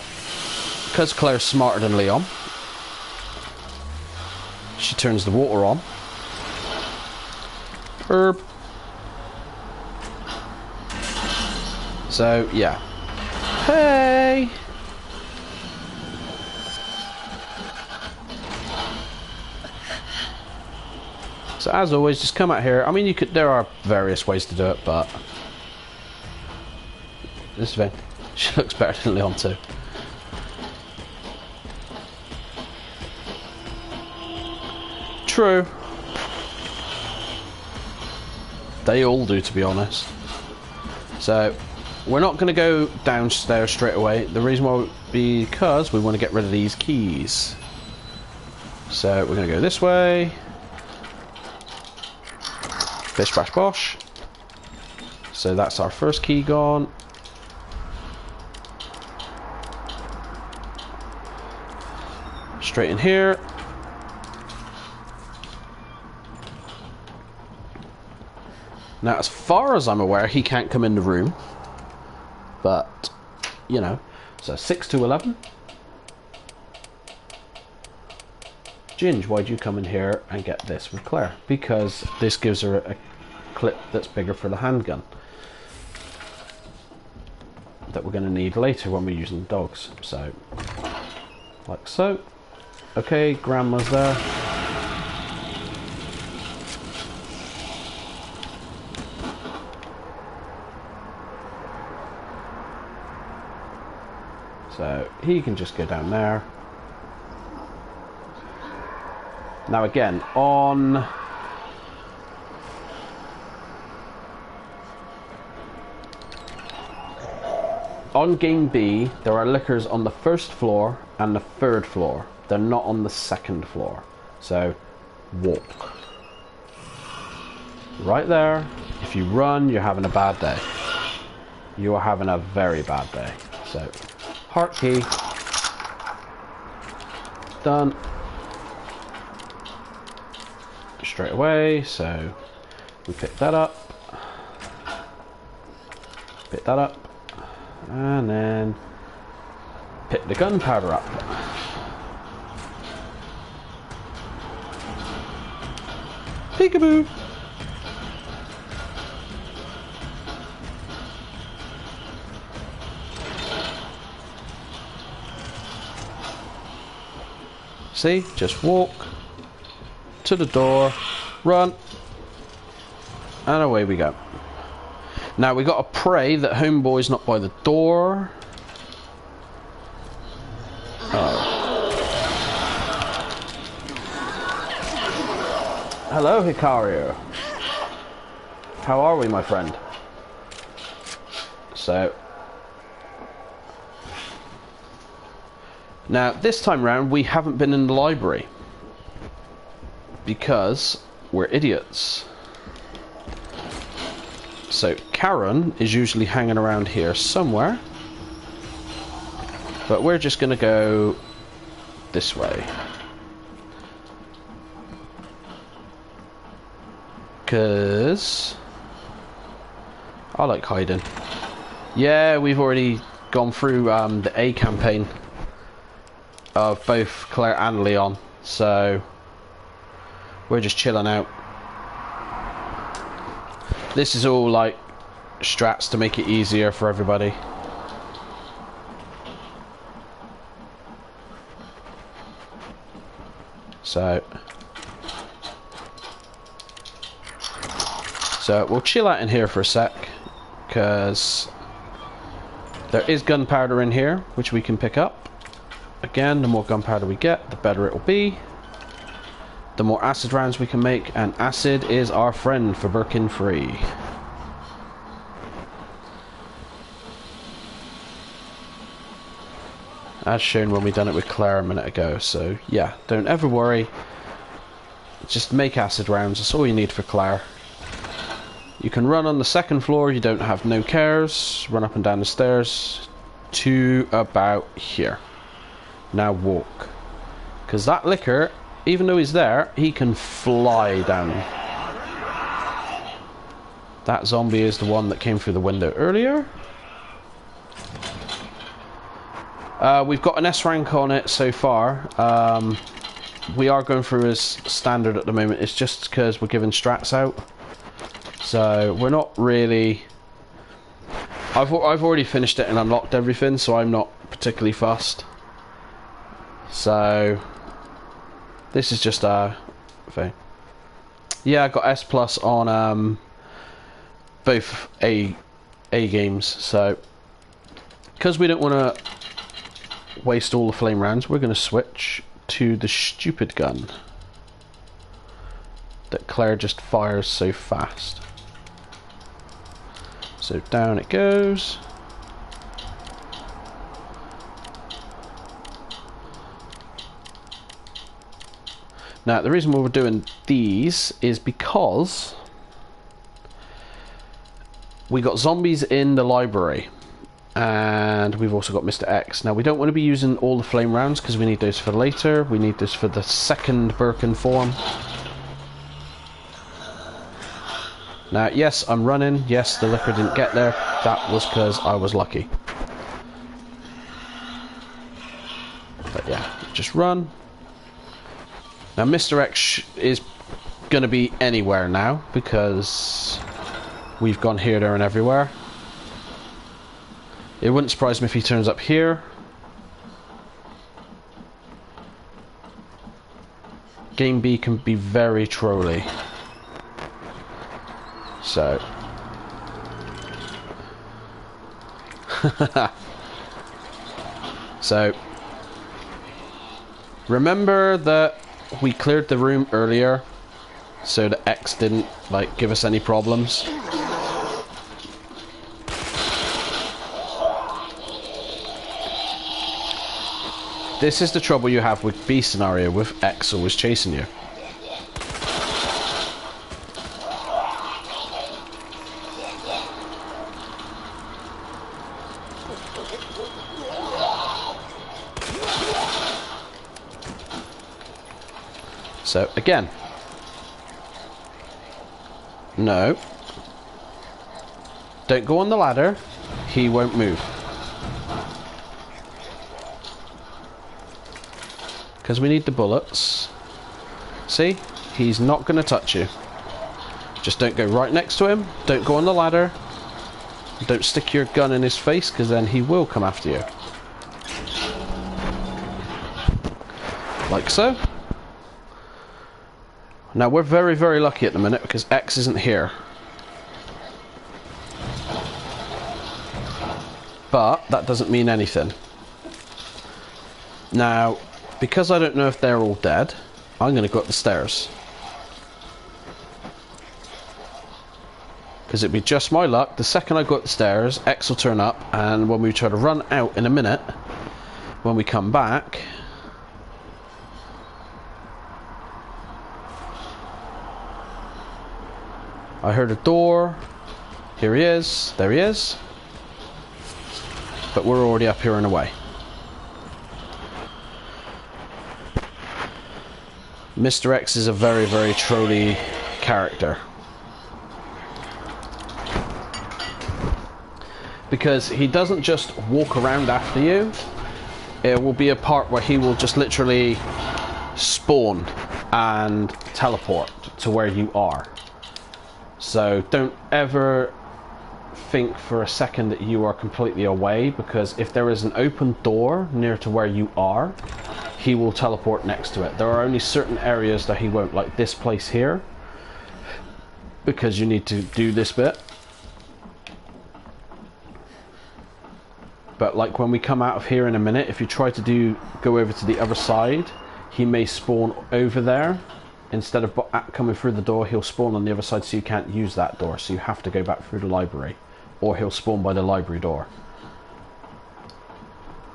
because Claire's smarter than Leon, she turns the water on. Herb. So yeah. Hey! So as always, just come out here. I mean, you could. There are various ways to do it, but this thing, she looks better than Leon too. True. They all do, to be honest. So we're not going to go downstairs straight away. The reason why, because we want to get rid of these keys. So we're going to go this way. Bish bash bosh. So that's our first key gone. Straight in here. Now, as far as I'm aware, he can't come in the room. But, you know. So, 6 to 11. Ginge, why'd you come in here and get this with Claire? Because this gives her a clip that's bigger for the handgun. That we're going to need later when we're using the dogs. So, like so. Okay, Grandma's there. So he can just go down there. Now again, on game B, there are liquors on the first floor and the third floor. They're not on the second floor. So walk. Right there. If you run, you're having a bad day. You are having a very bad day. So heart key. Done. Straight away, so we pick that up. Pick that up. And then pick the gunpowder up. Peekaboo! See, just walk to the door, run, and away we go. Now we got to pray that Homeboy's not by the door. Oh. Hello, Hikaru. How are we, my friend? So. Now, this time round, we haven't been in the library. Because we're idiots. So, Karen is usually hanging around here somewhere. But we're just going to go this way. Because I like hiding. Yeah, we've already gone through the A campaign of both Claire and Leon, so we're just chilling out. This is all like strats to make it easier for everybody. So we'll chill out in here for a sec, because there is gunpowder in here which we can pick up. Again, the more gunpowder we get, the better it will be. The more acid rounds we can make, and acid is our friend for Birkin free. As shown when we done it with Claire a minute ago, so yeah, don't ever worry. Just make acid rounds, that's all you need for Claire. You can run on the second floor, you don't have no cares. Run up and down the stairs to about here. Now walk. Because that liquor, even though he's there, he can fly down. That zombie is the one that came through the window earlier. We've got an S rank on it so far. We are going through as standard at the moment. It's just because we're giving strats out. So we're not really... I've already finished it and unlocked everything, so I'm not particularly fussed. So this is just a thing. Yeah, I got S plus on both A games. So because we don't want to waste all the flame rounds, we're going to switch to the stupid gun that Claire just fires so fast. So down it goes. Now, the reason why we're doing these is because we got zombies in the library, and we've also got Mr. X. Now, we don't want to be using all the flame rounds because we need those for later. We need this for the second Birkin form. Now, yes, I'm running. Yes, the liquor didn't get there. That was because I was lucky. But yeah, just run. Now, Mr. X is going to be anywhere now because we've gone here, there, and everywhere. It wouldn't surprise me if he turns up here. Game B can be very trolly. So. So. Remember that we cleared the room earlier so that X didn't, like, give us any problems? This is the trouble you have with B scenario, with X always chasing you. So, again. No. Don't go on the ladder. He won't move. Because we need the bullets. See? He's not going to touch you. Just don't go right next to him. Don't go on the ladder. Don't stick your gun in his face, because then he will come after you. Like so. Now, we're very, very lucky at the minute because X isn't here. But that doesn't mean anything. Now, because I don't know if they're all dead, I'm going to go up the stairs. Because it'd be just my luck. The second I go up the stairs, X will turn up, and when we try to run out in a minute, when we come back... I heard a door. Here he is. There he is. But we're already up here and away. Mr. X is a very, very trolly character. Because he doesn't just walk around after you. It will be a part where he will just literally spawn and teleport to where you are. So don't ever think for a second that you are completely away, because if there is an open door near to where you are, he will teleport next to it. There are only certain areas that he won't, like this place here, because you need to do this bit. But like when we come out of here in a minute, if you try to go over to the other side, he may spawn over there. Instead of coming through the door, he'll spawn on the other side, so you can't use that door. So you have to go back through the library. Or he'll spawn by the library door.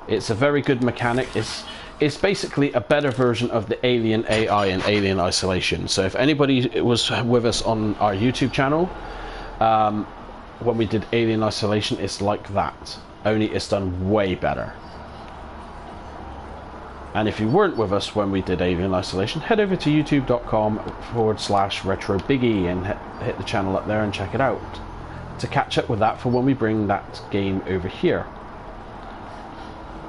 It's a very good mechanic. It's basically a better version of the Alien AI and Alien Isolation. So if anybody was with us on our YouTube channel, when we did Alien Isolation, it's like that. Only it's done way better. And if you weren't with us when we did Alien Isolation, head over to youtube.com/retrobiggie and hit the channel up there and check it out to catch up with that for when we bring that game over here.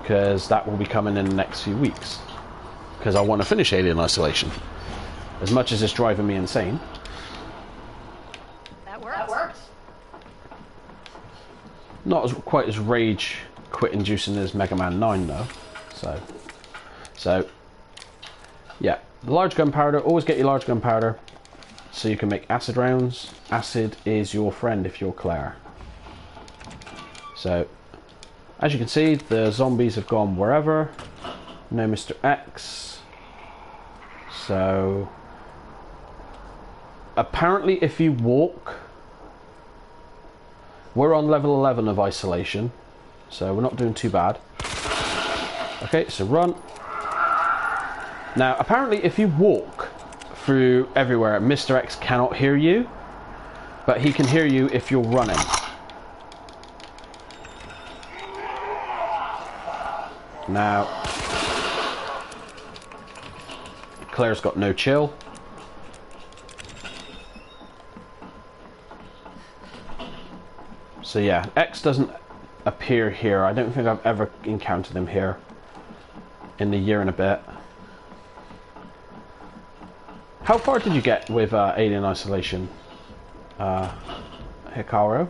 Because that will be coming in the next few weeks. Because I want to finish Alien Isolation. As much as it's driving me insane. That works. Not quite as rage quit inducing as Mega Man 9 though. So, yeah, large gunpowder, always get your large gunpowder so you can make acid rounds. Acid is your friend if you're Claire. So, as you can see, the zombies have gone wherever. No Mr. X. So, apparently if you walk, we're on level 11 of isolation, so we're not doing too bad. Okay, so run. Now, apparently if you walk through everywhere. Mr. X cannot hear you, but he can hear you if you're running. Now, Claire's got no chill. So yeah, X doesn't appear here. I don't think I've ever encountered him here in the year and a bit. How far did you get with Alien Isolation, Hikaru?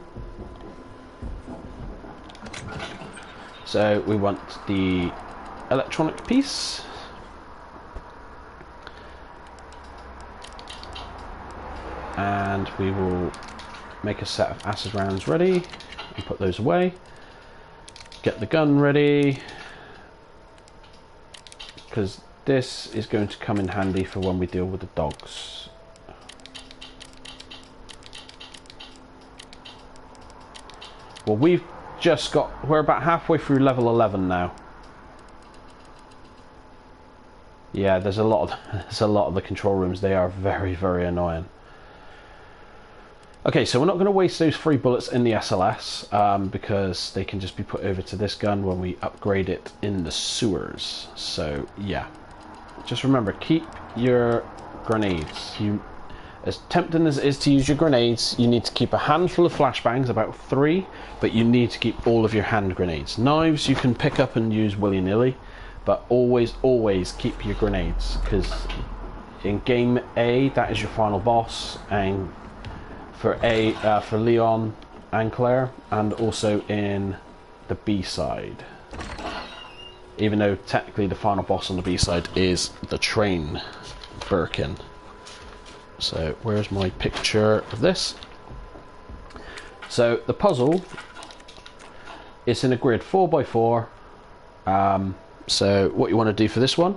So we want the electronic piece. And we will make a set of acid rounds ready and put those away. Get the gun ready, because this is going to come in handy for when we deal with the dogs. Well, we're about halfway through level 11 now. Yeah, there's a lot of the control rooms. They are very, very annoying. Okay, so we're not going to waste those 3 bullets in the SLS because they can just be put over to this gun when we upgrade it in the sewers. So yeah, just remember, keep your grenades. As tempting as it is to use your grenades, you need to keep a handful of flashbangs, about 3, but you need to keep all of your hand grenades. Knives you can pick up and use willy-nilly, but always, always keep your grenades, because in game A, that is your final boss, and for Leon and Claire, and also in the B side. Even though technically the final boss on the B side is the train Birkin. So where's my picture of this? So the puzzle is in a grid 4x4. So what you want to do for this one,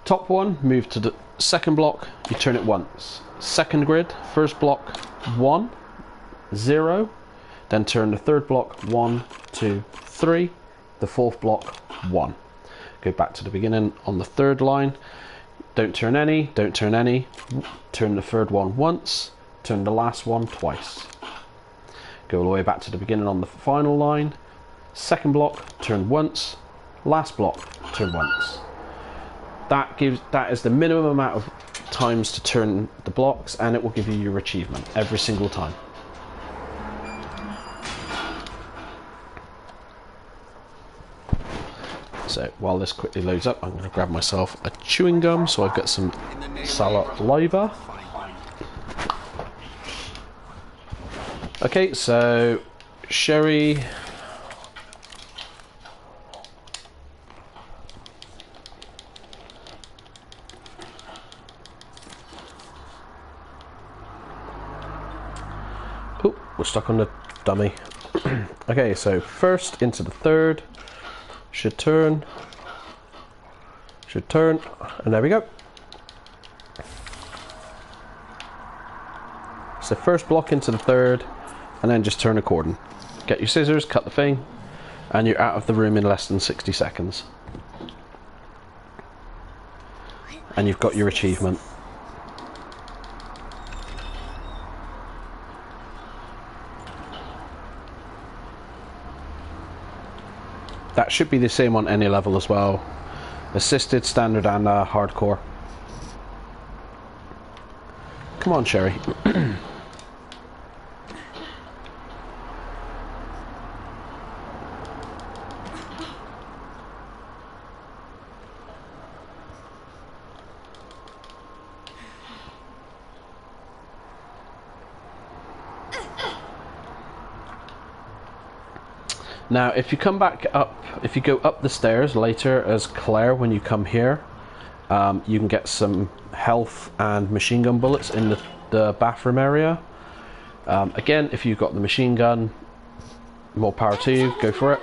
top one, move to the second block, you turn it once. Second grid, first block 1, 0, then turn the third block 1, 2, 3, the fourth block 1. Go back to the beginning on the third line. Don't turn any, turn the third one once, turn the last one twice. Go all the way back to the beginning on the final line. Second block, turn once, last block, turn once. That is the minimum amount of times to turn the blocks, and it will give you your achievement every single time. So while this quickly loads up, I'm going to grab myself a chewing gum so I've got some saliva. Okay, so Sherry. Oh, we're stuck on the dummy. Okay, so first into the third. Should turn, and there we go. So first block into the third, and then just turn according. Get your scissors, cut the thing, and you're out of the room in less than 60 seconds. And you've got your achievement. That should be the same on any level as well. Assisted, standard, and hardcore. Come on, Sherry. Now, if you come back up, if you go up the stairs later as Claire when you come here, you can get some health and machine gun bullets in the bathroom area. Again, if you've got the machine gun, more power to you, go for it.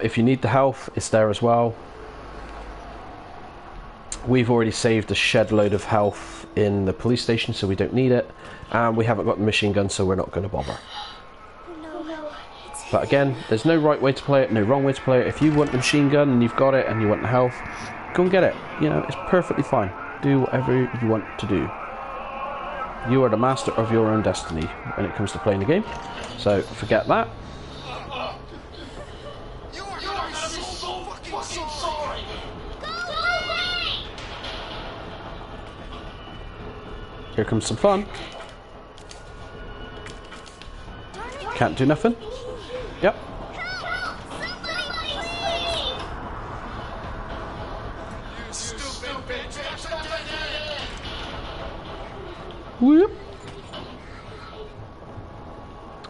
If you need the health, it's there as well. We've already saved a shed load of health in the police station, so we don't need it. And we haven't got the machine gun, so we're not going to bother. But again, there's no right way to play it, no wrong way to play it. If you want the machine gun and you've got it and you want the health, go and get it. You know, it's perfectly fine. do whatever you want to do. You are the master of your own destiny when it comes to playing the game. So forget that. You are gonna be so fucking sorry. Here comes some fun. Can't do nothing. Yep. You stupid bitch. Whoop.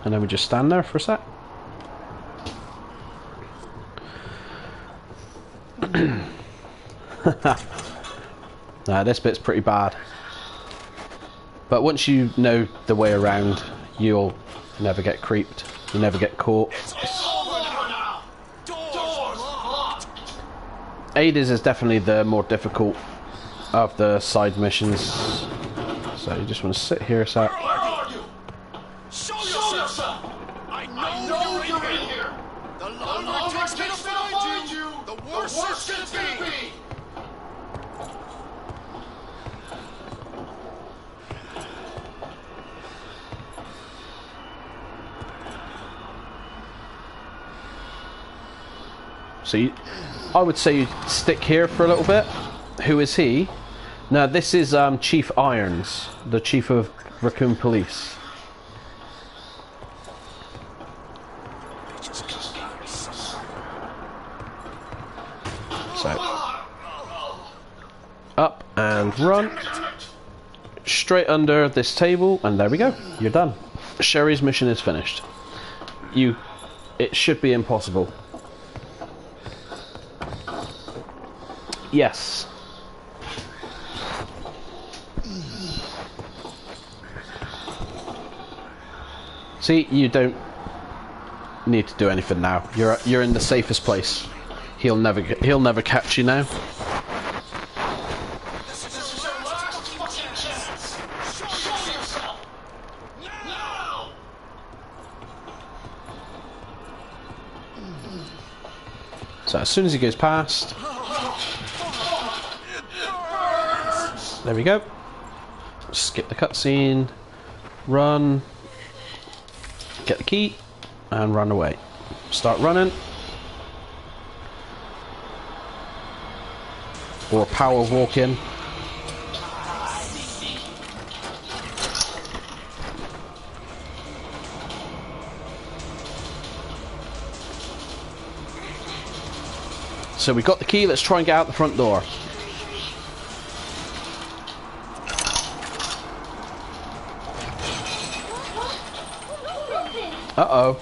And then we just stand there for a sec. Nah, this bit's pretty bad. But once you know the way around, you'll never get creeped. You never get caught. It's over now. Doors locked. Hades is definitely the more difficult of the side missions. So you just want to sit here a sec. Where are you? Show yourself. I know you're in here. The longer it takes me to find you, the worse it's gonna be. So I would say you stick here for a little bit. Who is he? Now this is Chief Irons, the Chief of Raccoon Police. So up and run straight under this table, and there we go. You're done. Sherry's mission is finished. It should be impossible. Yes. See, you don't need to do anything now. You're in the safest place. He'll never catch you now. This is your last fucking chance. Show yourself. Now. So as soon as he goes past, there we go. Skip the cutscene, run, get the key, and run away. Start running. Or power walk in. So we got the key, let's try and get out the front door. Uh-oh.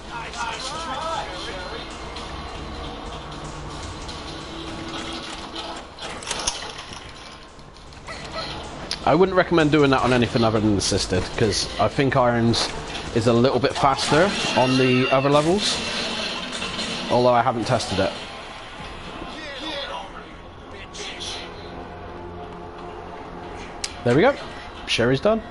I wouldn't recommend doing that on anything other than assisted, because I think Irons is a little bit faster on the other levels, although I haven't tested it. There we go. Sherry's done.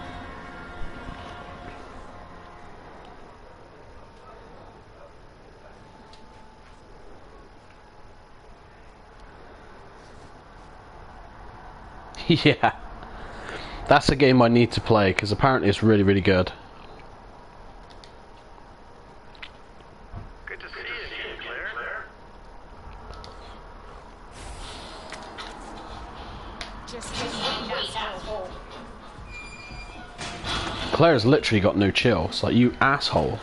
Yeah. That's a game I need to play, because apparently it's really, really good. Good to see you again, Claire. Just wait, asshole. Claire's literally got no chill. It's like, you asshole.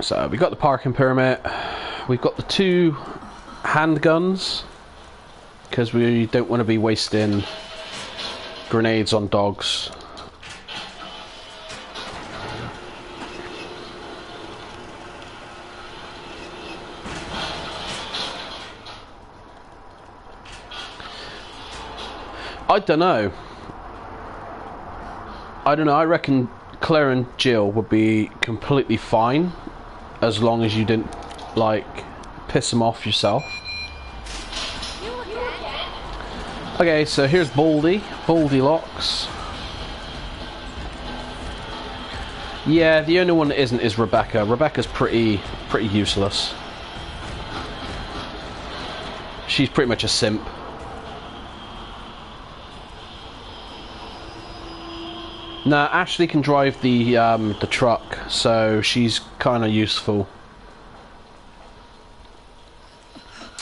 So we got the parking permit. We've got the 2 handguns, because we don't want to be wasting grenades on dogs. I don't know. I reckon Claire and Jill would be completely fine as long as you didn't, like, piss them off yourself. Okay, so here's Baldy. Baldy locks. Yeah, the only one that isn't is Rebecca. Rebecca's pretty useless. She's pretty much a simp. Nah, Ashley can drive the truck, so she's kind of useful.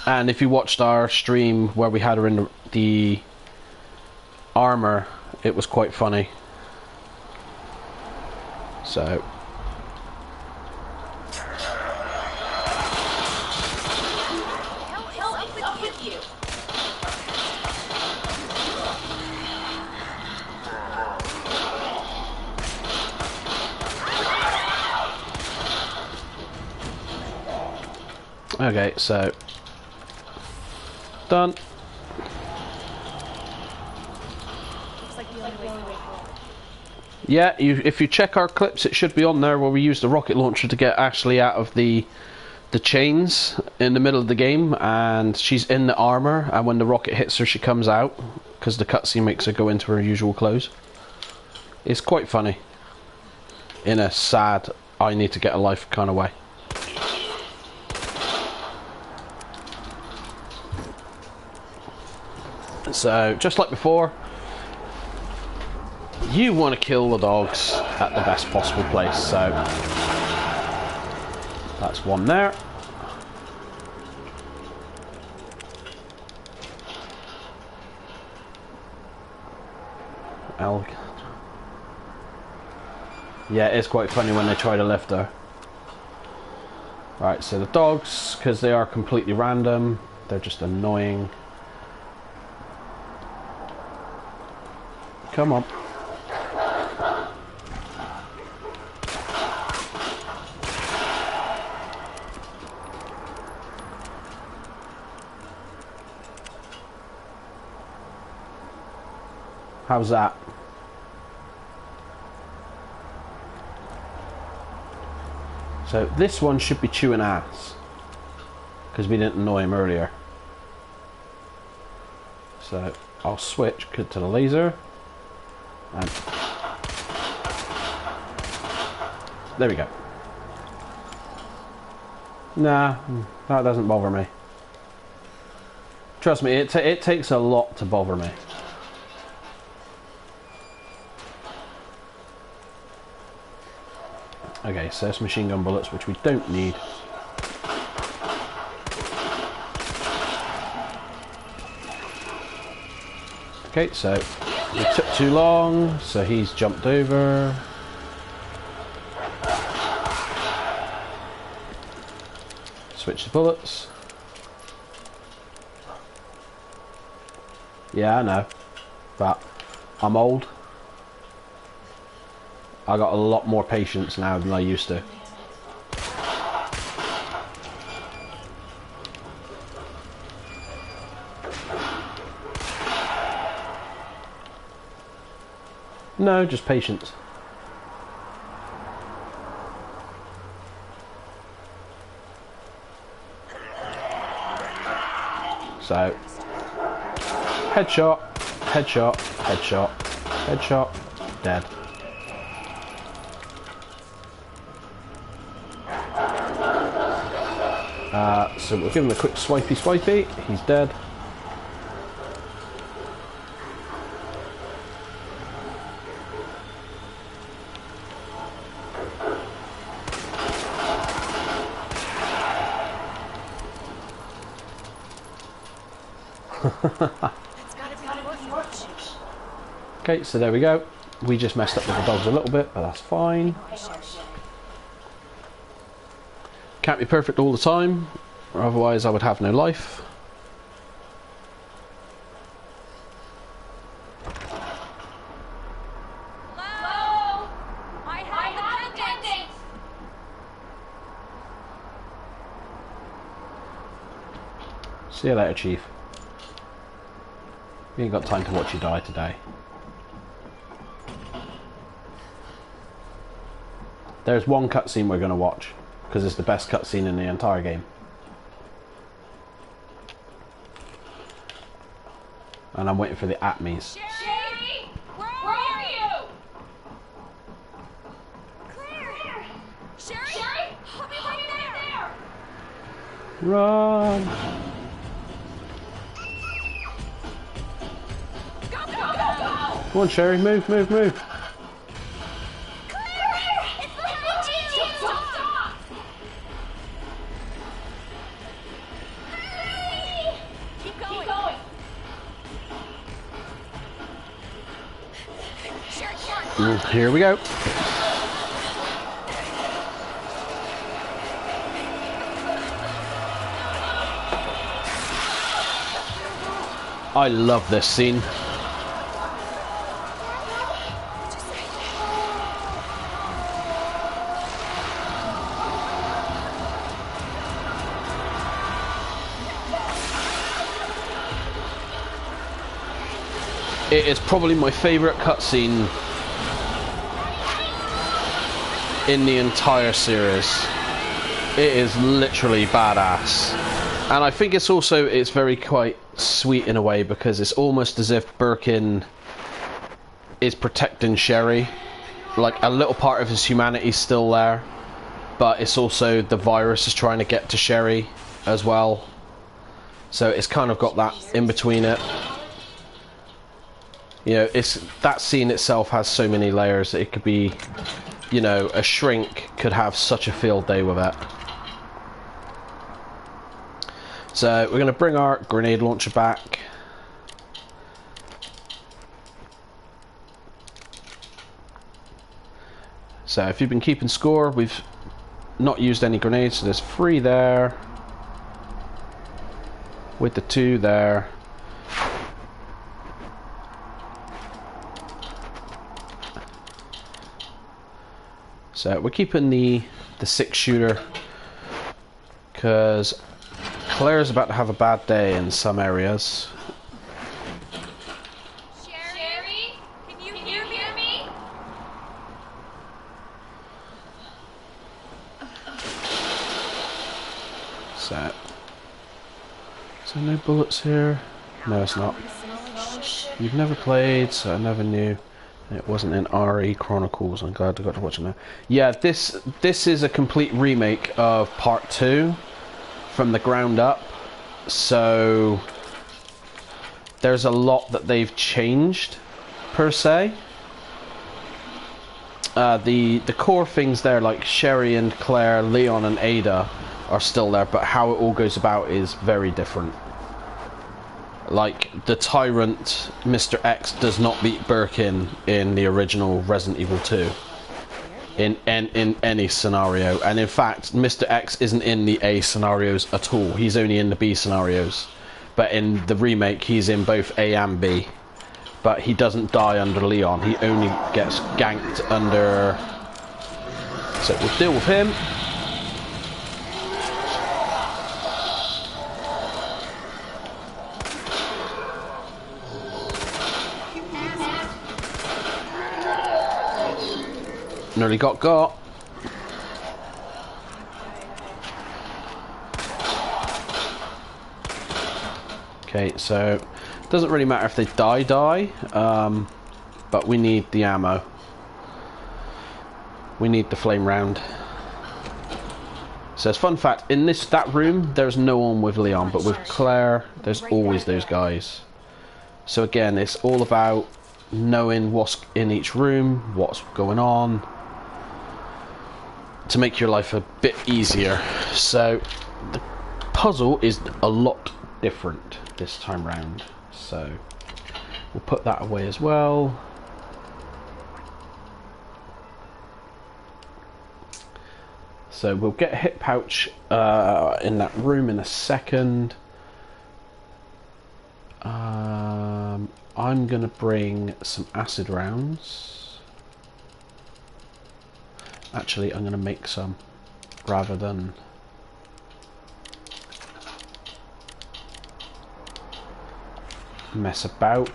And if you watched our stream where we had her in the armor, it was quite funny. So. Okay, so done. Yeah, if you check our clips, it should be on there where we use the rocket launcher to get Ashley out of the chains in the middle of the game, and she's in the armor, and when the rocket hits her, she comes out because the cutscene makes her go into her usual clothes. It's quite funny in a sad, I need to get a life kind of way. So, just like before, you want to kill the dogs at the best possible place, so that's one there. Yeah, it's quite funny when they try to lift her. Right, so the dogs, because they are completely random, they're just annoying. Come on. How's that? So this one should be chewing ass, because we didn't annoy him earlier. So I'll switch to the laser. And there we go. Nah, that doesn't bother me. Trust me, it takes a lot to bother me. Okay, so it's machine gun bullets, which we don't need. Okay, so it took too long, so he's jumped over. Switch the bullets. Yeah, I know, but I'm old. I got a lot more patience now than I used to. No, just patience. So, headshot, headshot, headshot, headshot, dead. So we'll give him a quick swipey, he's dead. Okay, so there we go. We just messed up with the dogs a little bit, but that's fine. Can't be perfect all the time, or otherwise I would have no life. Hello? I have the pendant. See you later, Chief. You ain't got time to watch you die today. There's one cutscene we're going to watch, because it's the best cutscene in the entire game. And I'm waiting for the Atmies. Sherry? Where are you? Claire! Sherry? I'll be right there! Run! Go, go, go! Come on, Sherry, move, move, move. Claire! It's behind you! Don't stop! Hurry! Keep going. Keep going. Sherry, come on. Here we go. I love this scene. It is probably my favourite cutscene in the entire series. It is literally badass. And I think it's also, it's very quite sweet in a way, because it's almost as if Birkin is protecting Sherry. Like, a little part of his humanity is still there, but it's also the virus is trying to get to Sherry as well. So it's kind of got that in between it. You know, it's, that scene itself has so many layers. It could be, you know, a shrink could have such a field day with it. So we're going to bring our grenade launcher back. So if you've been keeping score, we've not used any grenades, so there's 3 there, with the 2 there. So we're keeping the 6-shooter because Claire's about to have a bad day in some areas. Sherry? Can you hear me? So no bullets here. No, it's not. You've never played, so I never knew. It wasn't in RE Chronicles. I'm glad I got to watch it now. Yeah, this is a complete remake of Part 2 from the ground up. So there's a lot that they've changed, per se. The core things there, like Sherry and Claire, Leon and Ada, are still there, but how it all goes about is very different. Like, the Tyrant, Mr. X, does not beat Birkin in the original Resident Evil 2. In any scenario. And in fact, Mr. X isn't in the A scenarios at all. He's only in the B scenarios. But in the remake, he's in both A and B. But he doesn't die under Leon. He only gets ganked under... So we'll deal with him. Nearly got. Okay, so it doesn't really matter if they die, but we need the ammo. We need the flame round. So, as fun fact, in that room, there's no one with Leon, but with Claire, there's always those guys. So again, it's all about knowing what's in each room, what's going on, to make your life a bit easier. So the puzzle is a lot different this time round, so we'll put that away as well. So we'll get a hip pouch in that room in a second. I'm gonna bring some acid rounds. Actually, I'm going to make some rather than mess about.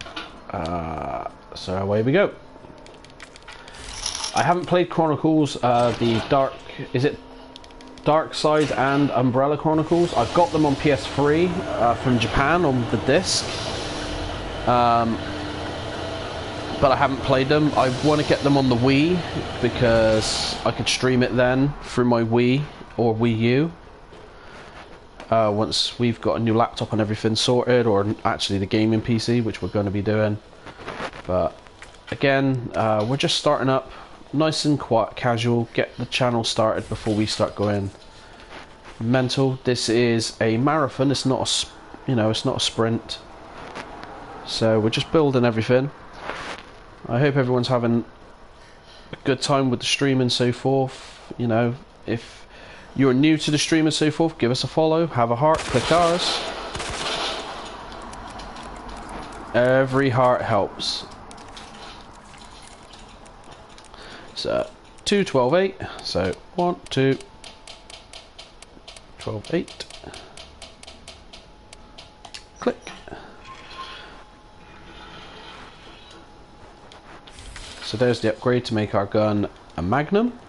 So away we go. I haven't played Chronicles, the Dark Side and Umbrella Chronicles. I've got them on PS3 from Japan on the disc. but I haven't played them. I want to get them on the Wii because I could stream it then through my Wii or Wii U. Once we've got a new laptop and everything sorted, or actually the gaming PC, which we're going to be doing. But again, we're just starting up, nice and quiet, casual, get the channel started before we start going mental. This is a marathon, it's not a, it's not a sprint. So we're just building everything. I hope everyone's having a good time with the stream and so forth. You know, if you're new to the stream and so forth, give us a follow, have a heart, click ours. Every heart helps. So 2, 12, 8. So 1, 2, 12, 8. Click. So there's the upgrade to make our gun a Magnum.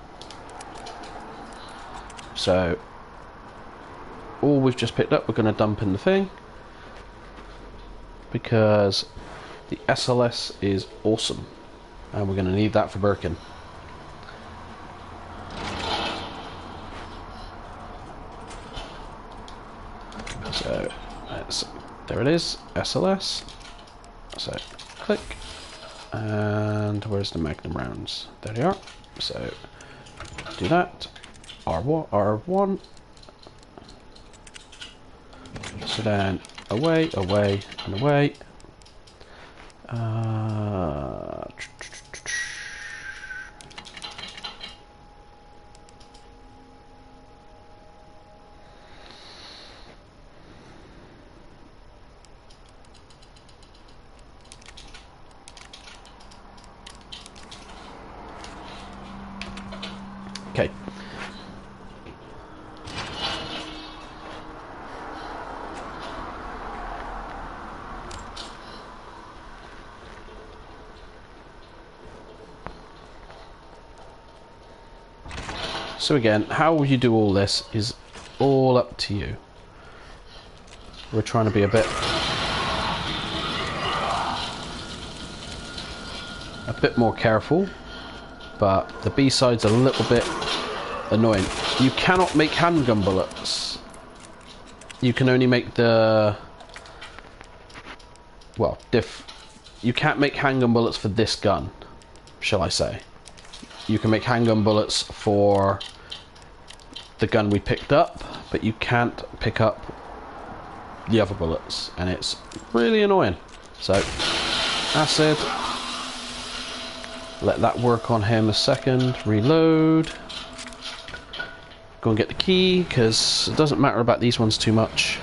So all we've just picked up, we're going to dump in the thing because the SLS is awesome, and we're going to need that for Birkin. So there it is, SLS. So click, and where's the Magnum rounds? There they are. So do that. R1. So then away, away, and away. Okay. So again, how you do all this is all up to you. We're trying to be a bit more careful, but the B-side's a little bit annoying. You cannot make handgun bullets. You can only make the... well, you can't make handgun bullets for this gun, shall I say. You can make handgun bullets for the gun we picked up, but you can't pick up the other bullets, and it's really annoying. So, acid. Let that work on him a second. Reload. Go and get the key, because it doesn't matter about these ones too much.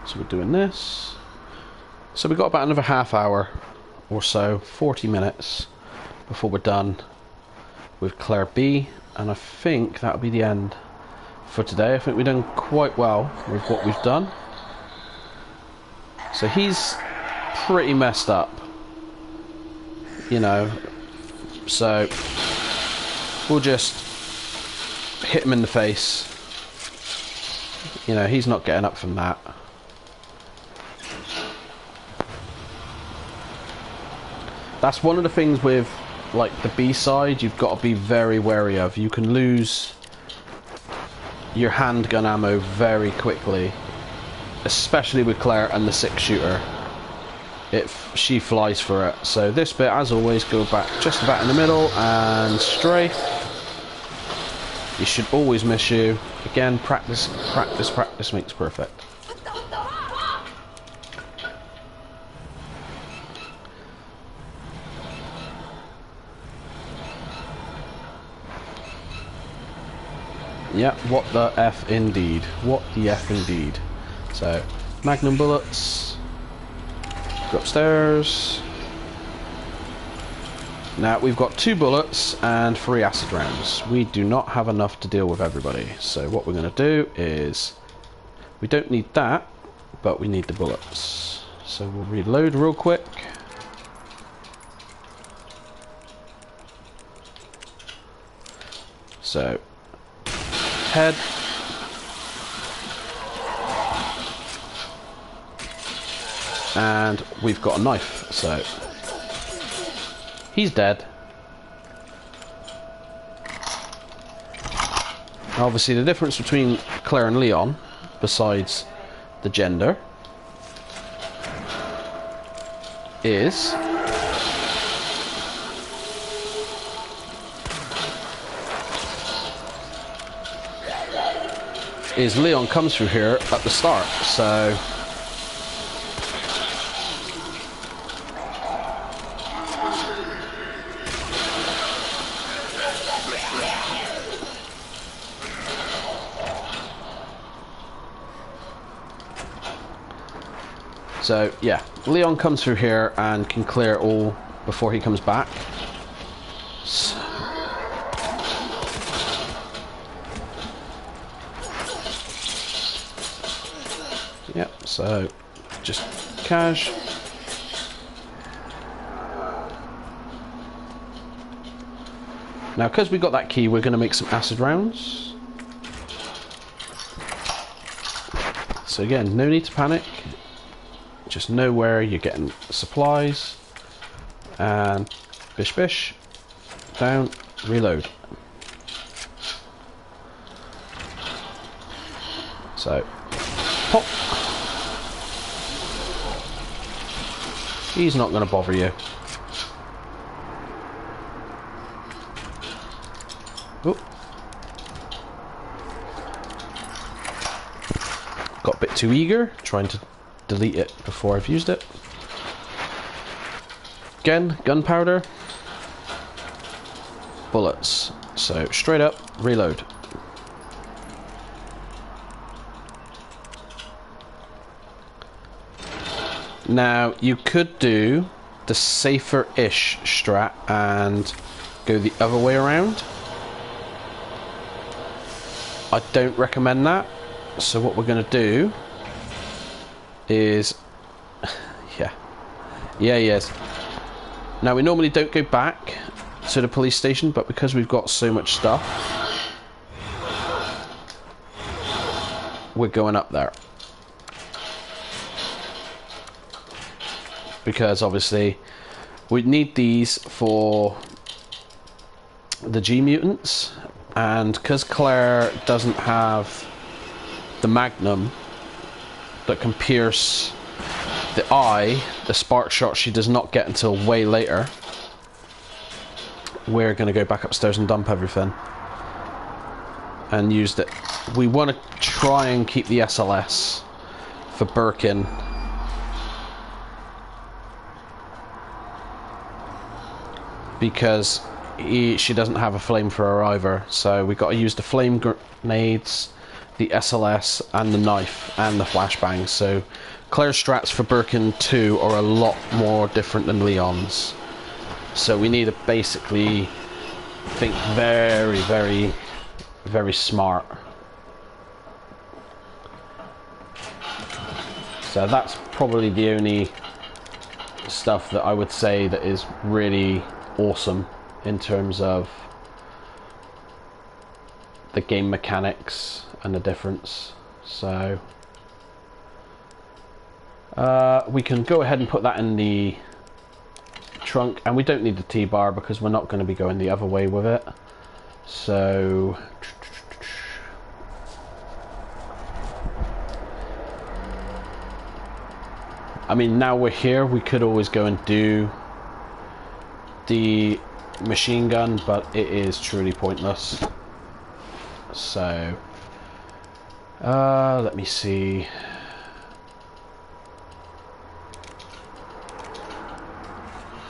So we're doing this. So we've got about another half hour or so, 40 minutes, before we're done with Claire B, and I think that'll be the end for today. I think we've done quite well with what we've done. So he's pretty messed up, you know, so we'll just hit him in the face. You know, he's not getting up from that. That's one of the things with, like, the B-side you've got to be very wary of. You can lose your handgun ammo very quickly, especially with Claire and the 6-shooter. She flies for it. So this bit, as always, go back just about in the middle and strafe. You should always miss you. Again, practice, practice, practice makes perfect. Yeah, what the F indeed. What the F indeed. So, Magnum bullets. Go upstairs. Now, we've got 2 bullets and 3 acid rounds. We do not have enough to deal with everybody. So what we're going to do is... we don't need that, but we need the bullets. So we'll reload real quick. So, head. And we've got a knife, so he's dead. Obviously the difference between Claire and Leon, besides the gender, is Leon comes through here at the start, so yeah, Leon comes through here and can clear it all before he comes back. So, yep, so just cash. Now, because we got that key, we're going to make some acid rounds. So again, no need to panic. Just know where you're getting supplies. And bish bish. Down, reload. So, pop. He's not going to bother you. Oop. Got a bit too eager, trying to delete it before I've used it. Again, gunpowder. Bullets. So, straight up, reload. Now, you could do the safer-ish strat and go the other way around. I don't recommend that. So what we're going to do is... yes. Now, we normally don't go back to the police station, but because we've got so much stuff, we're going up there. Because obviously we need these for the G mutants, and because Claire doesn't have the magnum that can pierce the eye, the spark shot she does not get until way later, we're going to go back upstairs and dump everything and use it. We want to try and keep the SLS for Birkin. Because she doesn't have a flamethrower either, so we've got to use the flame grenades, the SLS, and the knife, and the flashbangs. So Claire's strats for Birkin 2 are a lot more different than Leon's. So we need to basically think very, very, very smart. So that's probably the only stuff that I would say that is really awesome in terms of the game mechanics and the difference. So we can go ahead and put that in the trunk, and we don't need the T-bar because we're not going to be going the other way with it. So I mean, now we're here, we could always go and do the machine gun, but it is truly pointless. So let me see.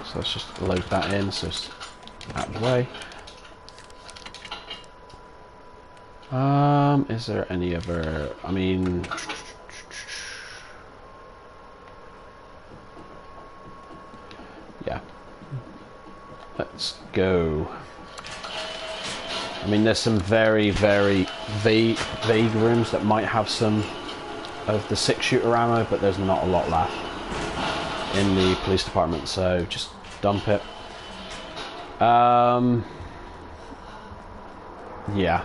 So let's just load that in, so it's out of the way. Is there any other, I mean, yeah, let's go. I mean, there's some very, very vague rooms that might have some of the 6-shooter ammo, but there's not a lot left in the police department, so just dump it. Yeah.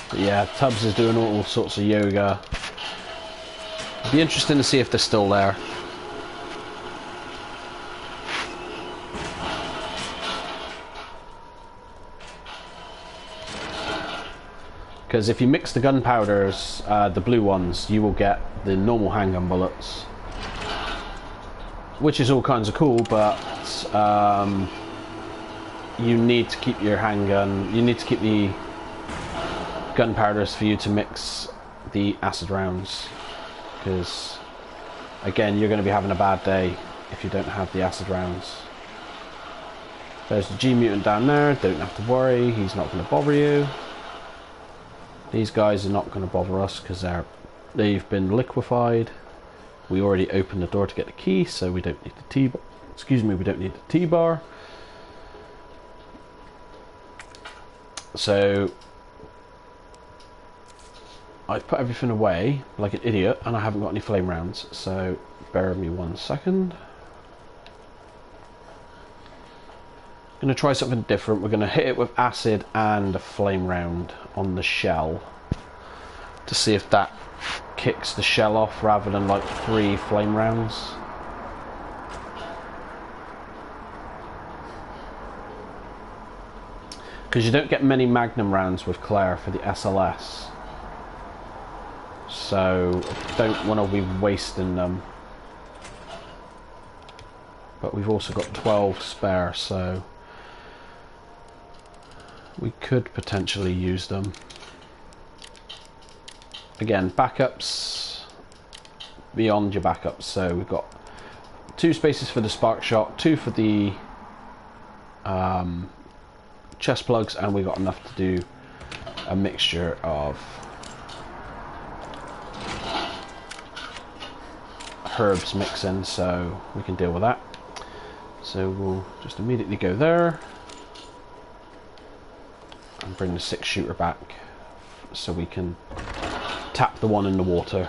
But yeah, Tubbs is doing all sorts of yoga. It'd be interesting to see if they're still there. Because if you mix the gunpowders, the blue ones, you will get the normal handgun bullets, which is all kinds of cool, but you need to keep your handgun, you need to keep the gunpowders for you to mix the acid rounds, because again, you're going to be having a bad day if you don't have the acid rounds. There's the G mutant down there, don't have to worry, he's not going to bother you. These guys are not going to bother us because they've been liquefied. We already opened the door to get the key, so we don't need the T-bar. Excuse me, we don't need the T-bar. So I've put everything away like an idiot, and I haven't got any flame rounds. So bear with me 1 second. I'm going to try something different. We're going to hit it with acid and a flame round on the shell to see if that kicks the shell off rather than like 3 flame rounds. Because you don't get many magnum rounds with Claire for the SLS, so I don't want to be wasting them. But we've also got 12 spare, so we could potentially use them. Again, backups beyond your backups. So we've got 2 spaces for the spark shot, 2 for the chest plugs, and we got enough to do a mixture of herbs mixing, so we can deal with that. So we'll just immediately go there and bring the 6-shooter back so we can tap the one in the water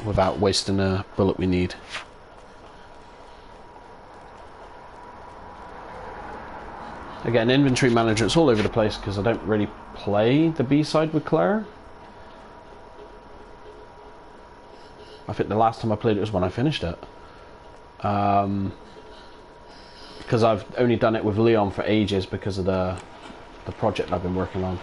without wasting a bullet we need. Again, inventory management's all over the place because I don't really play the B-side with Claire. I think the last time I played it was when I finished it. Because I've only done it with Leon for ages because of the project I've been working on.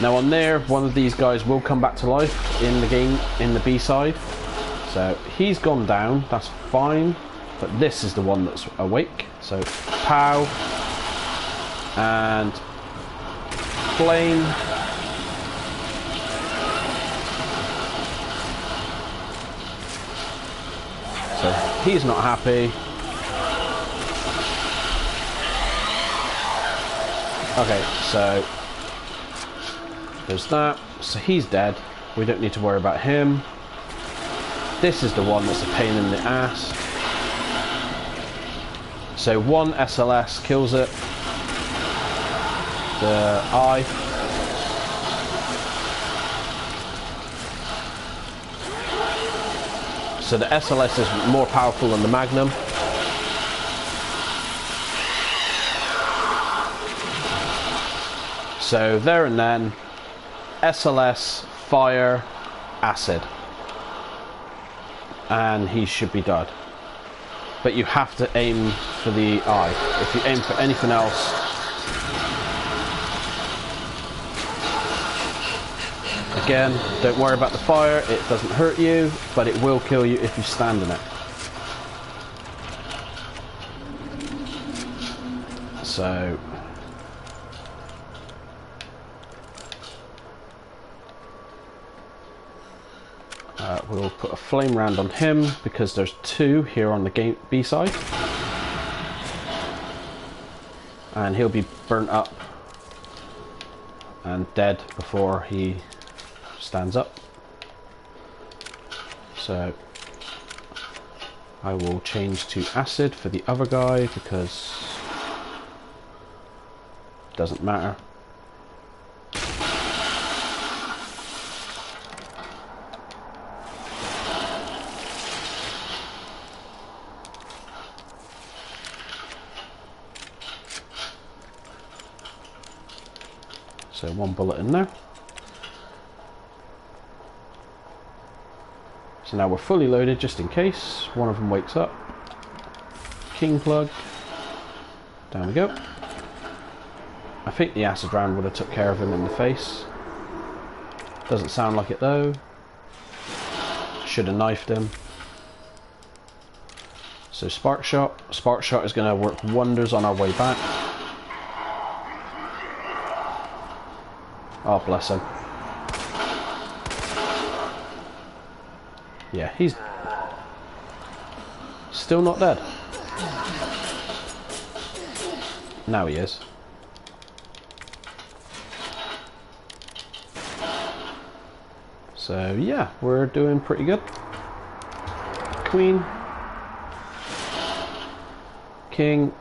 Now on there, one of these guys will come back to life in the game, in the B-side. So he's gone down, that's fine. But this is the one that's awake. So pow. And flame. So he's not happy. Okay, so there's that. So he's dead. We don't need to worry about him. This is the one that's a pain in the ass. So 1 SLS kills it. The eye. So the SLS is more powerful than the Magnum. So there and then, SLS, fire, acid. And he should be dead. But you have to aim for the eye. If you aim for anything else, again, don't worry about the fire, it doesn't hurt you, but it will kill you if you stand in it. So we'll put a flame round on him because there's 2 here on the game B side. and he'll be burnt up and dead before he stands up. So I will change to acid for the other guy because it doesn't matter. So one bullet in there. So now we're fully loaded just in case one of them wakes up. King plug. Down we go. I think the acid round would have took care of him in the face. Doesn't sound like it though. Should have knifed him. So spark shot. Spark shot is going to work wonders on our way back. Oh, bless him. Yeah, he's still not dead. Now he is. So yeah, we're doing pretty good. Queen. King.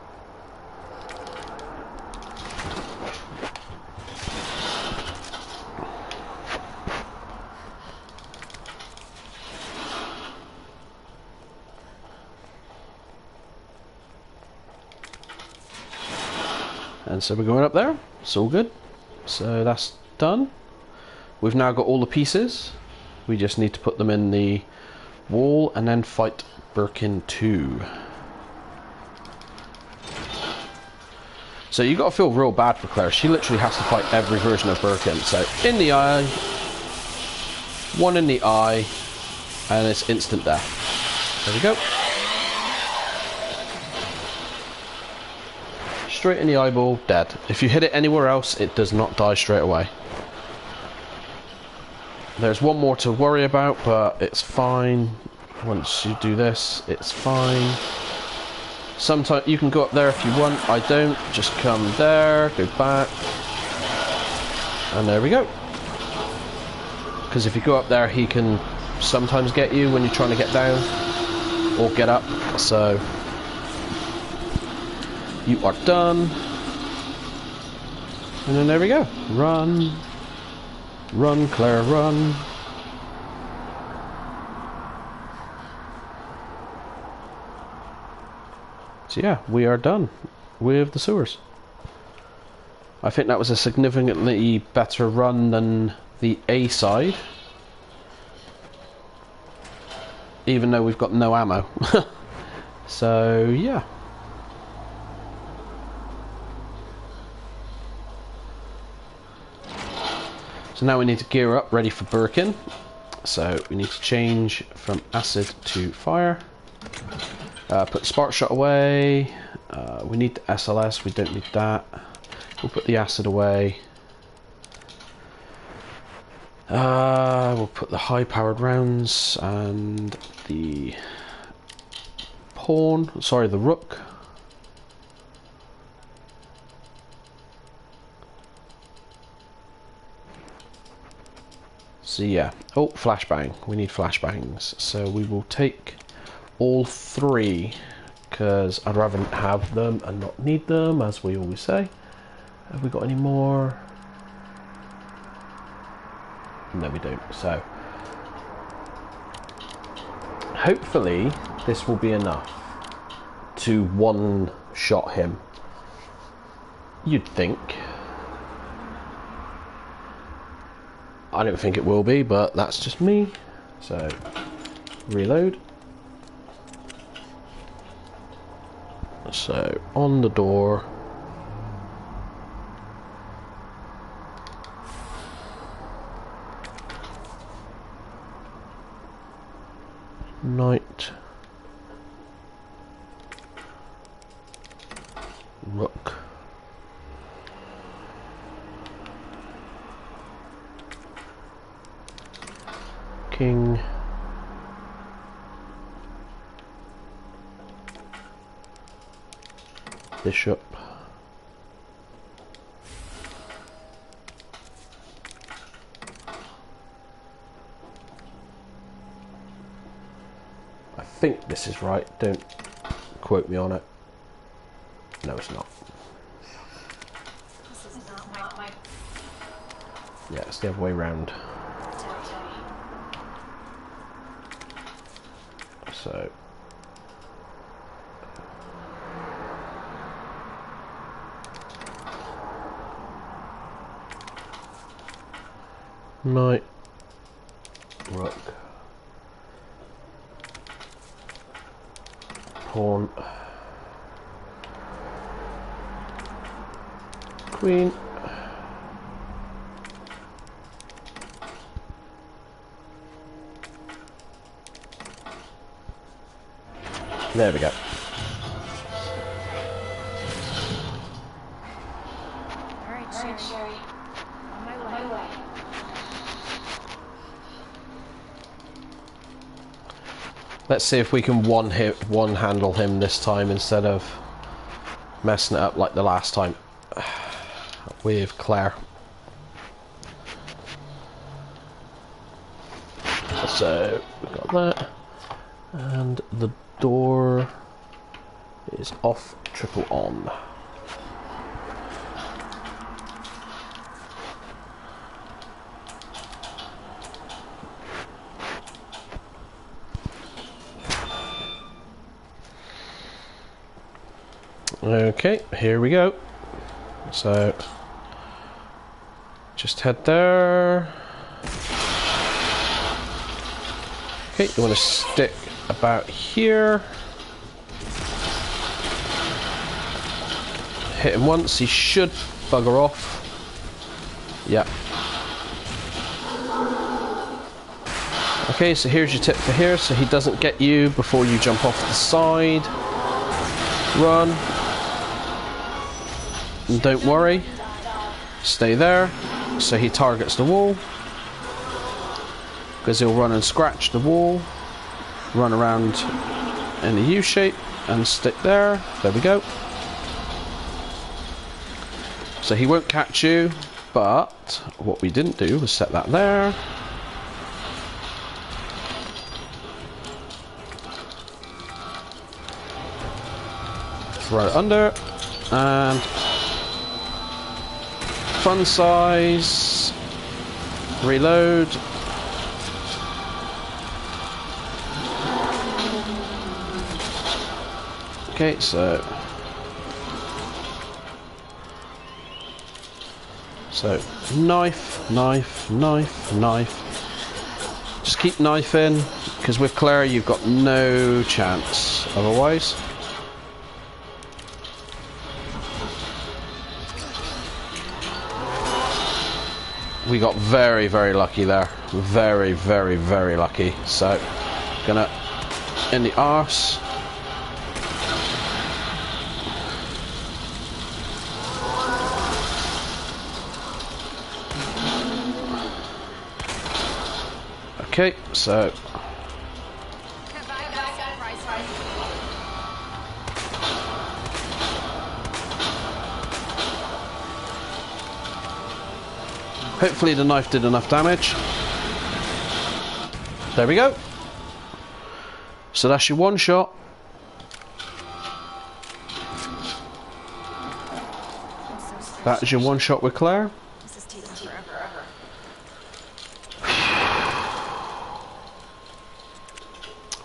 And so we're going up there. It's all good. So that's done. We've now got all the pieces. We just need to put them in the wall and then fight Birkin 2. So you got to feel real bad for Claire. She literally has to fight every version of Birkin. So in the eye, one in the eye, and it's instant death. There we go. Straight in the eyeball, dead. If you hit it anywhere else, it does not die straight away. There's one more to worry about, but it's fine. Once you do this, it's fine. Sometimes you can go up there if you want. I don't. Just come there, go back, and there we go. Because if you go up there, he can sometimes get you when you're trying to get down or get up. So you are done. And then there we go. Run. Run, Claire, run. So yeah, we are done with the sewers. I think that was a significantly better run than the A side. Even though we've got no ammo. So yeah. So now we need to gear up, ready for Birkin. So we need to change from acid to fire. Put the spark shot away. We need the SLS, we don't need that. We'll put the acid away. We'll put the high powered rounds and the pawn, sorry, the rook. So yeah, oh, flashbang. We need flashbangs. So we will take all three because I'd rather have them and not need them, as we always say. Have we got any more? No, we don't. So hopefully this will be enough to one-shot him. You'd think. I don't think it will be, but that's just me. So, reload. So, on the door. Knight. Rook. King. Bishop. think this is right. Don't quote me on it. No, it's not. This is not my... Yeah, it's the other way round. So... Knight, rook, pawn, queen, there we go. Alright, Sherry. On my way. Let's see if we can one handle him this time instead of messing it up like the last time with Claire. So we've got that, and the door is off, triple on. Okay, here we go. So, just head there. Okay, you want to stick about here. Hit him once, he should bugger off. Yeah. Okay, so here's your tip for here, so he doesn't get you before you jump off the side. Run. And don't worry, stay there, so he targets the wall, because he'll run and scratch the wall, run around in a U shape and stick there. There we go. So he won't catch you, but what we didn't do was set that there. Throw it under, and fun size, reload. Okay, so knife, knife, knife, knife. Just keep knifing, because with Claire you've got no chance otherwise. We got very, very lucky there. Very, very, very lucky. So, gonna in the arse. Okay, so hopefully the knife did enough damage. There we go. So that's your one shot. That is your one shot with Claire. This is taking forever.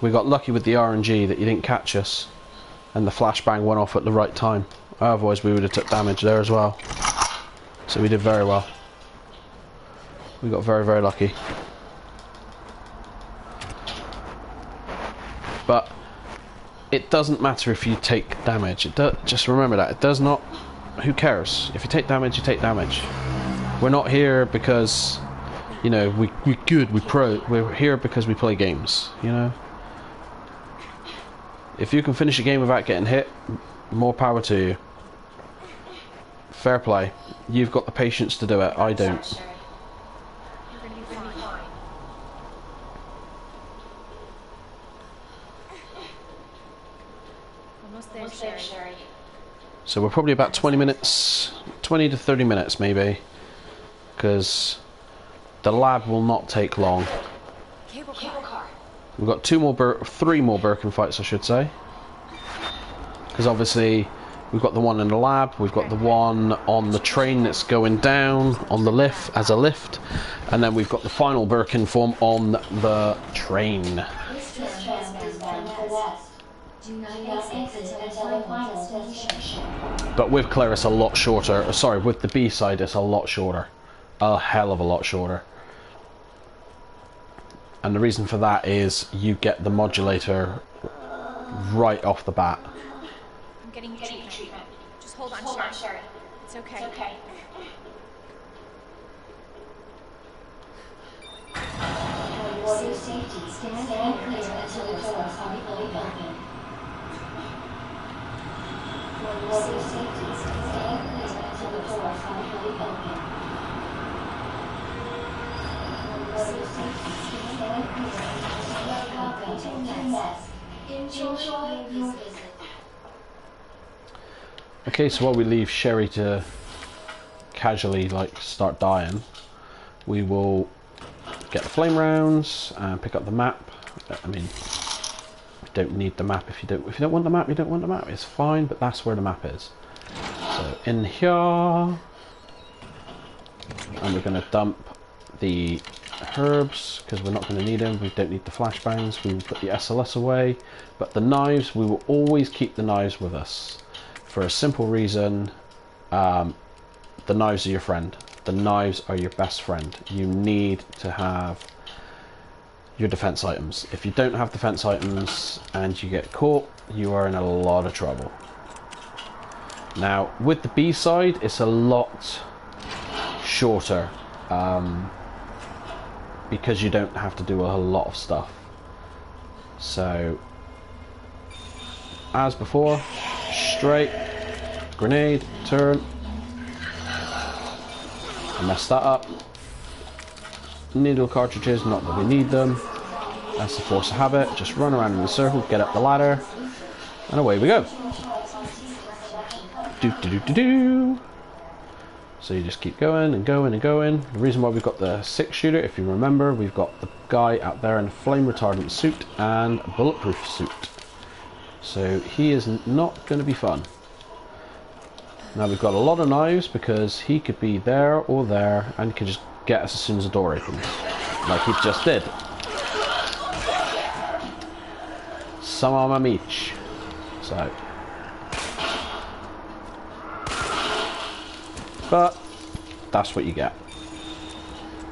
We got lucky with the RNG that you didn't catch us, and the flashbang went off at the right time. Otherwise we would have took damage there as well. So we did very well. We got very, very lucky. But it doesn't matter if you take damage. Just remember that. It does not... Who cares? If you take damage, you take damage. We're not here because, you know, we're good, we're pro. We're here because we play games, you know? If you can finish a game without getting hit, more power to you. Fair play. You've got the patience to do it. I don't. You're gonna be fine. Almost there, Sherry. So we're probably about 20 minutes, 20 to 30 minutes maybe, because the lab will not take long. Cable car. We've got three more Birkin fights, I should say. Because obviously, we've got the one in the lab, we've got the one on the train that's going down on the lift, as a lift, and then we've got the final Birkin form on the train. But with Claire, it's a lot shorter. Sorry, with the B side, it's a lot shorter. A hell of a lot shorter. And the reason for that is you get the modulator right off the bat. I'm getting you treatment. Just hold on, Sherry. It's okay. For your safety, stand clear until the door is fully open. For your safety, stand clear until the door is fully open. For your safety, stand clear until the door is nest. Enjoy your visit. Okay, so while we leave Sherry to casually like start dying, we will get the flame rounds and pick up the map. I mean, we don't need the map. If you don't want the map, you don't want the map. It's fine, but that's where the map is. So in here, and we're going to dump the herbs because we're not going to need them. We don't need the flashbangs. We will put the SLS away, but the knives, we will always keep the knives with us for a simple reason. The knives are your friend. The knives are your best friend. You need to have your defense items. If you don't have defense items and you get caught, you are in a lot of trouble. Now, with the B side, it's a lot shorter because you don't have to do a lot of stuff. So, as before, straight, grenade, turn. I messed that up. Needle cartridges, not that we need them. That's the force of habit. Just run around in a circle, get up the ladder, and away we go. Do do do do do. So you just keep going and going and going. The reason why we've got the 6-shooter, if you remember, we've got the guy out there in a flame retardant suit and a bulletproof suit. So he is not going to be fun. Now we've got a lot of knives because he could be there or there and could just get us as soon as the door opens, like he just did. Some of them each. So, but that's what you get.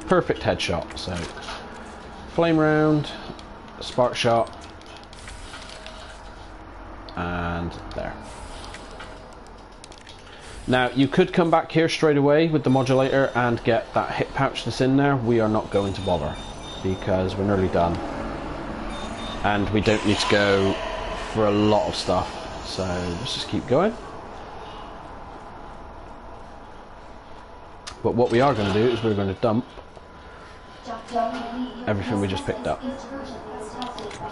Perfect headshot. So, flame round, spark shot, and there. Now, you could come back here straight away with the modulator and get that hip pouch that's in there. We are not going to bother because we're nearly done. And we don't need to go for a lot of stuff. So, let's just keep going. But what we are going to do is we're going to dump everything we just picked up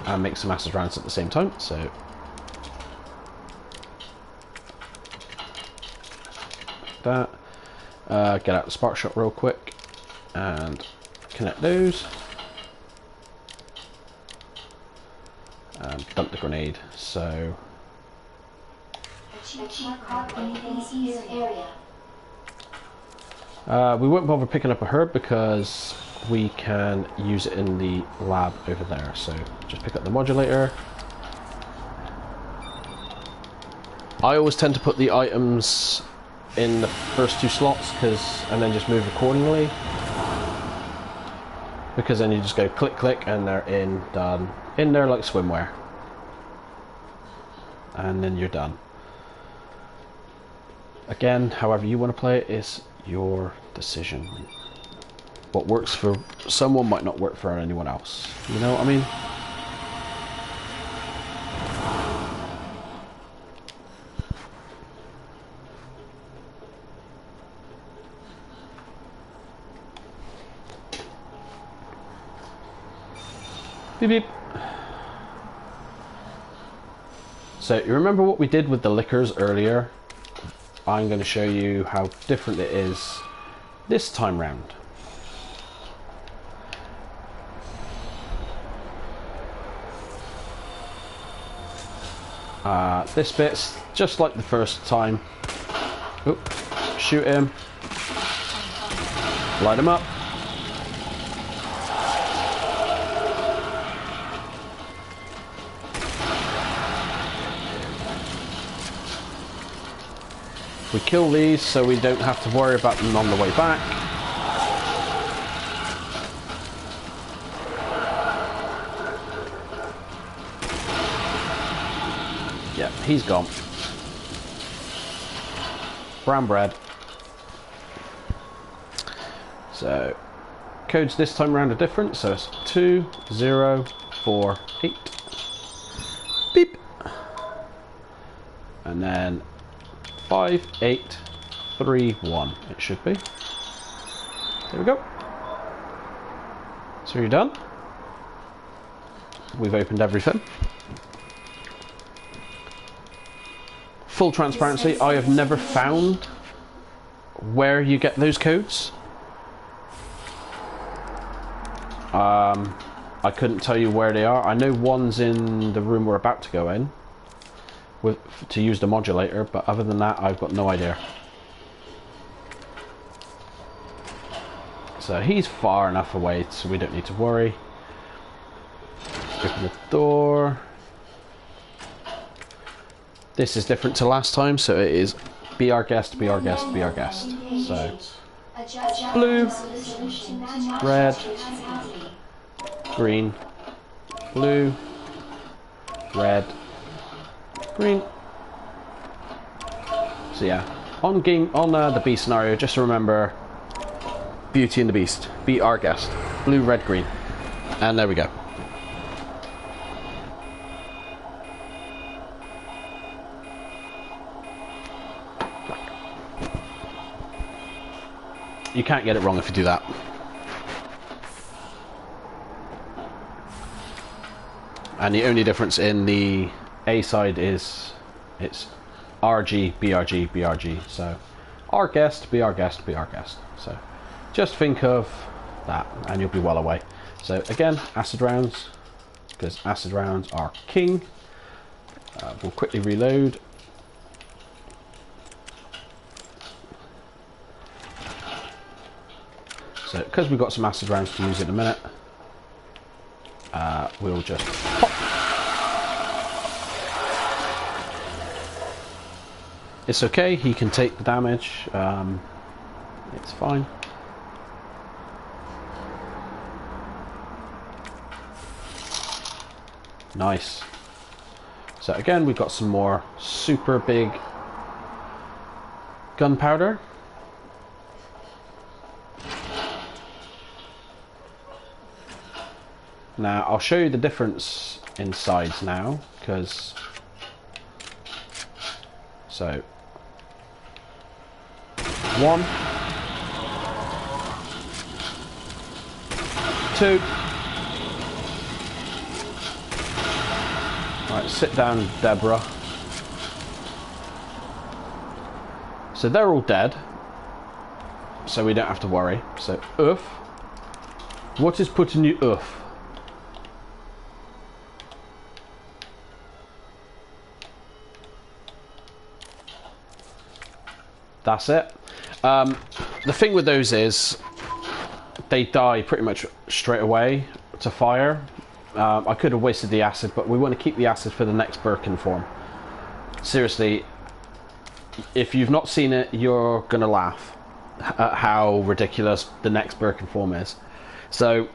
and make some acid rounds at the same time. So, that. Get out the spark shot real quick and connect those and dump the grenade. So we won't bother picking up a herb because we can use it in the lab over there. So just pick up the modulator. I always tend to put the items in the first 2 slots and then just move accordingly, because then you just go click click and they're in, done, in there like swimwear, and then you're done. Again, however you want to play it is your decision. What works for someone might not work for anyone else, you know what I mean? Beep beep. So you remember what we did with the liquors earlier? I'm going to show you how different it is this time round. This bit's just like the first time. Oop. Shoot him. Light him up. We kill these so we don't have to worry about them on the way back. Yeah, he's gone. Brown bread. So, codes this time around are different, so it's 2048. Beep! And then 5831, it should be. There we go. So you're done. We've opened everything. Full transparency, I have never found where you get those codes. I couldn't tell you where they are. I know one's in the room we're about to go in to use the modulator, but other than that I've got no idea. So he's far enough away so we don't need to worry. Open the door. This is different to last time, so it is be our guest, be our guest, be our guest. So blue, red, green, blue, red, green. So yeah, on the Beast scenario, just remember Beauty and the Beast. Be our guest. Blue, red, green. And there we go. You can't get it wrong if you do that. And the only difference in the A side is it's RG, BRG, BRG. So our guest, be our guest, be our guest. So just think of that and you'll be well away. So again, acid rounds, because acid rounds are king. We'll quickly reload. So because we've got some acid rounds to use in a minute, we'll just pop. It's okay, he can take the damage, it's fine. Nice. So again, we've got some more super big gunpowder. Now I'll show you the difference in sides now, because so 1, 2. Right, sit down, Deborah. So they're all dead, so we don't have to worry. So oof. What is putting you oof? That's it. The thing with those is they die pretty much straight away to fire. I could have wasted the acid, but we want to keep the acid for the next Birkin form. Seriously, if you've not seen it, you're gonna laugh at how ridiculous the next Birkin form is. So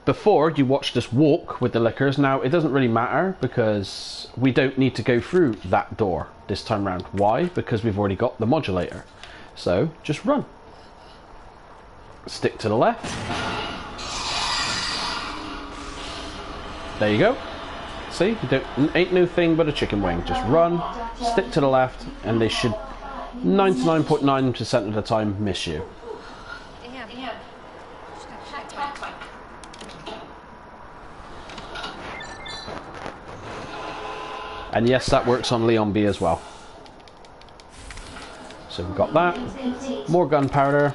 before you watched us walk with the liquors, now it doesn't really matter because we don't need to go through that door this time round. Why? Because we've already got the modulator. So just run. Stick to the left. There you go. See, you don't, ain't no thing but a chicken wing. Just run, stick to the left, and they should 99.9% of the time miss you. And yes, that works on Leon B as well. So we've got that. More gunpowder.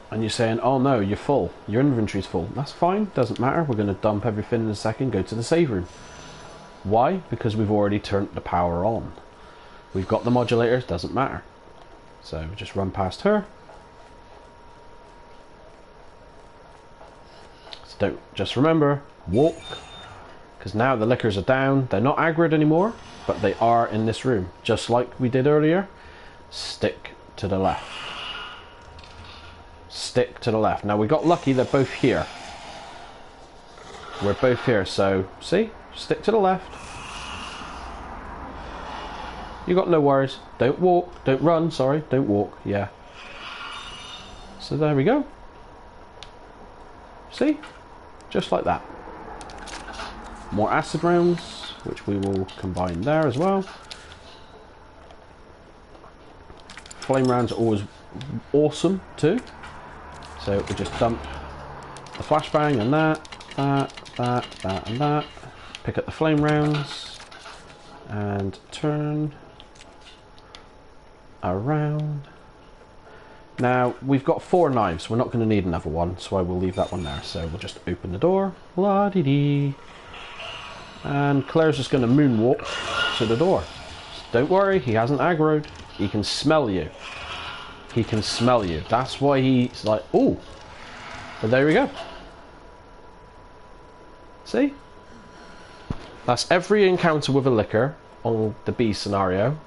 And you're saying, oh no, you're full. Your inventory's full. That's fine, doesn't matter. We're going to dump everything in a second, go to the save room. Why? Because we've already turned the power on. We've got the modulator, doesn't matter. So we just run past her. So don't, just remember, walk. Because now the lickers are down. They're not aggroed anymore, but they are in this room. Just like we did earlier. Stick to the left. Stick to the left. Now we got lucky, they're both here. We're both here, so see? Stick to the left. You got no worries. Don't walk, don't run, sorry, don't walk, yeah. So there we go. See? Just like that. More acid rounds, which we will combine there as well. Flame rounds are always awesome too. So we just dump the flashbang and that and that. Pick up the flame rounds and turn around. Now we've got 4 knives. We're not going to need another one, so I will leave that one there. So we'll just open the door. La-dee-dee. And Claire's just going to moonwalk to the door. Don't worry, he hasn't aggroed. He can smell you. He can smell you. That's why he's like, oh. But there we go. See? That's every encounter with a licker on the B scenario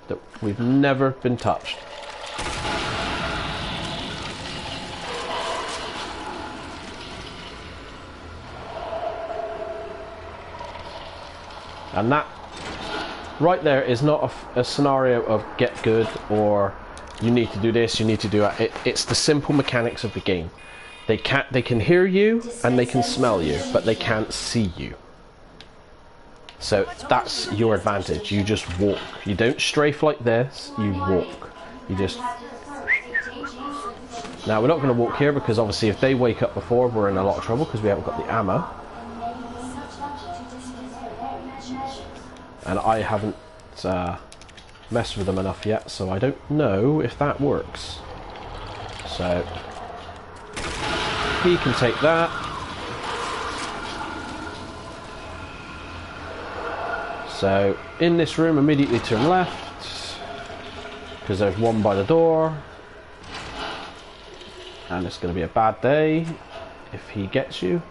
that we've never been touched. And that right there is not a scenario of get good or you need to do this, you need to do that. It's the simple mechanics of the game. They can hear you and they can smell you, but they can't see you. So that's your advantage. You just walk. You don't strafe like this, you walk. You just... Now we're not going to walk here because obviously if they wake up before, we're in a lot of trouble because we haven't got the ammo. And I haven't messed with them enough yet, so I don't know if that works. So he can take that. So in this room, immediately turn left because there's one by the door, and it's going to be a bad day if he gets you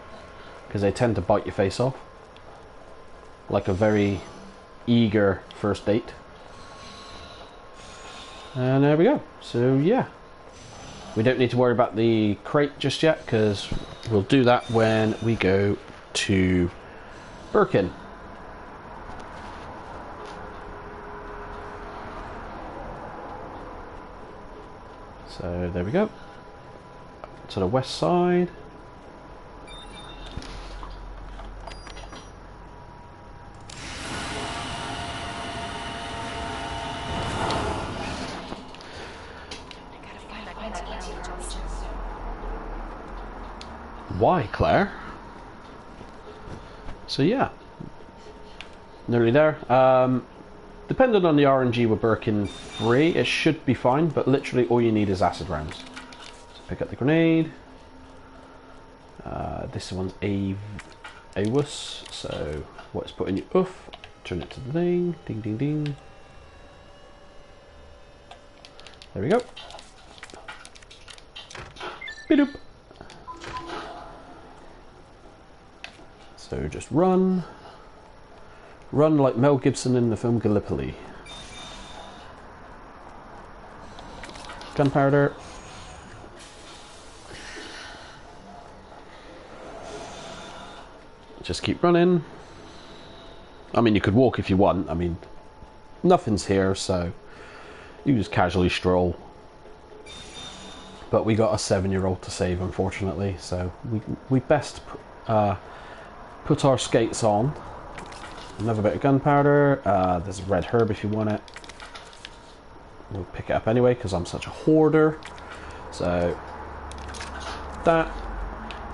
because they tend to bite your face off like a very eager first date. And there we go. So yeah, we don't need to worry about the crate just yet because we'll do that when we go to Birkin. So there we go. To the west side. Why, Claire? So yeah, nearly there. Depending on the RNG with Birkin 3, it should be fine, but literally all you need is acid rounds. So pick up the grenade. This one's AWUS, so what's put in your oof, turn it to the thing, ding ding ding. There we go. Bidoop. So just run. Run like Mel Gibson in the film Gallipoli. Gunpowder. Just keep running. I mean, you could walk if you want. I mean, nothing's here, so you just casually stroll. But we got a 7-year-old to save, unfortunately, so we best put our skates on. Another bit of gunpowder. There's a red herb if you want it. We'll pick it up anyway because I'm such a hoarder. So that.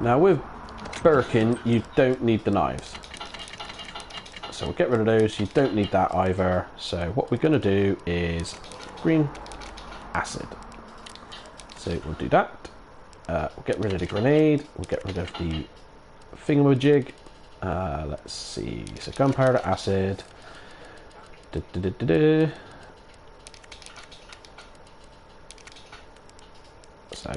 Now with Birkin, you don't need the knives. So we'll get rid of those. You don't need that either. So what we're going to do is green acid. So we'll do that. We'll get rid of the grenade. We'll get rid of the thingamajig. Let's see. So gunpowder, acid. So.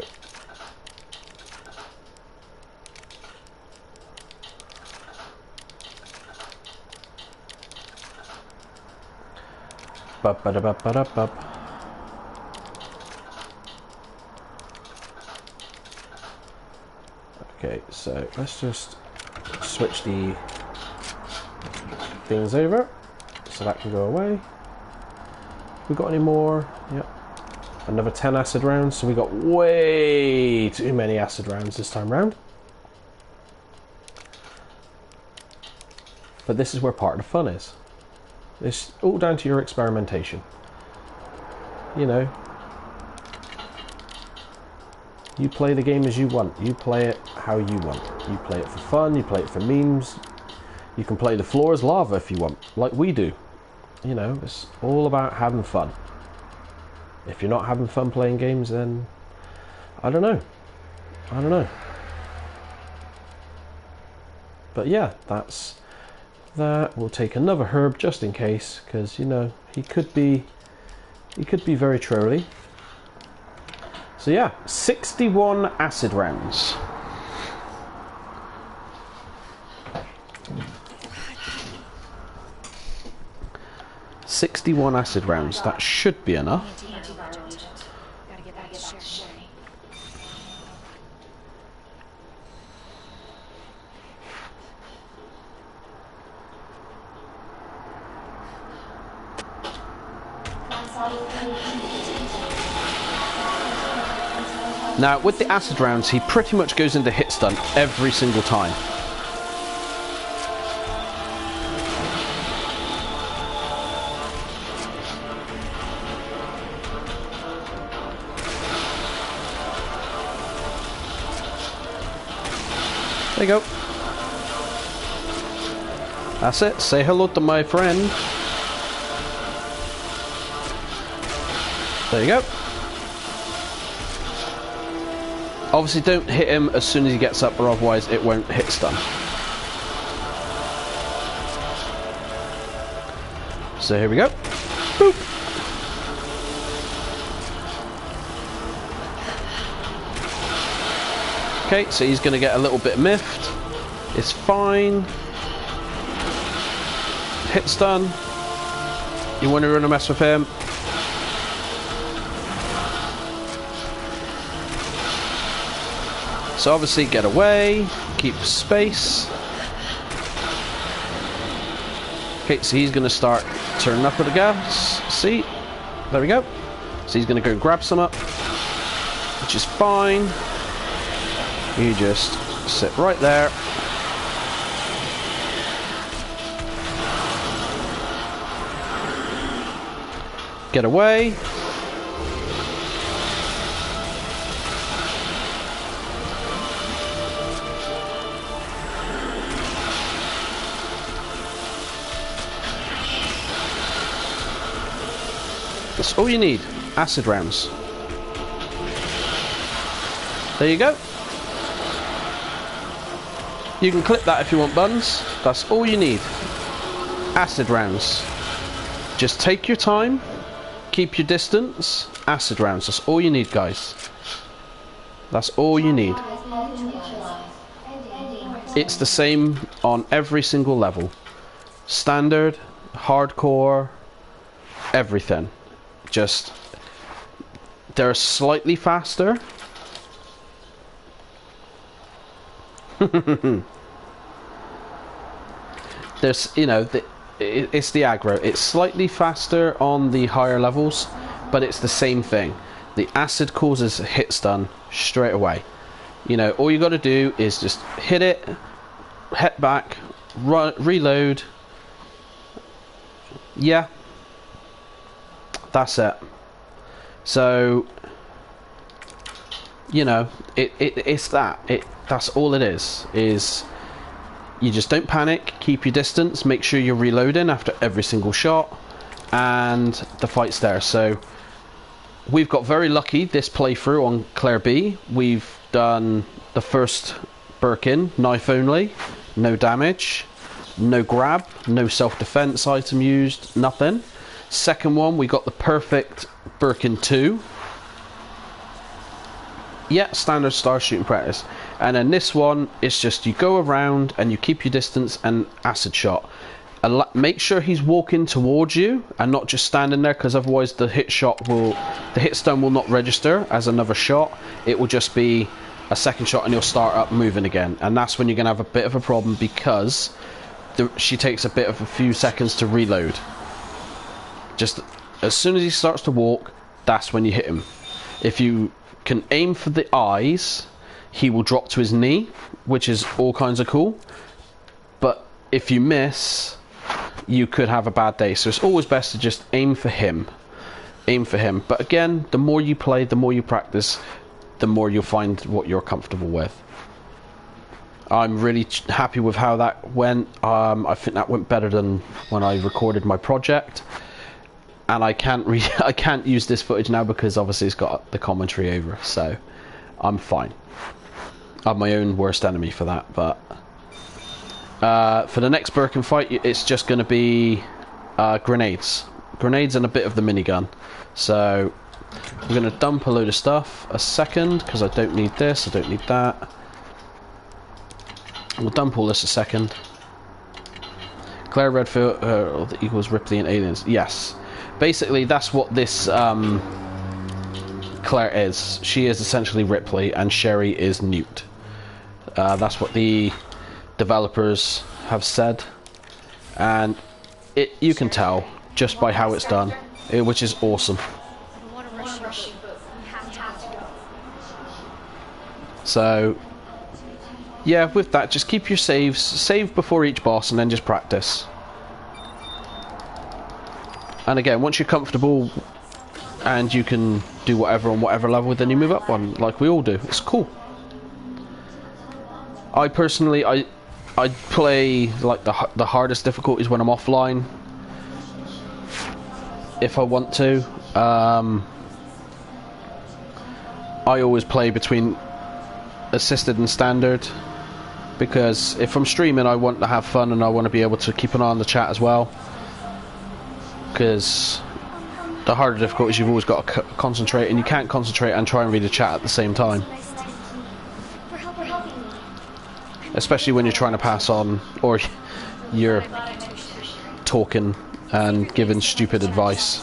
Okay, so let's just switch the things over so that can go away. We got any more? Yep. Another 10 acid rounds, so we got way too many acid rounds this time round. But this is where part of the fun is. It's all down to your experimentation. You know, you play the game as you want. You play it how you want. You play it for fun, you play it for memes. You can play the floor as lava if you want, like we do. You know, it's all about having fun. If you're not having fun playing games, then I don't know. I don't know. But yeah, that's that. We'll take another herb just in case, because you know he could be very trolly. So yeah, 61 acid rounds. "61 acid rounds, that should be enough." Gotta get back to Sherry. Now, with the acid rounds, he pretty much goes into hit stun every single time. There you go. That's it. Say hello to my friend. There you go. Obviously don't hit him as soon as he gets up, or otherwise it won't hit stun. So here we go. Boop. Okay, so he's going to get a little bit miffed. It's fine. Hit stun. You want to run a mess with him? So obviously get away, keep space. Okay, so he's going to start turning up with the gas. See? There we go. So he's going to go grab some up, which is fine. You just sit right there. Get away. That's all you need. Acid rounds. There you go. You can clip that if you want, buns. That's all you need. Acid rounds. Just take your time. Keep your distance. Acid rounds. That's all you need, guys. That's all you need. It's the same on every single level. Standard, hardcore, everything. Just, they're slightly faster. There's, you know, it's the aggro. It's slightly faster on the higher levels, but it's the same thing. The acid causes a hit stun straight away. You know, all you got to do is just hit it, head back, run, reload. Yeah. That's it. So, you know, it's that. That's all it is you just don't panic, keep your distance, make sure you're reloading after every single shot, and the fight's there. So we've got very lucky this playthrough on Claire B. We've done the first Birkin, knife only, no damage, no grab, no self-defense item used, nothing. Second one, we got the perfect Birkin 2. Yeah, standard star shooting practice. And then this one, it's just you go around and you keep your distance and acid shot. Make sure he's walking towards you and not just standing there, because otherwise the hit stone will not register as another shot. It will just be a second shot and you'll start up moving again. And that's when you're going to have a bit of a problem, because she takes a few seconds to reload. Just as soon as he starts to walk, that's when you hit him. If you can aim for the eyes, he will drop to his knee, which is all kinds of cool. But if you miss, you could have a bad day. So it's always best to just aim for him. Aim for him. But again, the more you play, the more you practice, the more you'll find what you're comfortable with. I'm really happy with how that went. I think that went better than when I recorded my project. And I can't use this footage now because obviously it's got the commentary over, so I'm fine. I'm my own worst enemy for that. But for the next Birkin fight, it's just going to be grenades and a bit of the minigun. So I'm going to dump a load of stuff a second, because I don't need this, I don't need that. We'll dump all this a second. Claire Redfield equals Ripley and aliens. Yes. Basically, that's what this Claire is. She is essentially Ripley, and Sherry is Newt. That's what the developers have said, and you can tell just by how it's done, which is awesome. So, yeah, with that, just keep your saves. Save before each boss, and then just practice. And again, once you're comfortable and you can do whatever on whatever level, then you move up one, like we all do. It's cool. I personally, I play like the hardest difficulties when I'm offline, if I want to. I always play between assisted and standard, because if I'm streaming, I want to have fun and I want to be able to keep an eye on the chat as well. Because the harder difficulties, you've always got to concentrate, and you can't concentrate and try and read the chat at the same time. Especially when you're trying to pass on, or you're talking and giving stupid advice.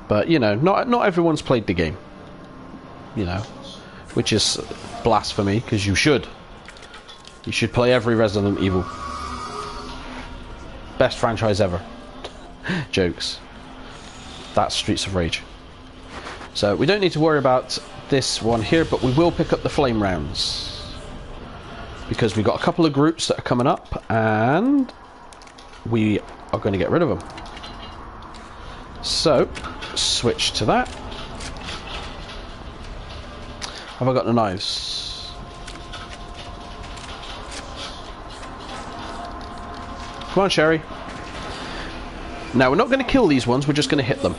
But, you know, not everyone's played the game. You know, which is blasphemy, because you should. You should play every Resident Evil. Best franchise ever. Jokes. That's Streets of Rage. So we don't need to worry about this one here, but we will pick up the flame rounds, because we've got a couple of groups that are coming up and we are going to get rid of them. So switch to that. Have I got the knives? Come on, Sherry. Now, we're not going to kill these ones, we're just going to hit them.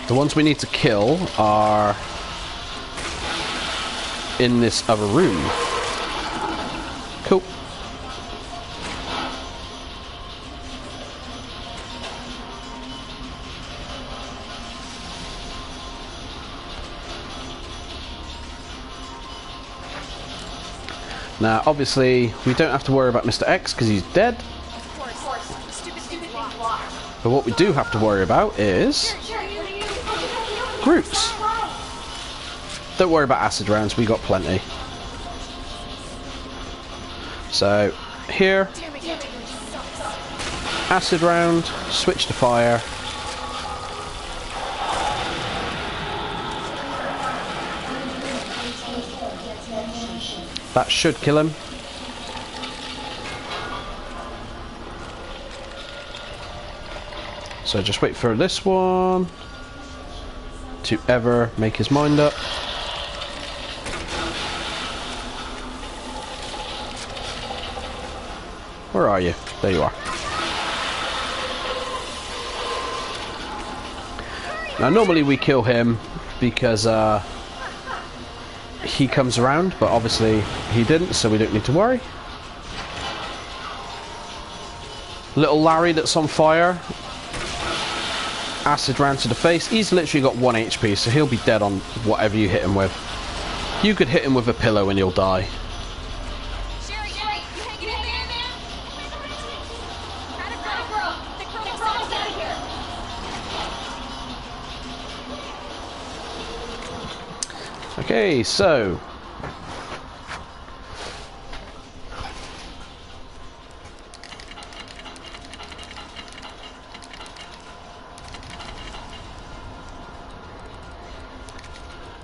The ones we need to kill are in this other room. Cool. Now, obviously, we don't have to worry about Mr. X because he's dead. But what we do have to worry about is groups. Don't worry about acid rounds, we got plenty. So, here, acid round, switch to fire. That should kill him. So just wait for this one to ever make his mind up. Where are you? There you are. Now normally we kill him because he comes around, but obviously he didn't, so we don't need to worry. Little Larry that's on fire. Acid round to the face. He's literally got 1 HP, so he'll be dead on whatever you hit him with. You could hit him with a pillow and he'll die. Sherry, you hanging in there, man? Gotta go. The girl's out of here. Okay, so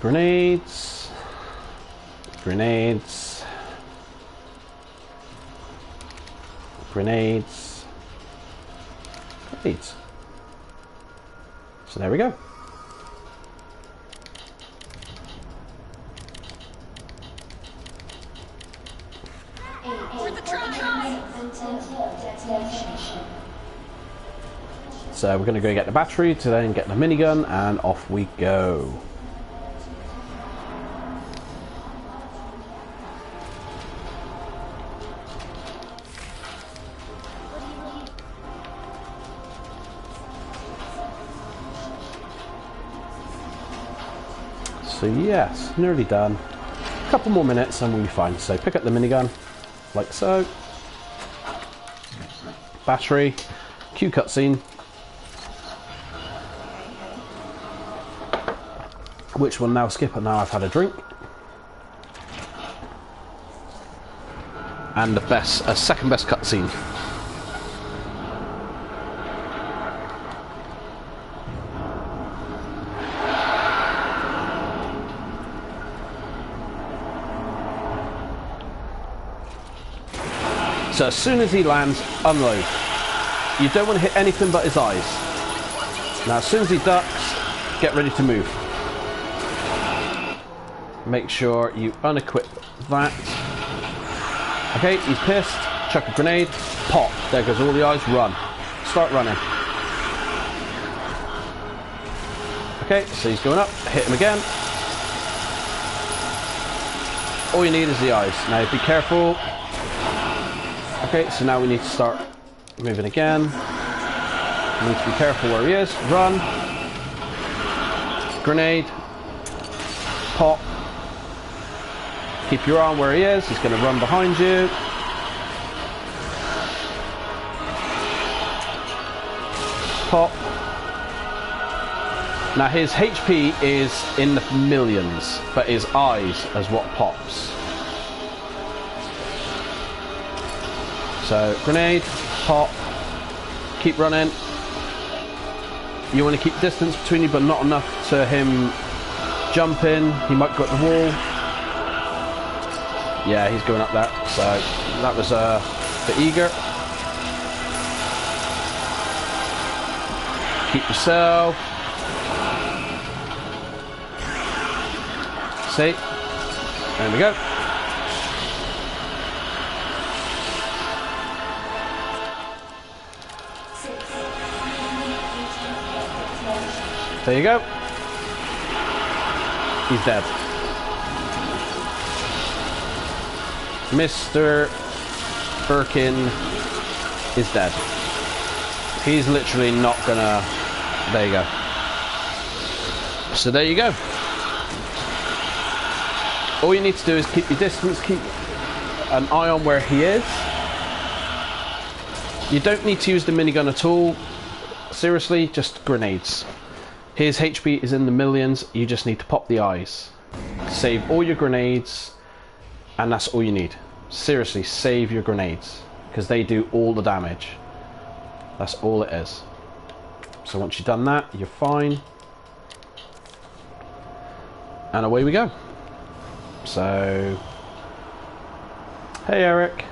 grenades, grenades, grenades, grenades. So there we go. So we're going to go get the battery to then get the minigun, and off we go. So yes, nearly done. A couple more minutes and we'll be fine. So pick up the minigun, like so. Battery, cue cutscene. Which will now skip, and now I've had a drink. And the best, second best cutscene. So as soon as he lands, unload. You don't want to hit anything but his eyes. Now as soon as he ducks, get ready to move. Make sure you unequip that. Okay, he's pissed. Chuck a grenade. Pop. There goes all the eyes. Run. Start running. Okay, so he's going up. Hit him again. All you need is the eyes. Now be careful. Okay, so now we need to start moving again. We need to be careful where he is. Run. Grenade. Pop. Keep your arm where he is. He's going to run behind you. Pop. Now his HP is in the millions, but his eyes is what pops. So grenade, pop, keep running. You want to keep distance between you, but not enough to him jump in. He might go up the wall. Yeah, he's going up there. So that was for eager. Keep yourself. See? There we go. There you go. He's dead. Mr. Birkin is dead. He's literally not gonna... There you go. So there you go. All you need to do is keep your distance, keep an eye on where he is. You don't need to use the minigun at all. Seriously, just grenades. His HP is in the millions, you just need to pop the eyes. Save all your grenades, and that's all you need. Seriously, save your grenades, because they do all the damage. That's all it is. So once you've done that, you're fine. And away we go. So, hey Eric.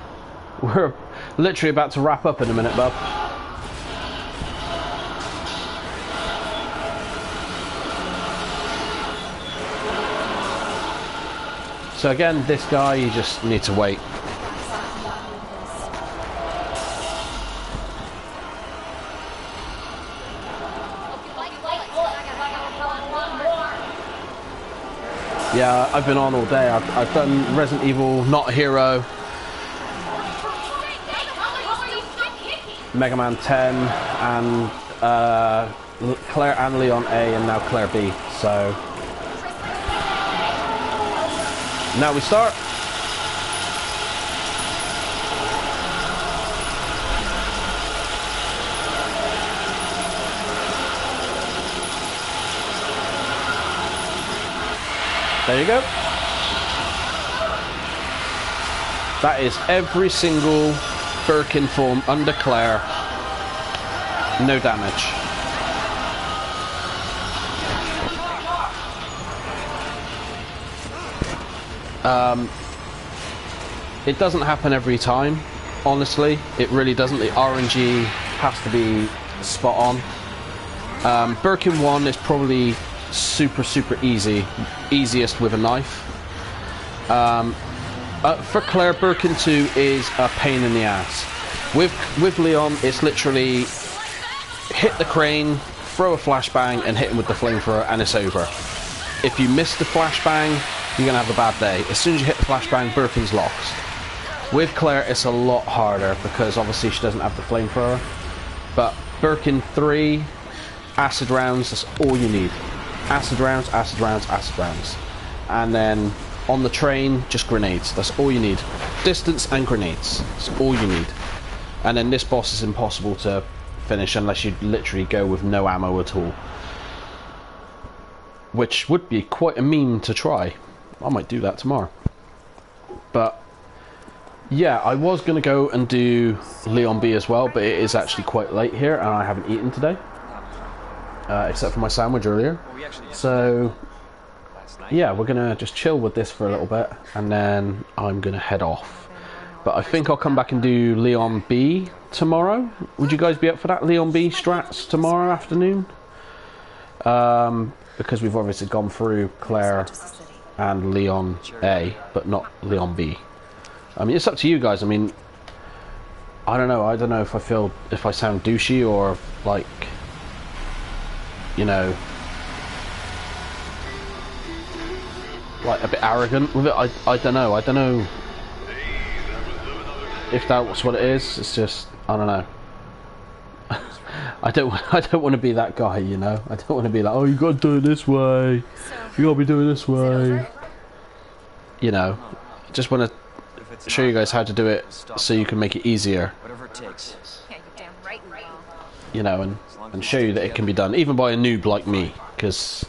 We're literally about to wrap up in a minute, bub. So again, this guy, you just need to wait. Yeah, I've been on all day. I've done Resident Evil, Not a Hero, Mega Man 10, and Claire and Leon A, and now Claire B. So now we start. There you go. That is every single Birkin form under Claire. No damage. It doesn't happen every time, honestly. It really doesn't. The RNG has to be spot on. Birkin 1 is probably super easy, easiest with a knife. For Claire, Birkin 2 is a pain in the ass. With Leon, it's literally hit the crane, throw a flashbang, and hit him with the flamethrower, and it's over. If you miss the flashbang, you're gonna have a bad day. As soon as you hit the flashbang, Birkin's lost. With Claire, it's a lot harder because obviously she doesn't have the flamethrower. But Birkin 3, acid rounds, that's all you need. Acid rounds, acid rounds, acid rounds. And then on the train, just grenades. That's all you need. Distance and grenades. That's all you need. And then this boss is impossible to finish unless you literally go with no ammo at all. Which would be quite a meme to try. I might do that tomorrow. But yeah, I was going to go and do Leon B as well, but it is actually quite late here and I haven't eaten today. Except for my sandwich earlier. So yeah, we're gonna just chill with this for a little bit and then I'm gonna head off. But I think I'll come back and do Leon B tomorrow. Would you guys be up for that? Leon B strats tomorrow afternoon? Because we've obviously gone through Claire and Leon A, but not Leon B. I mean, it's up to you guys. I mean, I don't know if I sound douchey or like, you know, like a bit arrogant with it. I don't know if that's what it is. It's just, I don't know. I don't want to be that guy, you know. I don't want to be like, oh, you got to do it this way. You got to be doing it this way. You know, I just want to show you guys how to do it so you can make it easier. Whatever it takes. Yeah, you're damn right we will. You know, and show you that it can be done, even by a noob like me, because,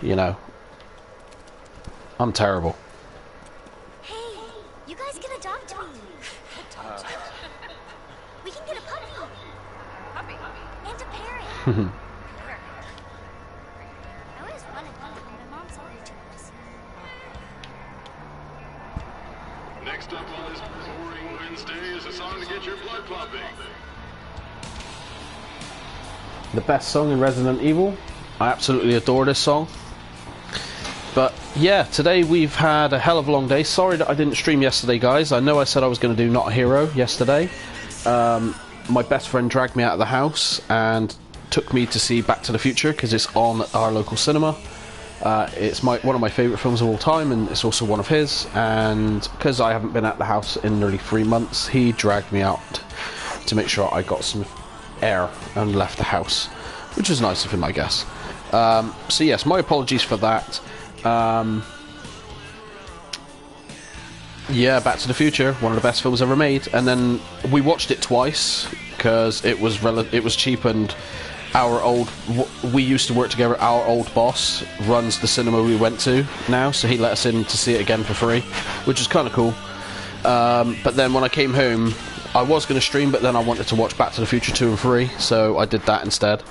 you know, I'm terrible. Hey, you guys can adopt me. We can get a puppy. And a parrot. I always wanted one, but my mom's already too nice. Next up on this boring Wednesday is a song to get your blood pumping. The best song in Resident Evil. I absolutely adore this song. But yeah, today we've had a hell of a long day. Sorry that I didn't stream yesterday, guys. I know I said I was going to do Not a Hero yesterday. My best friend dragged me out of the house and took me to see Back to the Future because it's on at our local cinema. It's one of my favourite films of all time, and it's also one of his. And because I haven't been at the house in nearly 3 months, he dragged me out to make sure I got some air and left the house, which was nice of him, I guess. So yes, my apologies for that. Yeah, Back to the Future, one of the best films ever made, and then we watched it twice because it was cheap, and we used to work together. Our old boss runs the cinema we went to now, so he let us in to see it again for free, which is kind of cool. But then when I came home, I was going to stream, but then I wanted to watch Back to the Future 2 and 3, so I did that instead.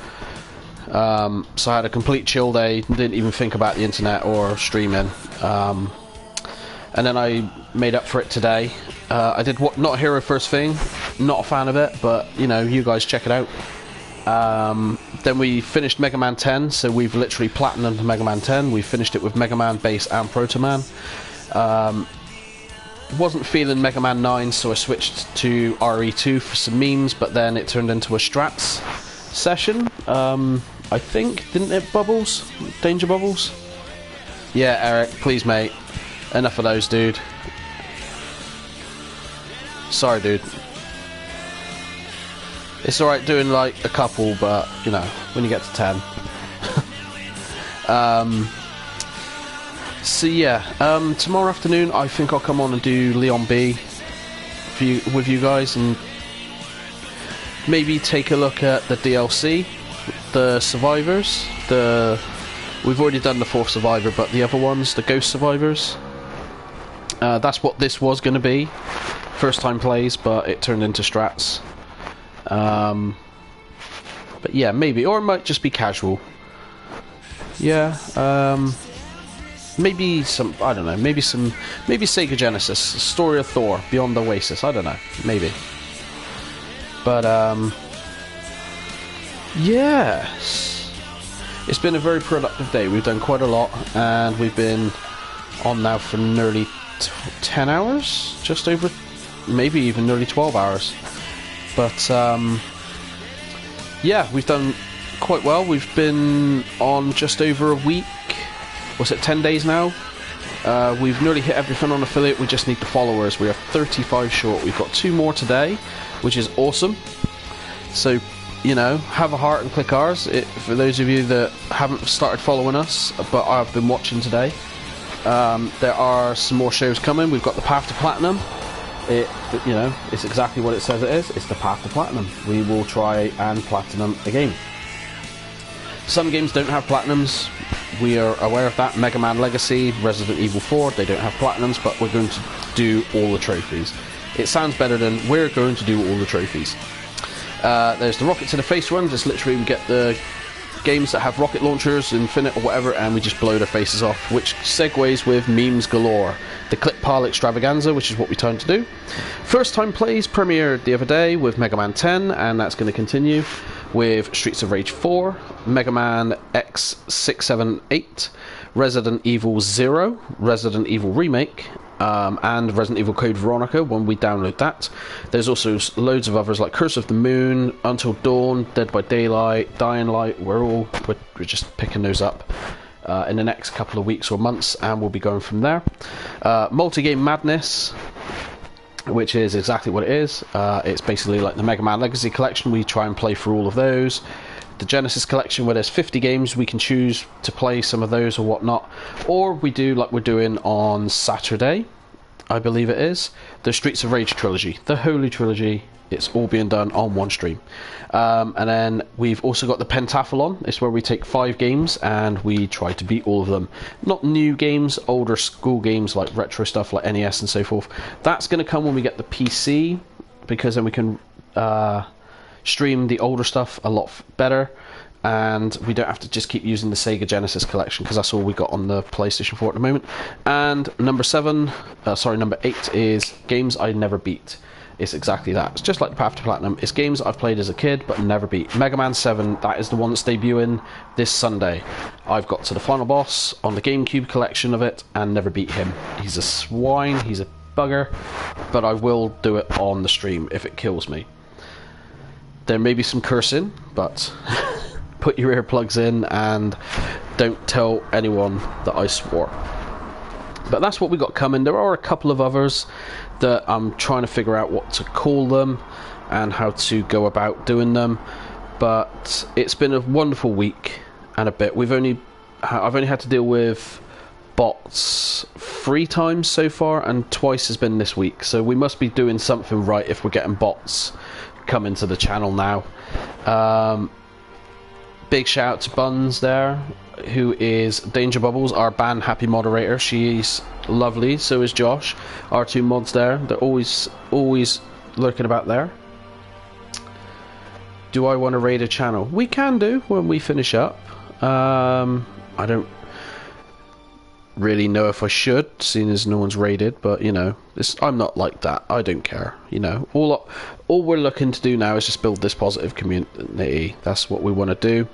So I had a complete chill day, didn't even think about the internet or streaming. And then I made up for it today. I did Not a Hero first thing, not a fan of it, but you know, you guys check it out. Then we finished Mega Man 10, so we've literally platinumed Mega Man 10. We finished it with Mega Man Base and Proto Man. Wasn't feeling Mega Man 9, so I switched to RE2 for some memes, but then it turned into a Strats session. I think, didn't it, Bubbles? Danger Bubbles? Yeah, Eric, please, mate. Enough of those, dude. Sorry, dude. It's alright doing like a couple, but you know, when you get to 10. So yeah, tomorrow afternoon I think I'll come on and do Leon B with you guys, and maybe take a look at the DLC, the survivors, we've already done the 4th survivor, but the other ones, the ghost survivors, that's what this was going to be, first time plays, but it turned into strats. But yeah, maybe, or it might just be casual. Yeah, maybe some, I don't know, maybe Sega Genesis, Story of Thor, Beyond the Oasis, I don't know, maybe. But, yes, it's been a very productive day. We've done quite a lot, and we've been on now for nearly 10 hours, just over, maybe even nearly 12 hours. But, yeah, we've done quite well. We've been on just over a week. What's it, 10 days now? We've nearly hit everything on affiliate. We just need the followers. We are 35 short. We've got 2 more today, which is awesome. So, you know, have a heart and click ours. For those of you that haven't started following us, but I've been watching today, there are some more shows coming. We've got the Path to Platinum. You know, it's exactly what it says it is. It's the Path to Platinum. We will try and platinum a game. Some games don't have platinums. We are aware of that. Mega Man Legacy, Resident Evil 4, they don't have platinums, but we're going to do all the trophies. It sounds better than we're going to do all the trophies. There's the Rocket to the Face ones. It's literally we get the games that have rocket launchers, Infinite or whatever, and we just blow their faces off, which segues with memes galore. The Clip Pile Extravaganza, which is what we tend to do. First time plays premiered the other day with Mega Man 10, and that's going to continue with Streets of Rage 4, Mega Man X678, Resident Evil 0, Resident Evil Remake, and Resident Evil Code Veronica when we download that. There's also loads of others like Curse of the Moon, Until Dawn, Dead by Daylight, Dying Light. We're just picking those up in the next couple of weeks or months, and we'll be going from there. Multi-Game Madness, which is exactly what it is. It's basically like the Mega Man Legacy Collection. We try and play through all of those. The Genesis Collection, where there's 50 games, we can choose to play some of those or whatnot. Or we do, like we're doing on Saturday, I believe it is, the Streets of Rage trilogy, the Holy Trilogy. It's all being done on one stream. And then we've also got the Pentathlon. It's where we take 5 games and we try to beat all of them. Not new games, older school games like retro stuff like NES and so forth. That's going to come when we get the PC, because then we can stream the older stuff a lot better, and we don't have to just keep using the Sega Genesis collection, because that's all we got on the PlayStation 4 at the moment. And number 8 is games I never beat. It's exactly that. It's just like the Path to Platinum. It's games I've played as a kid but never beat. Mega Man 7, that is the one that's debuting this Sunday. I've got to the final boss on the GameCube collection of it and never beat him. He's a swine, he's a bugger, but I will do it on the stream if it kills me. There may be some cursing, but put your earplugs in and don't tell anyone that I swore. But that's what we got coming. There are a couple of others that I'm trying to figure out what to call them and how to go about doing them. But it's been a wonderful week and a bit. I've only had to deal with bots 3 times so far, and twice has been this week. So we must be doing something right if we're getting bots coming to the channel now. Big shout out to Buns there, who is Danger Bubbles, our ban happy moderator. She's lovely, so is Josh, our 2 mods there. They're always lurking about there. Do I want to raid a channel? We can do when we finish up. I don't really know if I should, seeing as no one's raided, but you know, I'm not like that. I don't care, you know. All we're looking to do now is just build this positive community. That's what we want to do.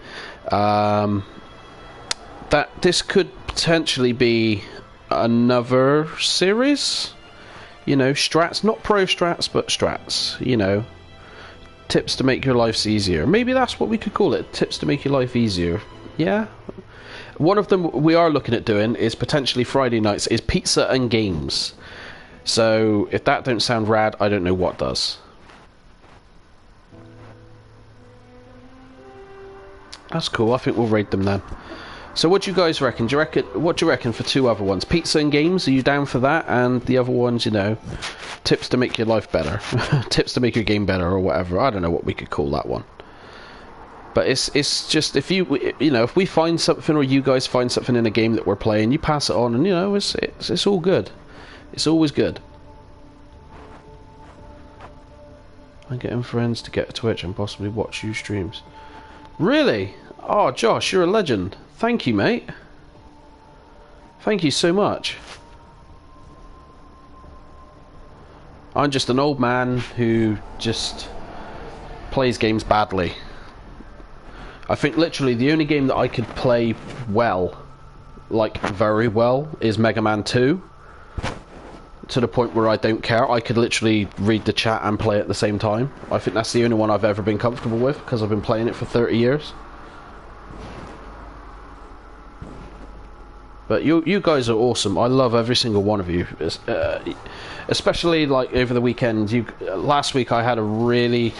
That this could potentially be another series, you know, strats, not pro strats, but strats, you know, tips to make your lives easier. Maybe that's what we could call it, tips to make your life easier. Yeah, One of them we are looking at doing is potentially Friday nights is pizza and games. So if that don't sound rad, I don't know what does. That's cool. I think we'll raid them then. So what do you guys reckon? What do you reckon for 2 other ones? Pizza and games, are you down for that? And the other ones, you know, tips to make your life better. Tips to make your game better or whatever. I don't know what we could call that one. But it's just, if if we find something or you guys find something in a game that we're playing, you pass it on and, you know, it's all good. It's always good. I'm getting friends to get to Twitch and possibly watch you streams. Really? Oh, Josh, you're a legend. Thank you, mate. Thank you so much. I'm just an old man who just plays games badly. I think literally the only game that I could play well, like very well, is Mega Man 2. To the point where I don't care. I could literally read the chat and play at the same time. I think that's the only one I've ever been comfortable with because I've been playing it for 30 years. But you guys are awesome. I love every single one of you. Especially like over the weekend. Last week I had a really...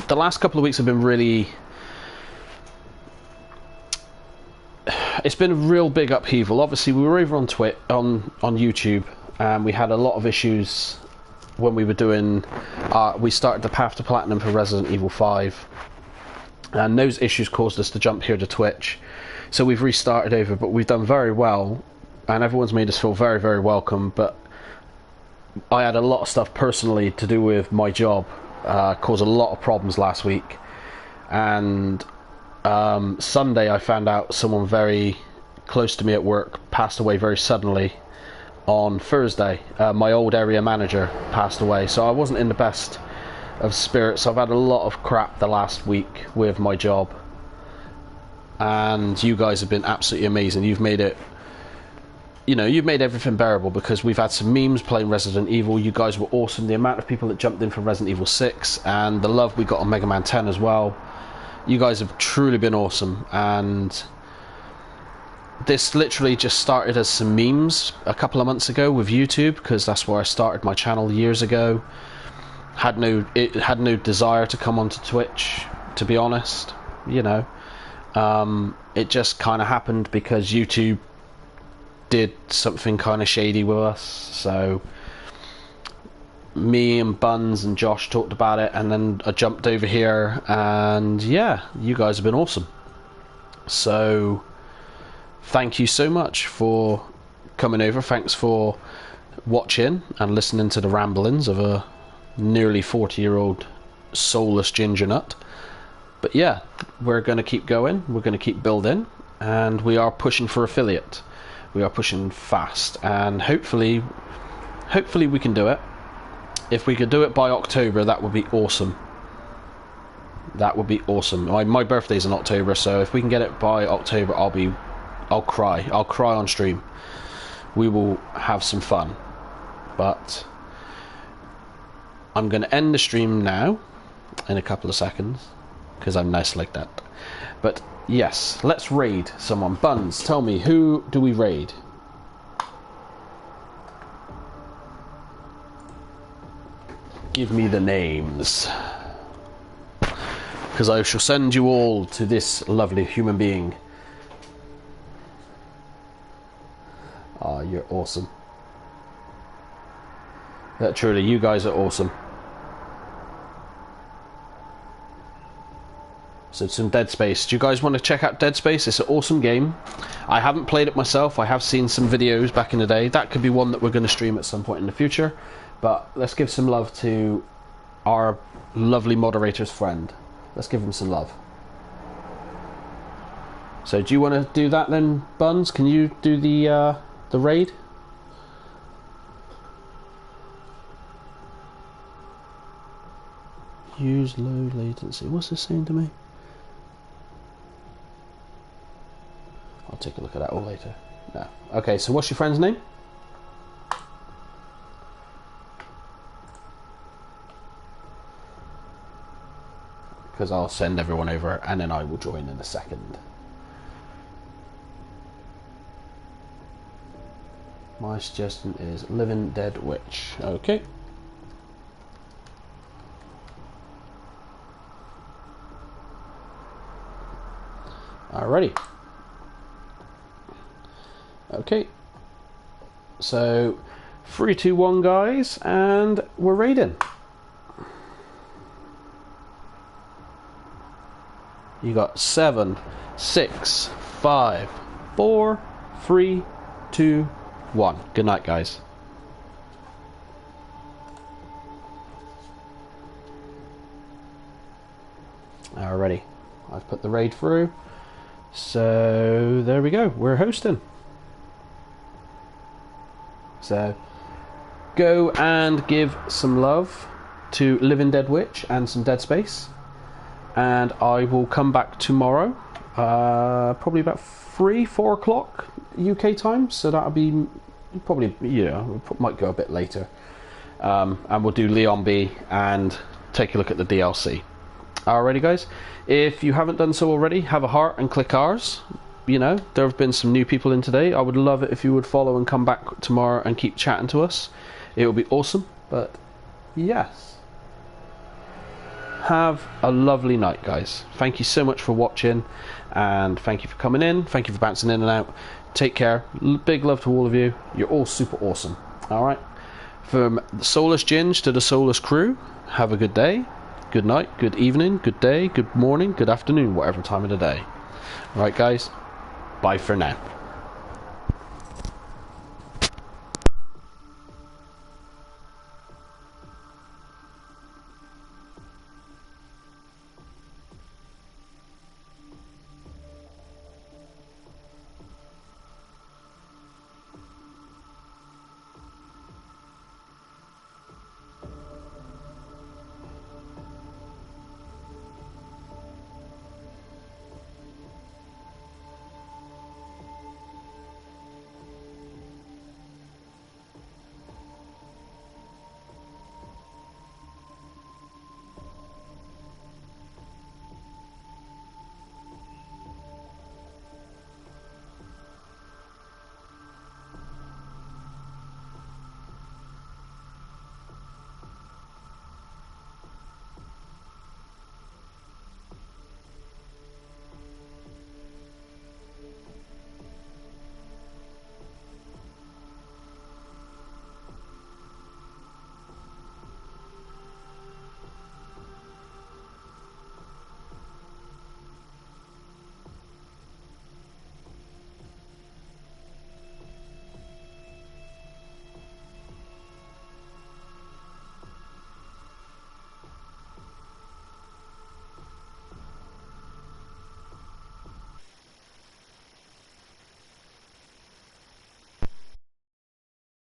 The last couple of weeks have been really... It's been a real big upheaval. Obviously we were over on YouTube and we had a lot of issues when we were doing... we started the Path to Platinum for Resident Evil 5. And those issues caused us to jump here to Twitch. So we've restarted over, but we've done very well, and everyone's made us feel very, very welcome. But I had a lot of stuff personally to do with my job, caused a lot of problems last week. And Sunday I found out someone very close to me at work passed away very suddenly. On Thursday, my old area manager passed away, so I wasn't in the best of spirits. I've had a lot of crap the last week with my job. And you guys have been absolutely amazing. You've made it, you've made everything bearable because we've had some memes playing Resident Evil. You guys were awesome. The amount of people that jumped in for Resident Evil 6 and the love we got on Mega Man 10 as well. You guys have truly been awesome. And this literally just started as some memes a couple of months ago with YouTube because that's where I started my channel years ago. It had no desire to come onto Twitch, to be honest, it just kind of happened because YouTube did something kind of shady with us. So me and Buns and Josh talked about it, and then I jumped over here, and yeah, you guys have been awesome. So thank you so much for coming over. Thanks for watching and listening to the ramblings of a nearly 40-year-old soulless ginger nut. But yeah, we're going to keep going, we're going to keep building, and we are pushing for affiliate. We are pushing fast, and hopefully we can do it. If we could do it by October, that would be awesome. That would be awesome. My birthday's in October, so if we can get it by October, I'll cry. I'll cry on stream. We will have some fun. But I'm going to end the stream now in a couple of seconds, because I'm nice like that. But yes, let's raid someone. Buns, tell me, who do we raid? Give me the names, because I shall send you all to this lovely human being. Ah, you're awesome. Truly, you guys are awesome. So some Dead Space. Do you guys want to check out Dead Space? It's an awesome game. I haven't played it myself. I have seen some videos back in the day. That could be one that we're going to stream at some point in the future. But let's give some love to our lovely moderator's friend. Let's give him some love. So do you want to do that then, Buns? Can you do the raid? Use low latency. What's this saying to me? I'll take a look at that all later. No. Okay, so what's your friend's name? Because I'll send everyone over and then I will join in a second. My suggestion is Living Dead Witch. Okay. Alrighty. Okay. So 3, 2, 1 guys, and we're raiding. You got 7, 6, 5, 4, 3, 2, 1. Good night, guys. Alrighty, I've put the raid through. So there we go, we're hosting. So go and give some love to Living Dead Witch and some Dead Space. And I will come back tomorrow, probably about 3, 4 o'clock UK time. So that'll be probably, might go a bit later. And we'll do Leon B and take a look at the DLC. Alrighty guys, if you haven't done so already, have a heart and click ours. You know, there have been some new people in today. I would love it if you would follow and come back tomorrow and keep chatting to us. It would be awesome. But yes, have a lovely night, guys. Thank you so much for watching, and thank you for coming in. Thank you for bouncing in and out. Take care. Big love to all of you. You're all super awesome. Alright, from the Soulless Ginge to the Soulless crew, have a good day, good night, good evening, good day, good morning, good afternoon, whatever time of the day. Alright guys, bye for now.